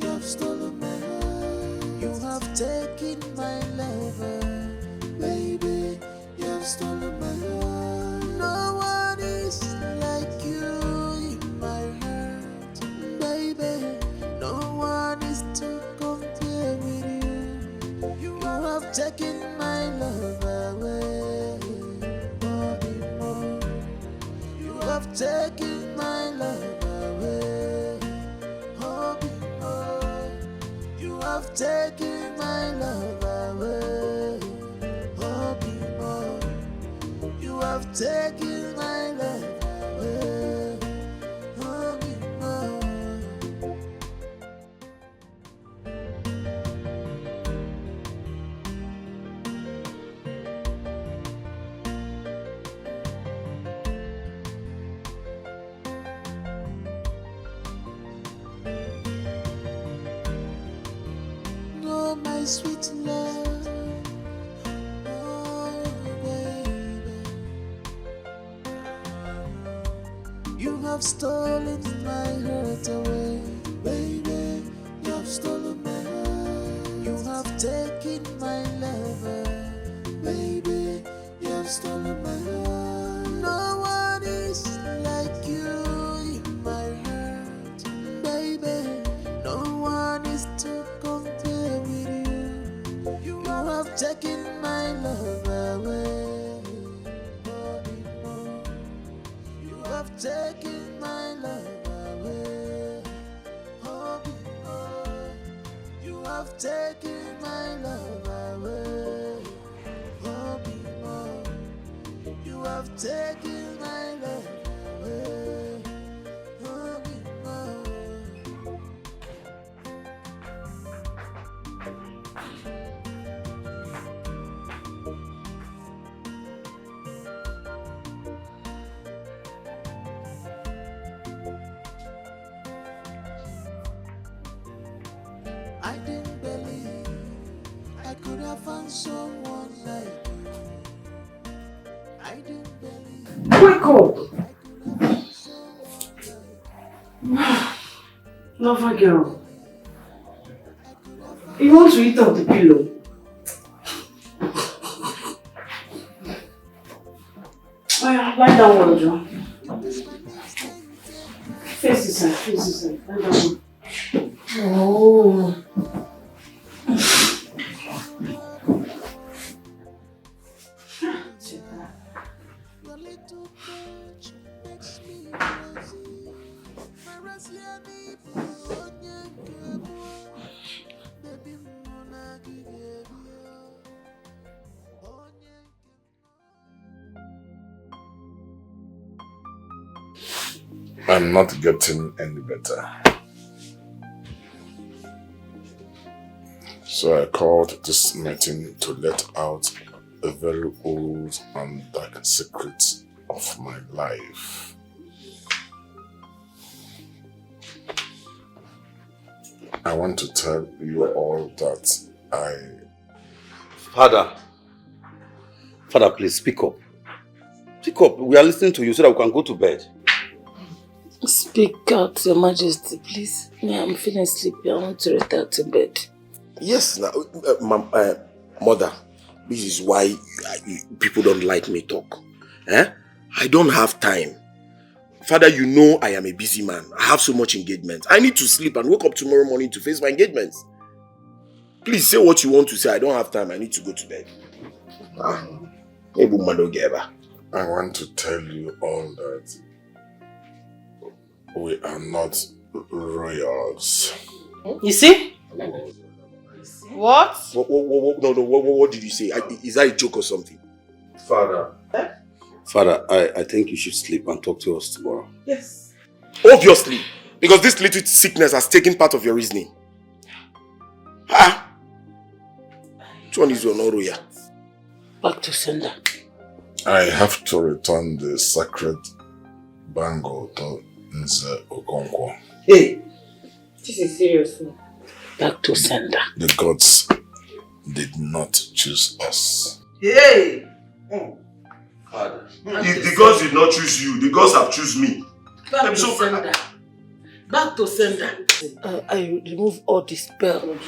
You have stolen my heart. You have taken my lover, baby. You have stolen my heart. No one is like you in my heart, baby. No one is to compare with you. You have taken my love away, Bobby Moore. You have taken my love away, Bobby Moore. You have taken my love away, Bobby Moore. You have taken my love away, Bobby Moore. Oh, my sweet love, oh, baby. You have stolen my heart away, baby. You have stolen my heart. You have taken my lover, baby. You have stolen my heart. No one is like you in my heart, baby. No one is to compare with you. You have taken my love away, Bobby Moore. You have taken my love away, Bobby Moore. You have taken my love away, Bobby Moore. You have taken my love away, Bobby Moore. I didn't believe I could someone like you. I don't believe. Wake up! Lover girl. You want to eat off the pillow? Oh yeah, lie down, Roger. Face this side, lie down. Oh. I'm not getting any better. So I called this meeting to let out a very old and dark secret of my life. I want to tell you all that Father, please speak up. Speak up. We are listening to you so that we can go to bed. Speak out, Your Majesty, please. Yeah, I'm feeling sleepy. I want to retire to bed. Yes, mother, this is why people don't like me talk. I don't have time. Father, you know I am a busy man. I have so much engagement. I need to sleep and wake up tomorrow morning to face my engagements. Please say what you want to say. I don't have time. I need to go to bed. I want to tell you all that we are not royals. You see? What? What did you say? Is that a joke or something? Father, I think you should sleep and talk to us tomorrow. Yes. Obviously. Because this little sickness has taken part of your reasoning. Which one is your Noroya? Back to sender. I have to return the sacred bangle to Nze Okonkwo. Hey! This is serious. Back to sender. The gods did not choose us. Hey! Father, if the gods did not choose you, the gods have chosen me. Back to sender. Back to sender. I remove all the spell.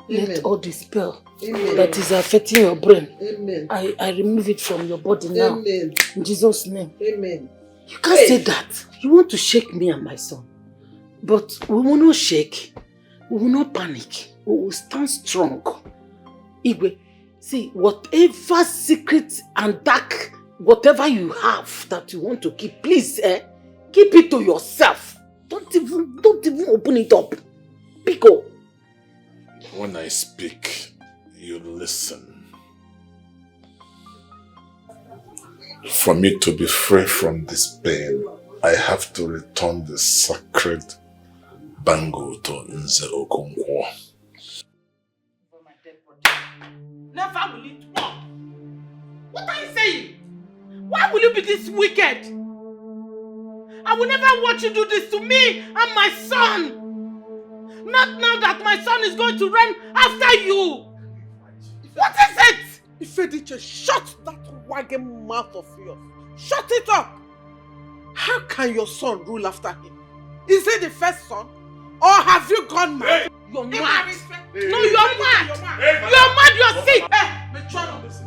Let all the spell that is affecting your brain. Amen. I remove it from your body now. Amen. In Jesus' name. Amen. You can't say that. You want to shake me and my son. But we will not shake. We will not panic. We will stand strong. Igwe, see, whatever secret and dark, whatever you have that you want to keep, please, keep it to yourself. Don't even open it up. Pico. When I speak, you listen. For me to be free from this pain, I have to return the sacred bangle to Nze Okonkwo. Never will it work. What are you saying? Why will you be this wicked? I will never watch you do this to me and my son. Not now that my son is going to run after you. What is it? Ifediche, shut that wagging mouth of yours. Shut it up. How can your son rule after him? Is he the first son? Or have you gone mad? Hey. You're mad. No, you're mad. You're mad, you're sick.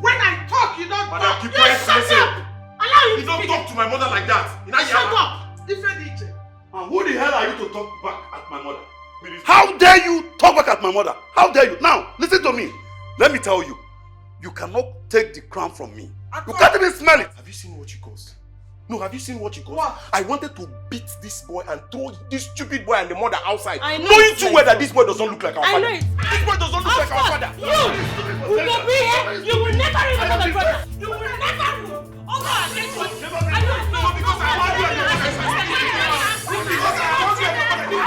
When I talk, you don't talk. You shut up. Allow you don't talk to my mother like that. Shut up. Ifediche. And who the hell are you to talk back at my mother? How dare you talk back at my mother? How dare you? Now, listen to me. Let me tell you. You cannot take the crown from me. You can't even smell it. Have you seen what you caused? No, have you seen what you caused? What? I wanted to beat this boy and throw this stupid boy and the mother outside. I know. Knowing too well that this boy does not look like our father. I know it. This boy does not look like our father. You will be here. You will never remember my brother. You will never rule. Oh God, I because I want you and your mother. Because I want you and your mother.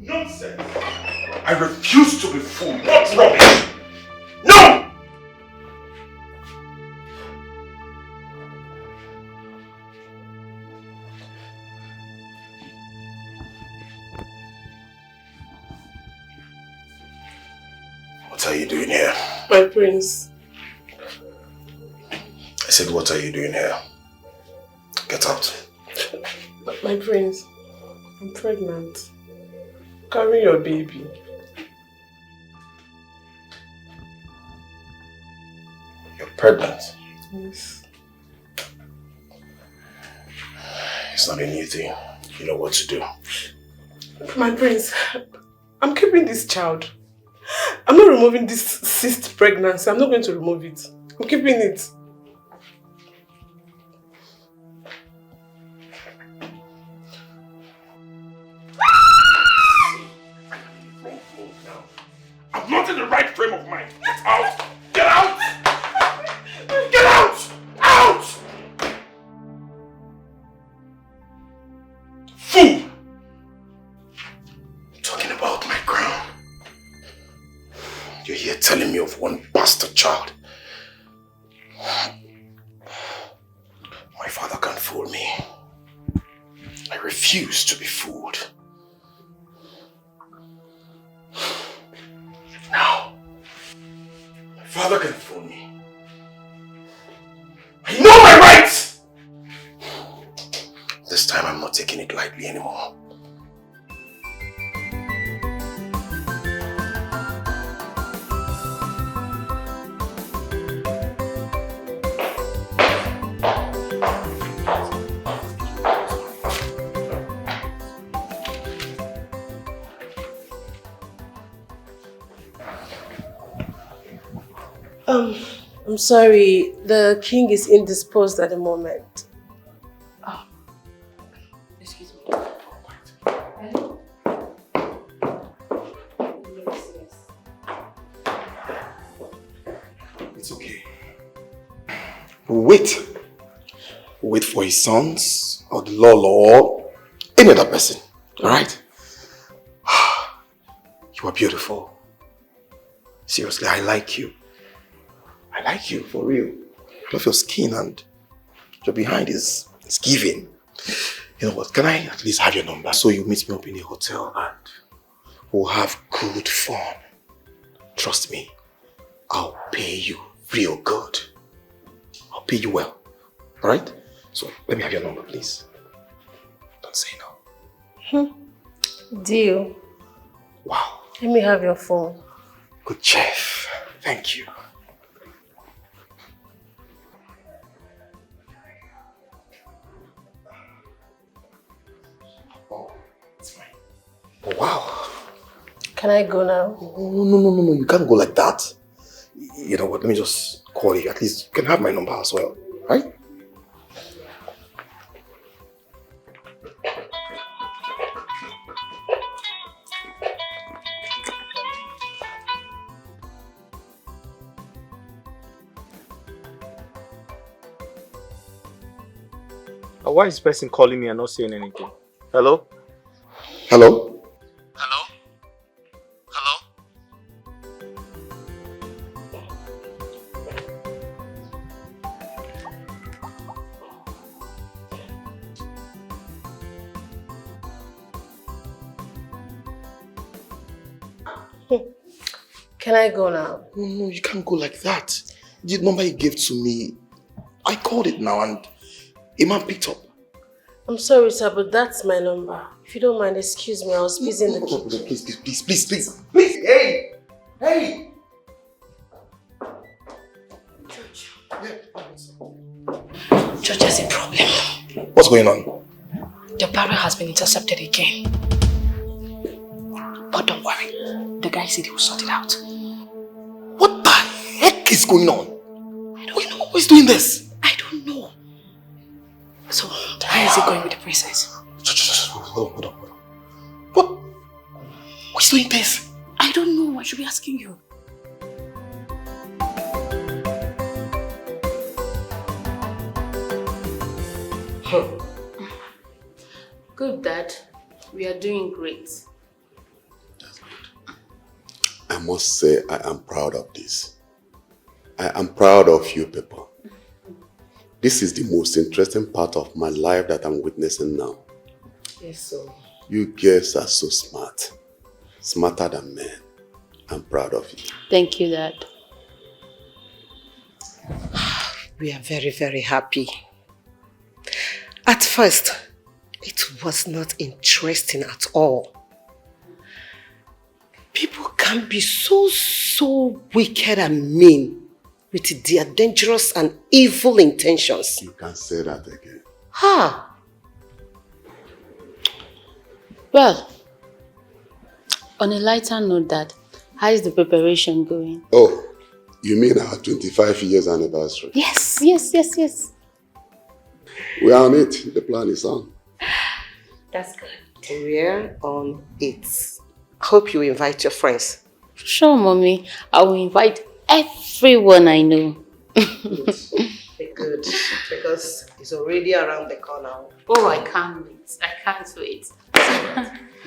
Nonsense. I refuse to be fooled. Not rubbish. No! What are you doing here? My prince. I said, what are you doing here? Get out. My prince, I'm pregnant. Carry your baby. You're pregnant? Yes. It's not a new thing. You know what to do. My prince, I'm keeping this child. I'm not removing this cyst pregnancy. I'm not going to remove it. I'm keeping it. I'm not in the right frame of mind. Get out! Get out! Get out! Out! Fool! Talking about my crown. You're here telling me of one bastard child. My father can't fool me. I refuse to be fooled. Now, my father can fool me. I know my rights! This time I'm not taking it lightly anymore. I'm sorry, the king is indisposed at the moment. Oh, excuse me. Hello? It's okay. We'll wait. We'll wait for his sons, or the Lolo, or any other person. Alright? You are beautiful. Seriously, I like you. I like you, for real. I love your skin and your behind is giving. You know what, can I at least have your number so you meet me up in a hotel and we'll have good fun. Trust me, I'll pay you real good. I'll pay you well. Alright? So let me have your number, please. Don't say no. Deal. Wow. Let me have your phone. Good chef. Thank you. Oh, wow. Can I go now? Oh, no. You can't go like that. You know what? Let me just call you. At least you can have my number as well. Right? Why is this person calling me and not saying anything? Hello? Hello? Hello? Can I go now? No, you can't go like that. The number you gave to me, I called it now and a man picked up. I'm sorry, sir, but that's my number. If you don't mind, excuse me, I was busy in the kitchen. No, please. Hey! George has a problem. What's going on? The barrel has been intercepted again. But don't worry, the guy said he will sort it out. What the heck is going on? I don't know. Who is doing this? I don't know. So, how is it going with the princess? Hold on. Who is doing this? I don't know. I should be asking you. Good, Dad. We are doing great. I must say I am proud of this. I am proud of you people. This is the most interesting part of my life that I'm witnessing now. Yes, sir. You girls are so smart. Smarter than men. I'm proud of you. Thank you, Dad. We are very, very happy. At first, it was not interesting at all. People can be so wicked and mean with their dangerous and evil intentions. You can't say that again. Ha! Well, on a lighter note, Dad, how is the preparation going? Oh, you mean our 25 years anniversary? Yes. We are on it. The plan is on. That's good. We're on it. Hope you invite your friends. Sure, Mommy. I will invite everyone I know. Good, because it's already around the corner. Oh, I can't wait. I can't wait.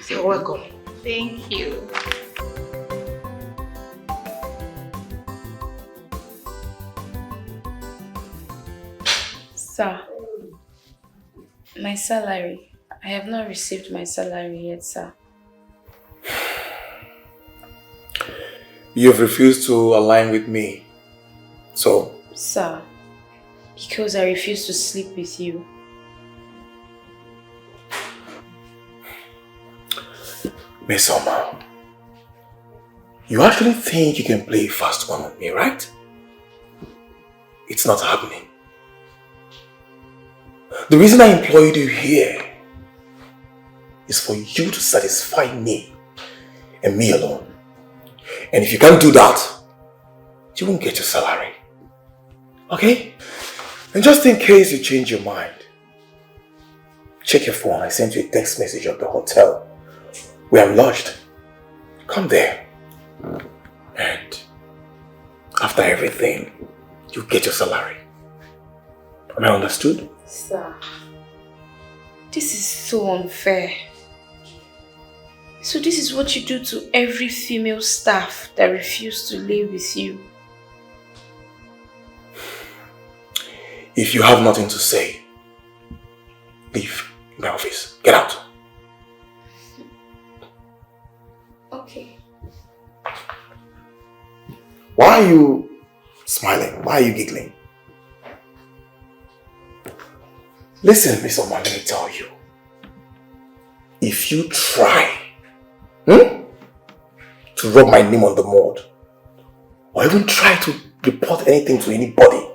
You're welcome. Thank you. Sir, my salary. I have not received my salary yet, sir. You've refused to align with me. So? Sir, because I refuse to sleep with you. Miss Oma, you actually think you can play fast one with me, right? It's not happening. The reason I employed you here is for you to satisfy me and me alone. And if you can't do that, you won't get your salary. Okay? And just in case you change your mind, check your phone. I sent you a text message of the hotel where I'm lodged. Come there. And after everything, you get your salary. Am I understood? Sir, this is so unfair. So this is what you do to every female staff that refuse to lay with you. If you have nothing to say, leave my office. Get out. Okay. Why are you smiling? Why are you giggling? Listen, Miss Oma, let me tell you. If you try to rub my name on the mud, or even try to report anything to anybody,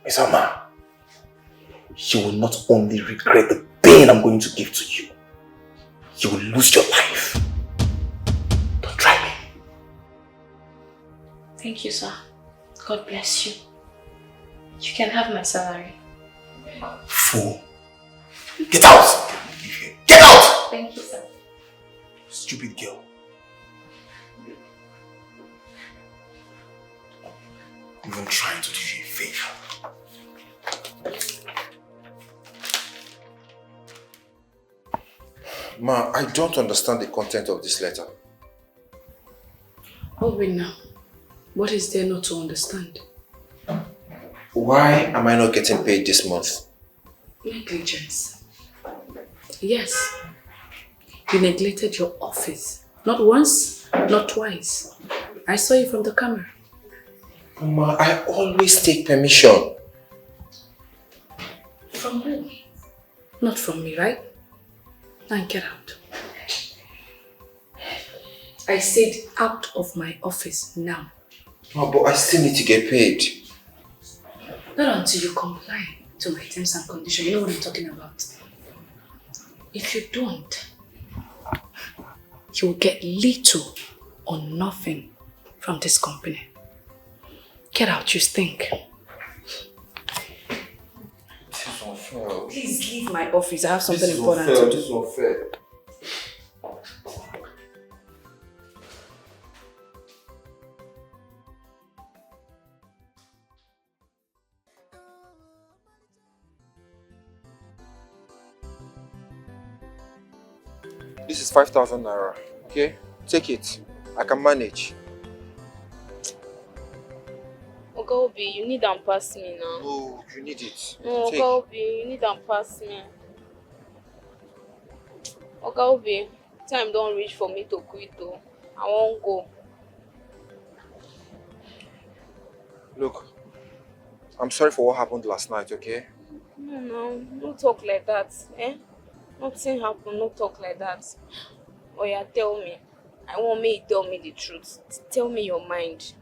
Miss Oma, you will not only regret the pain I'm going to give to you, you will lose your life. Don't try me. Thank you, sir. God bless you. You can have my salary. Fool. Get out! Get out! Thank you, sir. Stupid girl. I'm even trying to do you a favor. Ma, I don't understand the content of this letter. Oh, wait now. What is there not to understand? Why am I not getting paid this month? Negligence. Yes. You neglected your office. Not once, not twice. I saw you from the camera. Ma, I always take permission. From who? Not from me, right? Now get out. I said out of my office now. Ma, but I still need to get paid. Not until you comply to my terms and conditions. You know what I'm talking about. If you don't, you will get little or nothing from this company. Get out, you stink. This is unfair. Please leave my office. I have something This is important unfair. to do. This is unfair. This is 5,000 naira, okay? Take it. I can manage. Oga Obi, you need to pass me now. No, you need it. No, Take. Oga Obi, you need to pass me. Oga Obi, time don't reach for me to quit though. I won't go. Look, I'm sorry for what happened last night, okay? No, don't talk like that, eh? Nothing happened, don't talk like that. Oh yeah, tell me. I want me to tell me the truth. Tell me your mind.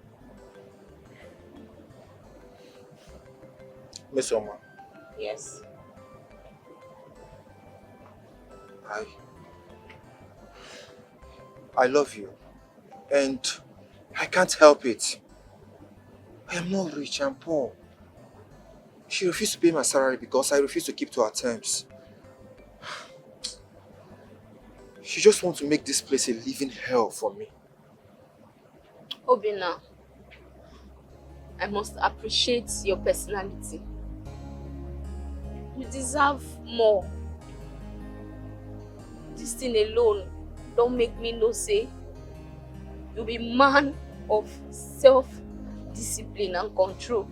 Miss Oma, Yes. I love you. And I can't help it. I am not rich, I'm poor. She refused to pay my salary because I refused to keep to her terms. She just wants to make this place a living hell for me. Obina, I must appreciate your personality. You deserve more. This thing alone don't make me no say you be man of self-discipline and control.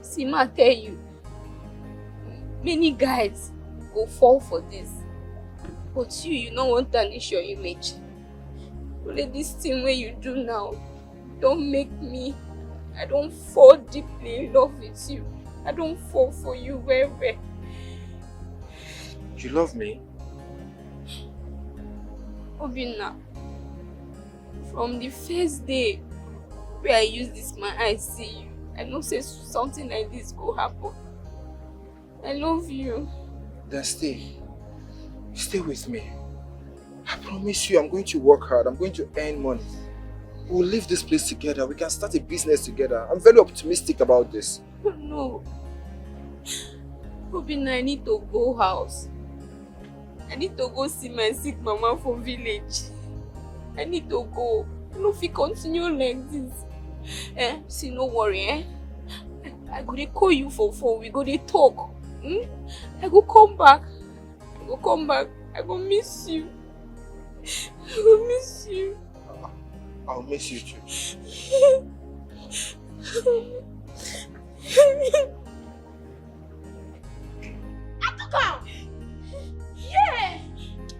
See, ma tell you, many guys go fall for this, but you don't want to tarnish your image. Only this thing where you do now don't make me, I don't fall deeply in love with you. I don't fall for you very well. You love me? Obina, from the first day where I use this my eyes see you, I know say something like this go happen. I love you. Then stay. Stay with me. I promise you I'm going to work hard. I'm going to earn money. We'll leave this place together. We can start a business together. I'm very optimistic about this. No. Obina, I need to go house. I need to go see my sick mama for village. I need to go. I don't feel continue like this. See, no worry, I go to call you for phone. We go to talk. I go come back. I go miss you. I go miss you. I'll miss you too. Atuka! Yeah!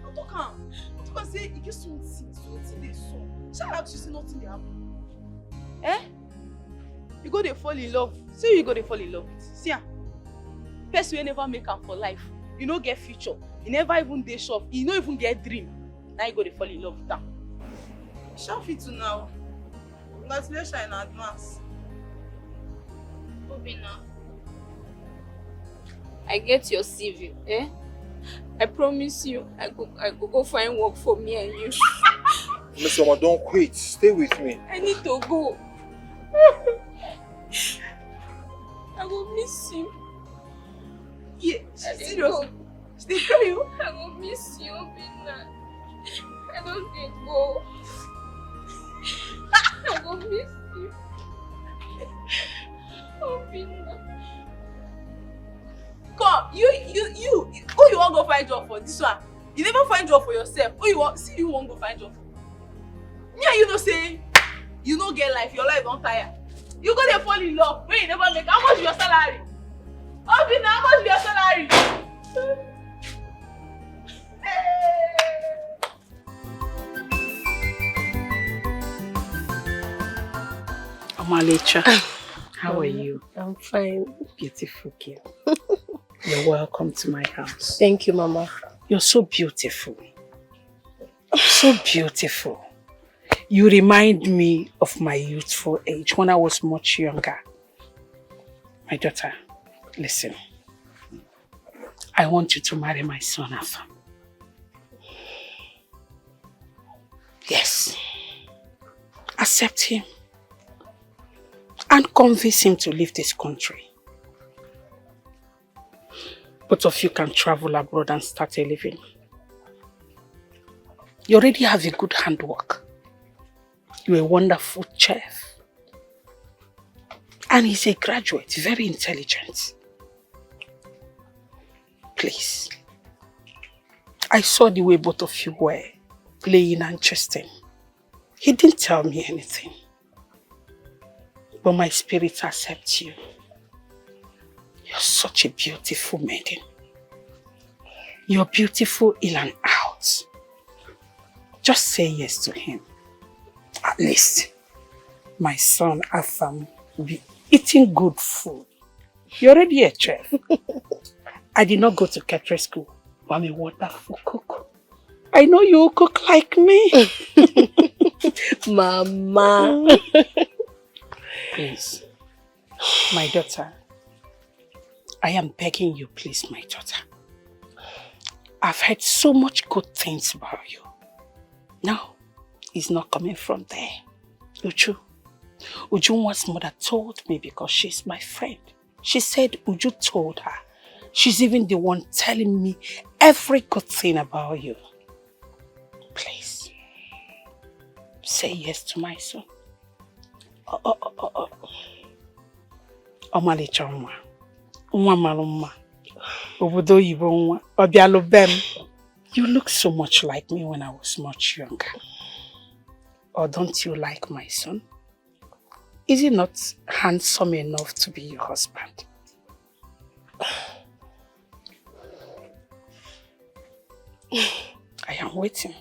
Atuka say you get something dey sup. Shall I see nothing dey happen? You go dey fall in love. See you go dey fall in love with. See am. Person wey never make am for life. You no get future. You never even dey shop. You no even get dream. Now you go dey fall in love with am. Sure fit to now. Congratulations in advance. Obina, I get your CV, I promise you, I go find work for me and you. Miss Oma, don't quit. Stay with me. I need to go. I will miss you. Yeah, seriously. Stay you. I will miss you, Obina. I don't need to go. I will miss you. Obina. Come, you, who you want go find job for this one? You never find job for yourself. Who you want go find job for? Me and you know say you no get life, your life don't tire. You go there fall in love when you never make. How much is your salary? Obina, how much is your salary? Omalecha, how are you? I'm fine. Beautiful girl. You're welcome to my house. Thank you, Mama. You're so beautiful. So beautiful. You remind me of my youthful age when I was much younger. My daughter, listen. I want you to marry my son, Arthur. Yes. Accept him. And convince him to leave this country. Both of you can travel abroad and start a living. You already have a good handwork. You're a wonderful chef. And he's a graduate, very intelligent. Please. I saw the way both of you were playing and jesting. He didn't tell me anything. But my spirit accepts you. You're such a beautiful maiden. You're beautiful in and out. Just say yes to him. At least my son Afam will be eating good food. You're already a chef. I did not go to catering school, but I'm a wonderful cook. I know you'll cook like me. Mama. Please, my daughter, I am begging you, please, my daughter. I've heard so much good things about you. No, it's not coming from there. Uju once mother told me because she's my friend. She said Uju told her. She's even the one telling me every good thing about you. Please, say yes to my son. Omalicha nwa. Nwa maluma. Obodo oyibo nwa. Obialubem. You look so much like me when I was much younger. Or don't you like my son? Is he not handsome enough to be your husband? I am waiting.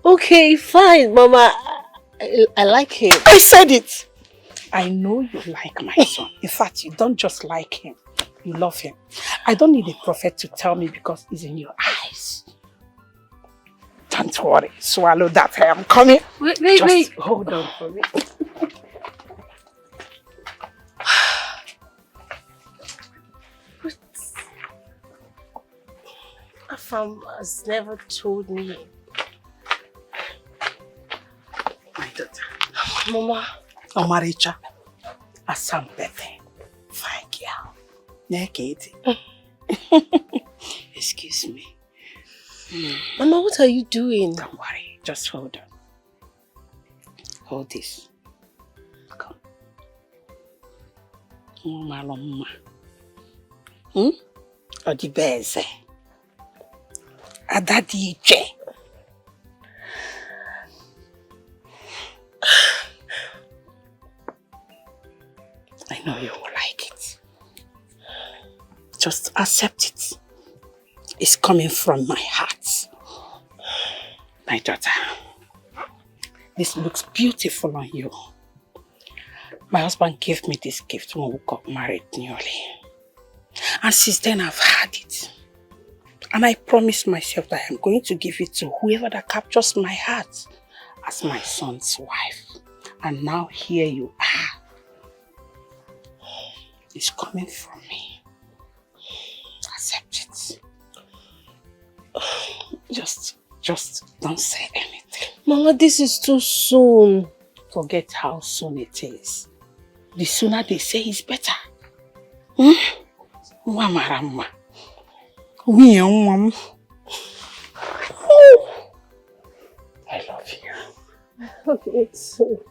Okay, fine, Mama. I like him. I said it. I know you like my son. In fact, you don't just like him. You love him. I don't need a prophet to tell me because he's in your eyes. Don't worry. Swallow that. I am coming. Wait. Hold on for me. Afam has never told me. My daughter. Mama. Omaricha. Asam Pepe. Fine girl. Naked. Excuse me. Mama, what are you doing? Don't worry. Just hold on. Hold this. Come. Mama. Odibeze. Adadije. I know you will like it. Just accept it. It's coming from my heart. My daughter, this looks beautiful on you. My husband gave me this gift when we got married newly. And since then I've had it. And I promised myself that I'm going to give it to whoever that captures my heart as my son's wife. And now here you are. It's coming from me. Accept it. Just don't say anything. Mama, this is too soon. Forget how soon it is. The sooner they say it's better. Wamarama. I love you. I love you too.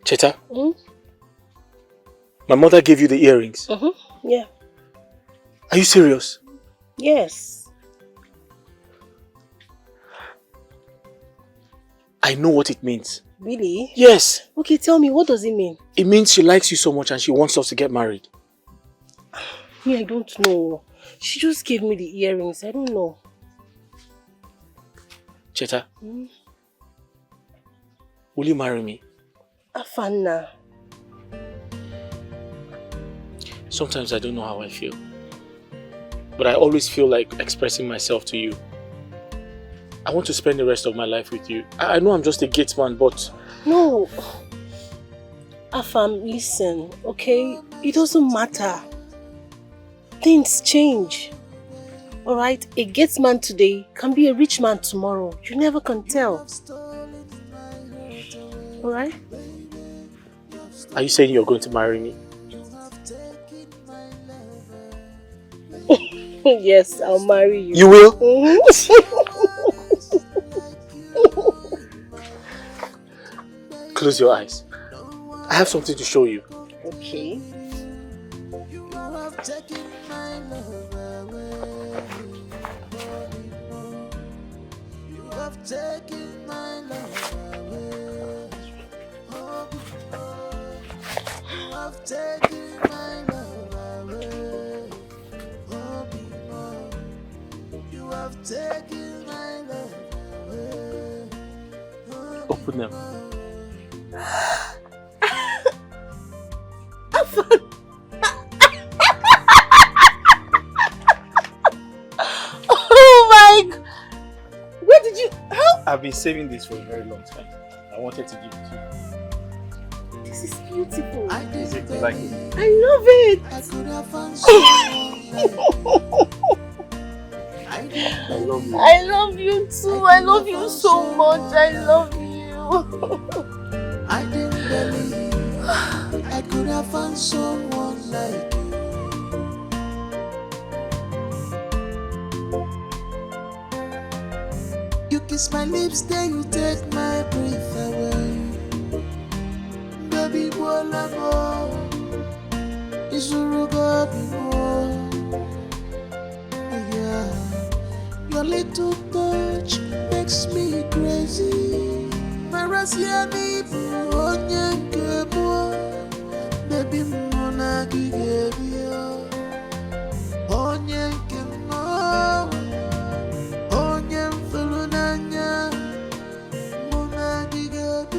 Cheta? My mother gave you the earrings? Yeah. Are you serious? Yes. I know what it means. Really? Yes. Okay, tell me, what does it mean? It means she likes you so much and she wants us to get married. Me, I don't know. She just gave me the earrings. I don't know. Cheta, will you marry me? Afana. Sometimes I don't know how I feel. But I always feel like expressing myself to you. I want to spend the rest of my life with you. I know I'm just a gate man, but... No. Afam, listen, okay? It doesn't matter. Things change. Alright? A gate man today can be a rich man tomorrow. You never can tell. Alright? Are you saying you're going to marry me? Yes, I'll marry you. You will? Close your eyes. I have something to show you. Okay. taken my love away. Oh, Bimo, you have taken my love away. Open them. Oh my God! Where did you? How? I've been saving this for a very long time. I wanted to give it to you. This is beautiful. Is it? You like it? I love it. I could have found someone I love you. I love you too. I love you so much. I love you. I didn't believe I could have found someone like you. You kiss my lips, then you take my breath away. Baby, bola bo, isuruga bimo. Yeah, your little touch makes me crazy. Marasiani onye nke mo, baby mona gigebio. Onye nke mo, onye mfulunanya, mona gigebio.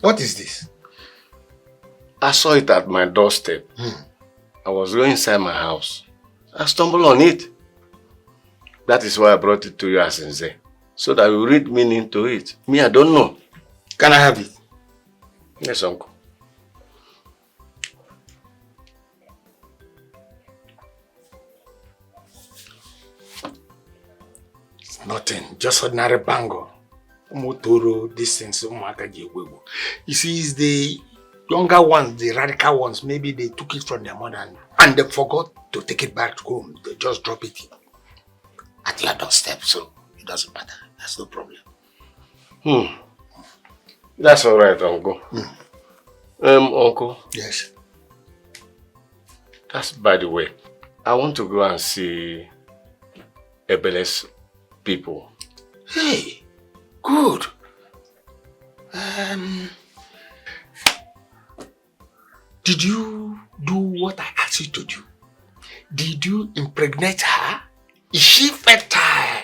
What is this? I saw it at my doorstep. I was going inside my house. I stumbled on it. That is why I brought it to you as Nze, so that you read meaning to it. Me, I don't know. Can I have it? Yes, uncle. It's nothing, just ordinary bangle. Motoro, this thing, you see, it's the younger ones, the radical ones. Maybe they took it from their mother and they forgot to take it back home. They just drop it at your doorstep, so it doesn't matter. That's no problem. That's all right, uncle. Uncle. Yes. That's by the way. I want to go and see Ebele's people. Hey. Good. Did you do what I asked you to do? Did you impregnate her? Is she fertile?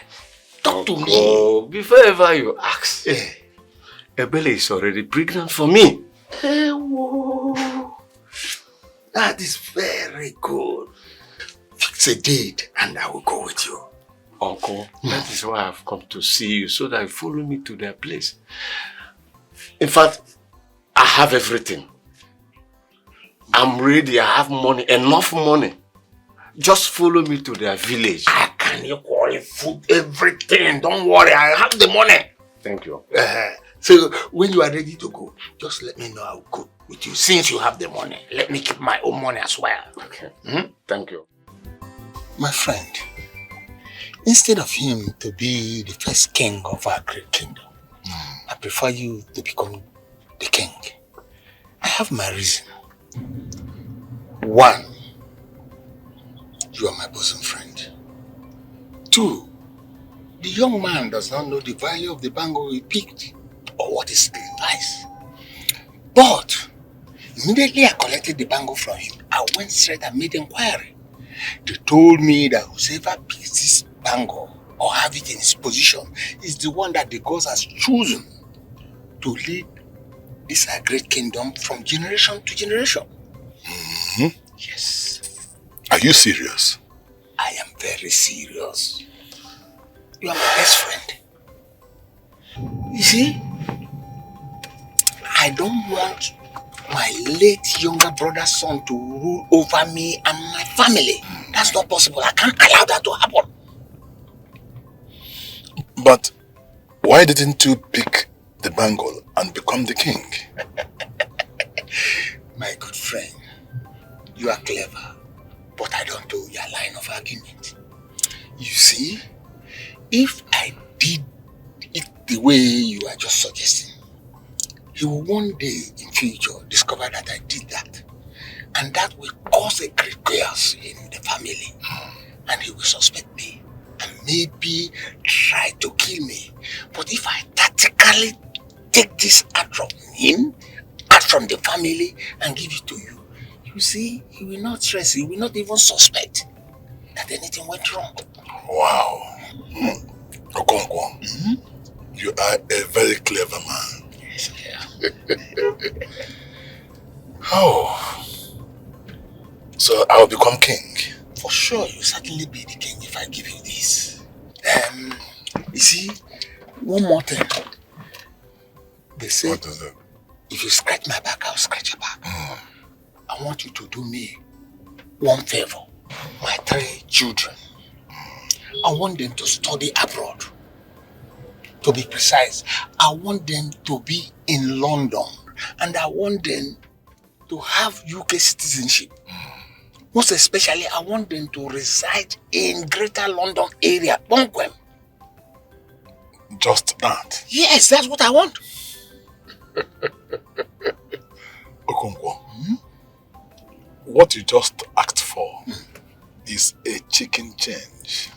Talk to me. Oh, before ever you ask, Ebele is already pregnant for me. Hey, whoa. That is very good. Fix a date and I will go with you. Uncle, that is why I've come to see you, so that you follow me to their place. In fact, I have everything. I'm ready, I have money, enough money. Just follow me to their village. I can equal food, everything. Don't worry, I have the money. Thank you. So when you are ready to go, just let me know. I will go with you. Since you have the money, let me keep my own money as well. Okay. Thank you. My friend, instead of him to be the first king of our great kingdom, I prefer you to become the king. I have my reason. One, you are my bosom friend. Two, the young man does not know the value of the bangle he picked or what is still nice. But immediately I collected the bangle from him, I went straight and made inquiry. They told me that whoever picks this bangle or have it in his position is the one that the gods has chosen to lead this our great kingdom from generation to generation. Yes. Are you serious? I am very serious. You are my best friend. You see, I don't want my late younger brother's son to rule over me and my family. That's not possible. I can't allow that to happen. But why didn't you pick the bangle and become the king. My good friend, you are clever, but I don't do your line of argument. You see, if I did it the way you are just suggesting, he will one day in future discover that I did that. And that will cause a great chaos in the family. And he will suspect me and maybe try to kill me. But if I tactically take this out from him, out from the family, and give it to you, you see, he will not stress, he will not even suspect that anything went wrong. Wow. Okonkwo, you are a very clever man. Yes, I am. Oh. So I'll become king. For sure, you'll certainly be the king if I give you this. You see, one more thing. They say, what is it? If you scratch my back, I'll scratch your back. I want you to do me one favor. My 3 children, I want them to study abroad. To be precise, I want them to be in London. And I want them to have UK citizenship. Most especially, I want them to reside in Greater London area, Bonquem. Just that? Yes, that's what I want. Okonkwo, what you just asked for is a chicken change.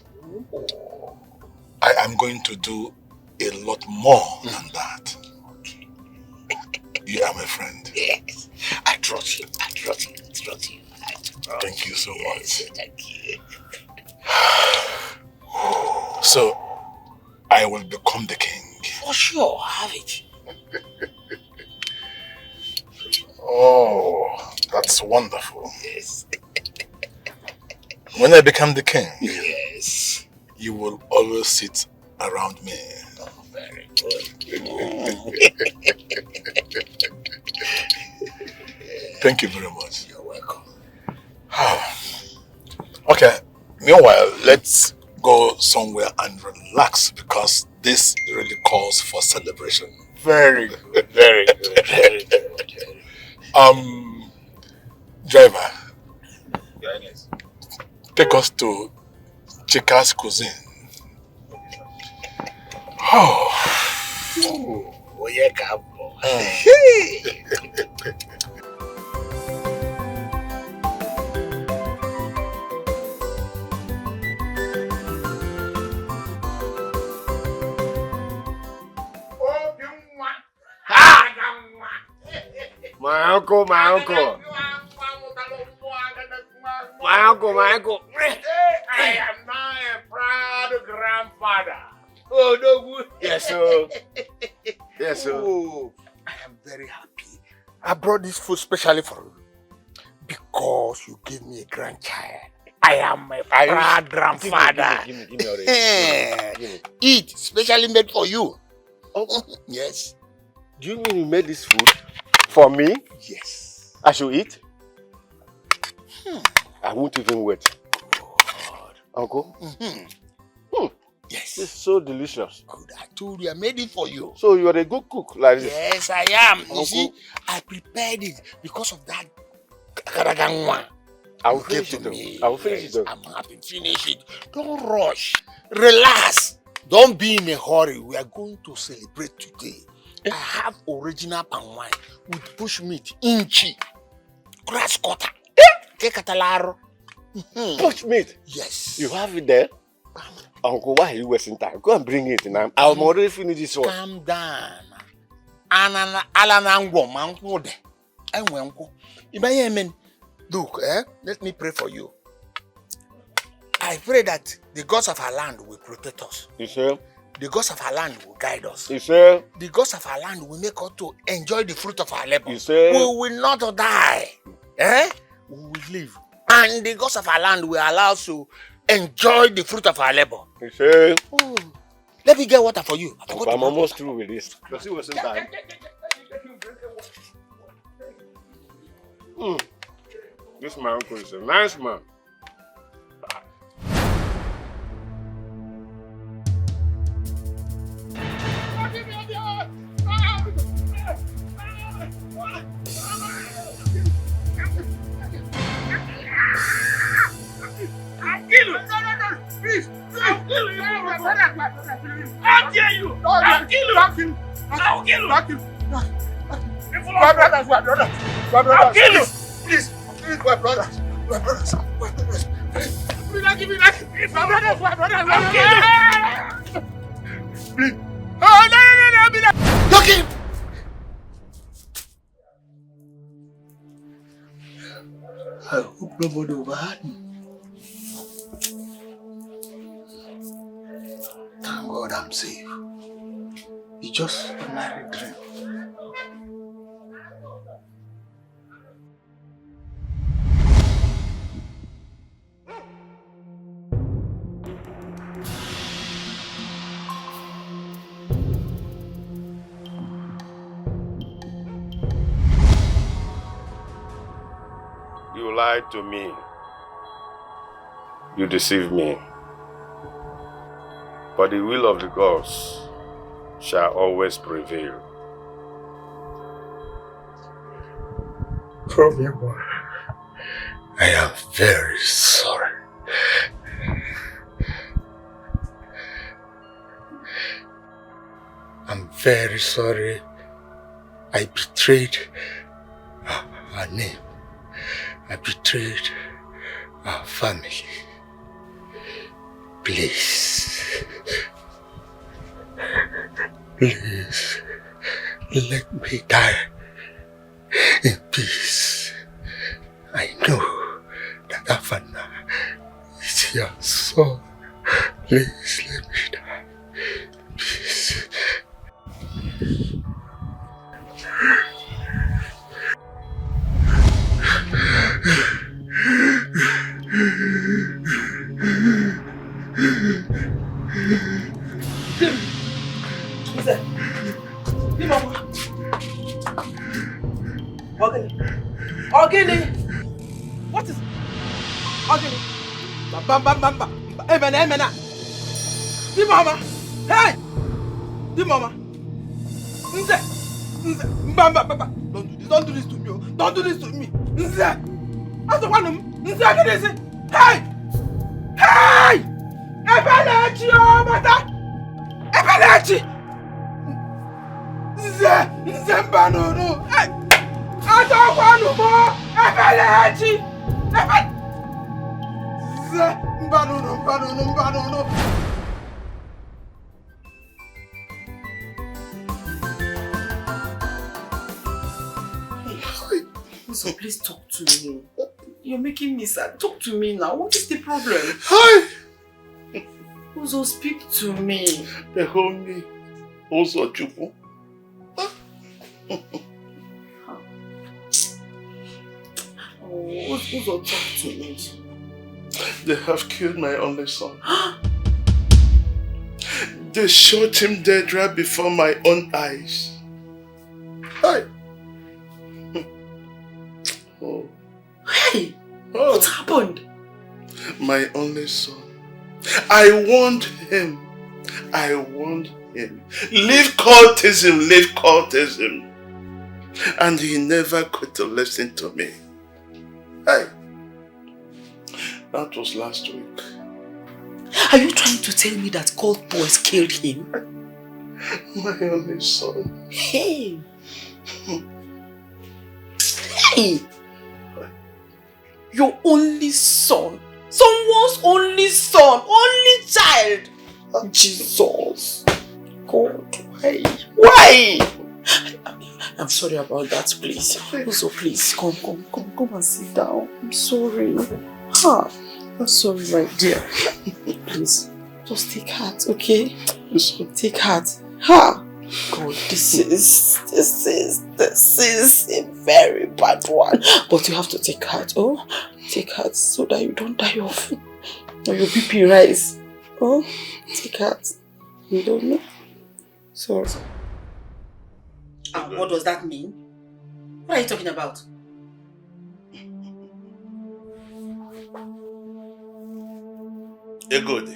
I am going to do a lot more than that. Okay. You are my friend. Yes. I trust you. I trust you. I trust you. Thank you so much. Thank you. So, I will become the king. For sure, have it. Oh, that's wonderful. Yes. When I become the king, yes, you will always sit around me. Oh, very good. Thank you very much. You're welcome. Okay, meanwhile, let's go somewhere and relax because this really calls for celebration. Very good, very good, very good. Driver, Yes. take us to Chika's cuisine. Oh. My uncle. My uncle. I am now a proud grandfather. Oh, no good. Yes, sir. Yes, sir. Oh, I am very happy. I brought this food specially for you because you gave me a grandchild. I am a proud grandfather. Give me already. Give me. Eat, specially made for you. Oh, yes. Do you mean you made this food for me? Yes. I should eat? I won't even wait. God. Uncle? Yes. It's so delicious. Good. I told you I made it for you. So you are a good cook like this? Yes, I am. Uncle? You see, I prepared it because of that karagangwa. I will finish it. I will finish it. I'm happy. Finish it. Don't rush. Relax. Don't be in a hurry. We are going to celebrate today. I have original palm wine with bush meat, inchi, grass cutter, kekalaro. Bush meat? Yes. You have it there? Uncle, why are you wasting time? Go and bring it now. I'm already finished this one. Calm down. Alanangwo mankwode. Enwenko. Ibayemen. Look, let me pray for you. I pray that the gods of our land will protect us. You sure? The gods of our land will guide us. You sure? The gods of our land will make us to enjoy the fruit of our labor. You sure? We will not die. We will live. And the gods of our land will allow us to enjoy the fruit of our labor. You sure? Oh. Let me get water for you. I'm almost through with this. Because it wasn't time. This my uncle is a nice man. How dare you? I'll kill you! I'll kill you! I'll kill you! I'll kill you! My brothers, my brothers, my brothers! I'll kill you! Please, please, my brothers, my brothers, my brothers! Give me that! My brothers, my brothers, I'll kill you! Please! Oh, no! Look him! I hope nobody overheard me. Thank God I'm safe. It's just a ordinary dream. You lied to me. You deceived me. But the will of the gods shall always prevail. Problem, I am very sorry. I'm very sorry I betrayed our name. I betrayed our family. Please, please, let me die in peace. I know that Afana is your son. Please let me die. Please. Ogini! What is Ogini? Bam bam bam bam. Emena. Di mama. Hey! Di mama. Nze. Bam bam bam. Don't do this to me. Don't do this to me. Nze. Aso wanum. Nze agidesi. Hey! Hey! Ebelechi o bata. Ebelechi. Nze mbanunu. Hey! Aso wanum mo. Ebelechi. Nze mbanunu. So please talk to me. You're making me sad. Talk to me now. What is the problem? Hi! Uzo, speak to me. They hold me. Also, Chupu. Uzo, talk to me. They have killed my only son. They shot him dead right before my own eyes. Hi! Oh. Hey! What happened? My only son. I warned him. Leave cultism. And he never got to listen to me. Hey! That was last week. Are you trying to tell me that cult boys killed him? My only son. Hey! Hey! Your only son. Someone's only son. Only child. Jesus. God, why? I'm sorry about that, please. Also, please, come and sit down. I'm sorry. I'm sorry, my dear. Please, just take heart, okay? Take heart. God, this is a very bad one. But you have to take heart, oh? Take heart so that you don't die off. Or your BP rise. Oh, take heart. You don't know? Sorry. And what does that mean? What are you talking about? Egode.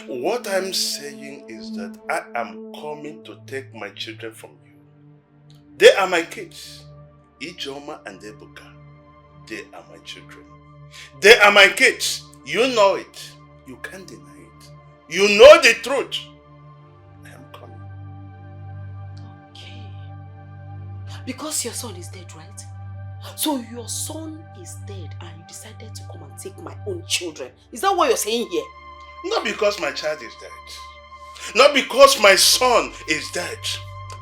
What I'm saying is that I am coming to take my children from you. They are my kids. Ijoma and Ebuka. They are my children. They are my kids. You know it. You can't deny it. You know the truth. I am coming. Okay. Because your son is dead, right? So your son is dead and you decided to come and take my own children. Is that what you're saying here? Not because my child is dead. Not because my son is dead.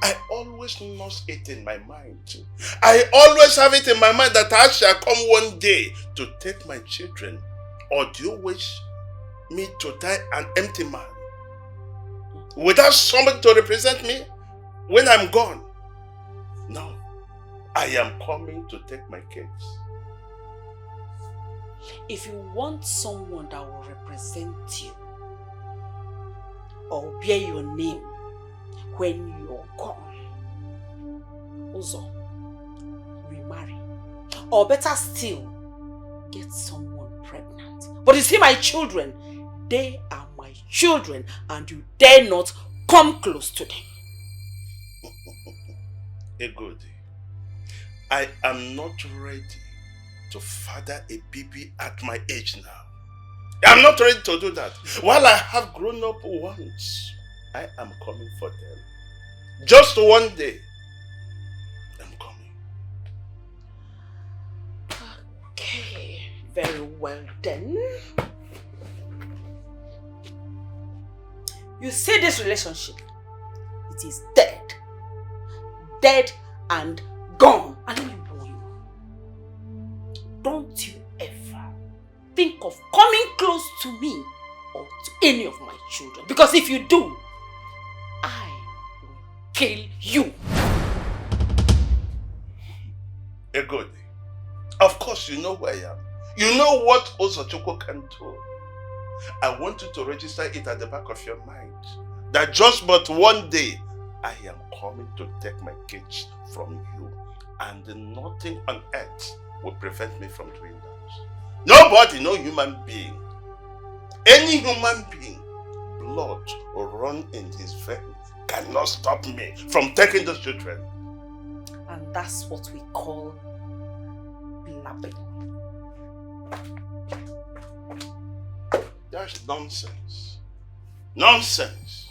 I always nurse it in my mind. I always have it in my mind that I shall come one day to take my children. Or do you wish me to die an empty man? Without somebody to represent me when I'm gone? No. I am coming to take my kids. If you want someone that will represent you or bear your name when you're gone, Uzo, remarry. Or better still, get someone pregnant. But you see, my children, they are my children and you dare not come close to them. Egodi, I am not ready to father a baby at my age now. I'm not ready to do that. While I have grown up once, I am coming for them. Just one day, I'm coming. Okay, very well then. You see this relationship, it is dead. Dead and gone. And let me warn you, don't you ever think of coming close to me or to any of my children. Because if you do, I will kill you. Egodi, of course you know who I am. You know what Ozochukwu can do. I want you to register it at the back of your mind that just but one day I am coming to take my kids from you, and nothing on earth will prevent me from doing that. Nobody, no human being, any human being, blood will run in his veins, cannot stop me from taking those children. And that's what we call blabbing. That's nonsense. Nonsense.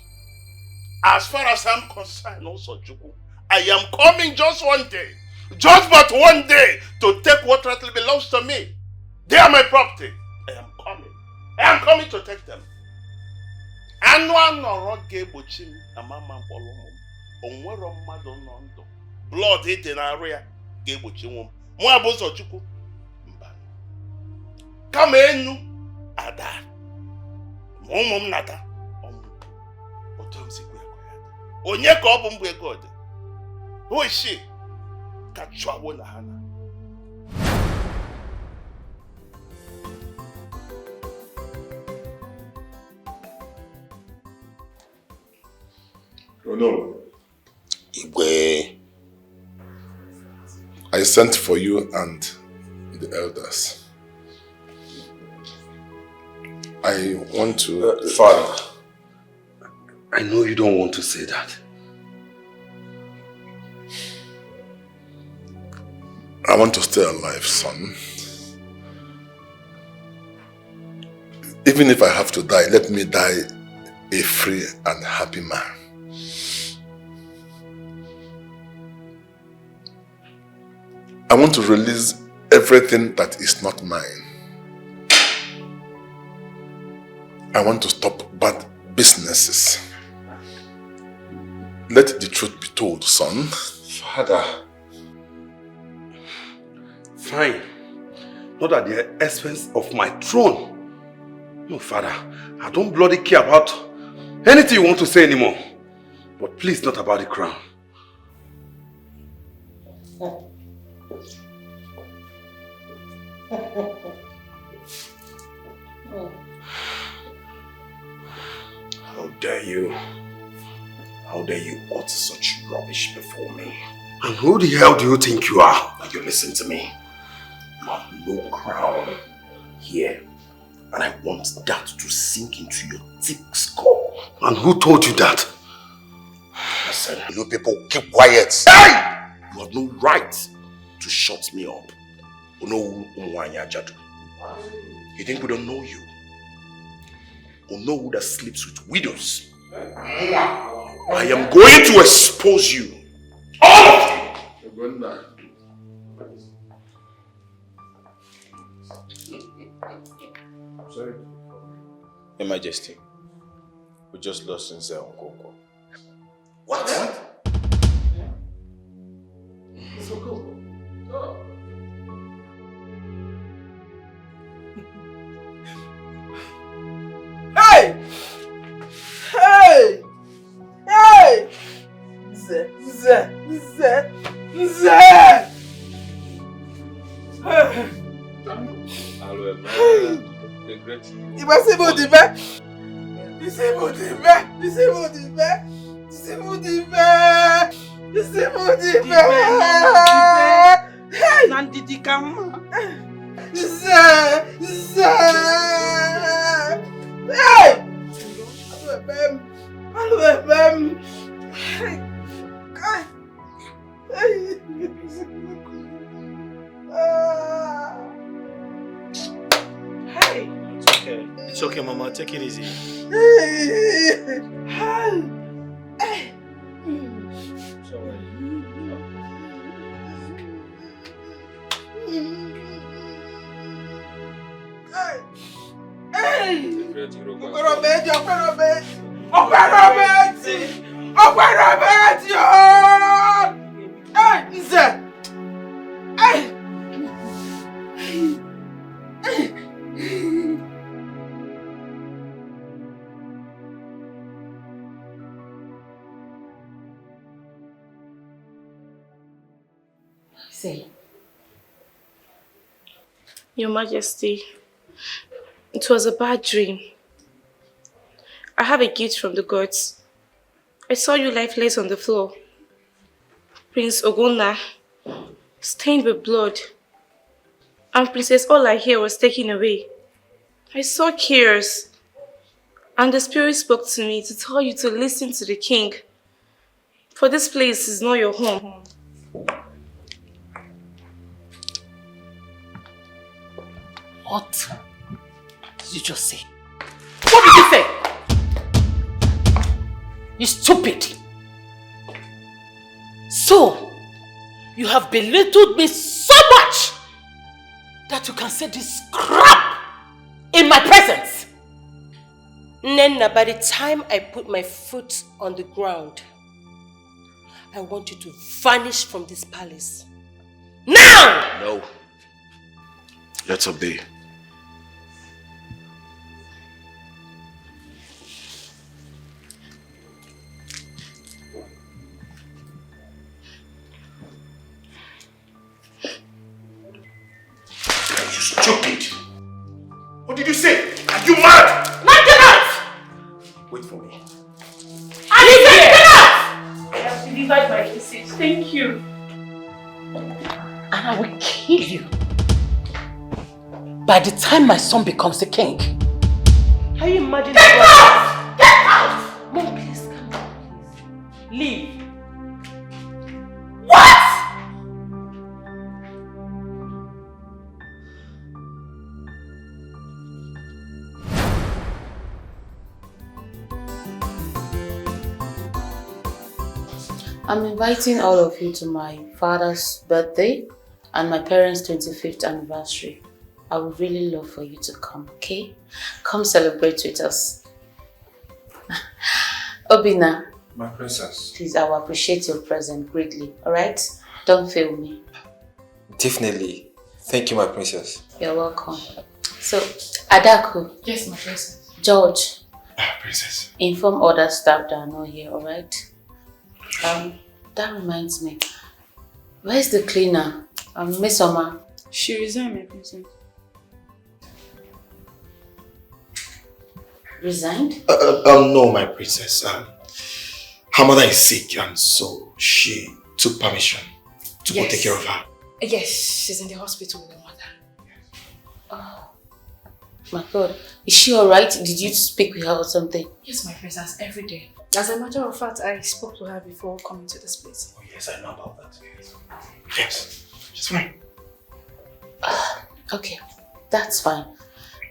As far as I'm concerned, also, Juku, I am coming just one day, just but one day, to take what rightly belongs to me. They are my property. I am coming. I am coming to take them. Blood hit in area. Come in, Ada. Mom nata. Onye ka ọ bụ mgbe God. Who is she? Kachwawo na hana. Oh no. Igwe. I sent for you and the elders. I want to... Father, I know you don't want to say that. I want to stay alive, son. Even if I have to die, let me die a free and happy man. I want to release everything that is not mine. I want to stop bad businesses. Let the truth be told, son. Father. Fine. Not at the expense of my throne. No, Father. I don't bloody care about anything you want to say anymore. But please, not about the crown. How dare you? How dare you utter such rubbish before me? And who the hell do you think you are? Now you listen to me. You have no crown here. And I want that to sink into your thick skull. And who told you that? Listen, you people keep quiet. Hey! You have no right to shut me up. You think we don't know you? or know who that sleeps with widows. I am going to expose you. All of you! Sorry. Your Majesty, we just lost Sincere Nkoko. What? Hey! Hey! Hey! Nze! Impossible de faire! Laissez-moi de faire! Laissez-moi de faire! Laissez-moi de faire! Laissez-moi de faire! Hey! Nandidi Kama! Hey! Allô, FM! Hey! Hey! It's okay. It's okay, Mama. Take it easy. Say. Your Majesty, it was a bad dream. I have a gift from the gods. I saw you lifeless on the floor. Prince Ogonna, stained with blood. And Princess Ola here was taken away. I saw Kiers. And the spirit spoke to me to tell you to listen to the king. For this place is not your home. What did you just say? What did you say? You stupid! So, you have belittled me so much that you can say this crap in my presence! Nnenna, by the time I put my foot on the ground, I want you to vanish from this palace. Now! No. Let's obey. You stupid! What did you say? Are you mad? Not enough! Wait for me. I have delivered my message. Thank you. And I will kill you by the time my son becomes a king. Can you imagine? Get out! Get out! Mom, please come down, please. Leave. What? I'm inviting all of you to my father's birthday and my parents' 25th anniversary. I would really love for you to come, okay? Come celebrate with us. Obina. My princess. Please, I will appreciate your presence greatly, alright? Don't fail me. Definitely. Thank you, my princess. You're welcome. So, Adaku. Yes, my princess. George. Princess. Inform other staff that are not here, alright? That reminds me. Where's the cleaner? Miss Oma. She resigned, my princess. Resigned? No, my princess. Her mother is sick, and so she took permission to go take care of her. Yes, she's in the hospital with her mother. Oh, my God. Is she alright? Did you speak with her or something? Yes, my princess, every day. As a matter of fact, I spoke to her before coming to this place. Oh, yes, I know about that. Yes, she's fine. Okay, that's fine.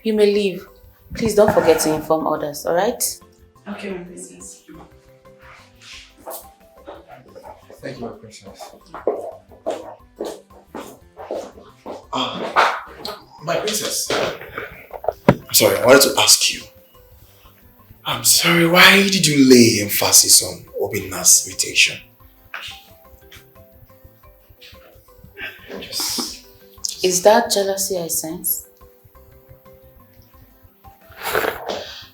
You may leave. Please don't forget to inform others, alright? Okay, my princess. Thank you, my princess. My princess. I'm sorry, I wanted to ask you. I'm sorry, why did you lay emphasis on Obinna's invitation? Is that jealousy I sense?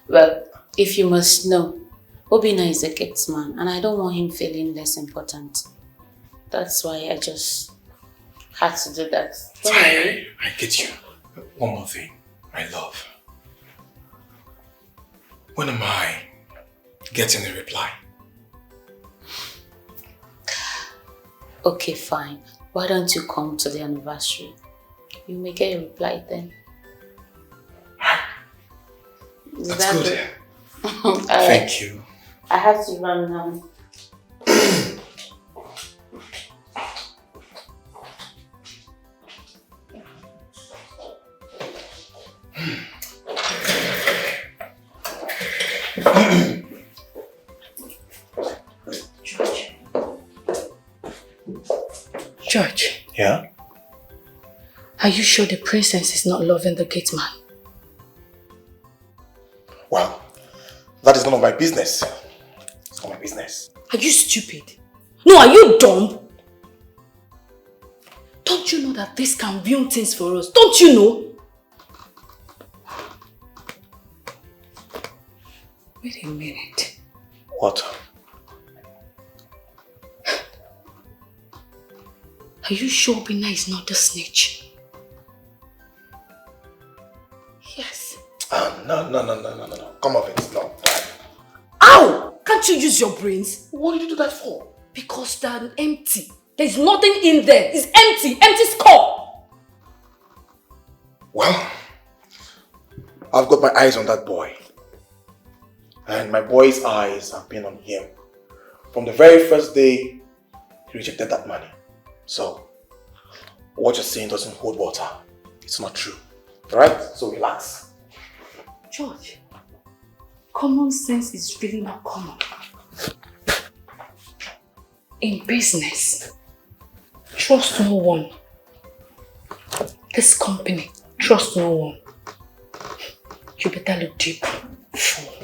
Well, if you must know, Obinna is a gifts man and I don't want him feeling less important. That's why I just had to do that. Don't worry. I get you. One more thing, my love. When am I getting a reply? Okay, fine. Why don't you come to the anniversary? You may get a reply then. That's good. Thank you. I have to run now. George. Yeah? Are you sure the princess is not loving the gate man? Well, that is none of my business. It's not my business. Are you stupid? No, are you dumb? Don't you know that this can ruin things for us? Don't you know? Wait a minute. What? Are you sure Obinna is not the snitch? Yes. No. Come off it. No. Ow! Can't you use your brains? What did you do that for? Because they're empty. There's nothing in there. It's empty. Empty score. Well, I've got my eyes on that boy. And my boy's eyes have been on him. From the very first day he rejected that money. So, what you're saying doesn't hold water. It's not true. Alright? So relax. George, common sense is really not common. In business, trust no one. This company, trust no one. You better look deep, fool.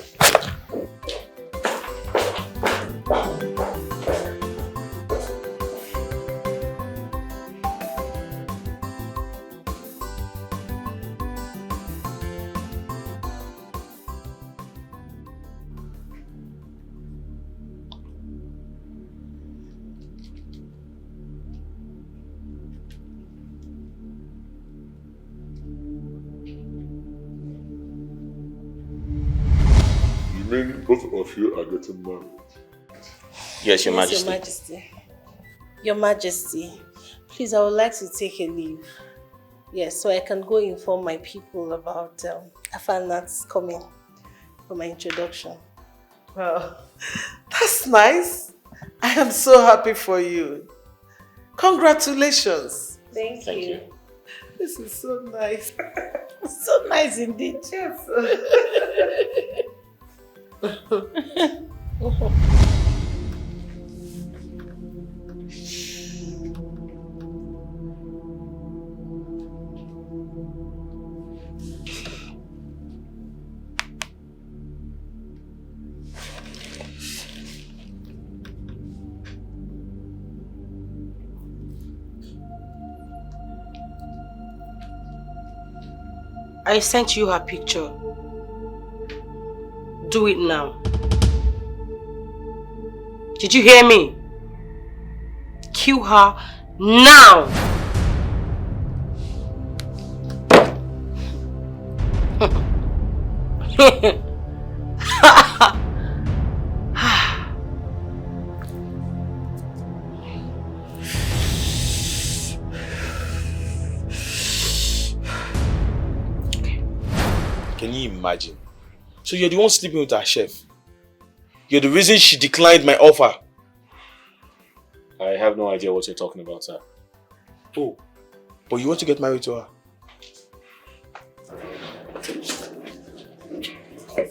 Both of you are getting married. Yes, Your Majesty. Your Majesty, please, I would like to take a leave. Yes, so I can go inform my people about Afanat's coming for my introduction. Well, that's nice. I am so happy for you. Congratulations. Thank you. This is so nice. So nice indeed. Yes. I sent you her picture. Do it now. Did you hear me? Kill her now! Can you imagine? So you're the one sleeping with our chef. You're the reason she declined my offer. I have no idea what you're talking about, sir. Oh, but you want to get married to her?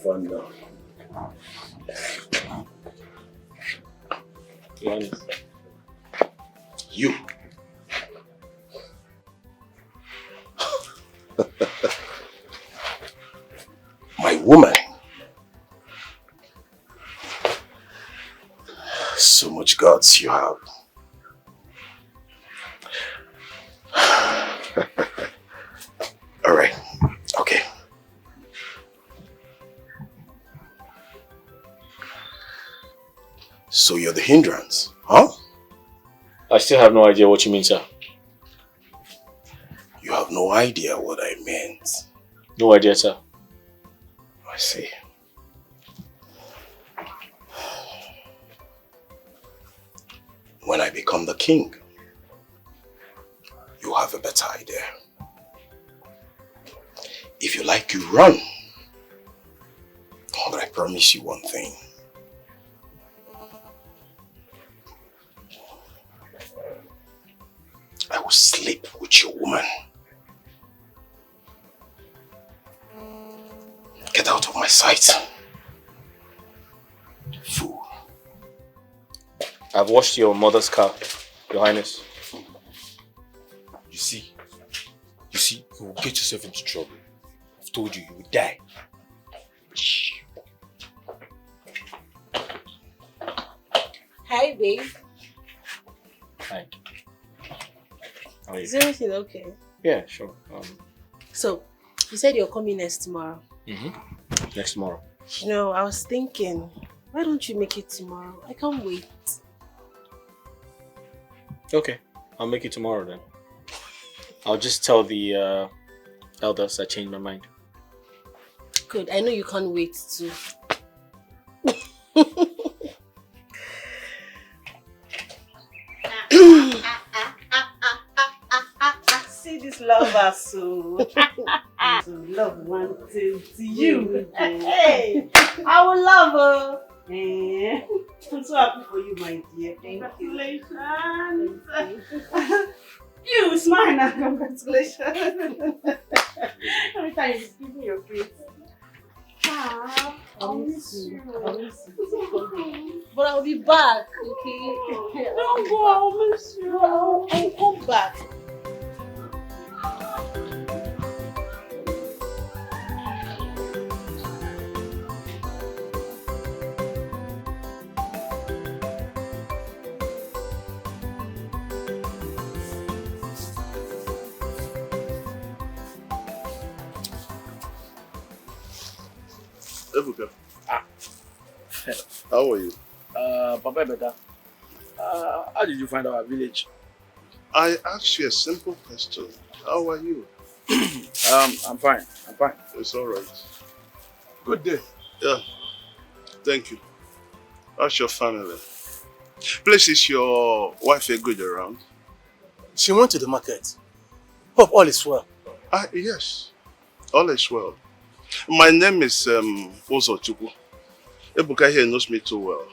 fun now. Be honest. You. My woman. So much guts you have. All right. Okay. So you're the hindrance, huh? I still have no idea what you mean, sir. You have no idea what I meant. No idea, sir. I see. When I become the king, you have a better idea. If you like, you run. But I promise you one thing. I will sleep with your woman. Get out of my sight. Fool. I've washed your mother's car, Your Highness. You see, you will get yourself into trouble. I've told you, you will die. Hi, babe. Hi. How are you? Is everything okay? Yeah, sure. So, you said you're coming next tomorrow. Next tomorrow. You know, I was thinking, why don't you make it tomorrow? I can't wait. Okay, I'll make it tomorrow then. I'll just tell the elders I changed my mind. Good, I know you can't wait too. See this lover so love one thing to you. Hey, I will love her. I'm so happy for you, my dear. Congratulations. You smile now. Congratulations. Every time you give me your face. I'll miss you. But I'll be back, okay? Don't go, I'll miss you. I'll come back. Ebuka. How are you? Papa Beta, how did you find our village? I asked you a simple question. How are you? I'm fine. It's all right. Good day. Yeah. Thank you. How's your family? Please, is your wife a good around? She went to the market. Hope all is well. Yes. All is well. My name is Ozochukwu. Ebuka here knows me too well.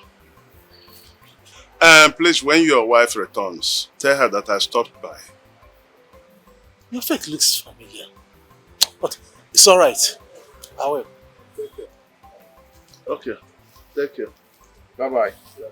Please, when your wife returns, tell her that I stopped by. Your face looks familiar. But it's all right. I will. Take care. Okay. Take care. Bye-bye. Yeah.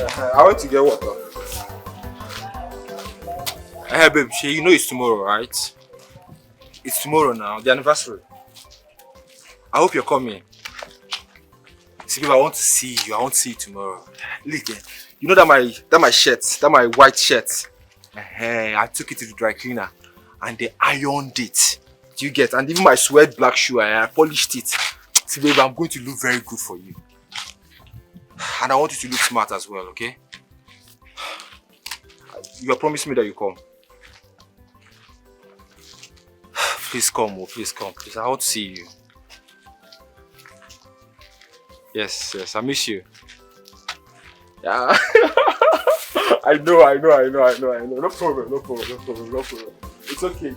I went to get water. Hey babe, you know it's tomorrow, right? It's tomorrow now, the anniversary. I hope you're coming. See, babe, I want to see you. I want to see you tomorrow. Look, you know that my shirt, that my white shirt. I took it to the dry cleaner, and they ironed it. Do you get? And even my sweat black shoe, I polished it. See, babe, I'm going to look very good for you, and I want you to look smart as well. Okay? You have promised me that you come. Please come, oh, please come, please. I want to see you. Yes, I miss you. Yeah. I know. No problem. It's okay.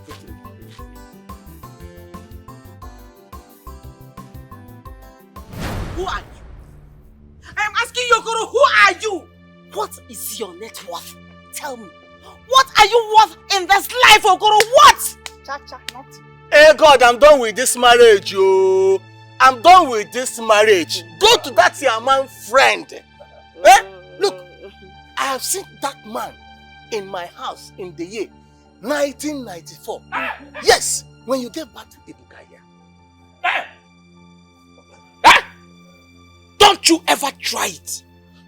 Who are you? I am asking you, Okoro, who are you? What is your net worth? Tell me. What are you worth in this life, Okoro? What? Cha-cha, nothing. Hey God, I'm done with this marriage, yo. I'm done with this marriage. Go to that your man friend. Look, I have seen that man in my house in the year 1994. Yes, when you get back to Ibuka here. Don't you ever try it.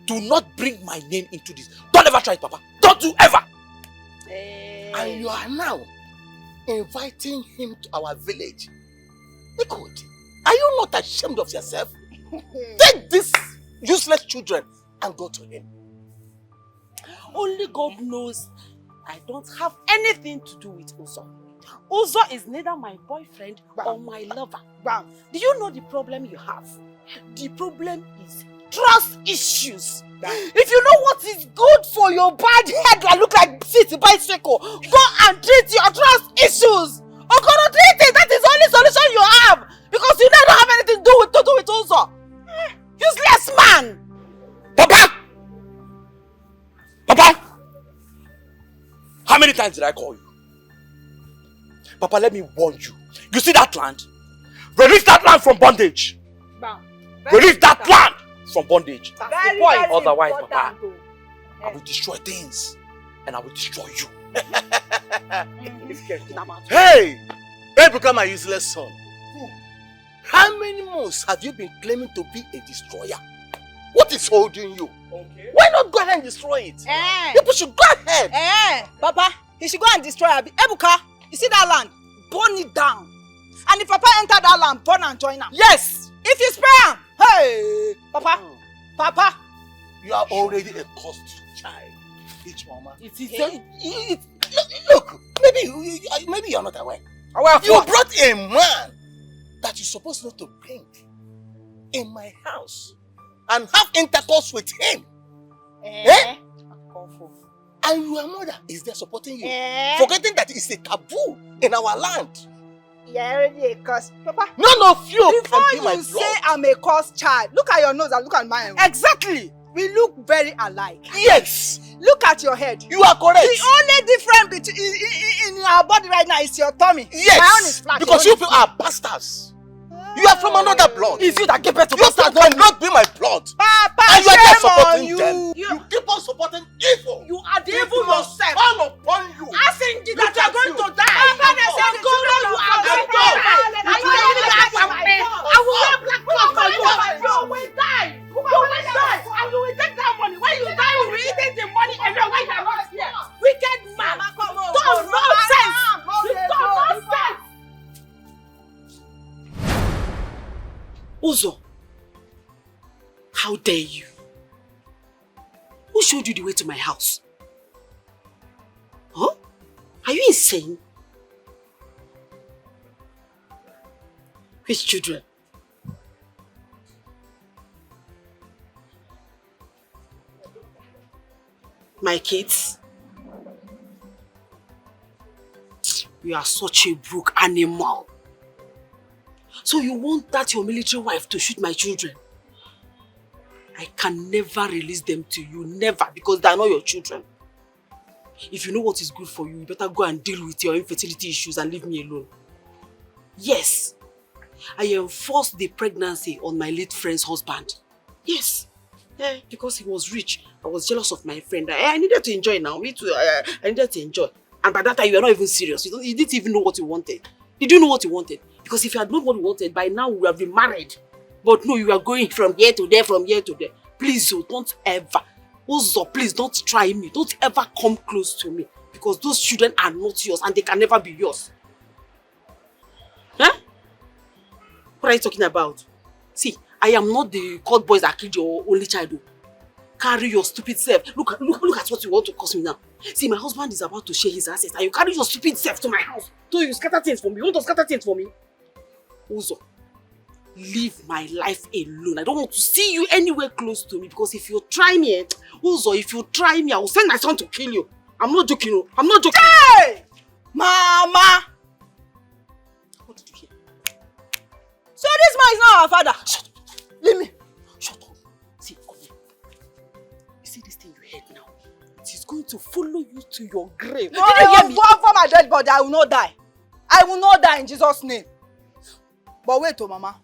Do not bring my name into this. Don't ever try it, Papa. Don't you ever. And you are now inviting him to our village. God, are you not ashamed of yourself? Take these useless children and go to him. Only God knows I don't have anything to do with Uzo. Uzo is neither my boyfriend or my lover. Do you know the problem you have? The problem is trust issues. If you know what is good for your bad head that look like city bicycle, go and treat your trust issues. Okoro, treat it. That is the only solution you have. Because you don't have anything to do with Uzo. Useless man. Papa! How many times did I call you? Papa, let me warn you. You see that land? Release that land from bondage. Release that land from bondage. That's the point. Otherwise, Papa, I will destroy things and I will destroy you. Hey! Become my useless son. How many months have you been claiming to be a destroyer? What is holding you? Okay. Why not go ahead and destroy it? People should go ahead. Papa, he should go and destroy it. Ebuka, you see that land? Burn it down. And if Papa enter that land, burn and join him. Yes. If you spare him, hey, Papa. You are already a cursed child. Each mama. Look, maybe you're not aware. You brought a man that you're supposed not to bring in my house and have intercourse with him. And your mother is there supporting you, forgetting that it's a taboo in our land. You're already a curse. Papa, none of you before can be my you say I'm a cursed child, look at your nose and look at mine. Exactly. We look very alike. Yes. Look at your head. You are correct. The only difference between in our body right now is your tummy. Yes. My own is flat. Because you people are bastards. You are from another blood. It's you that gave birth to bastards. You cannot be my blood. Papa, and you are just supporting you. them. You keep on supporting evil. You are the evil yourself. Fall upon you. Asking you that you are going to die. Papa, they said you are going to die. I will wear black clothes for you. You will die. You will die. And you will take that money. When you die, you will be eating the money everywhere when you are not here. Wicked man. Don't nonsense. You don't nonsense. Uzo, how dare you? Who showed you the way to my house? Huh? Are you insane? Which children? My kids? You are such a broke animal. So you want that your military wife to shoot my children? I can never release them to you, never, because they are not your children. If you know what is good for you, you better go and deal with your infertility issues and leave me alone. Yes, I enforced the pregnancy on my late friend's husband. Yes, Yeah, because he was rich. I was jealous of my friend. I needed to enjoy now. Me too. I needed to enjoy. And by that time, you were not even serious. You didn't even know what you wanted. Did you know what you wanted? Because if you had known what you wanted, by now we would have been married. But no, you are going from here to there, from here to there. Please, don't ever. Also, please don't try me. Don't ever come close to me. Because those children are not yours and they can never be yours. Huh? What are you talking about? See, I am not the court boys that killed your only child. Carry your stupid self. Look at what you want to cause me now. See, my husband is about to share his assets and you carry your stupid self to my house. So you scatter things for me. You want to scatter things for me? Uzo, leave my life alone. I don't want to see you anywhere close to me because if you try me, Uzo, if you try me, I will send my son to kill you. I'm not joking. I'm not joking. Hey! Mama! What did you hear? So this man is not our father. Shut up. Leave me. Shut up. See, come here. You see this thing you heard now? It is going to follow you to your grave. No, for my dead body, I will not die. I will not die in Jesus' name. But wait, Mama.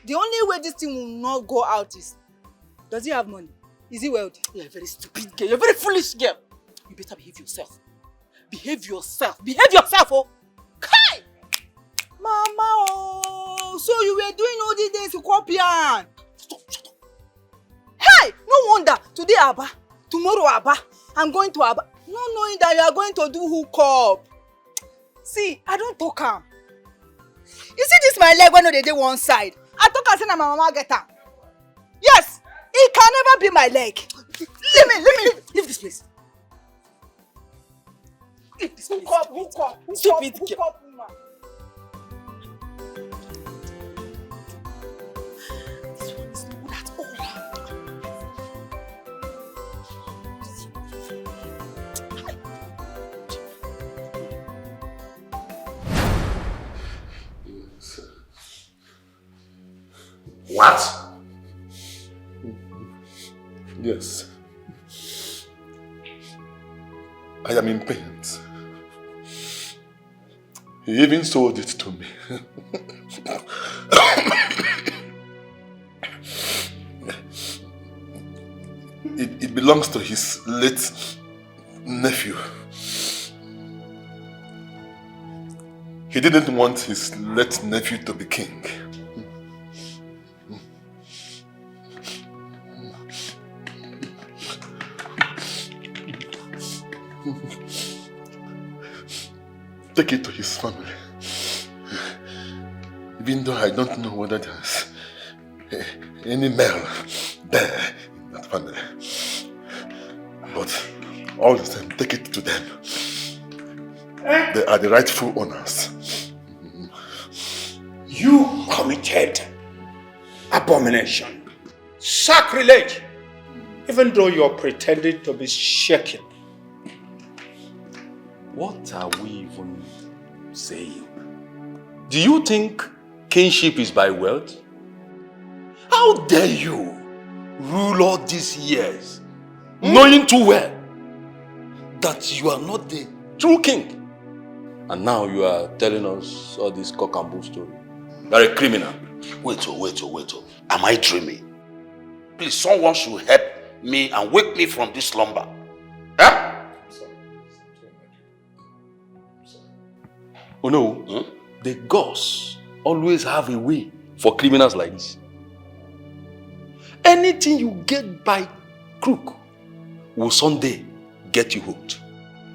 The only way this thing will not go out is, does he have money? Is he wealthy? You're a very stupid girl. You're a very foolish girl. You better behave yourself. Behave yourself. Behave yourself, oh. Kai! Mama, oh. So you were doing all these days to Kopian. Shut up. Hey! No wonder. Today Abba. Tomorrow Abba. I'm going to Abba. Not knowing that you are going to do hook up. See, I don't talk am. You see this my leg when they do one side. I talk and say na my mama get am. Yes, it can never be my leg. Leave this place. Leave this place. Hook up. Stupid hook up, woman. This one is not good at all. What? Yes. I am in pain. He even sold it to me. It belongs to his late nephew. He didn't want his late nephew to be king. Take it to his family. Even though I don't know whether there's any male there in that family. But all the same, take it to them. They are the rightful owners. You committed abomination, sacrilege, even though you're pretending to be shaken. What are we even saying? Do you think kinship is by wealth? How dare you rule all these years, knowing too well that you are not the true king? And now you are telling us all this cock and bull story. You are a criminal. Wait. Am I dreaming? Please, someone should help me and wake me from this slumber. Huh? Oh no, the gods always have a way for criminals like this. Anything you get by crook will someday get you hooked.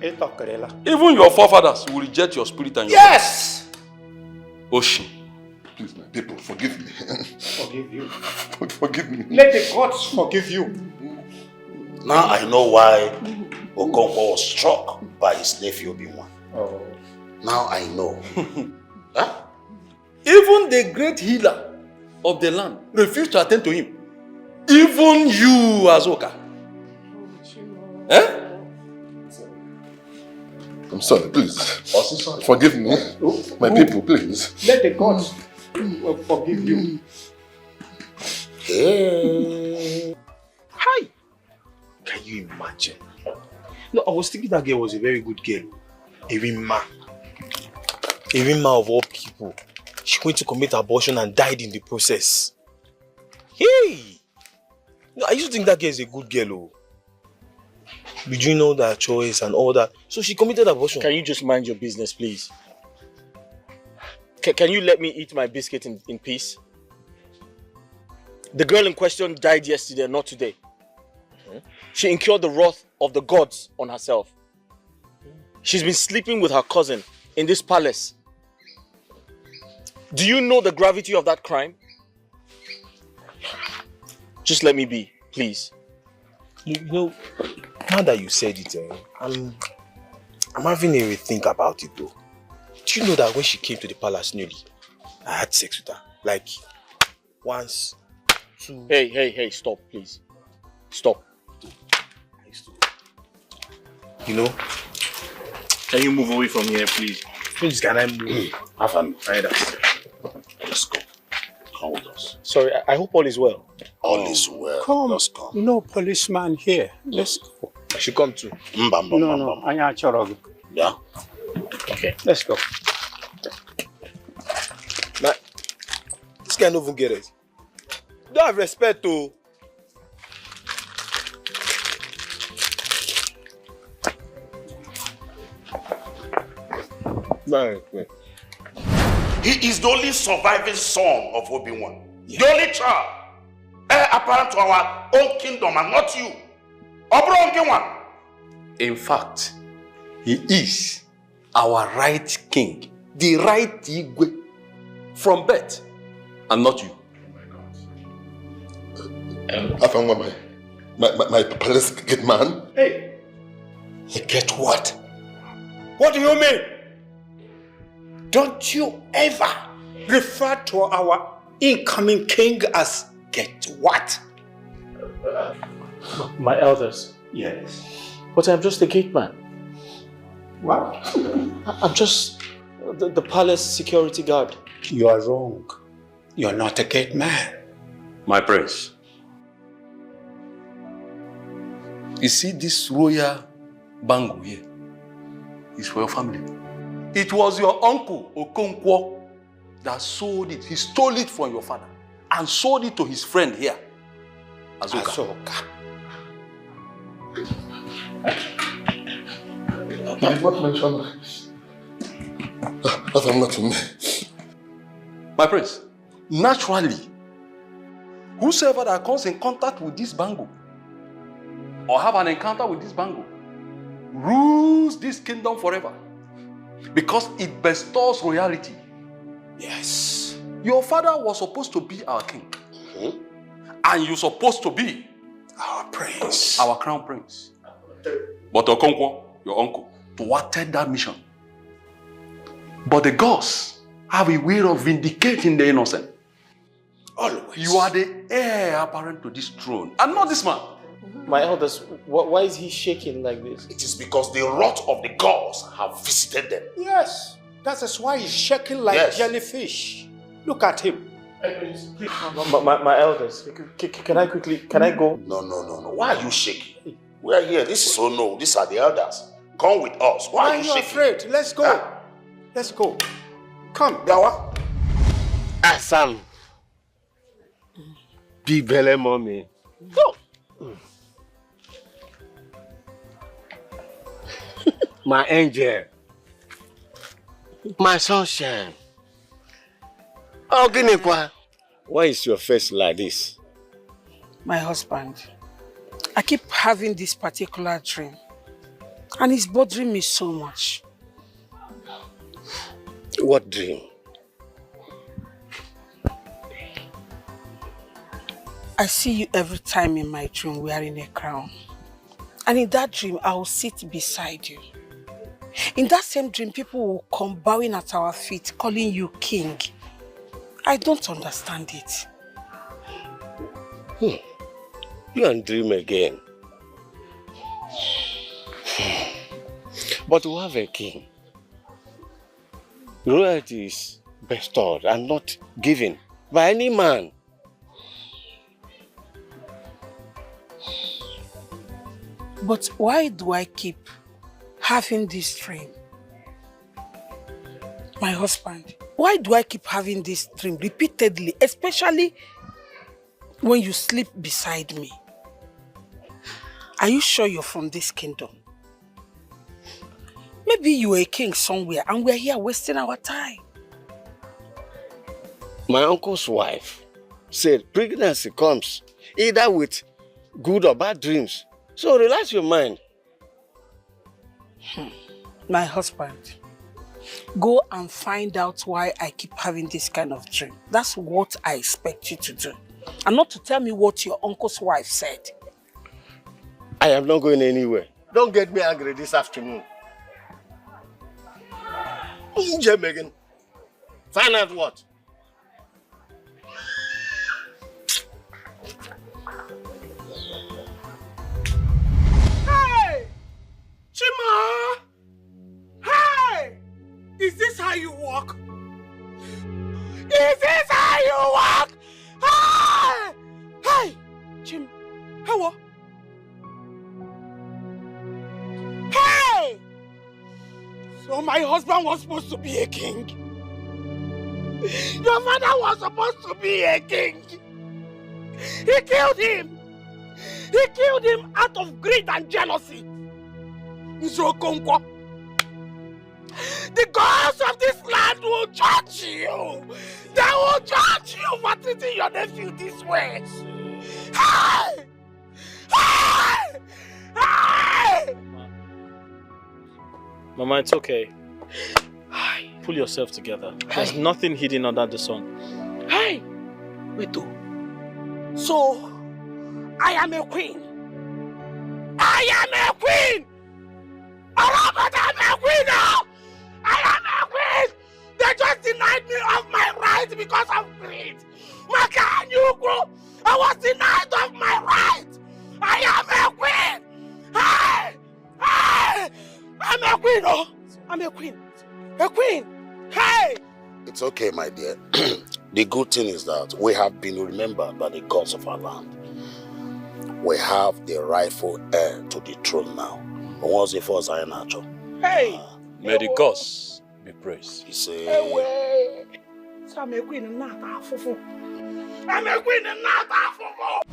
Even your forefathers will reject your spirit and your Yes! Ocean. Please, my people, forgive me. Forgive you. Forgive me. Let the gods forgive you. Now I know why Okonkwo was struck by his nephew Obi-Wan. Oh. Now I know. Huh? Even the great healer of the land refused to attend to him. Even you, Azoka. Eh? I'm sorry, please. Forgive me. My people, please. Let the gods forgive you. Hey. Hi! Can you imagine? No, I was thinking that girl was a very good girl. Erinma of all people. She went to commit abortion and died in the process. Hey! No, are used to think that girl is a good girl, oh. Between all that choice and all that. So she committed abortion. Can you just mind your business, please? Can you let me eat my biscuit in peace? The girl in question died yesterday, not today. She incurred the wrath of the gods on herself. She's been sleeping with her cousin in this palace. Do you know the gravity of that crime? Just let me be, please. You know, now that you said it, I'm having a rethink about it though. Do you know that when she came to the palace newly, I had sex with her? Like, once, two... Hey, stop, please. Stop. You know? Can you move away from here, please? Please, can I move? Have an either. Let's go. Come with us. Sorry, I hope all is well. All is well. Come. Let's go. No policeman here. Let's go. I should come too. No. Anya Chorogi. Yeah. Okay, let's go. Nah, this guy don't even get it. Don't have respect to. He is the only surviving son of Obi-Wan. The only child. Heir apparent to our own kingdom and not you. Obi-Wan. In fact, he is our right king, the right Igwe, from birth, and not you. I found my palace get man. Hey. He get what? What do you mean? Don't you ever refer to our incoming king as get what? My elders. Yes. But I'm just a gate man. What? I'm just the palace security guard. You are wrong. You're not a gate man. My prince. You see this royal bangle here? It's for your family. It was your uncle Okonkwo that sold it. He stole it from your father and sold it to his friend here, Azoka. What mention? That's not to me. My prince, naturally, whosoever that comes in contact with this bangle or have an encounter with this bangle rules this kingdom forever because it bestows royalty. Yes. Your father was supposed to be our king. And you're supposed to be our prince. Our crown prince. But Okonkwo, your uncle, thwarted that mission. But the gods have a way of vindicating the innocent. Always. You are the heir apparent to this throne, and not this man. My elders, why is he shaking like this? It is because the wrath of the gods have visited them. Yes. That is why he's shaking like jellyfish. Look at him. My elders, can I go? No. Why are you shaking? We are here. This is no. These are the elders. Come with us. Why are you shaking? afraid? Let's go. Ah. Let's go. Come. Dawa. Assam. Bibele mommy. Go. My angel. My sunshine. Oh, Ginekwa. Why is your face like this? My husband, I keep having this particular dream and it's bothering me so much. What dream? I see you every time in my dream wearing a crown. And in that dream, I will sit beside you. In that same dream, people will come bowing at our feet, calling you king. I don't understand it. You can dream again. But we have a king. Royalty is bestowed and not given by any man. But why do I keep having this dream? My husband, why do I keep having this dream repeatedly, especially when you sleep beside me? Are you sure you're from this kingdom? Maybe you're a king somewhere and we're here wasting our time. My uncle's wife said pregnancy comes either with good or bad dreams. So relax your mind. My husband, go and find out why I keep having this kind of dream. That's what I expect you to do. And not to tell me what your uncle's wife said. I am not going anywhere. Don't get me angry this afternoon. Megan. Find out what? Hey! Chima! Hey! Is this how you walk? Is this how you walk? Hey! Hey! Chim, how? Hey! So my husband was supposed to be a king. Your father was supposed to be a king. He killed him. He killed him out of greed and jealousy. Nzokonkwo. The gods of this land will judge you. They will judge you for treating your nephew this way. Hey! Hey! Hey! Mama, it's okay. Pull yourself together. There's nothing hidden under the sun. Hey! Weto. So, I am a queen. I am a queen! I'm a queen now! I am a queen! They just denied me of my right because of greed. Makanyuku! I was denied of my right! I am a queen! Hey! Hey! I'm a queen, oh! I'm a queen. A queen! Hey! It's okay, my dear. The good thing is that we have been remembered by the gods of our land. We have the rightful heir to the throne now. What's the first I natural? Hey! May the gods be praised. He said, So I'm a queen and not a fufu. I'm a queen and not a fufu.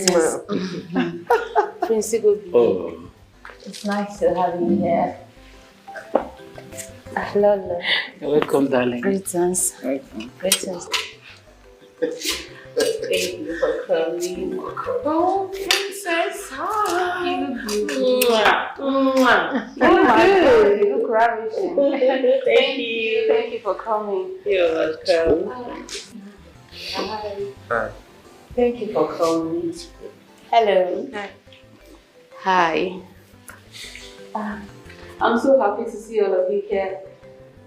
Yes. Prince Igobi. Oh. It's nice to have you here. Lolo. Welcome, darling. Greetings. Greetings. Thank you for coming. Oh, princess. Hi. You look beautiful. You look ravishing. Thank you. Thank you for coming. You're welcome. Hi. Thank you for coming. Hello. Hi. I'm so happy to see all of you here.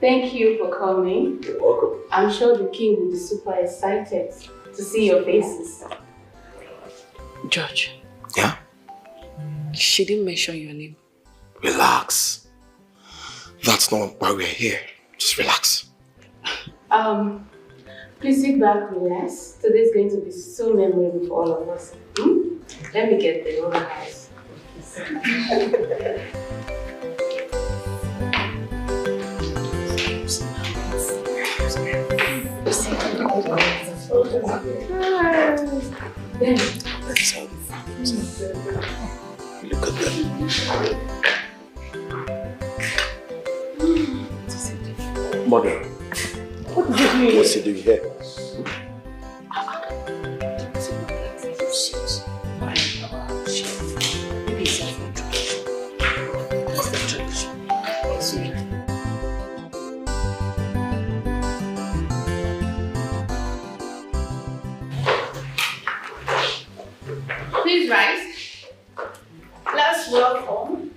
Thank you for coming. You're welcome. I'm sure the king will be super excited to see your faces. George. Yeah? She didn't mention your name. Relax. That's not why we're here. Just relax. Please sit back, relax. Today is going to be so memorable for all of us. Let me get the whole house. Look at that. Mother, what's he doing here? Please rise. Let's welcome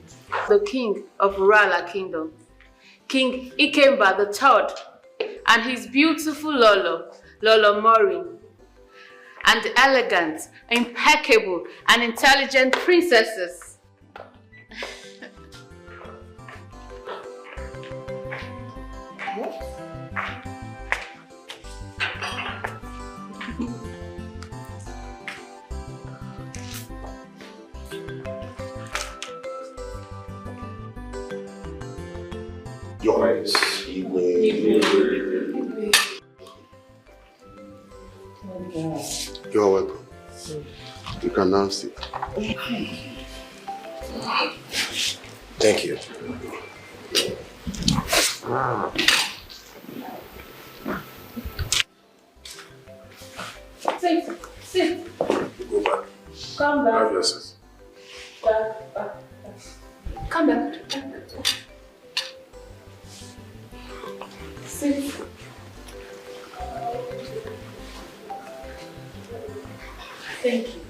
the king of Urala Kingdom, King Ikemba III, and his beautiful Lolo Morin, and the elegant, impeccable, and intelligent princesses. Your Highness. You're welcome. You can now sit. Thank you. Sit. Go back. Come back. Have your seat. Back. Come back. Sit. Thank you.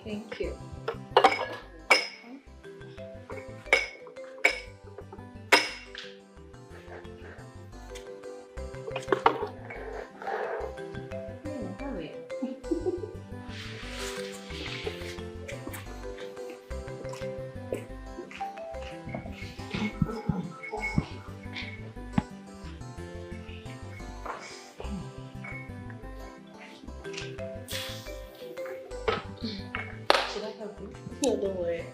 Thank you. No, don't worry.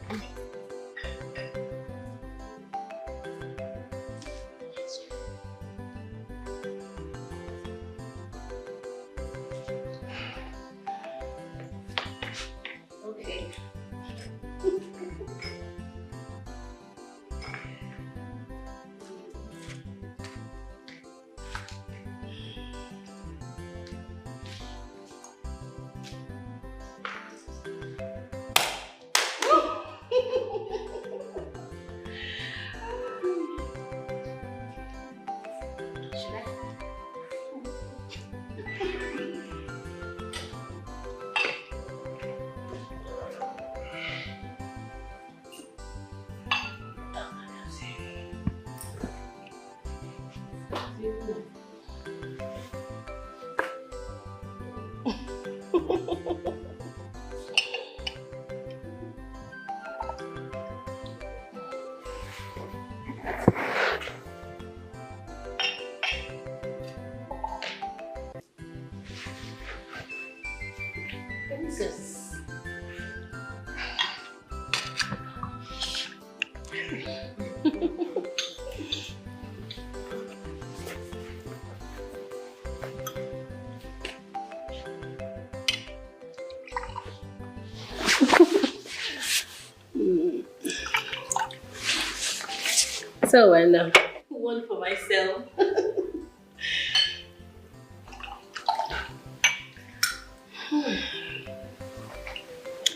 Okay. So I know. One for myself.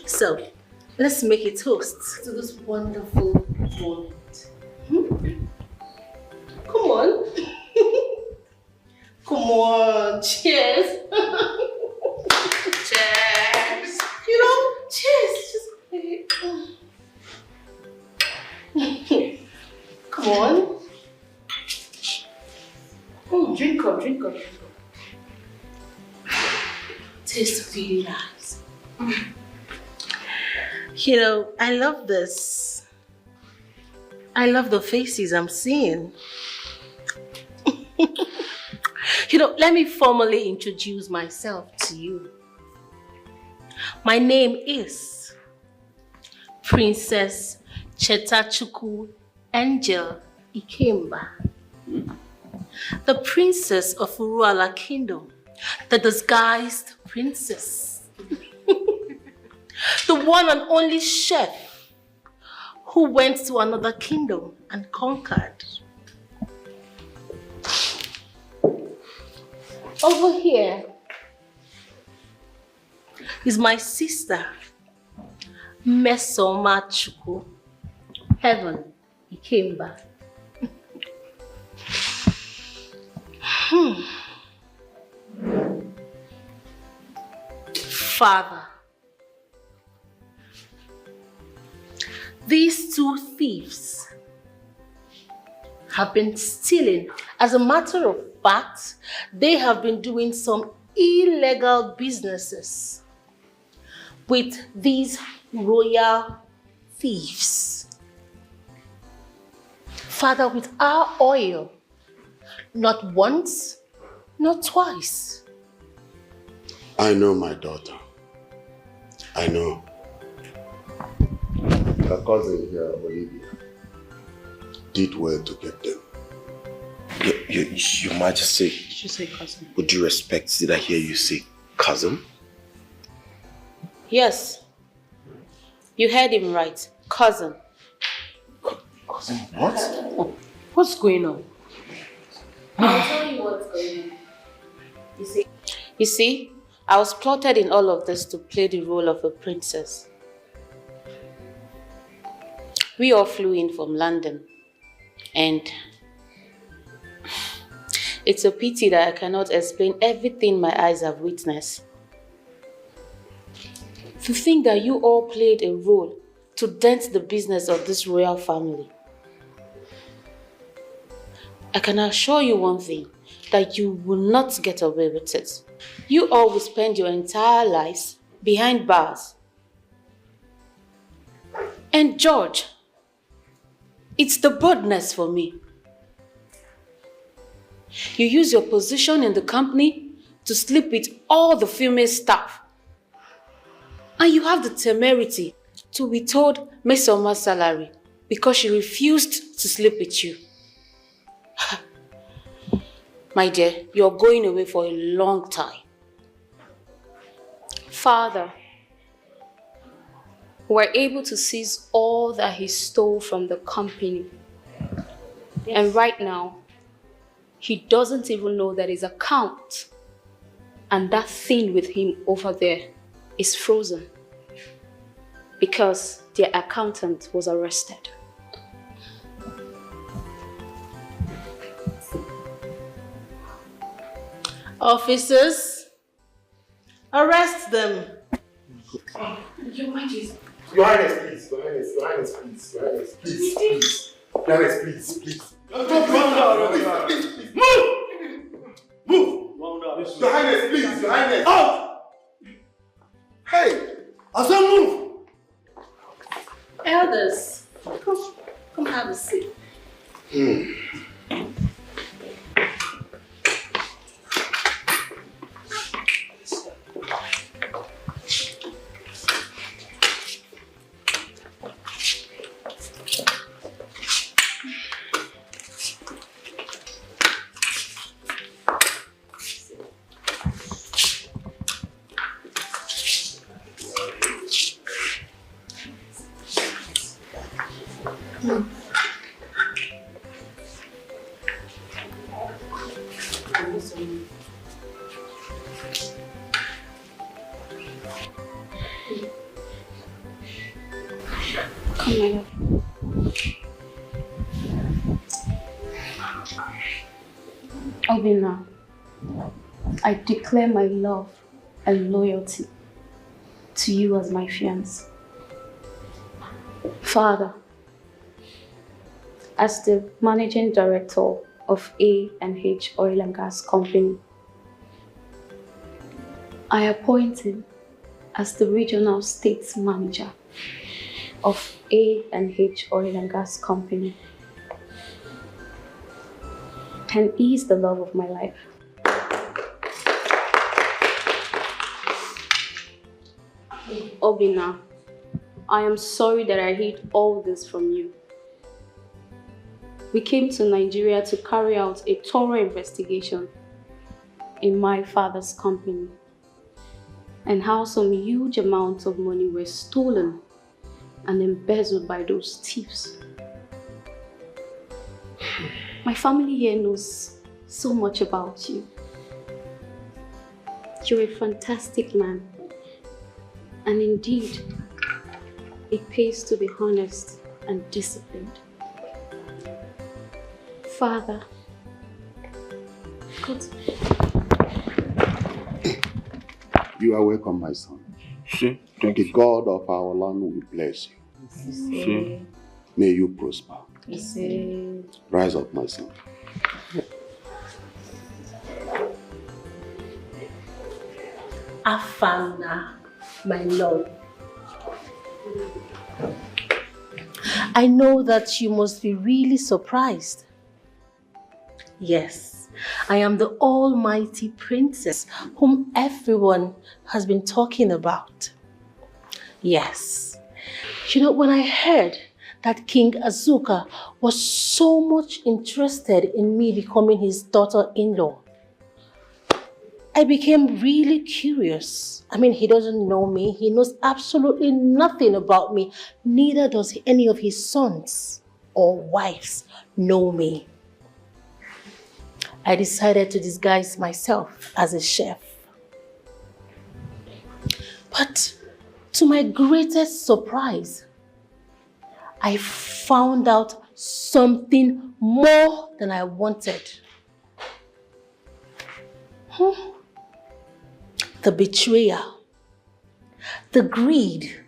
So, let's make a toast to this wonderful moment. Come on. Come on. Cheers. Cheers. You know, cheers. Come on. Drink up, drink up, drink up. Tastes really nice. You know, I love this. I love the faces I'm seeing. You know, let me formally introduce myself to you. My name is Princess Chetachuku Angel Ikemba, the princess of Uruala Kingdom, the disguised princess, the one and only chef who went to another kingdom and conquered. Over here is my sister, Mesoma Chuku, Heaven Ikemba. Father, these two thieves have been stealing. As a matter of fact, they have been doing some illegal businesses with these royal thieves. Father, with our oil, not once, not twice. I know, my daughter. I know. Your cousin here, Olivia, did well to get them. Your Majesty. Did you say cousin? With due respect, did I hear you say cousin? Yes. You heard him right. Cousin. Cousin what? What's going on? I'll tell you what's going on. You see, I was plotted in all of this to play the role of a princess. We all flew in from London, and it's a pity that I cannot explain everything my eyes have witnessed. To think that you all played a role to dent the business of this royal family. I can assure you one thing, that you will not get away with it. You all will spend your entire lives behind bars. And George, it's the boldness for me. You use your position in the company to sleep with all the female staff. And you have the temerity to withhold Miss Oma's salary because she refused to sleep with you. My dear, you're going away for a long time. Father, we're able to seize all that he stole from the company. Yes. And right now, he doesn't even know that his account and that thing with him over there is frozen because their accountant was arrested. Officers, arrest them. Your Majesty. Your Highness, please. Your Highness, Your Highness, please. Your Highness, please. Please. Your Highness, please. Please. Move! Move! Your Highness, please. Your Highness. Out! Hey! I said move! Elders, come have a seat. Come here. Obina, I declare my love and loyalty to you as my fiancé. Father, as the managing director of A&H Oil and Gas Company, I appoint him as the regional states manager of A&H Oil and Gas Company. And he is the love of my life. Obina, I am sorry that I hid all this from you. We came to Nigeria to carry out a thorough investigation in my father's company and how some huge amounts of money were stolen and embezzled by those thieves. My family here knows so much about you. You're a fantastic man, and indeed, it pays to be honest and disciplined. Father, God. You are welcome, my son. Thank the God of our land will bless you. May you prosper. Rise up, my son. Afana, my Lord. I know that you must be really surprised. Yes, I am the almighty princess whom everyone has been talking about. Yes. You know, when I heard that King Azuka was so much interested in me becoming his daughter-in-law, I became really curious. I mean, he doesn't know me. He knows absolutely nothing about me. Neither does any of his sons or wives know me. I decided to disguise myself as a chef. But to my greatest surprise, I found out something more than I wanted. The betrayal, the greed,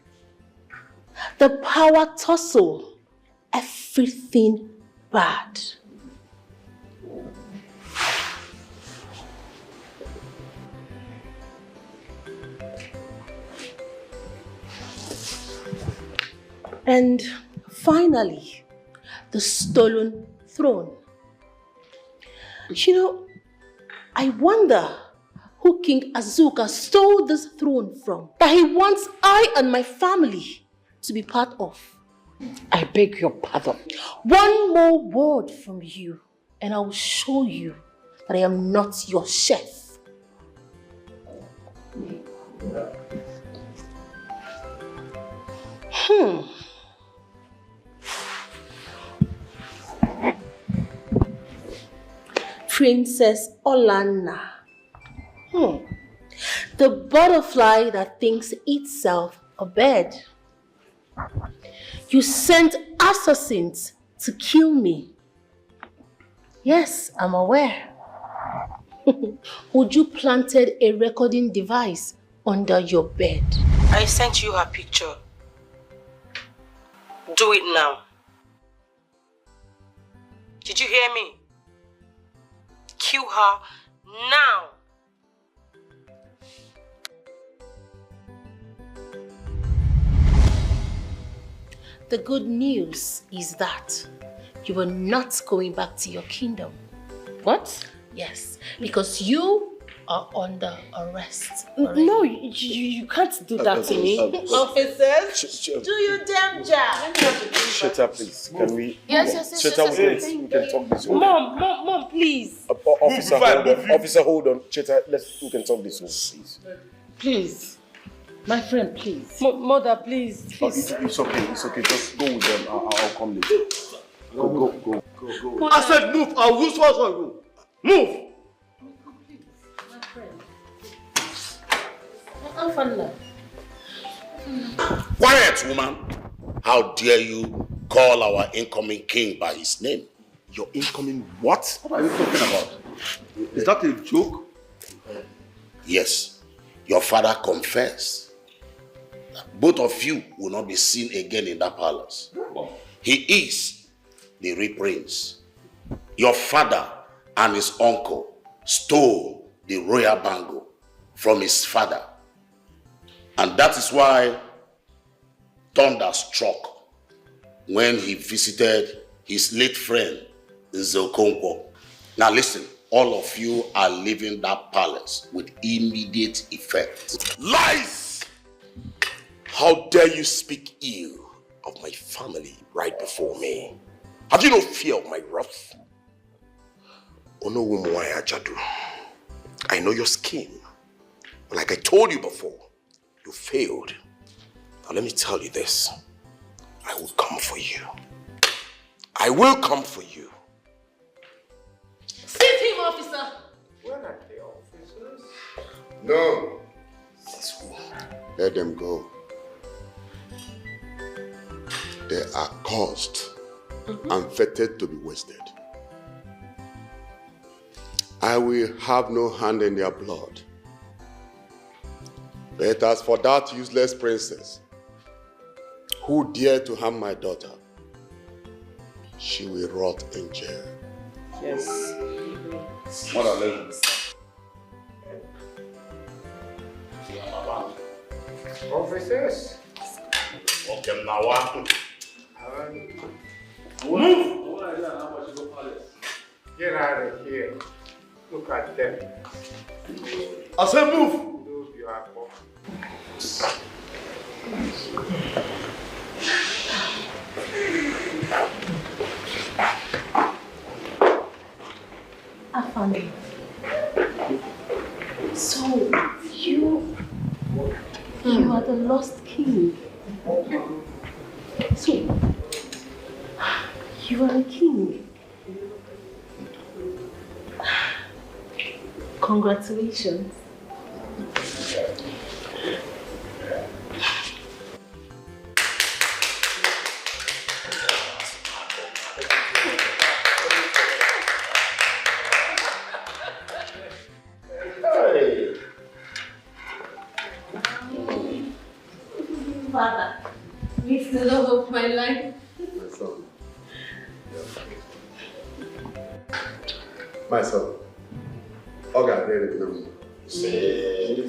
the power tussle, everything bad. And finally, the stolen throne. You know, I wonder who King Azuka stole this throne from, that he wants I and my family to be part of. I beg your pardon. One more word from you, and I will show you that I am not your chef. Princess Olanna. The butterfly that thinks itself a bird. You sent assassins to kill me. Yes, I'm aware. Would you planted a recording device under your bed? I sent you her picture. Do it now. Did you hear me? Kill her now. The good news is that you are not going back to your kingdom. What? Yes, because you are under arrest. No, you can't do that to me. Officers, do your damn job. Cheta, please. Can we? Yes. Cheta, we can talk this way. Mom, please. Officer, hold on. Cheta, we can talk this way, please. Please. My friend, please. Mother, please. It's okay. Just go with them. I'll come later. Go. I said move. I'll use force on you. Move. My friend. Quiet, woman. How dare you call our incoming king by his name? Your incoming what? What are you talking about? Is that a joke? Yes, your father confessed that both of you will not be seen again in that palace. He is the real prince. Your father and his uncle stole the royal bangle from his father. And that is why thunder struck when he visited his late friend Nzokonkwo. Now listen, all of you are leaving that palace with immediate effect. Lies! How dare you speak ill of my family right before me? Have you no fear of my wrath? I know your scheme. But like I told you before, you failed. Now let me tell you this. I will come for you. I will come for you. Send him, officer. Where are the officers? No. Let them go. They are caused and fated to be wasted. I will have no hand in their blood. But as for that useless princess who dared to harm my daughter, she will rot in jail. Yes. Mother, let me. Officers? Okay, now what? Move! Get out of here. Look at them. I said move! Those you are for. Afami. So, you are the lost king. So, you are a king. Congratulations. Father, it's the love of my life. My son. My son. Oga, there you go. Say.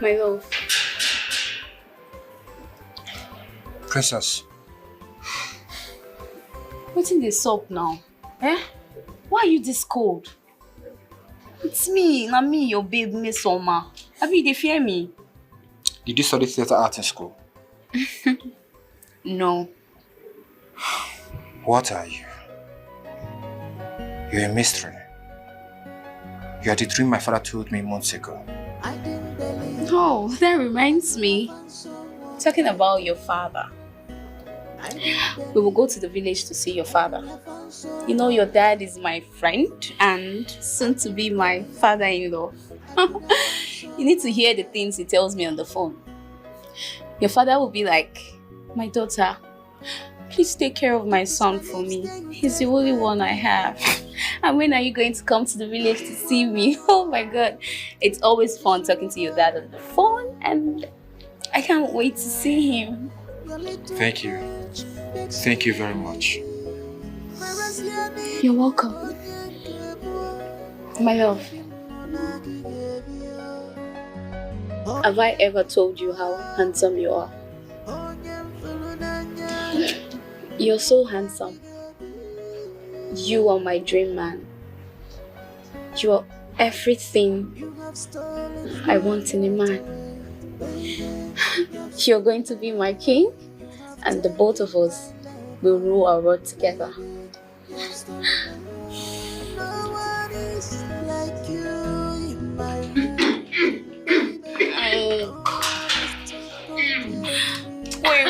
My love. Princess. What's in this up now? Eh? Why are you this cold? It's me, not me, your babe, Miss Oma. Abi, they fear me. Did you study theater art in school? No. What are you? You're a mystery. You are the dream my father told me months ago. Oh, that reminds me. Talking about your father. We will go to the village to see your father. You know your dad is my friend and soon to be my father-in-law. You need to hear the things he tells me on the phone. Your father will be like, my daughter, please take care of my son for me. He's the only one I have. And when are you going to come to the village to see me? Oh my God. It's always fun talking to your dad on the phone and I can't wait to see him. Thank you. Thank you very much. You're welcome. My love. Have I ever told you how handsome you are? You're so handsome. You are my dream man. You are everything I want in a man. You're going to be my king, and the both of us will rule our world together.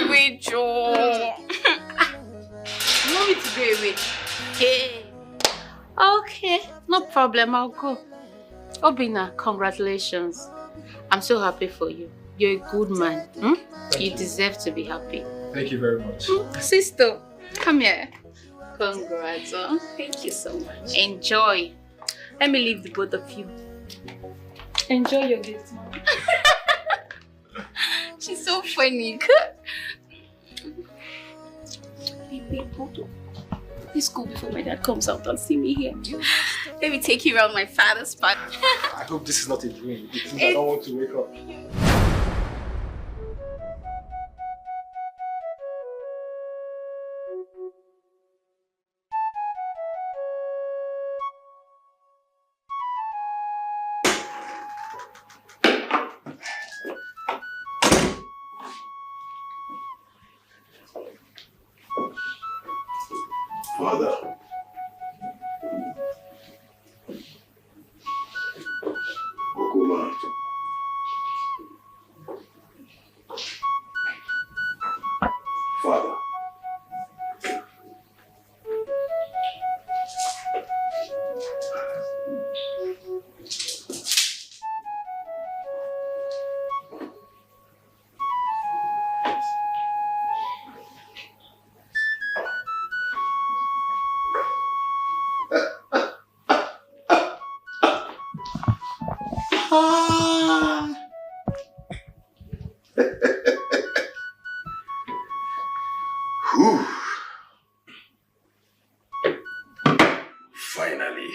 Wait, Joe. You want me to go away? Yeah. Okay, no problem, I'll go. Obina, congratulations. I'm so happy for you. You're a good man. You deserve to be happy. Thank you very much. Sister, come here. Congrats. Thank you so much. Enjoy. Let me leave the both of you. Enjoy your gift, Mom. She's so funny. Baby, hold on. Let's go before my dad comes out and see me here. Let me take you around my father's spot. I hope this is not a dream. It means I don't want to wake up. Father. Okuma. Father. Whew. Finally.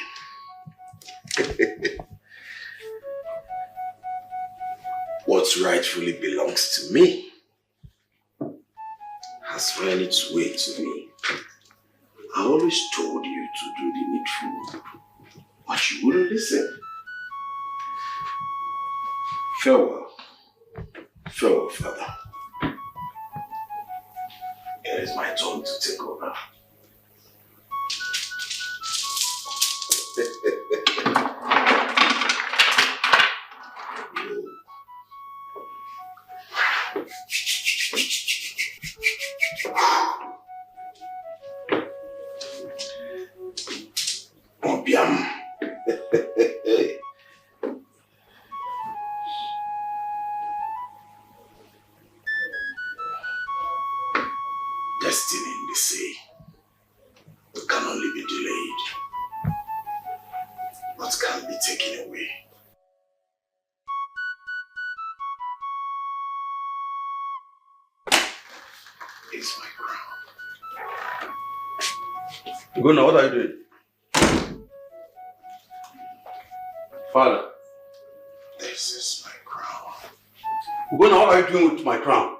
What rightfully belongs to me has found its way to me. I always told you to do the needful, but you wouldn't listen. Farewell. Farewell, Father. It is my turn to take over. Obiam. Destiny in the sea can only be delayed, but can be taken away. It's my crown. Guna, what are you doing? Father. This is my crown. Guna, what are you doing with my crown?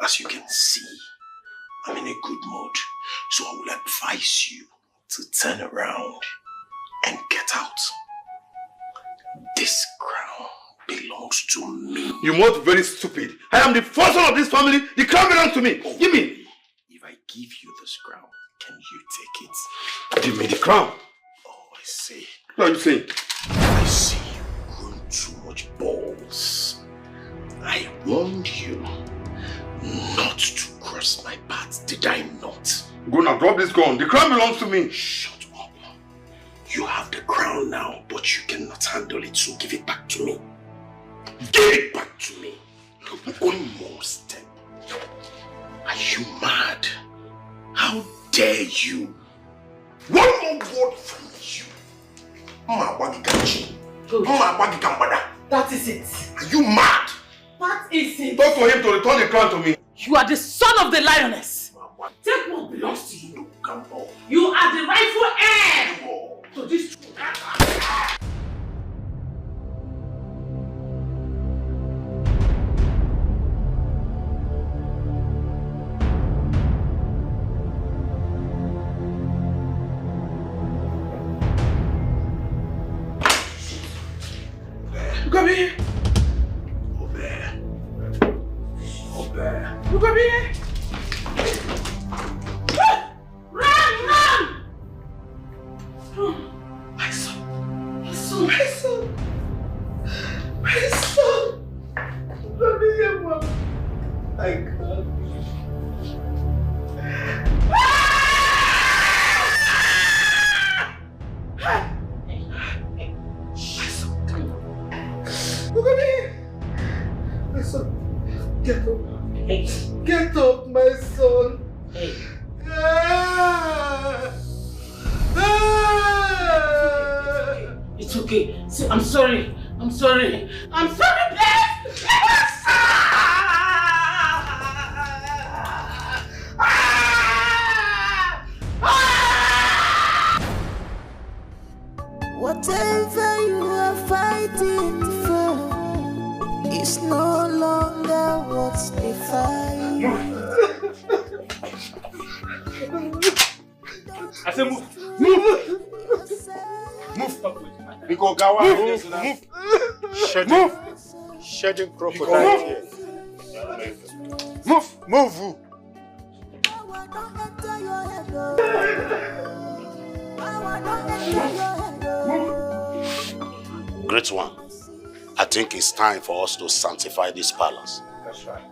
As you can see, I'm in a good mood, so I will advise you to turn around and get out. This crown belongs to me. You must be very stupid. I am the first one of this family. The crown belongs to me. Oh, give me. If I give you this crown, can you take it? Give me the crown. Oh, I see. What are you saying? I see you've grown too much balls. I warned you not to cross my path, did I not? Go now, drop this gun. The crown belongs to me. Shut up. You have the crown now, but you cannot handle it, so give it back to me. Give it back to me. One more step. Are you mad? How dare you? One more word from you. That is it. Are you mad? That is it. Talk for him to return the crown to me. You are the son of the lioness. Take what belongs to you. You are the rightful heir to this throne. Look at me. Look at me. Run! My son. My son. My son. My son. Look at me, Mom. I can't. Look at me! My son, get up. Hey. Get up, my son. Hey. It's okay. See, I'm sorry. I'm sorry. I'm sorry, please! Whatever you are fighting for is no longer what's defining you. I said move! Move! Move! Because Gawa move! Shedding crocodile here. Move! Move! Great one. I think it's time for us to sanctify this palace. That's right.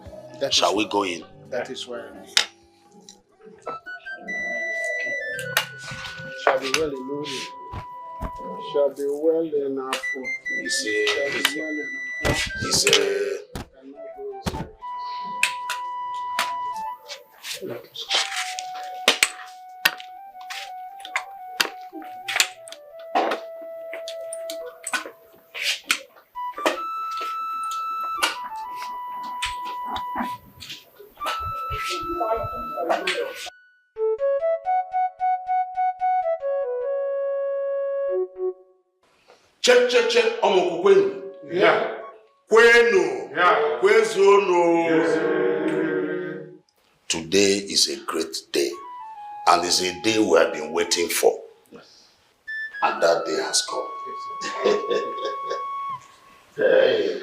Shall we go in? That is why I'm here. Shall be well in Nollywood. Shall be well in Afro. Check, Omo Kwenu. Yeah. Kwenu. Yeah. Kwezono. Yes. Today is a great day, and it's a day we have been waiting for. Yes. And that day has come. Hey.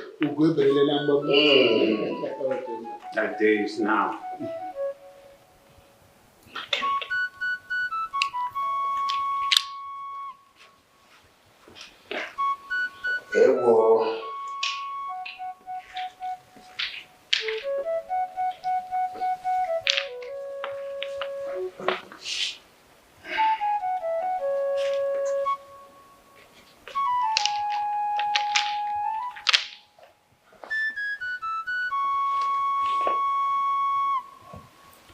That day is now. Ewo.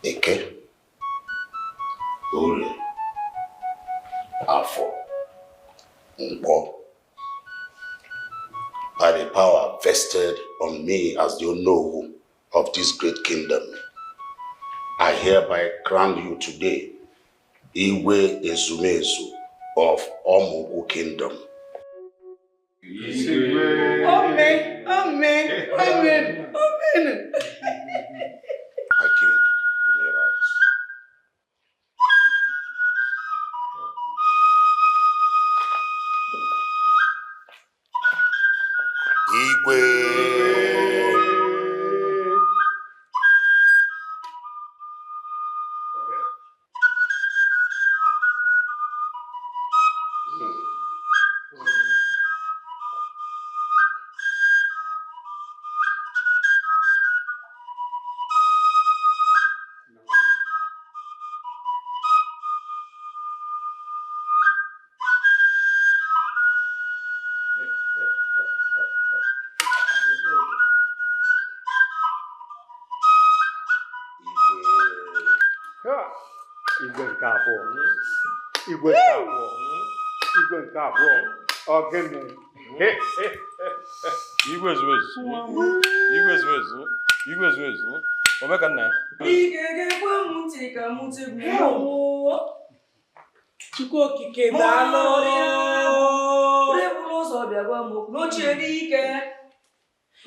Eke. Ule. Afo. Mbo. By the power vested on me as the Onowu of this great kingdom, I hereby crown you today, Iwe Ezumezu of Omogu Kingdom. Amen. Amen. Amen. Amen. My king, you may rise. Igwe. Igwe nke abụọ. Igwe nke abụọ. Igwe nke abụọ. Ogene. Igwe ezumezu. Igwe ezumezu. Igwe ezumezu. Omeka nna. Igegekwe m ntị ka m tegbuo. Chukwu okike daalụ. Rebulu ụzọ bịa gwa m n'ochie dị ike.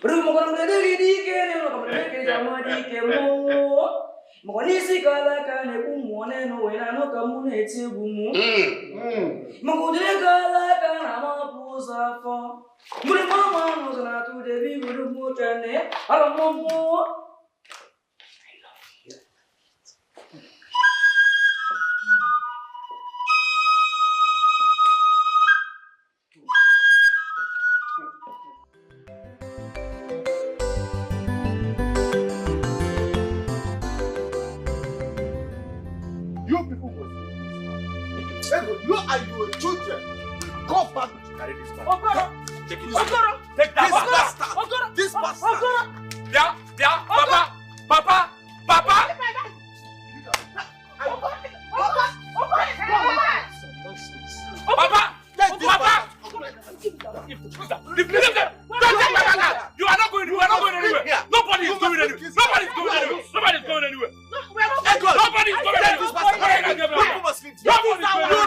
Rebulu dị ike n'ụlọ ka m na-eke ji ama dị ike mmụọ. Monisi kala kane kumone no wena no kamune tegumu. Mugudile kala kana mapusa fo. Muri mama no zana tu devi guru mutane. Alo momo. You and your children go back to carry this man. Take it. Take that bastard. This bastard. Yeah, Papa. Papa. Papa, you are not going anywhere. Nobody is going anywhere. Nobody's going anywhere. Nobody's going anywhere. Nobody's going anywhere. people must leave.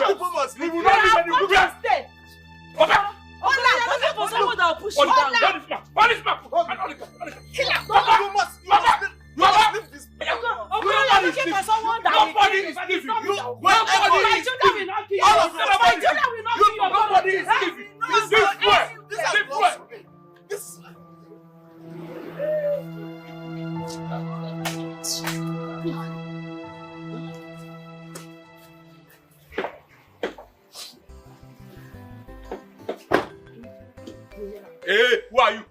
People must leave. We will not leave anywhere. Papa. For someone that will push you down. Policeman. Kill him. You must leave this. Nobody is leaving. Nobody is leaving. All of them. Nobody is leaving. This way. Hey, who are you?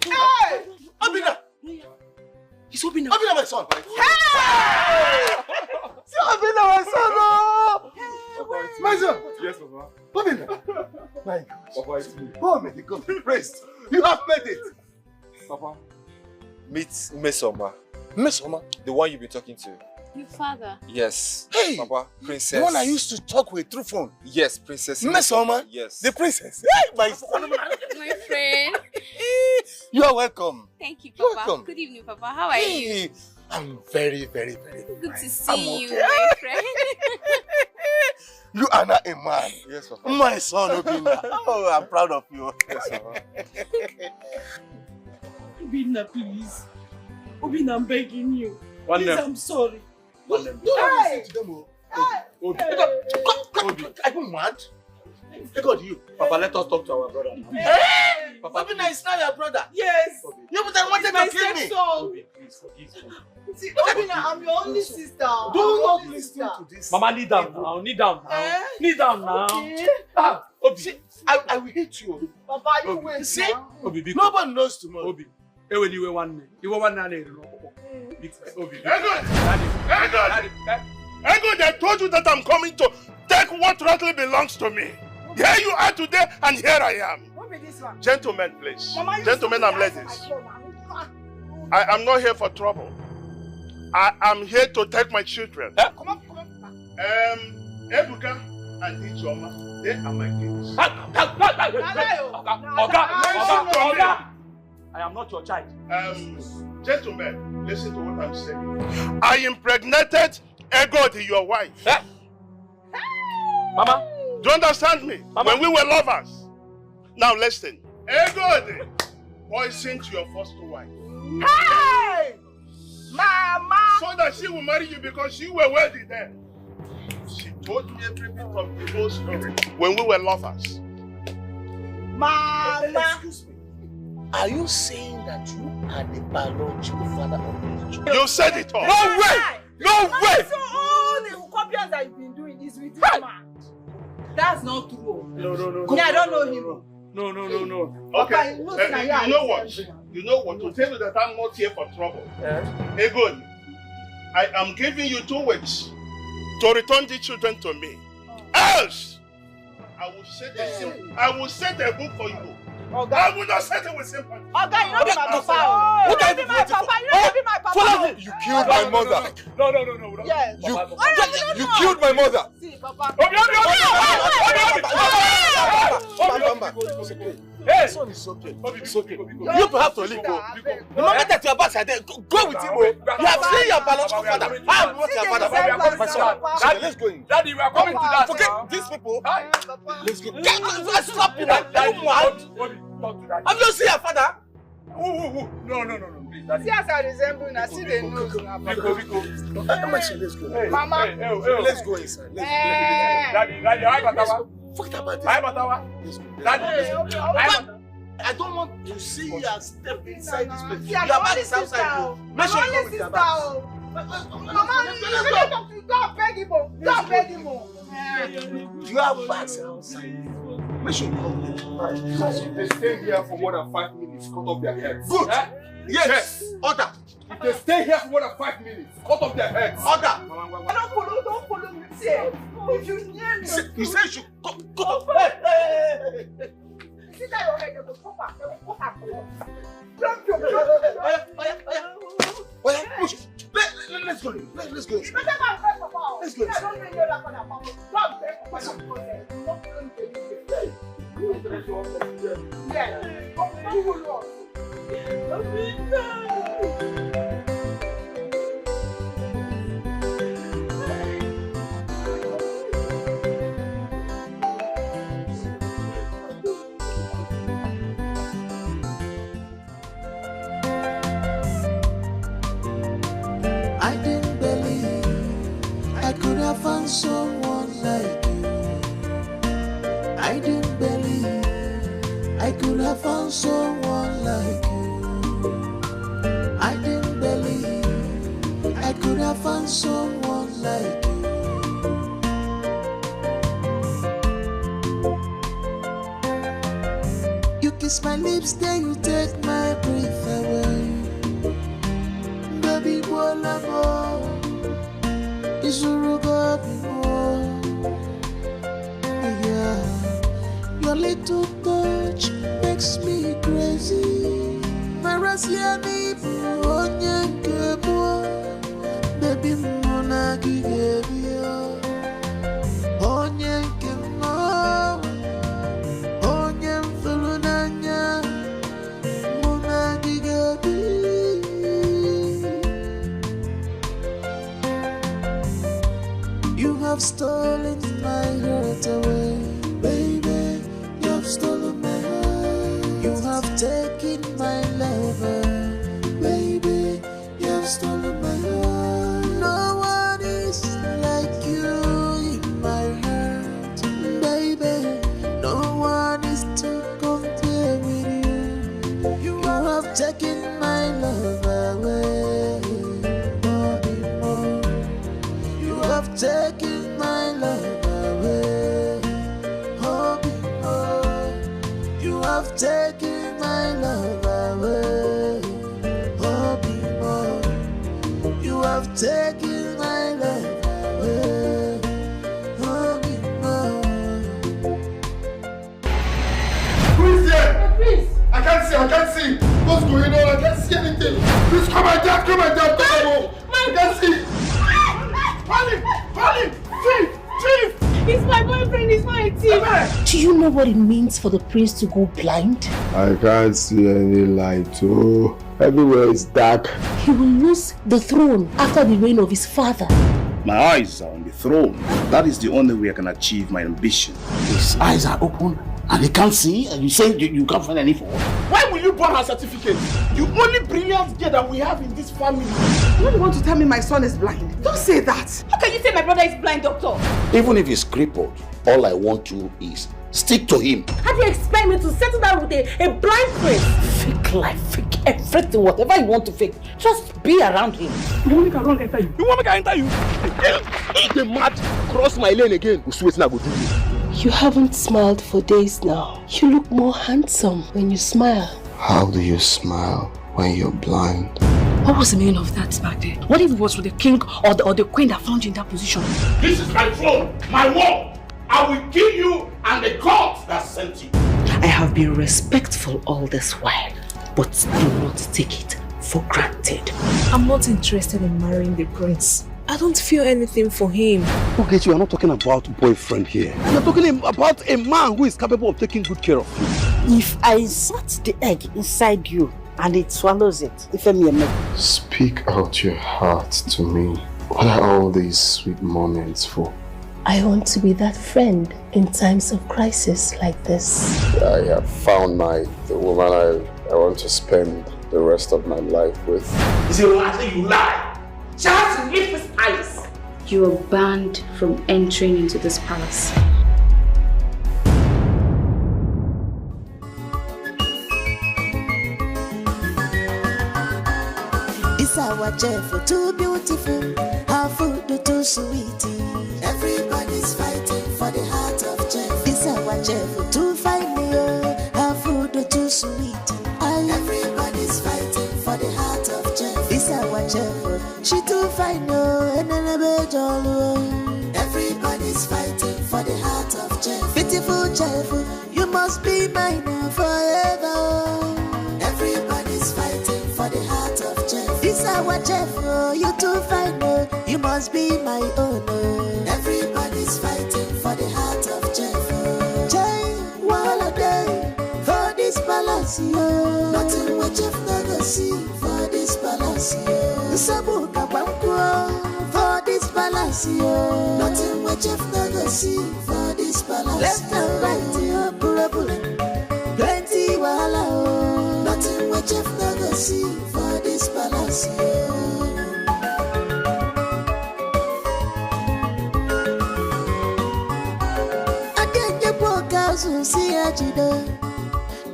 Hey! Obina! He's Obina. Obina, my son. Hey! See Obina, my son. My son. Yes, Papa. Obina. My God. Papa, it's me. Oh, may the God be praised. You have made it. Papa, meet Mesoma. Mesoma? The one you've been talking to. Your father? Yes. Hey! Papa, princess. The one I used to talk with through phone. Yes, princess. Mesoma? Yes. The princess. Hey, my son. My friend. You are welcome. Thank you, You're Papa. welcome. Good evening, Papa. How are you? Hey, I'm very, very, very Good to I'm see you, okay. my friend. You are not a man. Yes, Papa. My son, Obina. Oh, I'm proud of you. Yes, Papa. Obina, please. Obina, I'm begging you. One Please, name. I'm sorry. Don't listen to them. Obi. Are you mad? Hey, God, you. Papa, let us talk to our brother. Hey! Papa, Obina is not your brother. Yes. You would have wanted to kill me. Obi, please forgive me. See, Obina, I'm your only sister. Do not listen to this. Mama, kneel down now. Kneel down now. Kneel down now. Okay. Obi. See, I will hate you. Papa, you Obi. wait. See? Obi, big Nobody knows tomorrow. Obi. Ewe niwe one. Iwe one nane. Big Obi. Ego, they told you that I'm coming to take what rightly belongs to me. Here you are today, and here I am. What be this one? Gentlemen, please. Mama, you Gentlemen see and the eyes of ladies. my phone, man. I am not here for trouble. I am here to take my children. Come on. Ebuka and Ichoma, they are my kids. Oga. I am not your child. Gentlemen, listen to what I'm saying. I impregnated Egodi, your wife. Mama. Do you understand me? Mama. When we were lovers. Now listen. Egodi poisoned your first wife. Hey! Mama! So that she will marry you because you were worthy then. She told me everything from the whole story when we were lovers. Mama! Excuse me. Are you saying that you are the biological father of these children? You said it all. No way! No way! So all the copiers that you've been doing is with this man. That's not true. No. Me, I don't know him. No. Okay. Papa, you know You know what? You know what? To tell you that I'm not here for trouble. Egon, I am giving you 2 weeks to return the children to me. Else, I will set a book for you. Oga. I will not set it with sympathy. Oga, you don't be my papa. You don't be my papa. You don't be my papa. Follow me. You killed my mother. No. Yes. You killed my mother. See, papa. Hey, son is okay. It's okay. You have to leave. The moment that your bags are there, go with him. You have seen your biological father. I am not your father. My son. Let's go in. Daddy, we are coming to that. Forget these people. Let's go. Stop it. I'm just your father. No. See as I resemble now, see the nose now. Let's go. Mama. Let's go inside. Daddy, hi Batawa. Forget about this. Hi Batawa. Daddy, I don't want to see you step inside this place. Yeah, Your bag is outside. Make sure you go with your bag. Mama, don't beg him. Don't beg him. Your bags are outside. Make sure you come with your bag. If they stay here for more than 5 minutes, cut off their heads. Good. Yes. Order. If they stay here for more than 5 minutes, cut off their heads. Order. Don't follow me. See, if you near me. You say you should go. Sit down your head, you go pop up. Let's go. Let's go. I didn't believe I could have found someone like you. I didn't believe I could have found someone like you. I didn't believe I could have found someone like you. You kiss my lips, then you take my breath away. Baby, boy, love, it's a rock yeah. Your little touch makes me crazy. My Rasiani, baby, Mona, give you You have stolen my heart away, baby. You have stolen my heart. You have taken my lover, baby. You have stolen my heart. No one is like you in my heart, baby. No one is to compare with you. You have taken my love away, you have taken my love away, you have taken my love away, you have taken my love away, Who is there? Please. I can't see. What's going on? I can't see anything. Please come and down. I can't see. Polly! Chief! He's my boyfriend, he's my thief. Do you know what it means for the prince to go blind? I can't see any light. Oh, everywhere is dark. He will lose the throne after the reign of his father. My eyes are on the throne. That is the only way I can achieve my ambition. His eyes are open and he can't see, and you say you can't find any fault. Why will you burn her certificate? The only brilliant girl that we have in this family. You don't want to tell me my son is blind? Don't say that. How can you say my brother is blind, doctor? Even if he's crippled, all I want to is stick to him. How do you expect me to settle down with a blind prince? Fake life, fake everything, whatever you want to fake. Just be around him. You want me to run enter you? You want me to enter you? If the mad cross my lane again, we'll see what I go do. You haven't smiled for days now. You look more handsome when you smile. How do you smile when you're blind? What was the meaning of that back then? What if it was with the king or the queen that found you in that position? This is my throne, my war. I will kill you and the gods that sent you. I have been respectful all this while, but do not take it for granted. I'm not interested in marrying the prince. I don't feel anything for him. Okay, you are not talking about boyfriend here. You're talking about a man who is capable of taking good care of you. If I insert the egg inside you and it swallows it, speak out your heart to me. What are all these sweet moments for? I want to be that friend in times of crisis like this. I have found the woman I want to spend the rest of my life with. Is it likely you lie? She has to leave this palace. You are banned from entering into this palace. It's our chef, too beautiful, her food too sweet. Everybody's fighting for the heart of chef. It's our chef, too fine, her food too sweet. Everybody's fighting for the heart of chef. It's our chef, she too fine, and everybody's fighting for the heart of chef. Beautiful chef, you must be mine forever. Everybody's fighting for the heart of chef. This our chef, you too fine, you must be my own. Everybody's fighting for the heart of chef. Jay, while a day for this palace, nothing what chef never see for this palace. Sabuka Banko for this palace, nothing what chef never see for this palace. Left and right, plenty wahala, nothing what chef never see for this palace.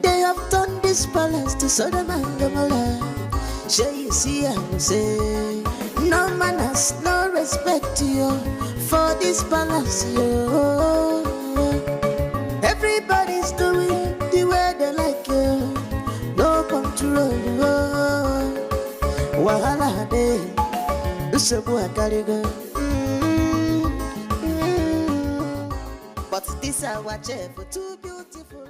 They have turned this palace to Sodom and Gomorrah. Shall you see how you say? No manners, no respect to you for this palace. Everybody's doing the way they like you. No control. Wahala day, Usabu Akarigo. But this our chef, too beautiful.